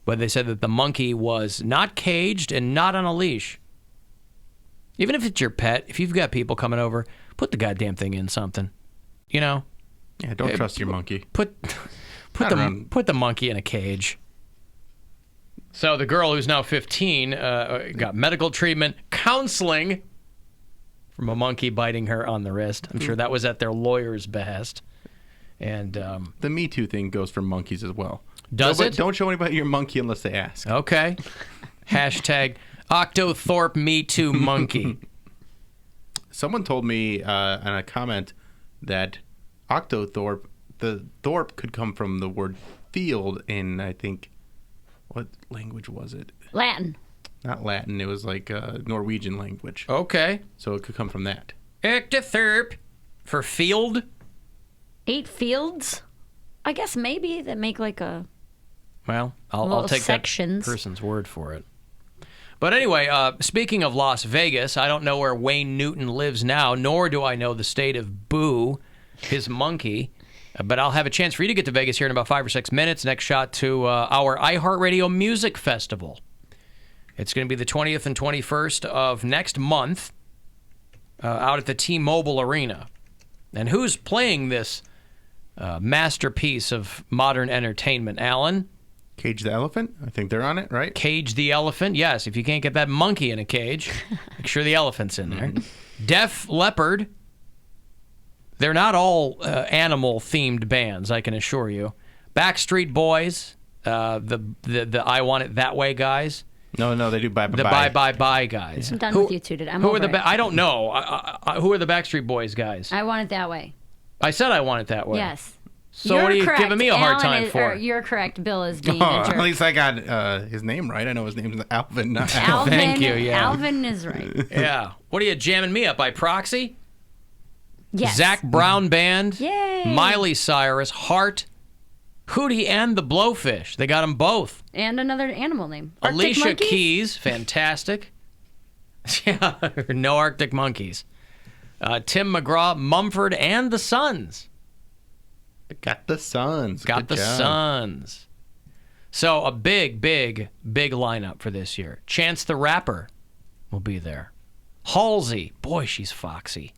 But they said that the monkey was not caged and not on a leash. Even if it's your pet, if you've got people coming over, put the goddamn thing in something. You know? Yeah, don't trust your monkey. Put the monkey in a cage. So the girl who's now 15 got medical treatment, counseling from a monkey biting her on the wrist. I'm sure that was at their lawyer's behest. And the Me Too thing goes for monkeys as well. Does it? Don't show anybody your monkey unless they ask. Okay. Hashtag Octothorpe Me Too Monkey. Someone told me in a comment that Octothorpe, the Thorpe could come from the word field in, I think, what language was it? Latin. Not Latin. It was like Norwegian language. Okay. So it could come from that. Octothorpe for field. 8 fields? I guess maybe that make like a... Well, I'll take sections. That person's word for it. But anyway, speaking of Las Vegas, I don't know where Wayne Newton lives now, nor do I know the state of Boo, his monkey. But I'll have a chance for you to get to Vegas here in about 5 or 6 minutes. Next shot to our iHeartRadio Music Festival. It's going to be the 20th and 21st of next month out at the T-Mobile Arena. And who's playing this masterpiece of modern entertainment, Alan? Cage the Elephant? I think they're on it, right? Cage the Elephant, yes. If you can't get that monkey in a cage, make sure the elephant's in there. Def Leppard. They're not all animal-themed bands, I can assure you. Backstreet Boys, the I Want It That Way guys. No, they do Bye Bye the Bye. Bye Bye Bye guys. I'm done with you, Tooted. I'm who over are the it. I don't know. Who are the Backstreet Boys guys? I want it that way. I said I want it that way. Yes. So what are you giving me a hard time for? You're correct. Bill is being Oh, a jerk. at least I got his name right. I know his name's Alvin, not Alvin. Thank you, yeah. Alvin is right. Yeah. What are you jamming me up by proxy? Yes. Zach Brown Band. Yay. Miley Cyrus, Heart, Hootie, and the Blowfish. They got them both. And another animal name. Arctic Alicia monkeys? Keys, fantastic. Yeah, no Arctic monkeys. Tim McGraw, Mumford, and the Sons. Got the Sons. Got Good the job. Sons. So a big lineup for this year. Chance the Rapper will be there. Halsey, boy, she's foxy.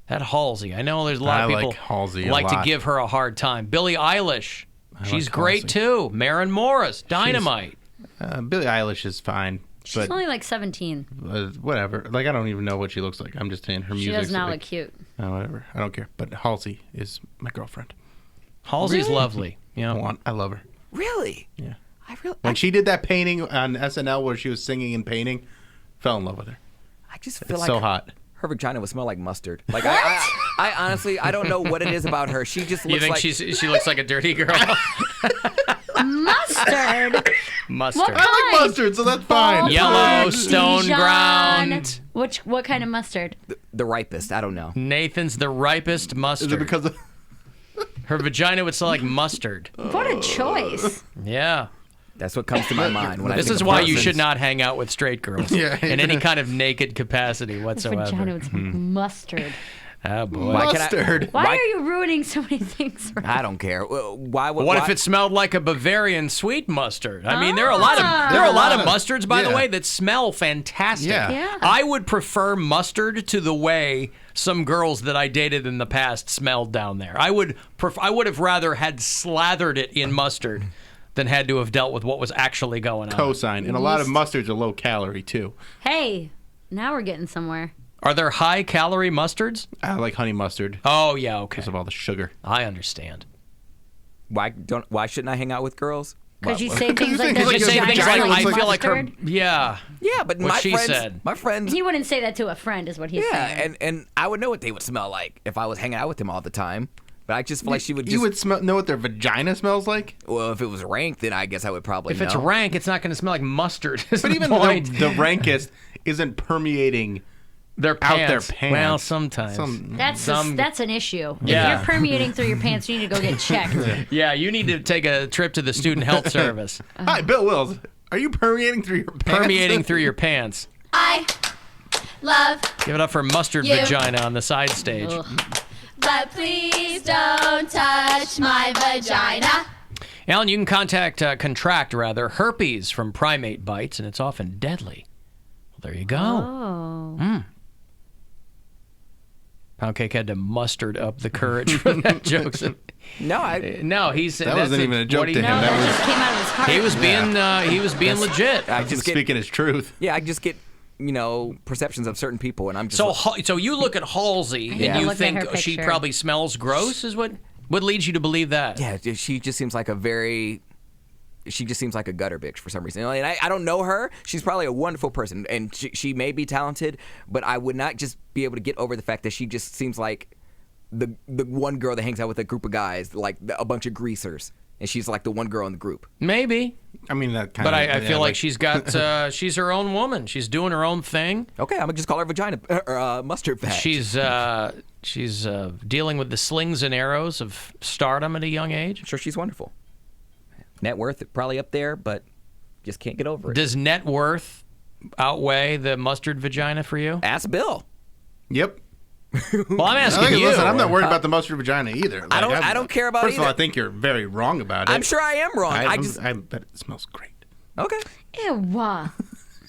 That Halsey, I know there's a lot of people like Halsey a like to lot. give her a hard time. Billie Eilish, she's like great Halsey. too. Maren Morris, Dynamite. Billie Eilish is fine, She's but only like 17. whatever. Like, I don't even know what she looks like. I'm just saying her music. She does not look cute. Whatever. I don't care. But Halsey is my girlfriend. Halsey's Really? lovely. You know, I love her. Really? Yeah. When she did that painting on SNL where she was singing and painting, fell in love with her. I just It's feel like so hot. her vagina would smell like mustard. Like I honestly, I don't know what it is about her. She just looks You think like she looks like a dirty girl? Mustard. Mustard. What I like kind? mustard, so that's fine. Yellowstone Dijon. ground. What kind of mustard? the ripest. I don't know. Nathan's the ripest mustard. Is it because of... Her vagina would smell like mustard. What a choice. Yeah. That's what comes to my mind when I This think is of why you persons. should not hang out with straight girls Yeah. Mm. in any kind of naked capacity whatsoever. Vagina would smell like mustard. Oh boy. Mustard. Why are you ruining so many things? For I don't care. Why? What if it smelled like a Bavarian sweet mustard? I mean, there are a lot of mustards, by the way, that smell fantastic. Yeah. I would prefer mustard to the way some girls that I dated in the past smelled down there. I would have rather had slathered it in mustard than had to have dealt with what was actually going on. Cosign. And a lot of mustards are low calorie, too. Hey, now we're getting somewhere. Are there high calorie mustards? I like honey mustard. Oh yeah, okay. Because of all the sugar. I understand. Why shouldn't I hang out with girls? Because you say things like Because you say things like, I feel like her. mustard? Yeah. Yeah, but What my she friends, said. my friends. He wouldn't say that to a friend, is what he's saying. Yeah, and I would know what they would smell like if I was hanging out with them all the time. But I just feel like she would just... You would know what their vagina smells like? Well, if it was rank, then I guess I would probably If know. it's rank, it's not going to smell like mustard. But even though the rankest isn't permeating their pants. out their pants. Well, sometimes. That's an issue. Yeah. If you're permeating through your pants, you need to go get checked. Yeah, you need to take a trip to the student health service. Hi, Bill Wills. Are you permeating through your pants? Permeating through your pants. I love Give it up for mustard You. vagina on the side stage. but please don't touch my vagina. Alan, you can contract herpes from primate bites, and it's often deadly. Well, there you go. Oh. Poundcake had to mustard up the courage for that joke. No, he said That wasn't even a joke to him. That just came out of his heart. He was being legit. I just speaking his truth. Yeah, I just get perceptions of certain people, and I'm just So you look at Halsey Yeah. and you Look at her think she picture. probably smells gross. Is what leads you to believe that? Yeah, she just seems like a gutter bitch for some reason. And I don't know her. She's probably a wonderful person, and she may be talented, but I would not just be able to get over the fact that she just seems like the one girl that hangs out with a group of guys, like a bunch of greasers, and she's like the one girl in the group. Maybe. I mean, that kind But of... I feel like she's got she's her own woman. She's doing her own thing. Okay, I'm gonna just call her vagina mustard bag. She's dealing with the slings and arrows of stardom at a young age. I'm sure she's wonderful. Net worth probably up there, but just can't get over it. Does net worth outweigh the mustard vagina for you? Ask Bill. Yep. Well, I'm asking you. Listen, I'm not worried about the mustard vagina either. Like, I don't care about First of all, I either. think you're very wrong about it. I'm sure I am wrong. I bet it smells great. Okay. Ew.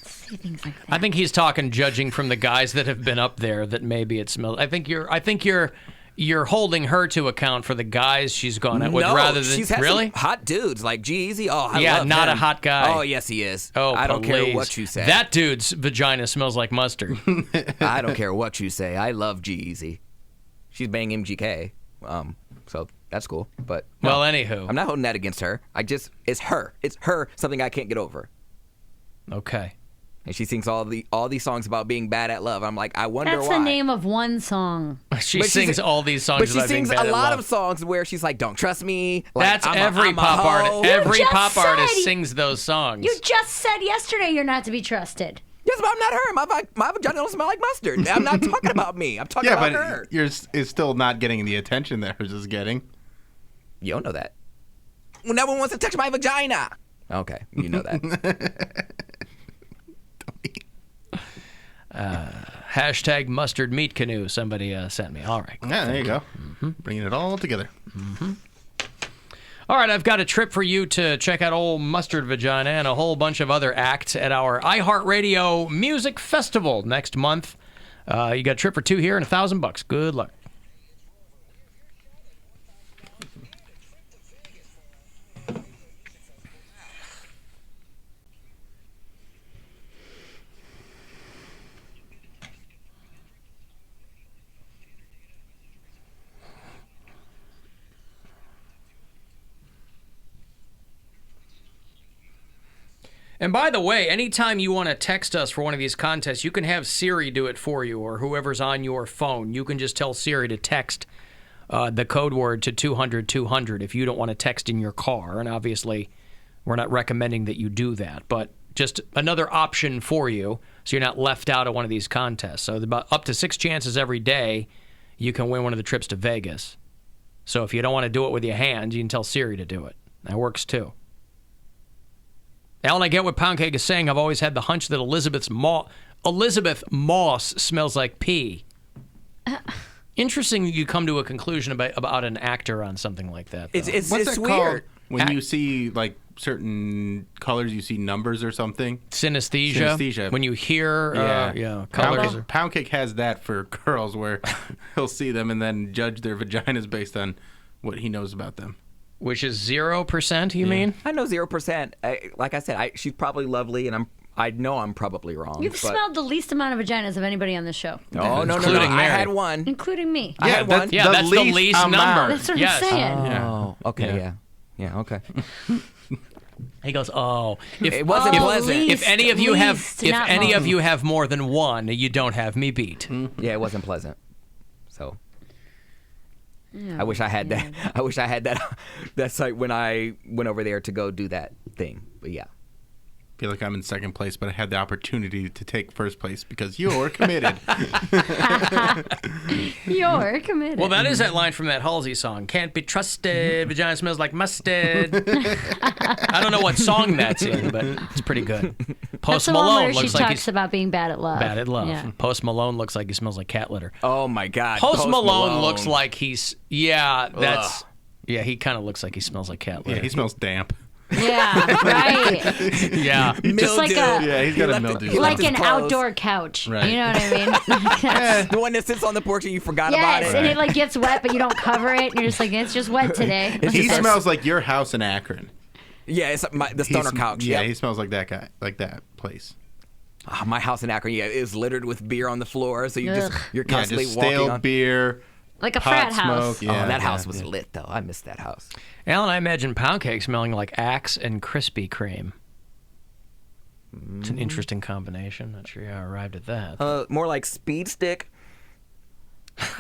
Say things like that. I think he's talking judging from the guys that have been up there that maybe it smells. I think you're holding her to account for the guys she's gone out with rather than she's had really some hot dudes like G-Eazy. Oh, I yeah, love not him. a hot guy. Oh, yes, he is. Oh, I don't care please. what you say. That dude's vagina smells like mustard. I don't care what you say. I love G-Eazy. She's banging MGK, so that's cool. But no, Well, anywho. I'm not holding that against her. It's her. It's her. Something I can't get over. Okay. And she sings all these songs about being bad at love. I'm like, I wonder That's why. the name of one song. She But sings all these songs But she about being sings bad a at lot love. of songs where she's like, "Don't trust me." Like, That's I'm every a pop hoe. artist. Every just pop artist said- sings those songs. You just said yesterday you're not to be trusted. Yes, but I'm not her. My vagina don't smell like mustard. I'm not talking about me. I'm talking Yeah, about but her. it's still not getting the attention that hers is getting. You don't know that. Well, no one wants to touch my vagina. Okay, you know that. Hashtag mustard meat canoe. Somebody sent me. All right. Yeah, there you go. Bringing it all together. All right, I've got a trip for you to check out old Mustard Vagina and a whole bunch of other acts at our iHeartRadio Music Festival next month. You got a trip for two here and $1,000. Good luck. And by the way, anytime you want to text us for one of these contests, you can have Siri do it for you or whoever's on your phone. You can just tell Siri to text the code word to 200-200 if you don't want to text in your car. And obviously, we're not recommending that you do that. But just another option for you so you're not left out of one of these contests. So about up to 6 chances every day you can win one of the trips to Vegas. So if you don't want to do it with your hands, you can tell Siri to do it. That works too. Alan, I get what Poundcake is saying. I've always had the hunch that Elizabeth Moss smells like pee. Interesting you come to a conclusion about an actor on something like that. It's What's that weird. called when you see like certain colors, you see numbers or something? Synesthesia. When you hear colors. Poundcake has that for girls where he'll see them and then judge their vaginas based on what he knows about them. Which is 0%, you mean? I know 0%. Like I said, she's probably lovely, and I know I'm probably wrong. You've smelled the least amount of vaginas of anybody on the show. Oh, no. I had one. Including me. I had one. That's the least number. That's what I'm saying. Oh, okay, yeah, okay. He goes, oh. It wasn't pleasant. If any of you have more than one, you don't have me beat. Yeah, it wasn't pleasant. So I wish I had that. I wish I had that site when I went over there to go do that thing. But yeah. I feel like I'm in second place, but I had the opportunity to take first place because you're committed. You're committed. Well, that is that line from that Halsey song. Can't be trusted. Vagina smells like mustard. I don't know what song that's in, but it's pretty good. Post That's the one Malone where looks she like talks about being bad at love. bad at love. Yeah. Post Malone looks like he smells like cat litter. Oh my God. Post Malone looks like he's he kind of looks like he smells like cat litter. Yeah, he smells damp. Yeah, right. Yeah. Just like he's got a mildew. like an outdoor couch. Right. You know what I mean? The one that sits on the porch and you forgot about Yes, it. and it like gets wet, but you don't cover it. And you're just like, it's just wet today. He smells like your house in Akron. Yeah, it's the stoner couch. Yeah, Yep. he smells like that guy, like that place. My house in Akron, is littered with beer on the floor, so you're constantly just walking stale on beer. Like a hot frat house. smoke. Yeah, that house was lit, though. I missed that house. Alan, I imagine Poundcake smelling like Axe and Krispy Kreme. It's an interesting combination. Not sure how I arrived at that. More like Speed Stick.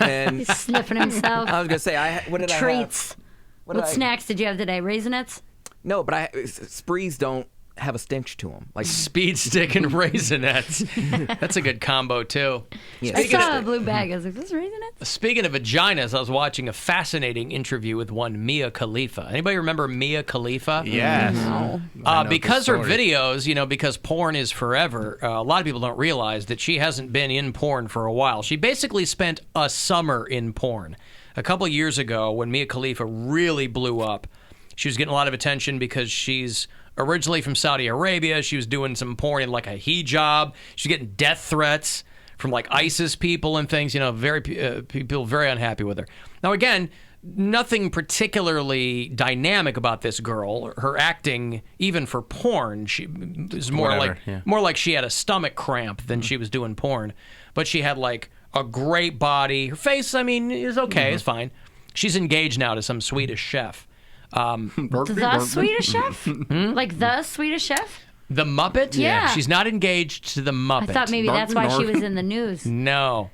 And He's sniffing himself. I was gonna say, what did Treats. I have? What snacks did you have today? Raisinets? No, but Sprees don't have a stench to them. Like Speed Stick and Raisinets. That's a good combo too. Yeah. I saw a blue bag. I was like, this is Raisinets? Speaking of vaginas, I was watching a fascinating interview with one Mia Khalifa. Anybody remember Mia Khalifa? Yes. No. Because her videos, because porn is forever, a lot of people don't realize that she hasn't been in porn for a while. She basically spent a summer in porn. A couple years ago, when Mia Khalifa really blew up, she was getting a lot of attention because she's originally from Saudi Arabia. She was doing some porn in like a hijab. She's getting death threats from like ISIS people and things. People very unhappy with her. Now again, nothing particularly dynamic about this girl. Her acting, even for porn, she is more like she had a stomach cramp than she was doing porn. But she had like a great body. Her face, is okay. It's fine. She's engaged now to some Swedish chef. The Swedish Chef? Like the Swedish Chef? The Muppet? Yeah. She's not engaged to the Muppet. I thought maybe that's why she was in the news. No.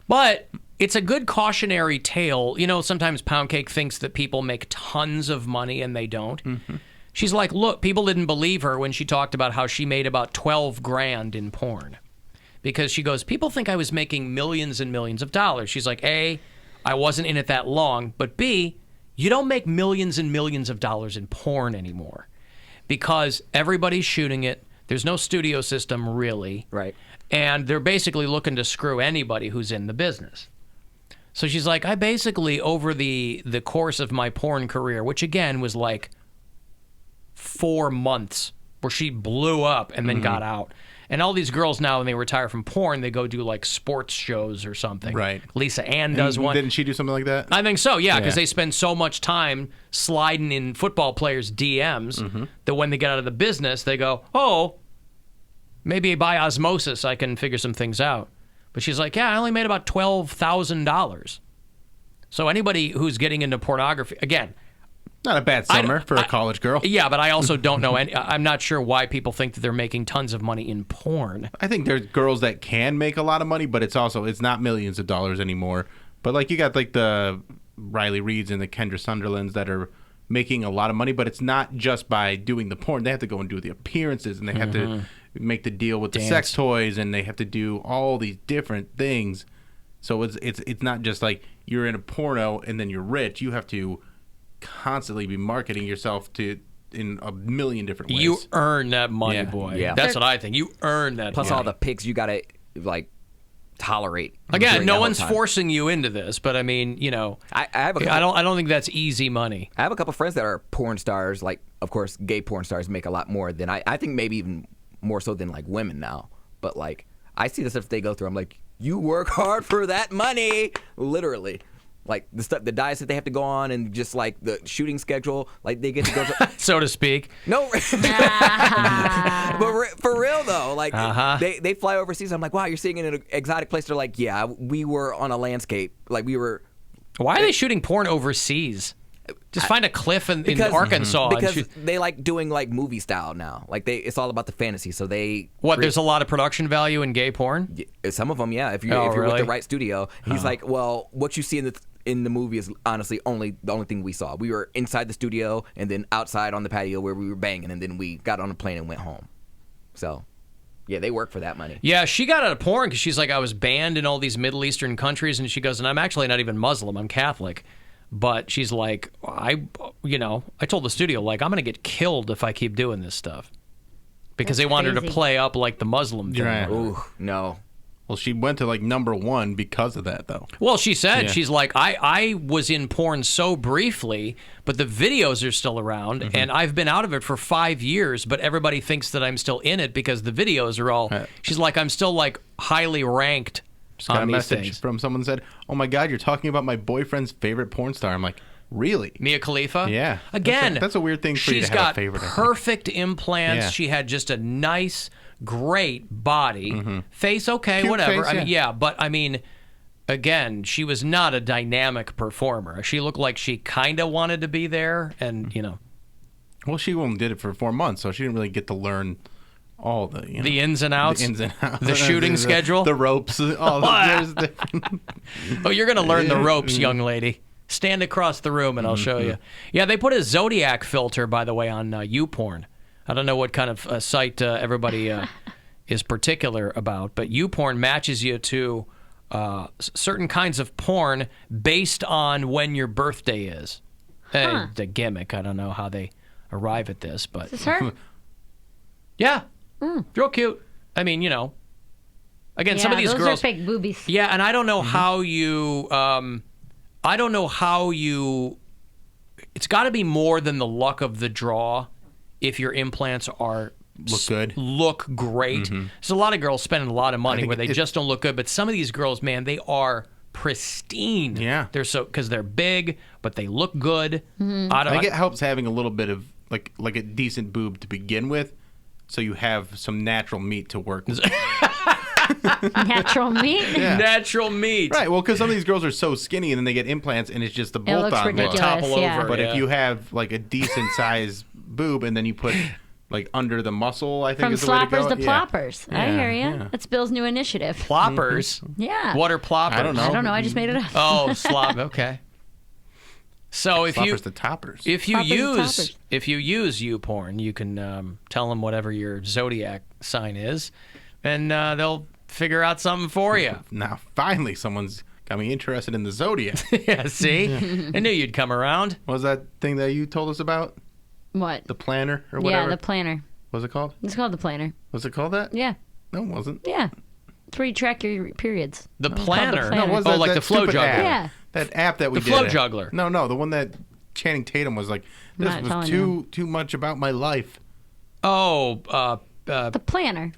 But it's a good cautionary tale. Sometimes Poundcake thinks that people make tons of money and they don't. Mm-hmm. She's like, look, people didn't believe her when she talked about how she made about $12,000 in porn. Because she goes, people think I was making millions and millions of dollars. She's like, A, I wasn't in it that long, but B, you don't make millions and millions of dollars in porn anymore because everybody's shooting it. There's no studio system really. Right. And they're basically looking to screw anybody who's in the business. So she's like, I basically, over the course of my porn career, which again was like 4 months where she blew up and then got out. And all these girls now, when they retire from porn, they go do like sports shows or something. Right. Lisa Ann does one. Didn't she do something like that? I think so, yeah, because they spend so much time sliding in football players' DMs that when they get out of the business, they go, oh, maybe by osmosis I can figure some things out. But she's like, yeah, I only made about $12,000. So anybody who's getting into pornography, again, Not a bad summer for a college girl. Yeah, but I also don't know any. I'm not sure why people think that they're making tons of money in porn. I think there's girls that can make a lot of money, but it's not millions of dollars anymore. But like you got like the Riley Reeds and the Kendra Sunderlands that are making a lot of money, but it's not just by doing the porn. They have to go and do the appearances, and they have to make the deal with the sex toys, and they have to do all these different things. So it's not just like you're in a porno and then you're rich. You have to constantly be marketing yourself in a million different ways. You earn that money, boy. Yeah. That's what I think. You earn that Plus money. all the pigs you gotta like tolerate. Again, during no that whole one's time. forcing you into this, but I mean, you know, I have a couple, I don't think that's easy money. I have a couple friends that are porn stars. Like, of course, gay porn stars make a lot more than I think maybe even more so than like women now. But like, I see the stuff they go through. I'm like, you work hard for that money, literally. Like the stuff, the diets that they have to go on, and just like the shooting schedule, like they get to go, so to speak. No, but for real though, like they fly overseas. I'm like, wow, you're seeing in an exotic place. They're like, yeah, we were on a landscape, like we were. Why are they shooting porn overseas? Just find a cliff in Arkansas. Because they like doing like movie style now. Like it's all about the fantasy. So they there's a lot of production value in gay porn. Some of them, yeah. If you're really? with the right studio, he's like, well, what you see in the movie is honestly the only thing we saw. We were inside the studio and then outside on the patio where we were banging, and then we got on a plane and went home. So, yeah, they work for that money. Yeah, she got out of porn because she's like, I was banned in all these Middle Eastern countries, and she goes, and I'm actually not even Muslim. I'm Catholic. But she's like, I told the studio, like, I'm going to get killed if I keep doing this stuff. Because they want her to play up like the Muslim thing. Right. Ooh, no. Well, she went to like #1 because of that, though. Well, she said, she's like, I was in porn so briefly, but the videos are still around, and I've been out of it for 5 years, but everybody thinks that I'm still in it because the videos are all, she's like, I'm still like highly ranked. Just got a these message things. from someone said, "Oh my God, you're talking about my boyfriend's favorite porn star." I'm like, "Really?" Mia Khalifa? Yeah. Again, that's a weird thing for you to she's have got a favorite. perfect implants. Yeah. She had just a nice, great body. Face, okay, Cute whatever. face, I mean, but I mean, again, she was not a dynamic performer. She looked like she kind of wanted to be there, and Well, she only did it for 4 months, so she didn't really get to learn all the the ins and outs, the shooting schedule, the ropes, all there's different. Oh, you're gonna learn the ropes, young lady. Stand across the room and I'll show you. Yeah, they put a Zodiac filter, by the way, on YouPorn. I don't know what kind of site everybody is particular about, but YouPorn matches you to certain kinds of porn based on when your birthday is. The gimmick. I don't know how they arrive at this, but Is this her? yeah. Real cute. I mean, again, some of these those girls are fake boobies. Yeah, and I don't know how you it's got to be more than the luck of the draw if your implants look great. There's a lot of girls spending a lot of money where they just don't look good, but some of these girls, man, they are pristine. Yeah. They're because they're big, but they look good. I think it helps having a little bit of like a decent boob to begin with, so you have some natural meat to work with. Natural meat? Yeah. Natural meat. Right, well, because some of these girls are so skinny and then they get implants and it's just the bolt-on looks ridiculous, look. Topple yeah. over. But yeah. if you have like a decent size boob and then you put like under the muscle, I think From is the way to go. sloppers to ploppers. I Yeah, hear you. yeah. That's Bill's new initiative. Ploppers? Yeah. What are ploppers? I don't know. I don't know. I just made it up. Oh, slop. Okay. So if Sloppers to toppers. If you Toppers to use toppers. YouPorn, you can tell them whatever your zodiac sign is, and they'll figure out something for you. Now, finally, someone's got me interested in the zodiac. Yeah, see? I knew you'd come around. What was that thing that you told us about? What? The planner or whatever? Yeah, the planner. What was it called? It's called the planner. Was it called that? Yeah. No, it wasn't. Yeah. It's where you track your periods. The It's called planner? No, it was Oh, that, like that the flow stupid juggler. app. Yeah. That app that we The did. flow juggler. No, the one that Channing Tatum was like, I'm this not was telling too much about my life. Oh, The planner.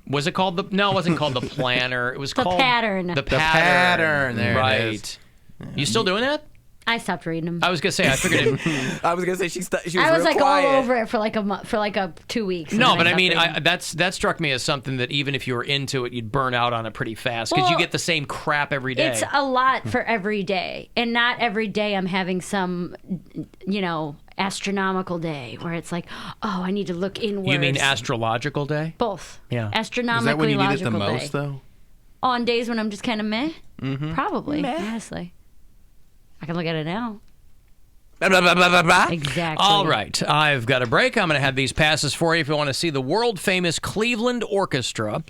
was it called the? No, it wasn't called the planner. It was The called pattern. The The pattern. pattern. There it right. is. You still doing that? I stopped reading them. I was gonna say I figured it. I was gonna say she was I was real like quiet. all over it for like a month, for like 2 weeks. No, but I mean, that struck me as something that even if you were into it, you'd burn out on it pretty fast because you get the same crap every day. It's a lot for every day, and not every day I'm having some, astronomical day where it's like, oh, I need to look inwards. You mean astrological day? Both. Yeah. Astronomically Is that when you need it the logical most, day. though? On days when I'm just kind of meh? Mm-hmm. Probably, honestly. I can look at it now. Exactly. All right. I've got a break. I'm going to have these passes for you if you want to see the world-famous Cleveland Orchestra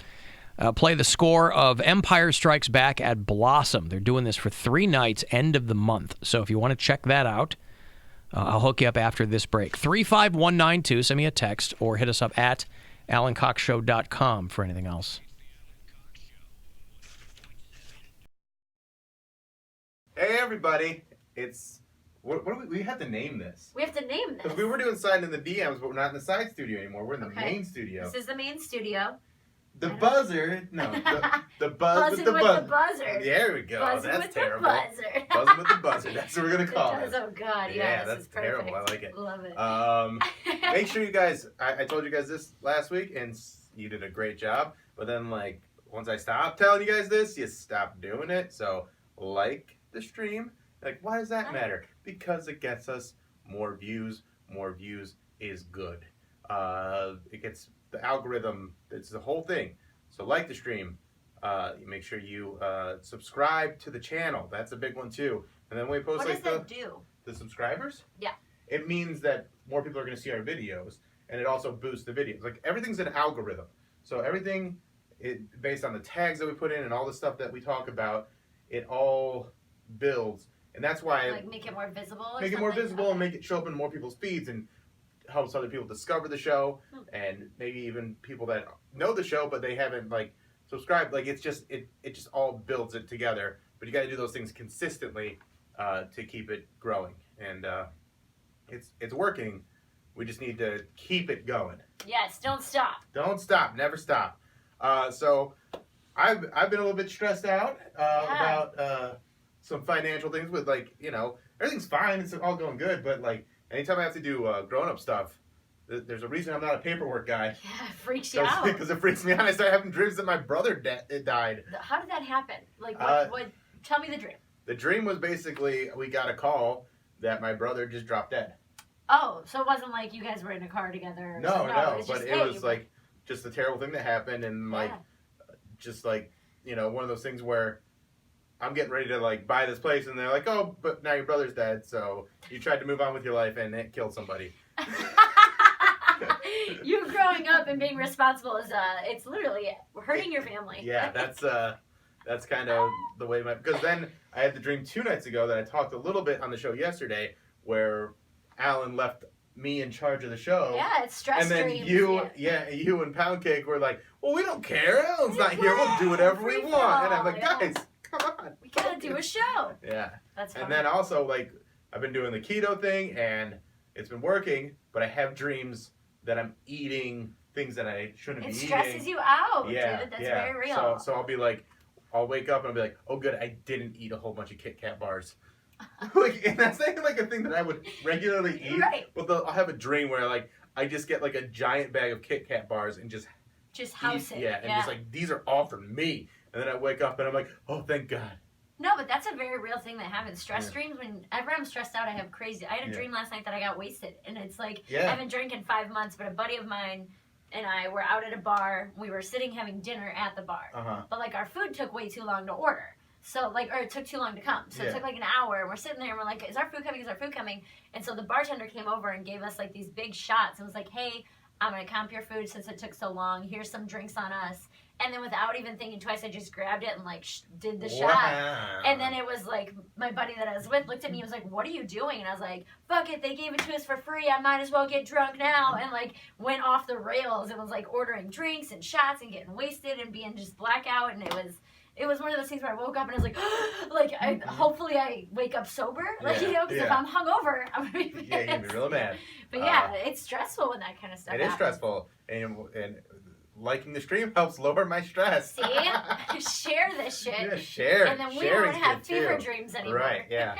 play the score of Empire Strikes Back at Blossom. They're doing this for 3 nights, end of the month. So if you want to check that out, I'll hook you up after this break. 35192, send me a text, or hit us up at alancoxshow.com for anything else. Hey everybody, it's what do we have to name this? We have to name this. Because we were doing side in the DMs, but we're not in the side studio anymore. We're in the Okay. main studio. This is the main studio. The buzzard, no, the buzz Buzzing with the with buzz. the buzzard. There we go. Buzzing That's with terrible. the buzzard. Buzzing with the buzzard. That's what we're gonna call It it. does. Oh God, yeah, this that's is perfect. terrible. I like it. Love it. Make sure you guys. I told you guys this last week, and you did a great job. But then, like, once I stopped telling you guys this, you stopped doing it. So, like the stream. Like, why does that matter? Because it gets us more views. More views is good. It gets the algorithm. It's the whole thing. So like the stream. Make sure you subscribe to the channel. That's a big one too. And then when we post What like does that do? the subscribers. Yeah. It means that more people are going to see our videos, and it also boosts the videos. Like everything's an algorithm. So everything, based on the tags that we put in and all the stuff that we talk about, it all builds. And that's why Like make it more visible. Or make it more something? visible and make it show up in more people's feeds and helps other people discover the show, and maybe even people that know the show but they haven't like subscribed. Like it's just it just all builds it together. But you got to do those things consistently to keep it growing, and it's working. We just need to keep it going. Yes, don't stop. Don't stop, never stop. So I've been a little bit stressed out about some financial things with everything's fine, it's all going good, but like anytime I have to do grown-up stuff, there's a reason I'm not a paperwork guy. Yeah, it freaks you out. Because it freaks me out. I start having dreams that my brother died. How did that happen? Like, what? Tell me the dream. The dream was basically we got a call that my brother just dropped dead. Oh, so it wasn't like you guys were in a car together. No, was but just, it was like just a terrible thing that happened, and like, just like one of those things where I'm getting ready to like buy this place, and they're like, oh, but now your brother's dead, so you tried to move on with your life and it killed somebody. You growing up and being responsible is it's literally hurting your family. Yeah, that's kind of the way because then I had the dream 2 nights ago that I talked a little bit on the show yesterday, where Alan left me in charge of the show. Yeah, it's stress and then dreams. you and Poundcake were like, well, we don't care. Alan's not here. We'll do whatever we want. And I'm like, guys, come on. We gotta do a show. Yeah. That's funny. And then also, like, I've been doing the keto thing, and it's been working, but I have dreams that I'm eating things that I shouldn't be eating. It stresses you out, dude. That's yeah. very real. So I'll be like, I'll wake up and I'll be like, oh, good, I didn't eat a whole bunch of Kit Kat bars. Like, and that's not even like a thing that I would regularly eat. Right. But I'll have a dream where like I just get like a giant bag of Kit Kat bars and just house eat, it. Yeah, and just like, these are all for me. And then I wake up and I'm like, oh, thank God. No, but that's a very real thing that happens. Stress dreams, whenever I'm stressed out, I have crazy. I had a dream last night that I got wasted. And it's like, I haven't drank in 5 months, but a buddy of mine and I were out at a bar. We were sitting having dinner at the bar. But like our food took way too long to order. So like, or it took too long to come. So it took like an hour. And we're sitting there and we're like, is our food coming? Is our food coming? And so the bartender came over and gave us like these big shots and was like, hey, I'm going to comp your food since it took so long. Here's some drinks on us. And then without even thinking twice, I just grabbed it and like did the shot. And then it was like my buddy that I was with looked at me and was like, what are you doing? And I was like, fuck it, they gave it to us for free. I might as well get drunk now. And like went off the rails. It was like ordering drinks and shots and getting wasted and being just blackout. And it was one of those things where I woke up and I was like, hopefully I wake up sober. Like, because if I'm hungover, I'm going to be Yeah, you'd be real mad. But yeah, it's stressful when that kind of stuff happens. It is stressful. And liking the stream helps lower my stress. See? Share this shit. Yeah, share. And then we don't have fever dreams anymore. Right, yeah.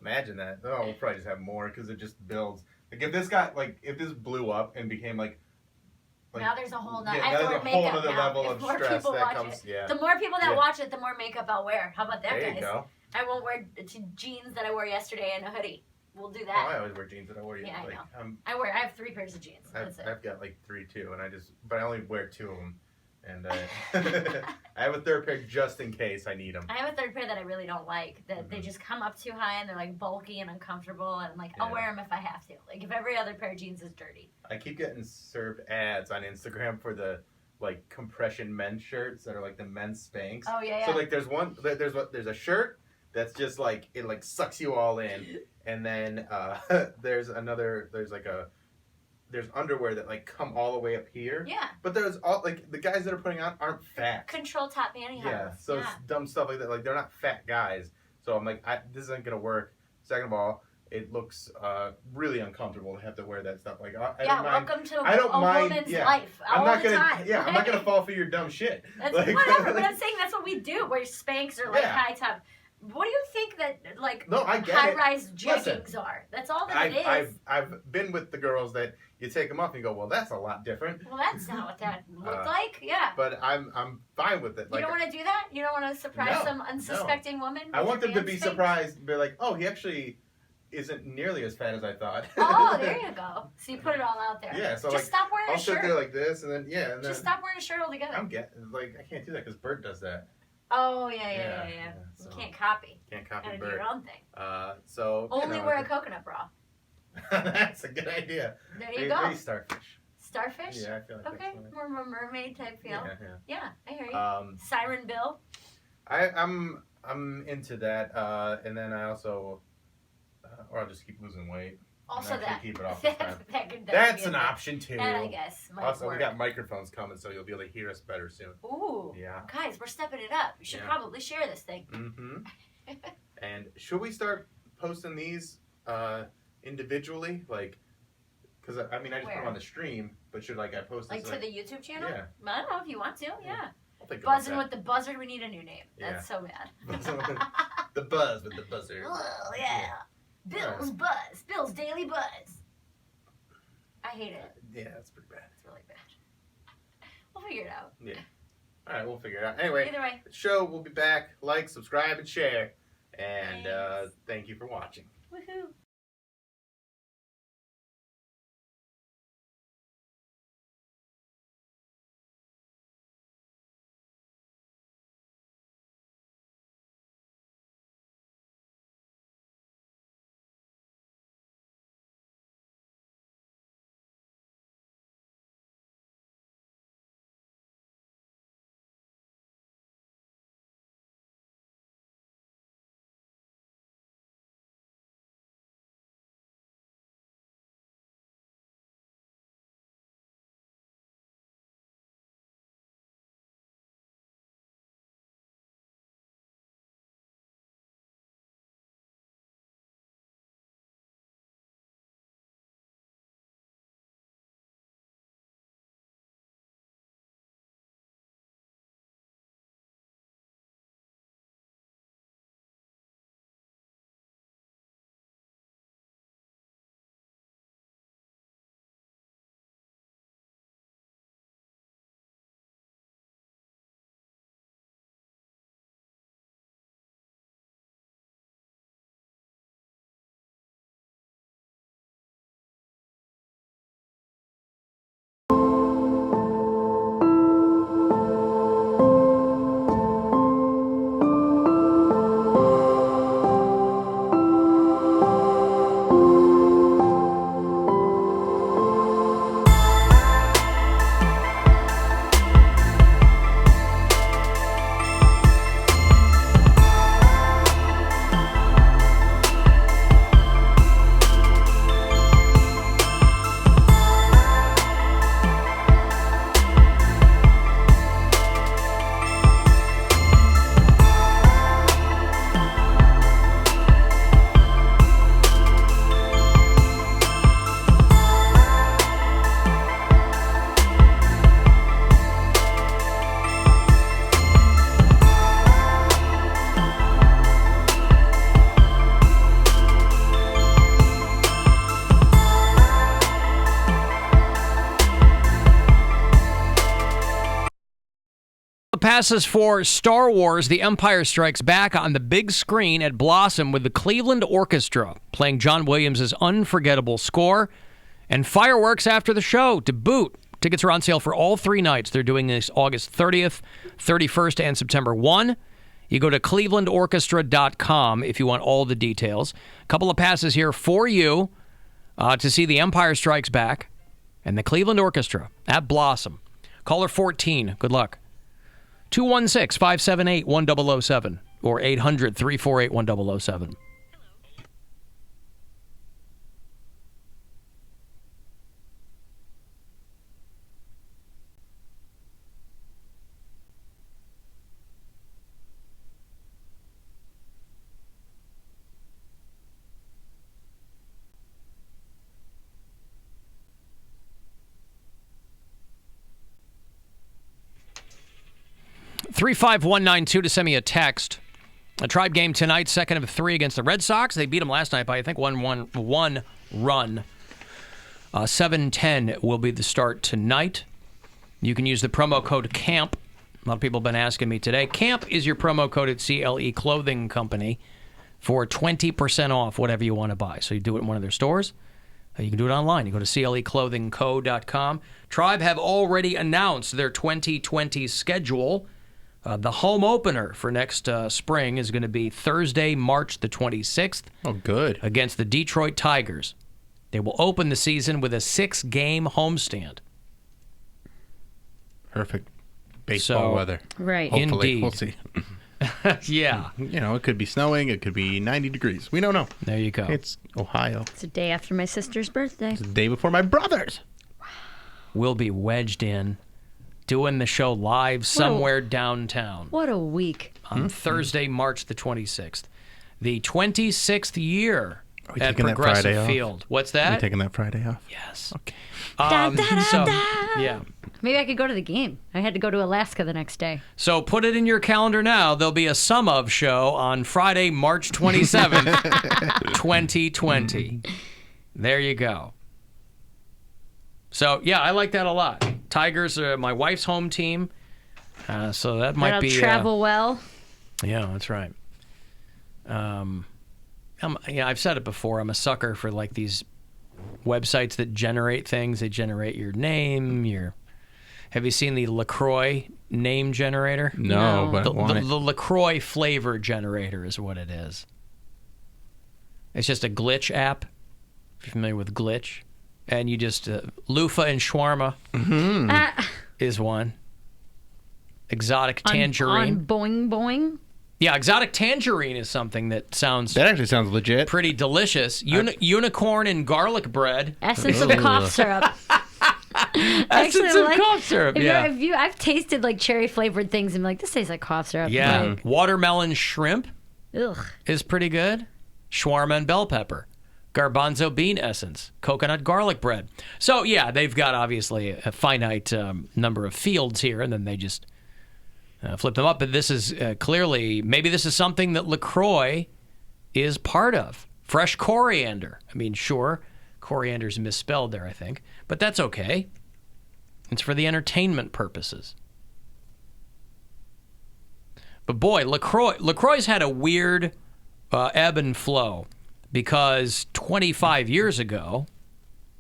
Imagine that. Oh, we'll probably just have more because it just builds. Like if this blew up and became like now there's a whole nother. Yeah, I have to wear makeup other now. level If of more stress people that watch comes. it, Yeah. the more people that Yeah. watch it, the more makeup I'll wear. How about that, There guys? you go. I won't wear jeans that I wore yesterday and a hoodie. We'll do Oh, that. I always wear jeans that I wore. Yeah, like, I know. I have 3 pairs of jeans. That's it. I've got like 3 too, and but I only wear 2 of them, and I have a third pair just in case I need them. I have a third pair that I really don't like. That they just come up too high and they're like bulky and uncomfortable. And I'm like, I'll wear them if I have to. Like if every other pair of jeans is dirty. I keep getting served ads on Instagram for the like compression men's shirts that are like the men's Spanx. Oh yeah. So like there's a shirt that's just like it like sucks you all in, and then there's underwear that like come all the way up here. Yeah. But there's all like the guys that are putting on aren't fat. Control top pantyhose. Yeah. So it's dumb stuff like that. Like they're not fat guys. So I'm like, this isn't gonna work. Second of all, it looks really uncomfortable to have to wear that stuff. Like I don't mind. Welcome to I don't a mind, woman's yeah. life. I'm not the gonna. time. Yeah, I'm not gonna fall for your dumb shit. That's like, whatever. But I'm saying that's what we do. Wear Spanx or like Yeah. high top. What do you think that like No, I get high it. rise Listen, jeggings are? That's all that it is. I've been with the girls that you take them off and you go, well, that's a lot different. Well, that's not what that looked like. Yeah. But I'm fine with it. You don't want to do that? You don't want to surprise No, some unsuspecting woman? I with want your them to man be Spanx? surprised and be like, oh, he actually isn't nearly as fat as I thought. Oh, there you go. So you put it all out there. Yeah, so just like, stop wearing I'll a shirt. sit there like this, and then and then Just stop wearing a shirt altogether. I'm I can't do that because Bert does that. Oh yeah. So You can't copy. Can't copy Gotta do Bert. your own thing. So Only wear a coconut bra. That's a good idea. There you maybe, go. Maybe starfish. Starfish? Yeah, I feel like okay, that's more mermaid type feel. Yeah. I hear you. Siren Bill. I'm into that, and then I also, or I'll just keep losing weight. Also and that. keep it off this time. That's That's an option too. And I guess might Also, work. we got microphones coming, so you'll be able to hear us better soon. Ooh. Yeah. Guys, we're stepping it up. You should probably share this thing. Mm-hmm. And should we start posting these individually, like? Because I mean, I just put them on the stream, but should I post this like to the YouTube channel? Yeah. I don't know if you want to. Yeah. I'll think about Buzzing that. with the buzzard. We need a new name. That's so bad. The buzz with the buzzer. Oh yeah. Bill's Buzz. Bill's Daily Buzz. I hate it. Yeah, that's pretty bad. It's really bad. We'll figure it out. Yeah. All right, we'll figure it out. Anyway, Either way. the show will be back. Like, subscribe, and share. And thank you for watching. Woohoo. Passes for Star Wars The Empire Strikes Back on the big screen at Blossom with the Cleveland Orchestra playing John Williams' unforgettable score and fireworks after the show to boot. Tickets are on sale for all 3 nights. They're doing this August 30th, 31st, and September 1. You go to clevelandorchestra.com if you want all the details. A couple of passes here for you to see The Empire Strikes Back and the Cleveland Orchestra at Blossom. Caller 14. Good luck. 216-578-1007 or 800-348-1007. 35192 to send me a text. A Tribe game tonight, second of 3 against the Red Sox. They beat them last night by, I think, one run. 7:10 will be the start tonight. You can use the promo code CAMP. A lot of people have been asking me today. CAMP is your promo code at CLE Clothing Company for 20% off whatever you want to buy. So you do it in one of their stores. You can do it online. You go to cleclothingco.com. Tribe have already announced their 2020 schedule. The home opener for next spring is going to be Thursday, March the 26th. Oh, good. Against the Detroit Tigers. They will open the season with a 6-game homestand. Perfect baseball weather. Right. Hopefully. Indeed. We'll see. Yeah. You know, it could be snowing. It could be 90 degrees. We don't know. There you go. It's Ohio. It's a day after my sister's birthday. It's the day before my brother's. We'll be wedged in, doing the show live somewhere downtown. What a week. On Thursday, March the 26th. The 26th year Are we at taking that Friday Progressive off? Field. What's Are that? we taking that Friday off? Yes. Okay. Yeah. Maybe I could go to the game. I had to go to Alaska the next day. So put it in your calendar now. There'll be a Sum Of show on Friday, March 27th, 2020. There you go. So, yeah, I like that a lot. Tigers are my wife's home team, so that might That'll be... travel well. Yeah, that's right. I've said it before. I'm a sucker for, like, these websites that generate things. They generate your name, your... Have you seen the LaCroix name generator? No, but I want it. The LaCroix flavor generator is what it is. It's just a glitch app. If you're familiar with glitch. And you just... Loofah and shawarma is one. Exotic tangerine. On boing boing? Yeah, exotic tangerine is something that sounds... That actually sounds legit. Pretty delicious. Unicorn and garlic bread. Essence of cough syrup. Essence of cough syrup, yeah. I've tasted like cherry flavored things and I'm like, this tastes like cough syrup. Yeah. Like, Watermelon shrimp ugh. is pretty good. Shawarma and bell pepper. Garbanzo bean essence. Coconut garlic bread. So, yeah, they've got obviously a finite number of fields here, and then they just flip them up. But this is clearly, maybe this is something that LaCroix is part of. Fresh coriander. I mean, sure, coriander's misspelled there, I think. But that's okay. It's for the entertainment purposes. But boy, LaCroix's had a weird ebb and flow because 25 years ago...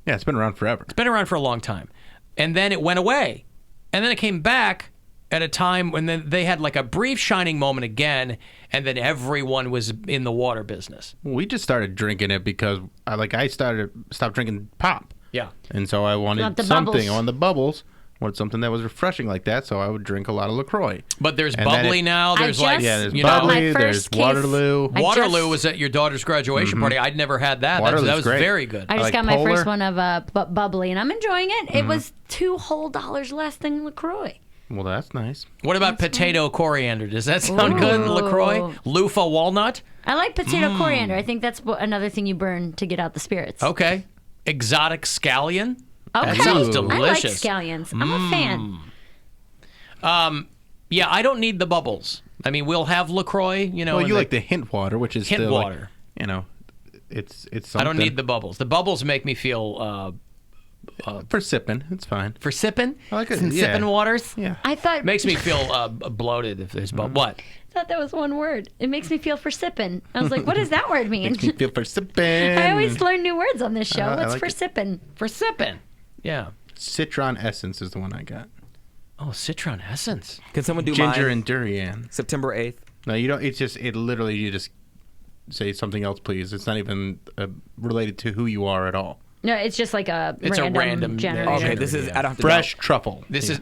Yeah, it's been around forever. It's been around for a long time. And then it went away. And then it came back at a time when they had like a brief shining moment again, and then everyone was in the water business. We just started drinking it because I stopped drinking pop. Yeah. And so I wanted something. I wanted the bubbles. I wanted something that was refreshing like that, so I would drink a lot of LaCroix. But there's bubbly now. There's there's bubbly, there's Waterloo. Waterloo was at your daughter's graduation party. I'd never had that. That was great. very good. I just got my first one of bubbly, and I'm enjoying it. It was $2 whole less than LaCroix. Well, that's nice. What about potato coriander? Does that sound good, LaCroix? Loofah walnut? I like potato coriander. I think that's another thing you burn to get out the spirits. Okay. Exotic scallion? Okay. That sounds delicious. I like scallions. I'm a fan. Yeah, I don't need the bubbles. I mean, we'll have LaCroix, Well, you like the hint water, which is hint still water. It's something. I don't need the bubbles. The bubbles make me feel For sipping, it's fine. For sipping? I like it. Some sipping waters? Yeah. I thought Makes me feel bloated if there's what? I thought that was one word. It makes me feel for sipping. I was like, what does that word mean? Makes me feel for sipping. I always learn new words on this show. I What's like for it. sipping? For sipping. Yeah. Citron Essence is the one I got. Oh, Citron Essence. Can someone do Ginger mine? and durian. September 8th. No, you don't. It literally, you just say something else, please. It's not even related to who you are at all. No, it's just like a random generator. Okay, this is. I don't have to Fresh truffle. This is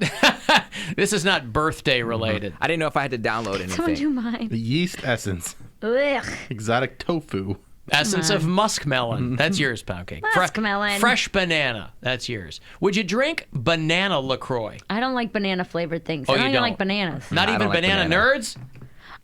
this is not birthday related. I didn't know if I had to download anything. Someone do mine. The yeast essence. Ugh. Exotic tofu. Essence of muskmelon. That's yours, Poundcake. Muskmelon. Fresh banana. That's yours. Would you drink banana LaCroix? I don't like banana flavored things. Oh, I don't you even don't? like bananas. Not I even don't like banana banana. nerds?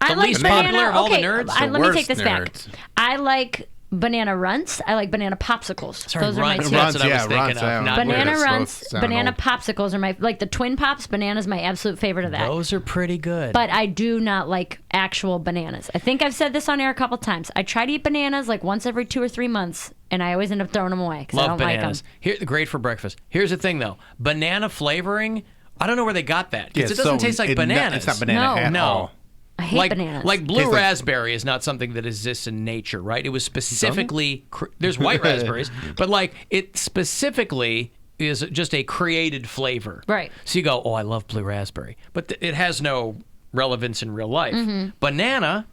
I The like least banana. popular of all the okay, nerds? let me take this back. nerds. I like banana runts. I like banana popsicles. Sorry, Those are my runts. two. That's what I was yeah, thinking runts, of. yeah. Not Banana nerds. runts, sound banana old. popsicles are my like the twin pops. Banana's my absolute favorite of that. Those are pretty good. But I do not like actual bananas. I think I've said this on air a couple times. I try to eat bananas like once every 2 or 3 months, and I always end up throwing them away because I Love don't bananas. Here, great for breakfast. Here's the thing, though. Banana flavoring, I don't know where they got that. Because it doesn't taste like bananas. It's not banana at all. I hate like, bananas. Like blue Tastes like- raspberry is not something that exists in nature, right? It was specifically there's white raspberries, but like it specifically is just a created flavor. Right. So you go, oh, I love blue raspberry, but it has no relevance in real life. Mhm. Banana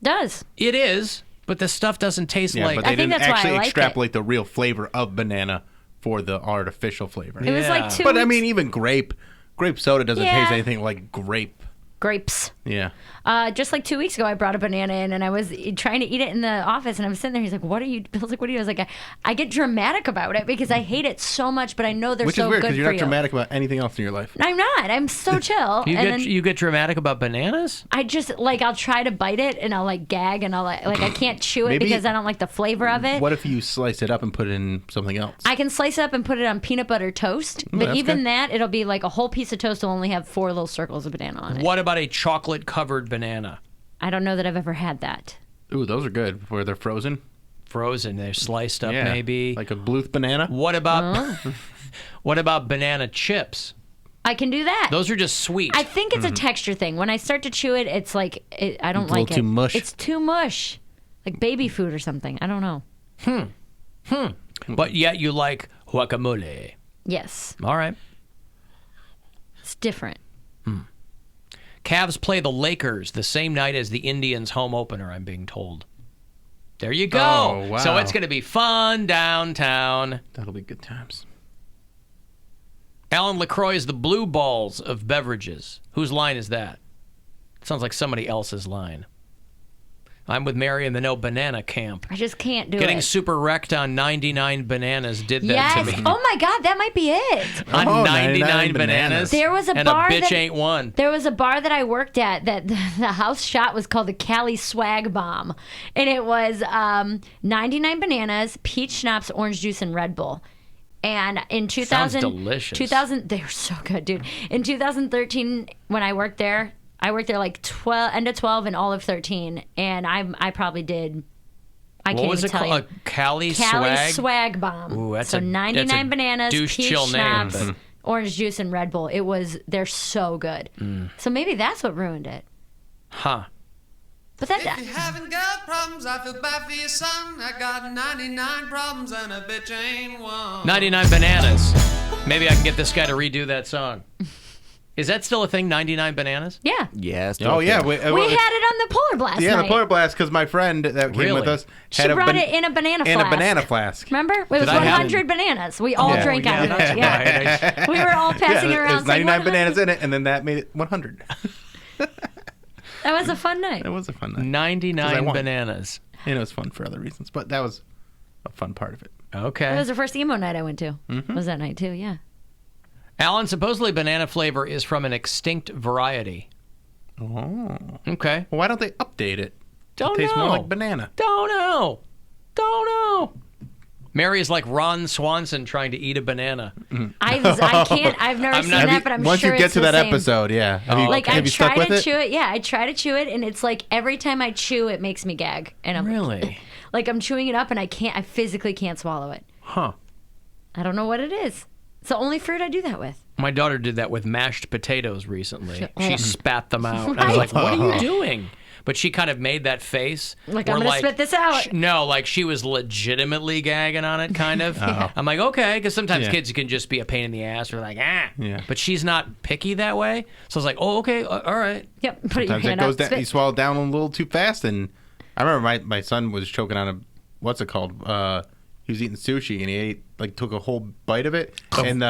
does. It is, but the stuff doesn't taste Yeah, like. but they didn't that's why I actually like it. extrapolate the real flavor of banana for the artificial flavor. It was like 2 But I weeks- mean, even grape soda doesn't Yeah. taste anything like grape. grapes. Yeah. Just like 2 weeks ago, I brought a banana in, and I was trying to eat it in the office, and I was sitting there. He's like, "What are you?" Bill's like, "What are you?" I was like, "I get dramatic about it because I hate it so much, but I know they're Which so is weird good because you're for not you." dramatic about anything else in your life. I'm not. I'm so chill. You get dramatic about bananas? I just like I'll try to bite it and I'll like gag and I'll like I can't chew it Maybe- because I don't like the flavor of it. What if you slice it up and put it in something else? I can slice it up and put it on peanut butter toast, Ooh, but that's even good. that it'll be like a whole piece of toast will only have 4 little circles of banana on it. What about a chocolate-covered banana? I don't know that I've ever had that. Ooh, those are good where they're frozen. Frozen, they're sliced up, Yeah, maybe like a Bluth banana. What about what about banana chips? I can do that. Those are just sweet. I think it's a texture thing. When I start to chew it, it's like I don't It's a like little it. too mush. It's too mush, like baby food or something. I don't know. But yet you like guacamole. Yes, All right. it's different. Cavs play the Lakers the same night as the Indians' home opener, I'm being told. There you go. Oh, wow. So it's going to be fun downtown. That'll be good times. Alan LaCroix is the blue balls of beverages. Whose line is that? Sounds like somebody else's line. I'm with Mary in the no banana camp. I just can't do Getting it. super wrecked on 99 bananas did that Yes. to me. Oh my God, that might be it. On Oh, 99 bananas. There was a and bar a bitch that- ain't one. There was a bar that I worked at that the house shot was called the Cali Swag Bomb. And it was 99 bananas, peach schnapps, orange juice, and Red Bull. And in 2000, Sounds delicious. 2000, they were so good, dude. In 2013, when I worked there like end of 12 and all of 13. And I probably did, I What can't was even it tell called? you. A Cali Cali swag? Swag Bomb. Ooh, that's so a- 99 that's a bananas, douche peach chill name, schnapps, but- orange juice, and Red Bull. They're so good. So maybe that's what ruined it. Huh. But that If you haven't got problems, I feel bad for your son. I got 99 problems and a bitch ain't one. 99 bananas. Maybe I can get this guy to redo that song. Is that still a thing, 99 bananas? Yeah. Yes. Oh yeah, We had it on the Polar Blast yeah, night. the Polar Blast because my friend that came Really? with us She had brought it in a banana in flask. a banana flask. Remember? It was Did I have 100 bananas. We all Yeah. drank out of it. Yeah. Right. We were all passing yeah, around there's saying 99 100. bananas in it, and then that made it 100. That was a fun night. It was a fun night. 'Cause I 99 won. bananas. And it was fun for other reasons, but that was a fun part of it. Okay. It was the first emo night I went to. Mm-hmm. Was that night too? Yeah. Alan, supposedly banana flavor is from an extinct variety. Oh. Okay. Well, why don't they update it? Don't it tastes know. more like banana. Don't know. Mary is like Ron Swanson trying to eat a banana. I can't. I've never seen Have that, you- but I'm once sure you get it's to the that same. episode, yeah. Have you, Like have I you stuck try with to it? chew it. Yeah, I try to chew it, and it's like every time I chew, it makes me gag. And I'm Really? like I'm chewing it up, and I physically can't swallow it. Huh. I don't know what it is. It's the only fruit I do that with. My daughter did that with mashed potatoes recently. Oh. She spat them out. I was like, what are you doing? But she kind of made that face. Like, I'm going to spit this out. No, like she was legitimately gagging on it, kind of. Yeah. I'm like, okay, because sometimes kids can just be a pain in the ass or like, Yeah. But she's not picky that way. So I was like, oh, okay, all right. Yep, put your Sometimes hand it goes up. down, spit. you swallow it down a little too fast. And I remember my son was choking on a, what's it called? He was eating sushi and he ate, like, took a whole bite of it. And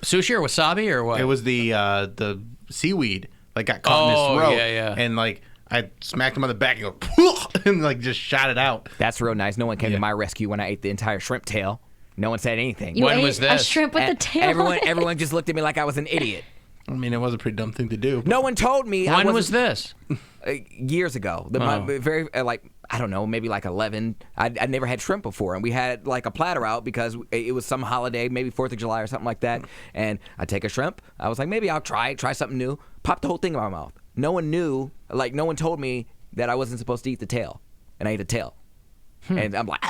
sushi or wasabi or what? It was the seaweed, like, got caught in his throat. Yeah. And, like, I smacked him on the back and go, and like just shot it out. That's real nice. No one came to my rescue when I ate the entire shrimp tail. No one said anything. You ate a shrimp with the tail on it. Everyone just looked at me like I was an idiot. I mean, it was a pretty dumb thing to do. No one told me. When was this? Years ago. Very like I don't know, maybe like 11. I'd never had shrimp before, and we had like a platter out because it was some holiday, maybe 4th of July or something like that. And I take a shrimp. I was like, maybe I'll try something new. Pop the whole thing in my mouth. No one knew, like no one told me that I wasn't supposed to eat the tail, and I ate the tail, and I'm like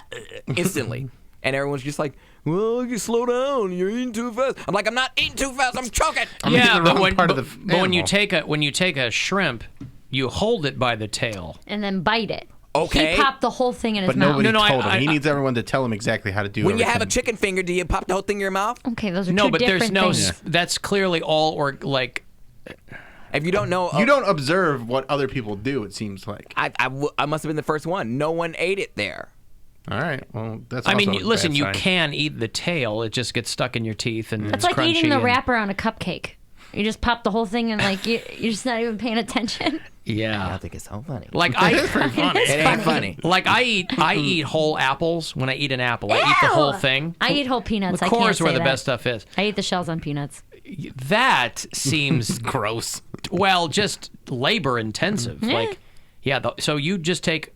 instantly. And everyone's just like, well, you slow down. You're eating too fast. I'm like, I'm not eating too fast. I'm choking. But when you take a shrimp, you hold it by the tail. And then bite it. Okay. He popped the whole thing in his But mouth. nobody told him. He needs everyone to tell him exactly how to do it. When you have a chicken finger, do you pop the whole thing in your mouth? Okay, those are No, two but there's different no. things. That's clearly all or like. If you don't know, you don't observe what other people do. It seems like I must have been the first one. No one ate it there. All right. Well, that's. I mean, also a listen. bad You sign. can eat the tail. It just gets stuck in your teeth and That's it's like crunchy eating the and- wrapper on a cupcake. You just pop the whole thing and like you're just not even paying attention. Yeah. I think it's so funny. Like I, It ain't funny. Like I eat whole apples when I eat an apple. I eat the Ew! whole thing. I eat whole peanuts. Of I can't course, where say the that. best stuff is. I eat the shells on peanuts. That seems gross. Well, just labor intensive. Yeah. Like, yeah. So you just take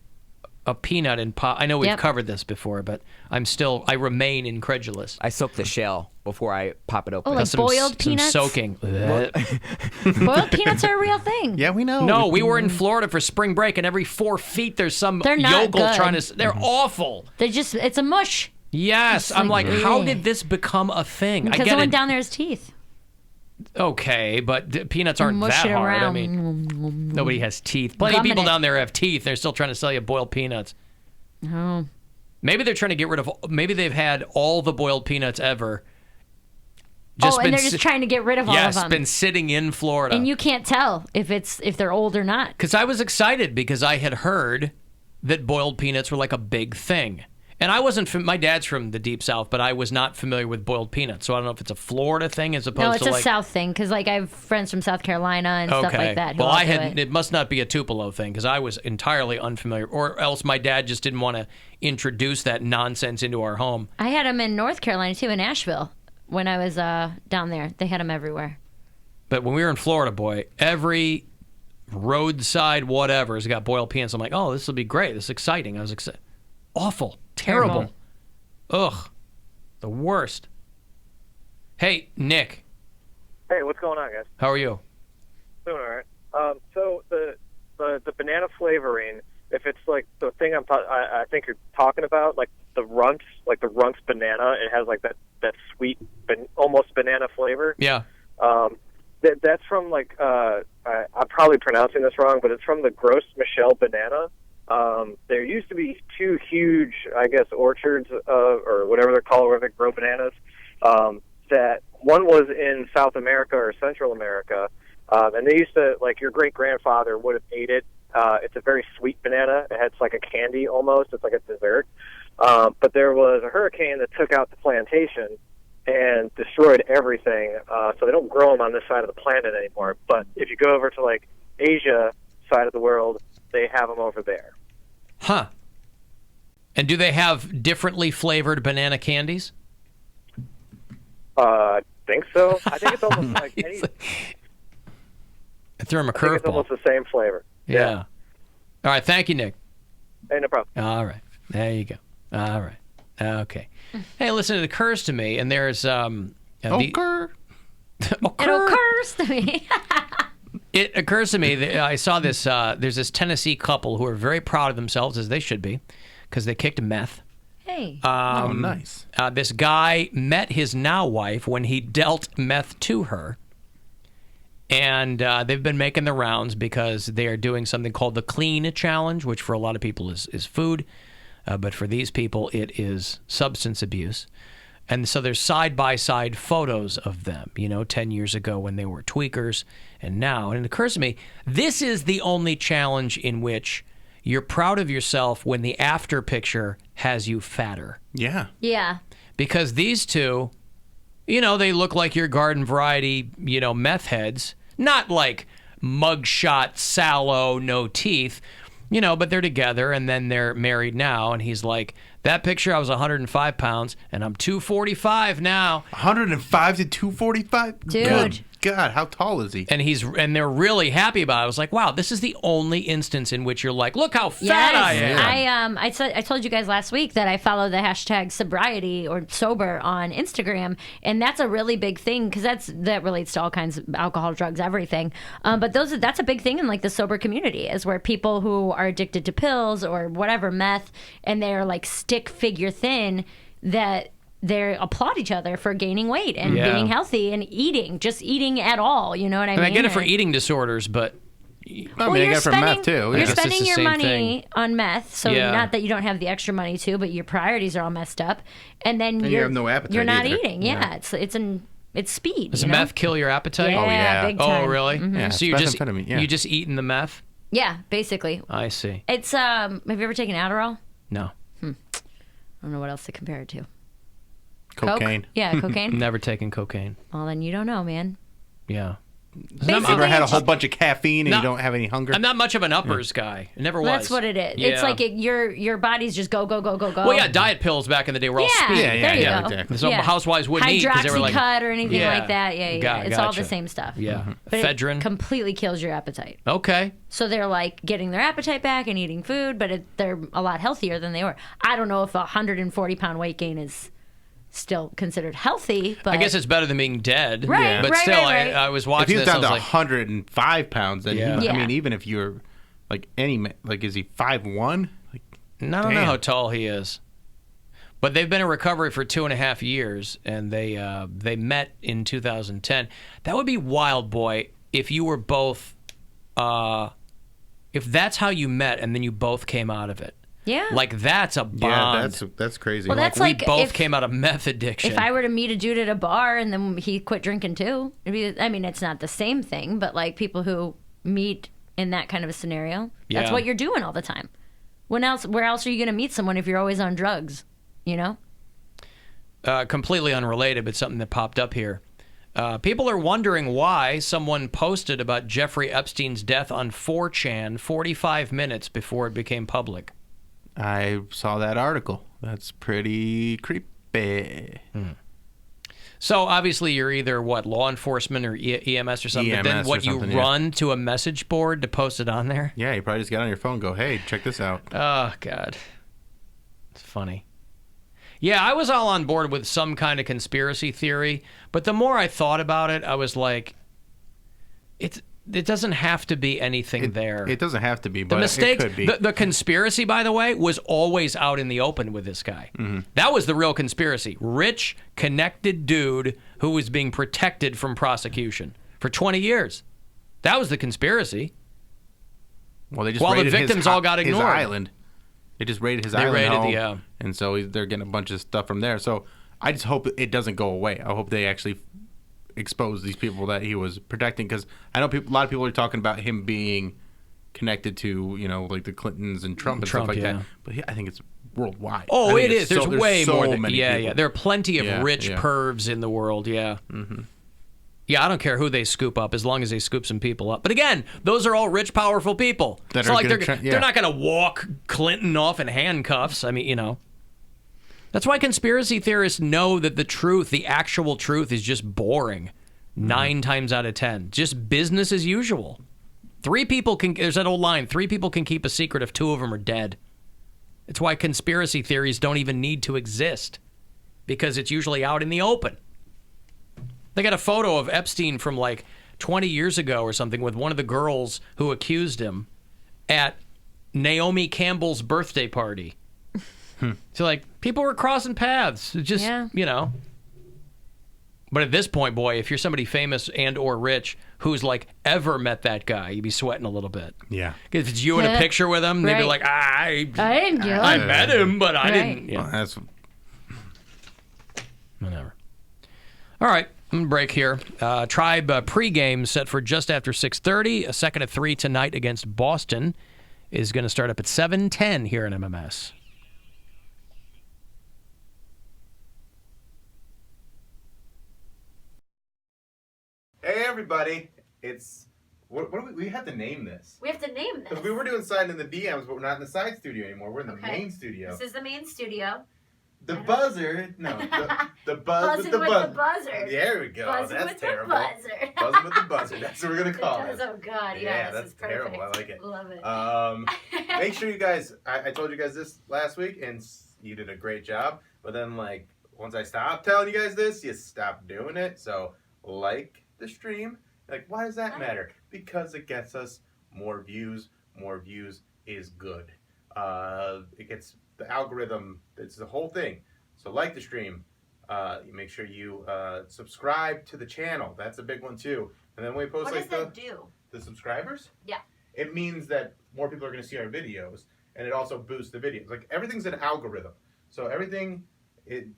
a peanut and pop. I know we've Yep. covered this before, but I remain incredulous. I soak the shell before I pop it open. Oh, like Some- boiled some peanuts? soaking. Boiled peanuts are a real thing. Yeah, we know. No, we were in Florida for spring break, and every 4 feet there's some They're not yokel good. trying to. They're awful. It's a mush. Yes, It's I'm like, like, how ugh. did this become a thing? I Because get it went it. down there his teeth. Okay, but peanuts aren't Mush that it hard. I around. mean, nobody has teeth. Plenty of Gumming people it. down there have teeth. They're still trying to sell you boiled peanuts. Oh. Maybe they're trying to get rid of. Maybe they've had all the boiled peanuts ever. And they're just trying to get rid of all of Yes, them. been sitting in Florida. And you can't tell if they're old or not. Because I was excited because I had heard that boiled peanuts were like a big thing. And I wasn't. My dad's from the deep south, but I was not familiar with boiled peanuts. So I don't know if it's a Florida thing as opposed No, it's to a like. South thing because like I have friends from South Carolina and stuff like that. who Well, all I do had. it. It must not be a Tupelo thing because I was entirely unfamiliar, or else my dad just didn't want to introduce that nonsense into our home. I had them in North Carolina too, in Asheville, when I was down there. They had them everywhere. But when we were in Florida, boy, every roadside whatever has got boiled peanuts. I'm like, oh, this will be great. This is exciting. I was excited. Awful. Terrible. Ugh. The worst. Hey, Nick. Hey, what's going on, guys? How are you? Doing all right. So the banana flavoring, if it's like the thing I think you're talking about, like the Runts banana, it has like that sweet, almost banana flavor. Yeah. That's from like I'm probably pronouncing this wrong, but it's from the Gros Michel banana. There used to be 2 huge, I guess, orchards or whatever they're called, where they grow bananas. That one was in South America or Central America, and they used to, like, your great grandfather would have ate it. It's a very sweet banana. It's like a candy almost. It's like a dessert. But there was a hurricane that took out the plantation and destroyed everything. So they don't grow them on this side of the planet anymore. But if you go over to like Asia side of the world, they have them over there. Huh. And do they have differently flavored banana candies? I think so. I think it's almost like any. I threw him a I think it's curveball. almost the same flavor. Yeah. All right. Thank you, Nick. Hey, no problem. All right. There you go. All right. Okay. Hey, listen, it occurs to me, and there's It occurs to me. It occurs to me that I saw this. There's this Tennessee couple who are very proud of themselves, as they should be, because they kicked meth. Hey. Oh, nice. This guy met his now wife when he dealt meth to her. And they've been making the rounds because they are doing something called the Clean Challenge, which for a lot of people is food. But for these people, it is substance abuse. And so there's side-by-side photos of them, 10 years ago when they were tweakers and now. And it occurs to me, this is the only challenge in which you're proud of yourself when the after picture has you fatter. Yeah. Yeah. Because these two, they look like your garden variety, meth heads. Not like mugshot, sallow, no teeth, but they're together and then they're married now. And he's like, that picture, I was 105 pounds and I'm 245 now. 105 to 245? Dude. Good God, how tall is he? And they're really happy about it. I was like, wow, this is the only instance in which you're like, look how fat I am. I told you guys last week that I follow the hashtag sobriety or sober on Instagram, and that's a really big thing because that relates to all kinds of alcohol, drugs, everything. But that's a big thing in like the sober community is where people who are addicted to pills or whatever meth, and they're like stick figure thin that. They applaud each other for gaining weight and being healthy and just eating at all. You know what I mean? I get it for eating disorders, but I get it for meth too. You're spending your money on meth, so not that you don't have the extra money too, but your priorities are all messed up, and then you have no appetite. You're not either. eating. Yeah, it's speed. Does meth kill your appetite? Yeah, big time. Oh, really? Mm-hmm. Yeah, so you just eating the meth? Yeah, basically. I see. It's have you ever taken Adderall? No. I don't know what else to compare it to. Cocaine. Coke? Yeah, cocaine. Never taken cocaine. Well, then you don't know, man. Yeah. You ever had a whole bunch of caffeine and you don't have any hunger? I'm not much of an uppers guy. It never was. That's what it is. Yeah. It's like your body's just go. Well, yeah, diet pills back in the day were all speed. There you go. Exactly. So housewives wouldn't eat because they were like Hydroxycut or anything like that. Yeah. It's all the same stuff. Yeah. But Ephedrine. It completely kills your appetite. Okay. So they're like getting their appetite back and eating food, but they're a lot healthier than they were. I don't know if a 140-pound weight gain is still considered healthy, but I guess it's better than being dead. Right, but right, still, right. I was watching if he's this. down to like, 105 pounds, then Yeah. I mean, even if you're like is he 5'1"? Like, I don't know how tall he is, but they've been in recovery for 2.5 years, and they met in 2010. That would be wild, boy, if you were both, if that's how you met, and then you both came out of it. Yeah. Like, that's a bond. Yeah, that's crazy. Well, that's we like both came out of meth addiction. If I were to meet a dude at a bar and then he quit drinking too, it's not the same thing, but like people who meet in that kind of a scenario, that's what you're doing all the time. Where else are you going to meet someone if you're always on drugs, Completely unrelated, but something that popped up here. People are wondering why someone posted about Jeffrey Epstein's death on 4chan 45 minutes before it became public. I saw that article. That's pretty creepy. So obviously you're either law enforcement or EMS or something. EMS but then you yeah. run to a message board to post it on there? Yeah, you probably just got on your phone and go, hey, check this out. Oh, God. It's funny. Yeah, I was all on board with some kind of conspiracy theory, but the more I thought about it, I was like, it doesn't have to be anything there. It doesn't have to be, but the mistake, it could be. The conspiracy, by the way, was always out in the open with this guy. Mm-hmm. That was the real conspiracy. Rich, connected dude who was being protected from prosecution for 20 years. That was the conspiracy. Well, they just While the raided victims all got ignored. his island. They just raided his island home, the, and so they're getting a bunch of stuff from there. So I just hope it doesn't go away. I hope they actually expose these people that he was protecting, because I know a lot of people are talking about him being connected to, like the Clintons and Trump and stuff like that. But I think it's worldwide. Oh, it is. There's way so more than many yeah. people. There are plenty of rich pervs in the world. Yeah. Mm-hmm. Yeah, I don't care who they scoop up as long as they scoop some people up. But again, those are all rich, powerful people. It's not like they're not going to walk Clinton off in handcuffs. I mean, That's why conspiracy theorists know that the truth, the actual truth, is just boring 9 times out of 10. Just business as usual. 3 people can, there's that old line, 3 people can keep a secret if 2 of them are dead. It's why conspiracy theories don't even need to exist, because it's usually out in the open. They got a photo of Epstein from like 20 years ago or something with one of the girls who accused him at Naomi Campbell's birthday party. So like people were crossing paths. It just you know. But at this point, boy, if you're somebody famous and or rich who's like ever met that guy, you'd be sweating a little bit. Yeah. If it's you in a picture with him, they'd be like, I didn't get I him. met him, but I didn't. Yeah. Well, that's Whatever. All right, I'm gonna break here. Tribe pregame set for just after 6:30. A second at 3 tonight against Boston is going to start up at 7:10 here in MMS. Hey everybody, it's what do we have to name this? We have to name this. Because we were doing side in the DMs, but we're not in the side studio anymore. We're in the Okay. main studio. This is the main studio. The buzzard, no, the buzz Buzzing with the with buzz. the buzzard. There we go. Buzzing That's with terrible. the buzzard. Buzzing with the buzzard. That's what we're gonna call It it. does, oh God, yeah, this that's is perfect. terrible. I like it. Love it. Make sure you guys. I told you guys this last week, and you did a great job. But then, like, once I stopped telling you guys this, you stopped doing it. So, like the stream. Like, why does that matter? Because it gets us more views. More views is good. It gets the algorithm. It's the whole thing. So like the stream. You make sure you subscribe to the channel. That's a big one too. And then when we post What like does that do? the subscribers, Yeah. it means that more people are going to see our videos, and it also boosts the videos. Like everything's an algorithm. So everything,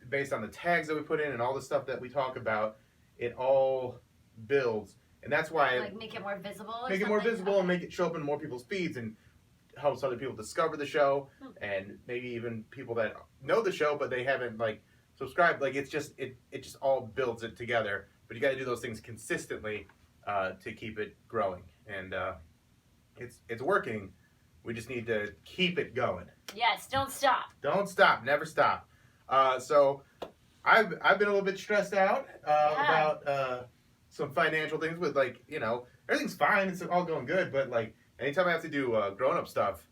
based on the tags that we put in and all the stuff that we talk about, it all builds. And that's why Like make it more visible. Or make it more something? visible and make it show up in more people's feeds and helps other people discover the show, and maybe even people that know the show but they haven't like subscribed. Like it's just it just all builds it together. But you got to do those things consistently to keep it growing, and it's working. We just need to keep it going. Yes, don't stop. Don't stop, never stop. So I've been a little bit stressed out about some financial things with, like, you know, everything's fine, it's all going good, but like anytime I have to do grown-up stuff,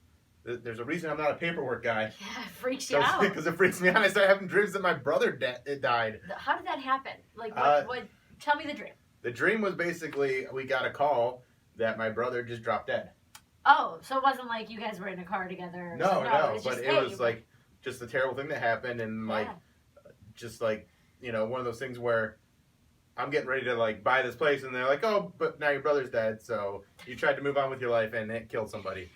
there's a reason I'm not a paperwork guy. Yeah, it freaks you out. Because it freaks me out. I start having dreams that my brother died. How did that happen? Like, what? Tell me the dream. The dream was basically we got a call that my brother just dropped dead. Oh, so it wasn't like you guys were in a car together. Or No, something. but just, it was like just a terrible thing that happened, and like, just like, you know, one of those things where I'm getting ready to like buy this place, and they're like, oh, but now your brother's dead, so you tried to move on with your life and it killed somebody.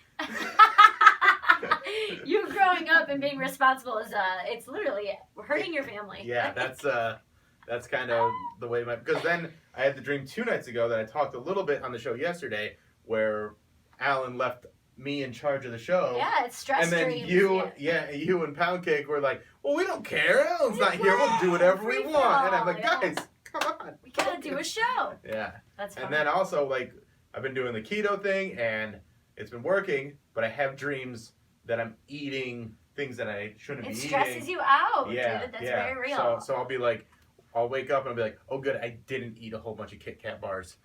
You growing up and being responsible is it's literally hurting your family. Yeah, that's kind of the way because then I had the dream 2 nights ago that I talked a little bit on the show yesterday, where Alan left me in charge of the show. Yeah, it's stress And then dreams. you and Poundcake were like, well, we don't care. Alan's not here. We'll do whatever we want. And I'm like, guys, come on. We gotta do a show. Yeah. That's funny. And then also, like, I've been doing the keto thing, and it's been working, but I have dreams that I'm eating things that I shouldn't be eating. It stresses you out, dude. That's very real. So I'll be like, I'll wake up and I'll be like, oh, good, I didn't eat a whole bunch of Kit Kat bars.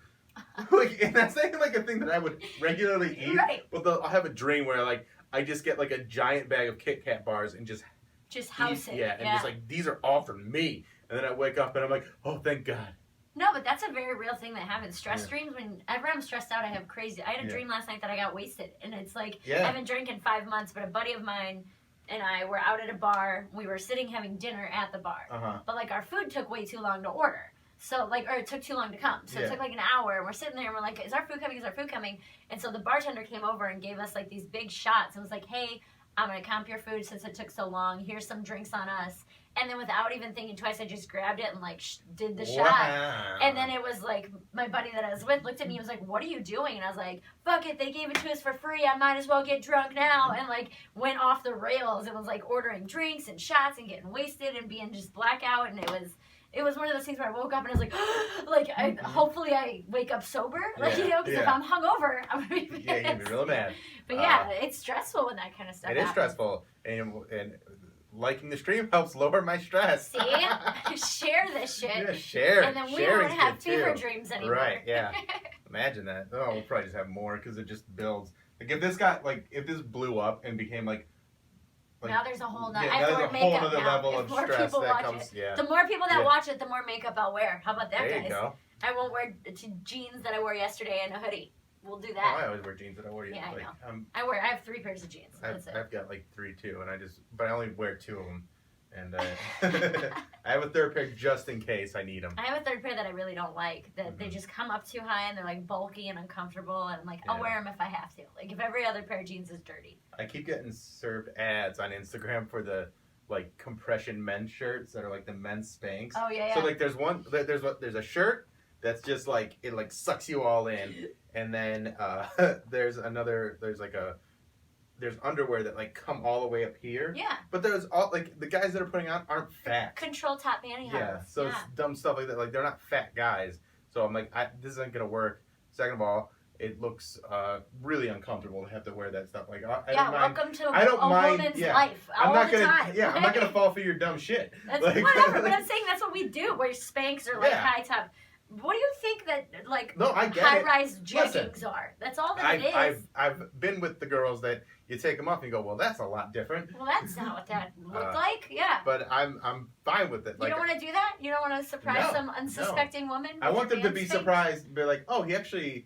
Like, and that's not even like a thing that I would regularly eat. Right. But I'll have a dream where like I just get like a giant bag of Kit Kat bars and just house eat, it. and just like, these are all for me. And then I wake up and I'm like, oh, thank God. No, but that's a very real thing that happens. Stress dreams, whenever I'm stressed out, I have crazy. I had a dream last night that I got wasted. And it's like, I haven't drank in 5 months, but a buddy of mine and I were out at a bar. We were sitting having dinner at the bar. But like our food took way too long to order. So like, or it took too long to come. So it took like an hour, and we're sitting there and we're like, is our food coming? Is our food coming? And so the bartender came over and gave us like these big shots and was like, hey, I'm going to comp your food since it took so long. Here's some drinks on us. And then without even thinking twice, I just grabbed it and like did the shot. And then it was like my buddy that I was with looked at me and was like, what are you doing? And I was like, fuck it, they gave it to us for free. I might as well get drunk now. And like went off the rails. It was like ordering drinks and shots and getting wasted and being just blackout. And it was one of those things where I woke up and I was like, hopefully I wake up sober. Like, you know, because if I'm hungover, I'm going to be Yeah, you'd be real mad. But yeah, it's stressful when that kind of stuff It happens. is stressful. And liking the stream helps lower my stress. See? Share this shit. Yeah, share. And then we Sharing's don't have good, fever too. dreams anymore. Right, yeah. Imagine that. Oh, we'll probably just have more because it just builds. Like if this blew up and became like now there's a whole nother, yeah, there's a whole other level of stress that comes. Yeah. The more people that watch it, the more makeup I'll wear. How about that, there guys? You go. I won't wear jeans that I wore yesterday and a hoodie. we'll do Oh, that. I always wear jeans. I wear Yeah, I like, know. I have 3 pairs of jeans. That's it. I've got like 3 too, and but I only wear 2 of them. And I have a 3rd pair just in case I need them. I have a 3rd pair that I really don't like. That they just come up too high and they're like bulky and uncomfortable. And I'm like, I'll wear them if I have to. Like if every other pair of jeans is dirty. I keep getting served ads on Instagram for the like compression men's shirts that are like the men's Spanx. Oh yeah. So like there's a shirt that's just like it like sucks you all in, and then there's underwear that like come all the way up here. Yeah. But there's all like the guys that are putting on aren't fat. Control top pantyhose. Yeah. So it's dumb stuff like that. Like they're not fat guys. So I'm like, this isn't gonna work. Second of all, it looks really uncomfortable to have to wear that stuff. Like I don't mind, welcome to I don't a mind, woman's yeah, life. I'm all not the gonna. time. Yeah, I'm not gonna fall for your dumb shit. That's like, whatever, but I'm saying that's what we do. Wear Spanx or like Yeah. high top. What do you think that like No, I get high it. rise Listen, jeggings are? That's all that it is. I've been with the girls that you take them off and you go, well, that's a lot different. Well, that's not what that looked like. Yeah. But I'm fine with it. You don't want to do that? You don't want to surprise No, some unsuspecting woman? I with want your them to be man Spanx? surprised, be like, oh, he actually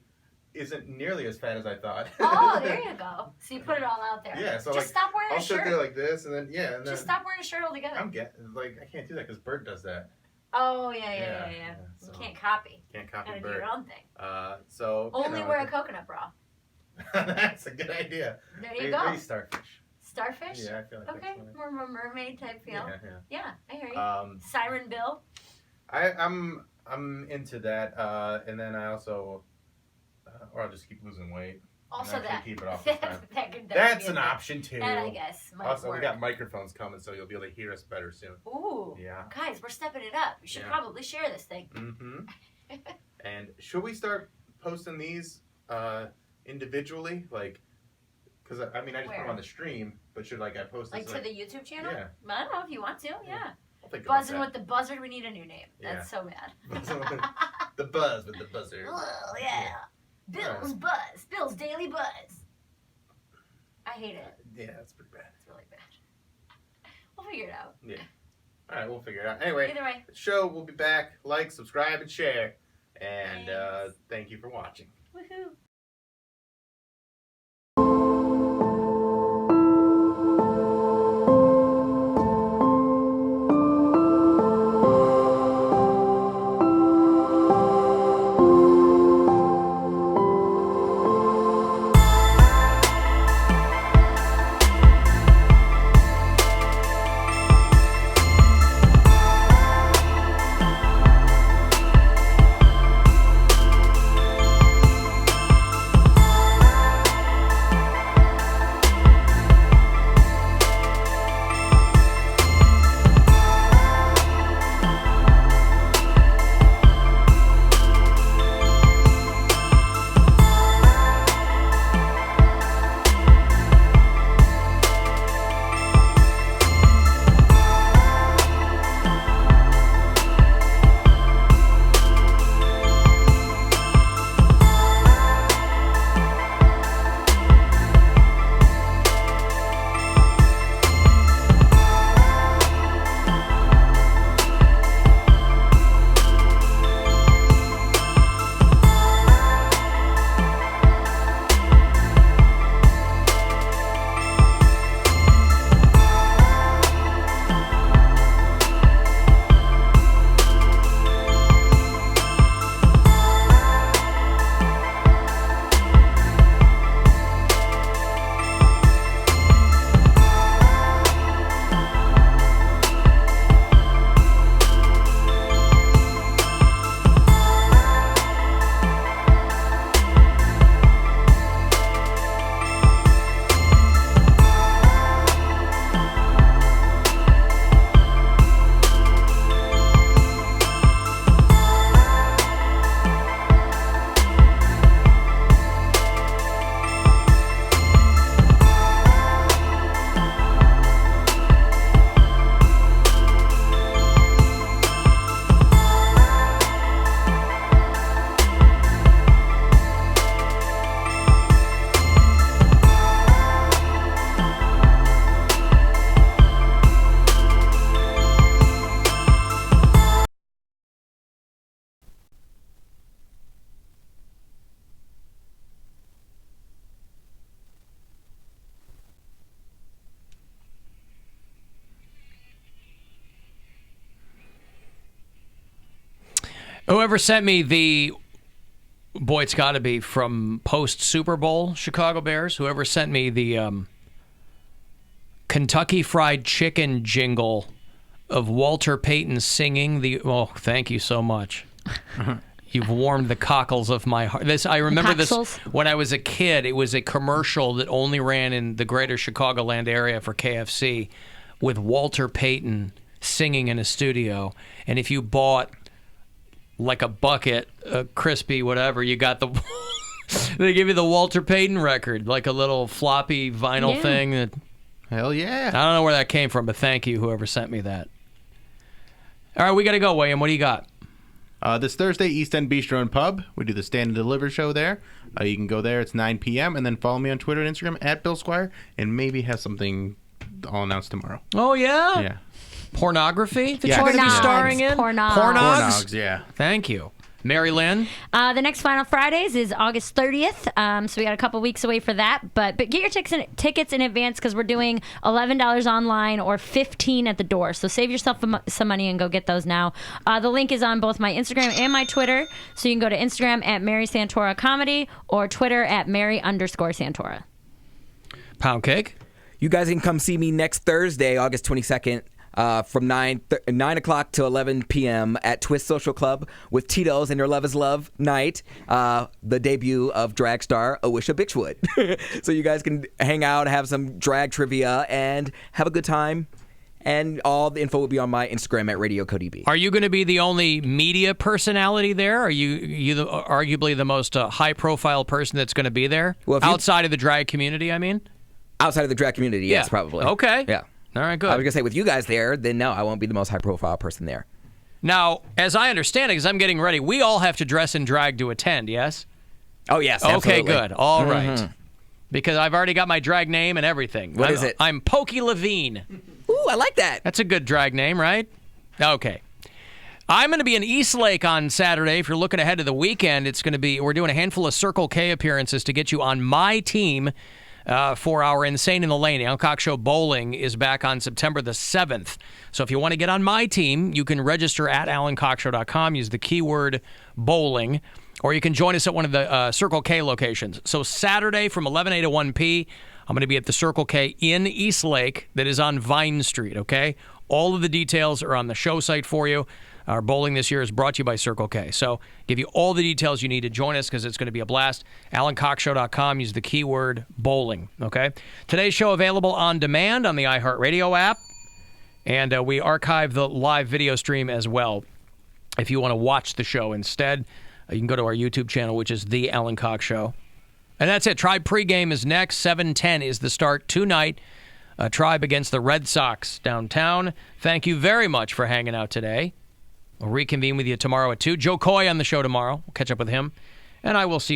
isn't nearly as fat as I thought. Oh, there you go. So you put it all out there. Yeah, so just like, stop wearing I'll a shirt. sit there like this, and then and then Just stop wearing a shirt altogether. I'm getting like I can't do that because Bert does that. Oh yeah. So You can't copy. Can't copy Gotta do Bert. your own thing. So Only wear a coconut bra. That's a good idea. There you go. Maybe starfish. Starfish? Yeah, I feel like okay, that's more of a mermaid type feel. Yeah. I hear you. Siren Bill. I'm into that, and then I also, or I'll just keep losing weight. Also and that. keep it off the time. That That's be an a thing. option too. That I guess might Also, work. we got microphones coming, so you'll be able to hear us better soon. Ooh. Yeah. Guys, we're stepping it up. We should probably share this thing. Mm-hmm. And should we start posting these individually, like? Because I mean, I just put them on the stream, but should I post this Like to the YouTube channel? Yeah. I don't know if you want to. Yeah. I'll think about Buzzing that. with the Buzzard. We need a new name. That's so bad. The buzz with the buzzard. Oh yeah. Bill's Buzz. Bill's Daily Buzz. I hate it. Yeah, that's pretty bad. It's really bad. We'll figure it out. Yeah. All right, we'll figure it out. Anyway, Either way. the show will be back. Like, subscribe, and share. And thank you for watching. Woohoo. Whoever sent me the, boy, it's got to be from post-Super Bowl Chicago Bears, whoever sent me the Kentucky Fried Chicken jingle of Walter Payton singing the, oh, thank you so much. You've warmed the cockles of my heart. I remember this when I was a kid. It was a commercial that only ran in the greater Chicagoland area for KFC with Walter Payton singing in a studio. And if you bought like a bucket, a crispy whatever, you got the... they give you the Walter Payton record, like a little floppy vinyl thing. That, hell yeah. I don't know where that came from, but thank you, whoever sent me that. All right, we got to go, William. What do you got? This Thursday, East End Bistro and Pub. We do the Stand and Deliver show there. You can go there. It's 9 p.m. And then follow me on Twitter and Instagram at Bill Squire. And maybe have something I'll announce tomorrow. Oh, yeah? Yeah. Pornography that you're going to be starring in? Pornogs. Yeah. Thank you. Mary Lynn? The next Final Fridays is August 30th, so we got a couple weeks away for that. But get your tickets in advance because we're doing $11 online or $15 at the door. So save yourself some money and go get those now. The link is on both my Instagram and my Twitter. So you can go to Instagram at Mary Santora Comedy or Twitter at Mary_Santora. Poundcake? You guys can come see me next Thursday, August 22nd. From 9 o'clock to 11 p.m. at Twist Social Club with Tito's and Your Love is Love night, the debut of drag star Awisha Bitchwood. So you guys can hang out, have some drag trivia, and have a good time. And all the info will be on my Instagram at Radio CodeB. Are you going to be the only media personality there? Are you arguably the most high-profile person that's going to be there? Well, outside of the drag community, I mean? Outside of the drag community, yes, probably. Okay. Yeah. All right, good. I was going to say, with you guys there, then no, I won't be the most high-profile person there. Now, as I understand it, because I'm getting ready, we all have to dress in drag to attend, yes? Oh, yes, okay, absolutely. Good. All right. Because I've already got my drag name and everything. What is it? I'm Pokey Levine. Ooh, I like that. That's a good drag name, right? Okay. I'm going to be in Eastlake on Saturday. If you're looking ahead to the weekend, it's going to be, we're doing a handful of Circle K appearances to get you on my team. For our Insane in the Lane. Alan Cox Show Bowling is back on September the 7th. So if you want to get on my team, you can register at AlanCoxShow.com, use the keyword bowling, or you can join us at one of the Circle K locations. So Saturday from 11A to 1P, I'm going to be at the Circle K in Eastlake that is on Vine Street, okay? All of the details are on the show site for you. Our bowling this year is brought to you by Circle K. So give you all the details you need to join us because it's going to be a blast. AlanCoxShow.com. Use the keyword bowling. Okay. Today's show available on demand on the iHeartRadio app. And we archive the live video stream as well. If you want to watch the show instead, you can go to our YouTube channel, which is The Alan Cox Show. And that's it. Tribe pregame is next. 7:10 is the start tonight. Tribe against the Red Sox downtown. Thank you very much for hanging out today. We'll reconvene with you tomorrow at 2. Joe Coy on the show tomorrow. We'll catch up with him. And I will see you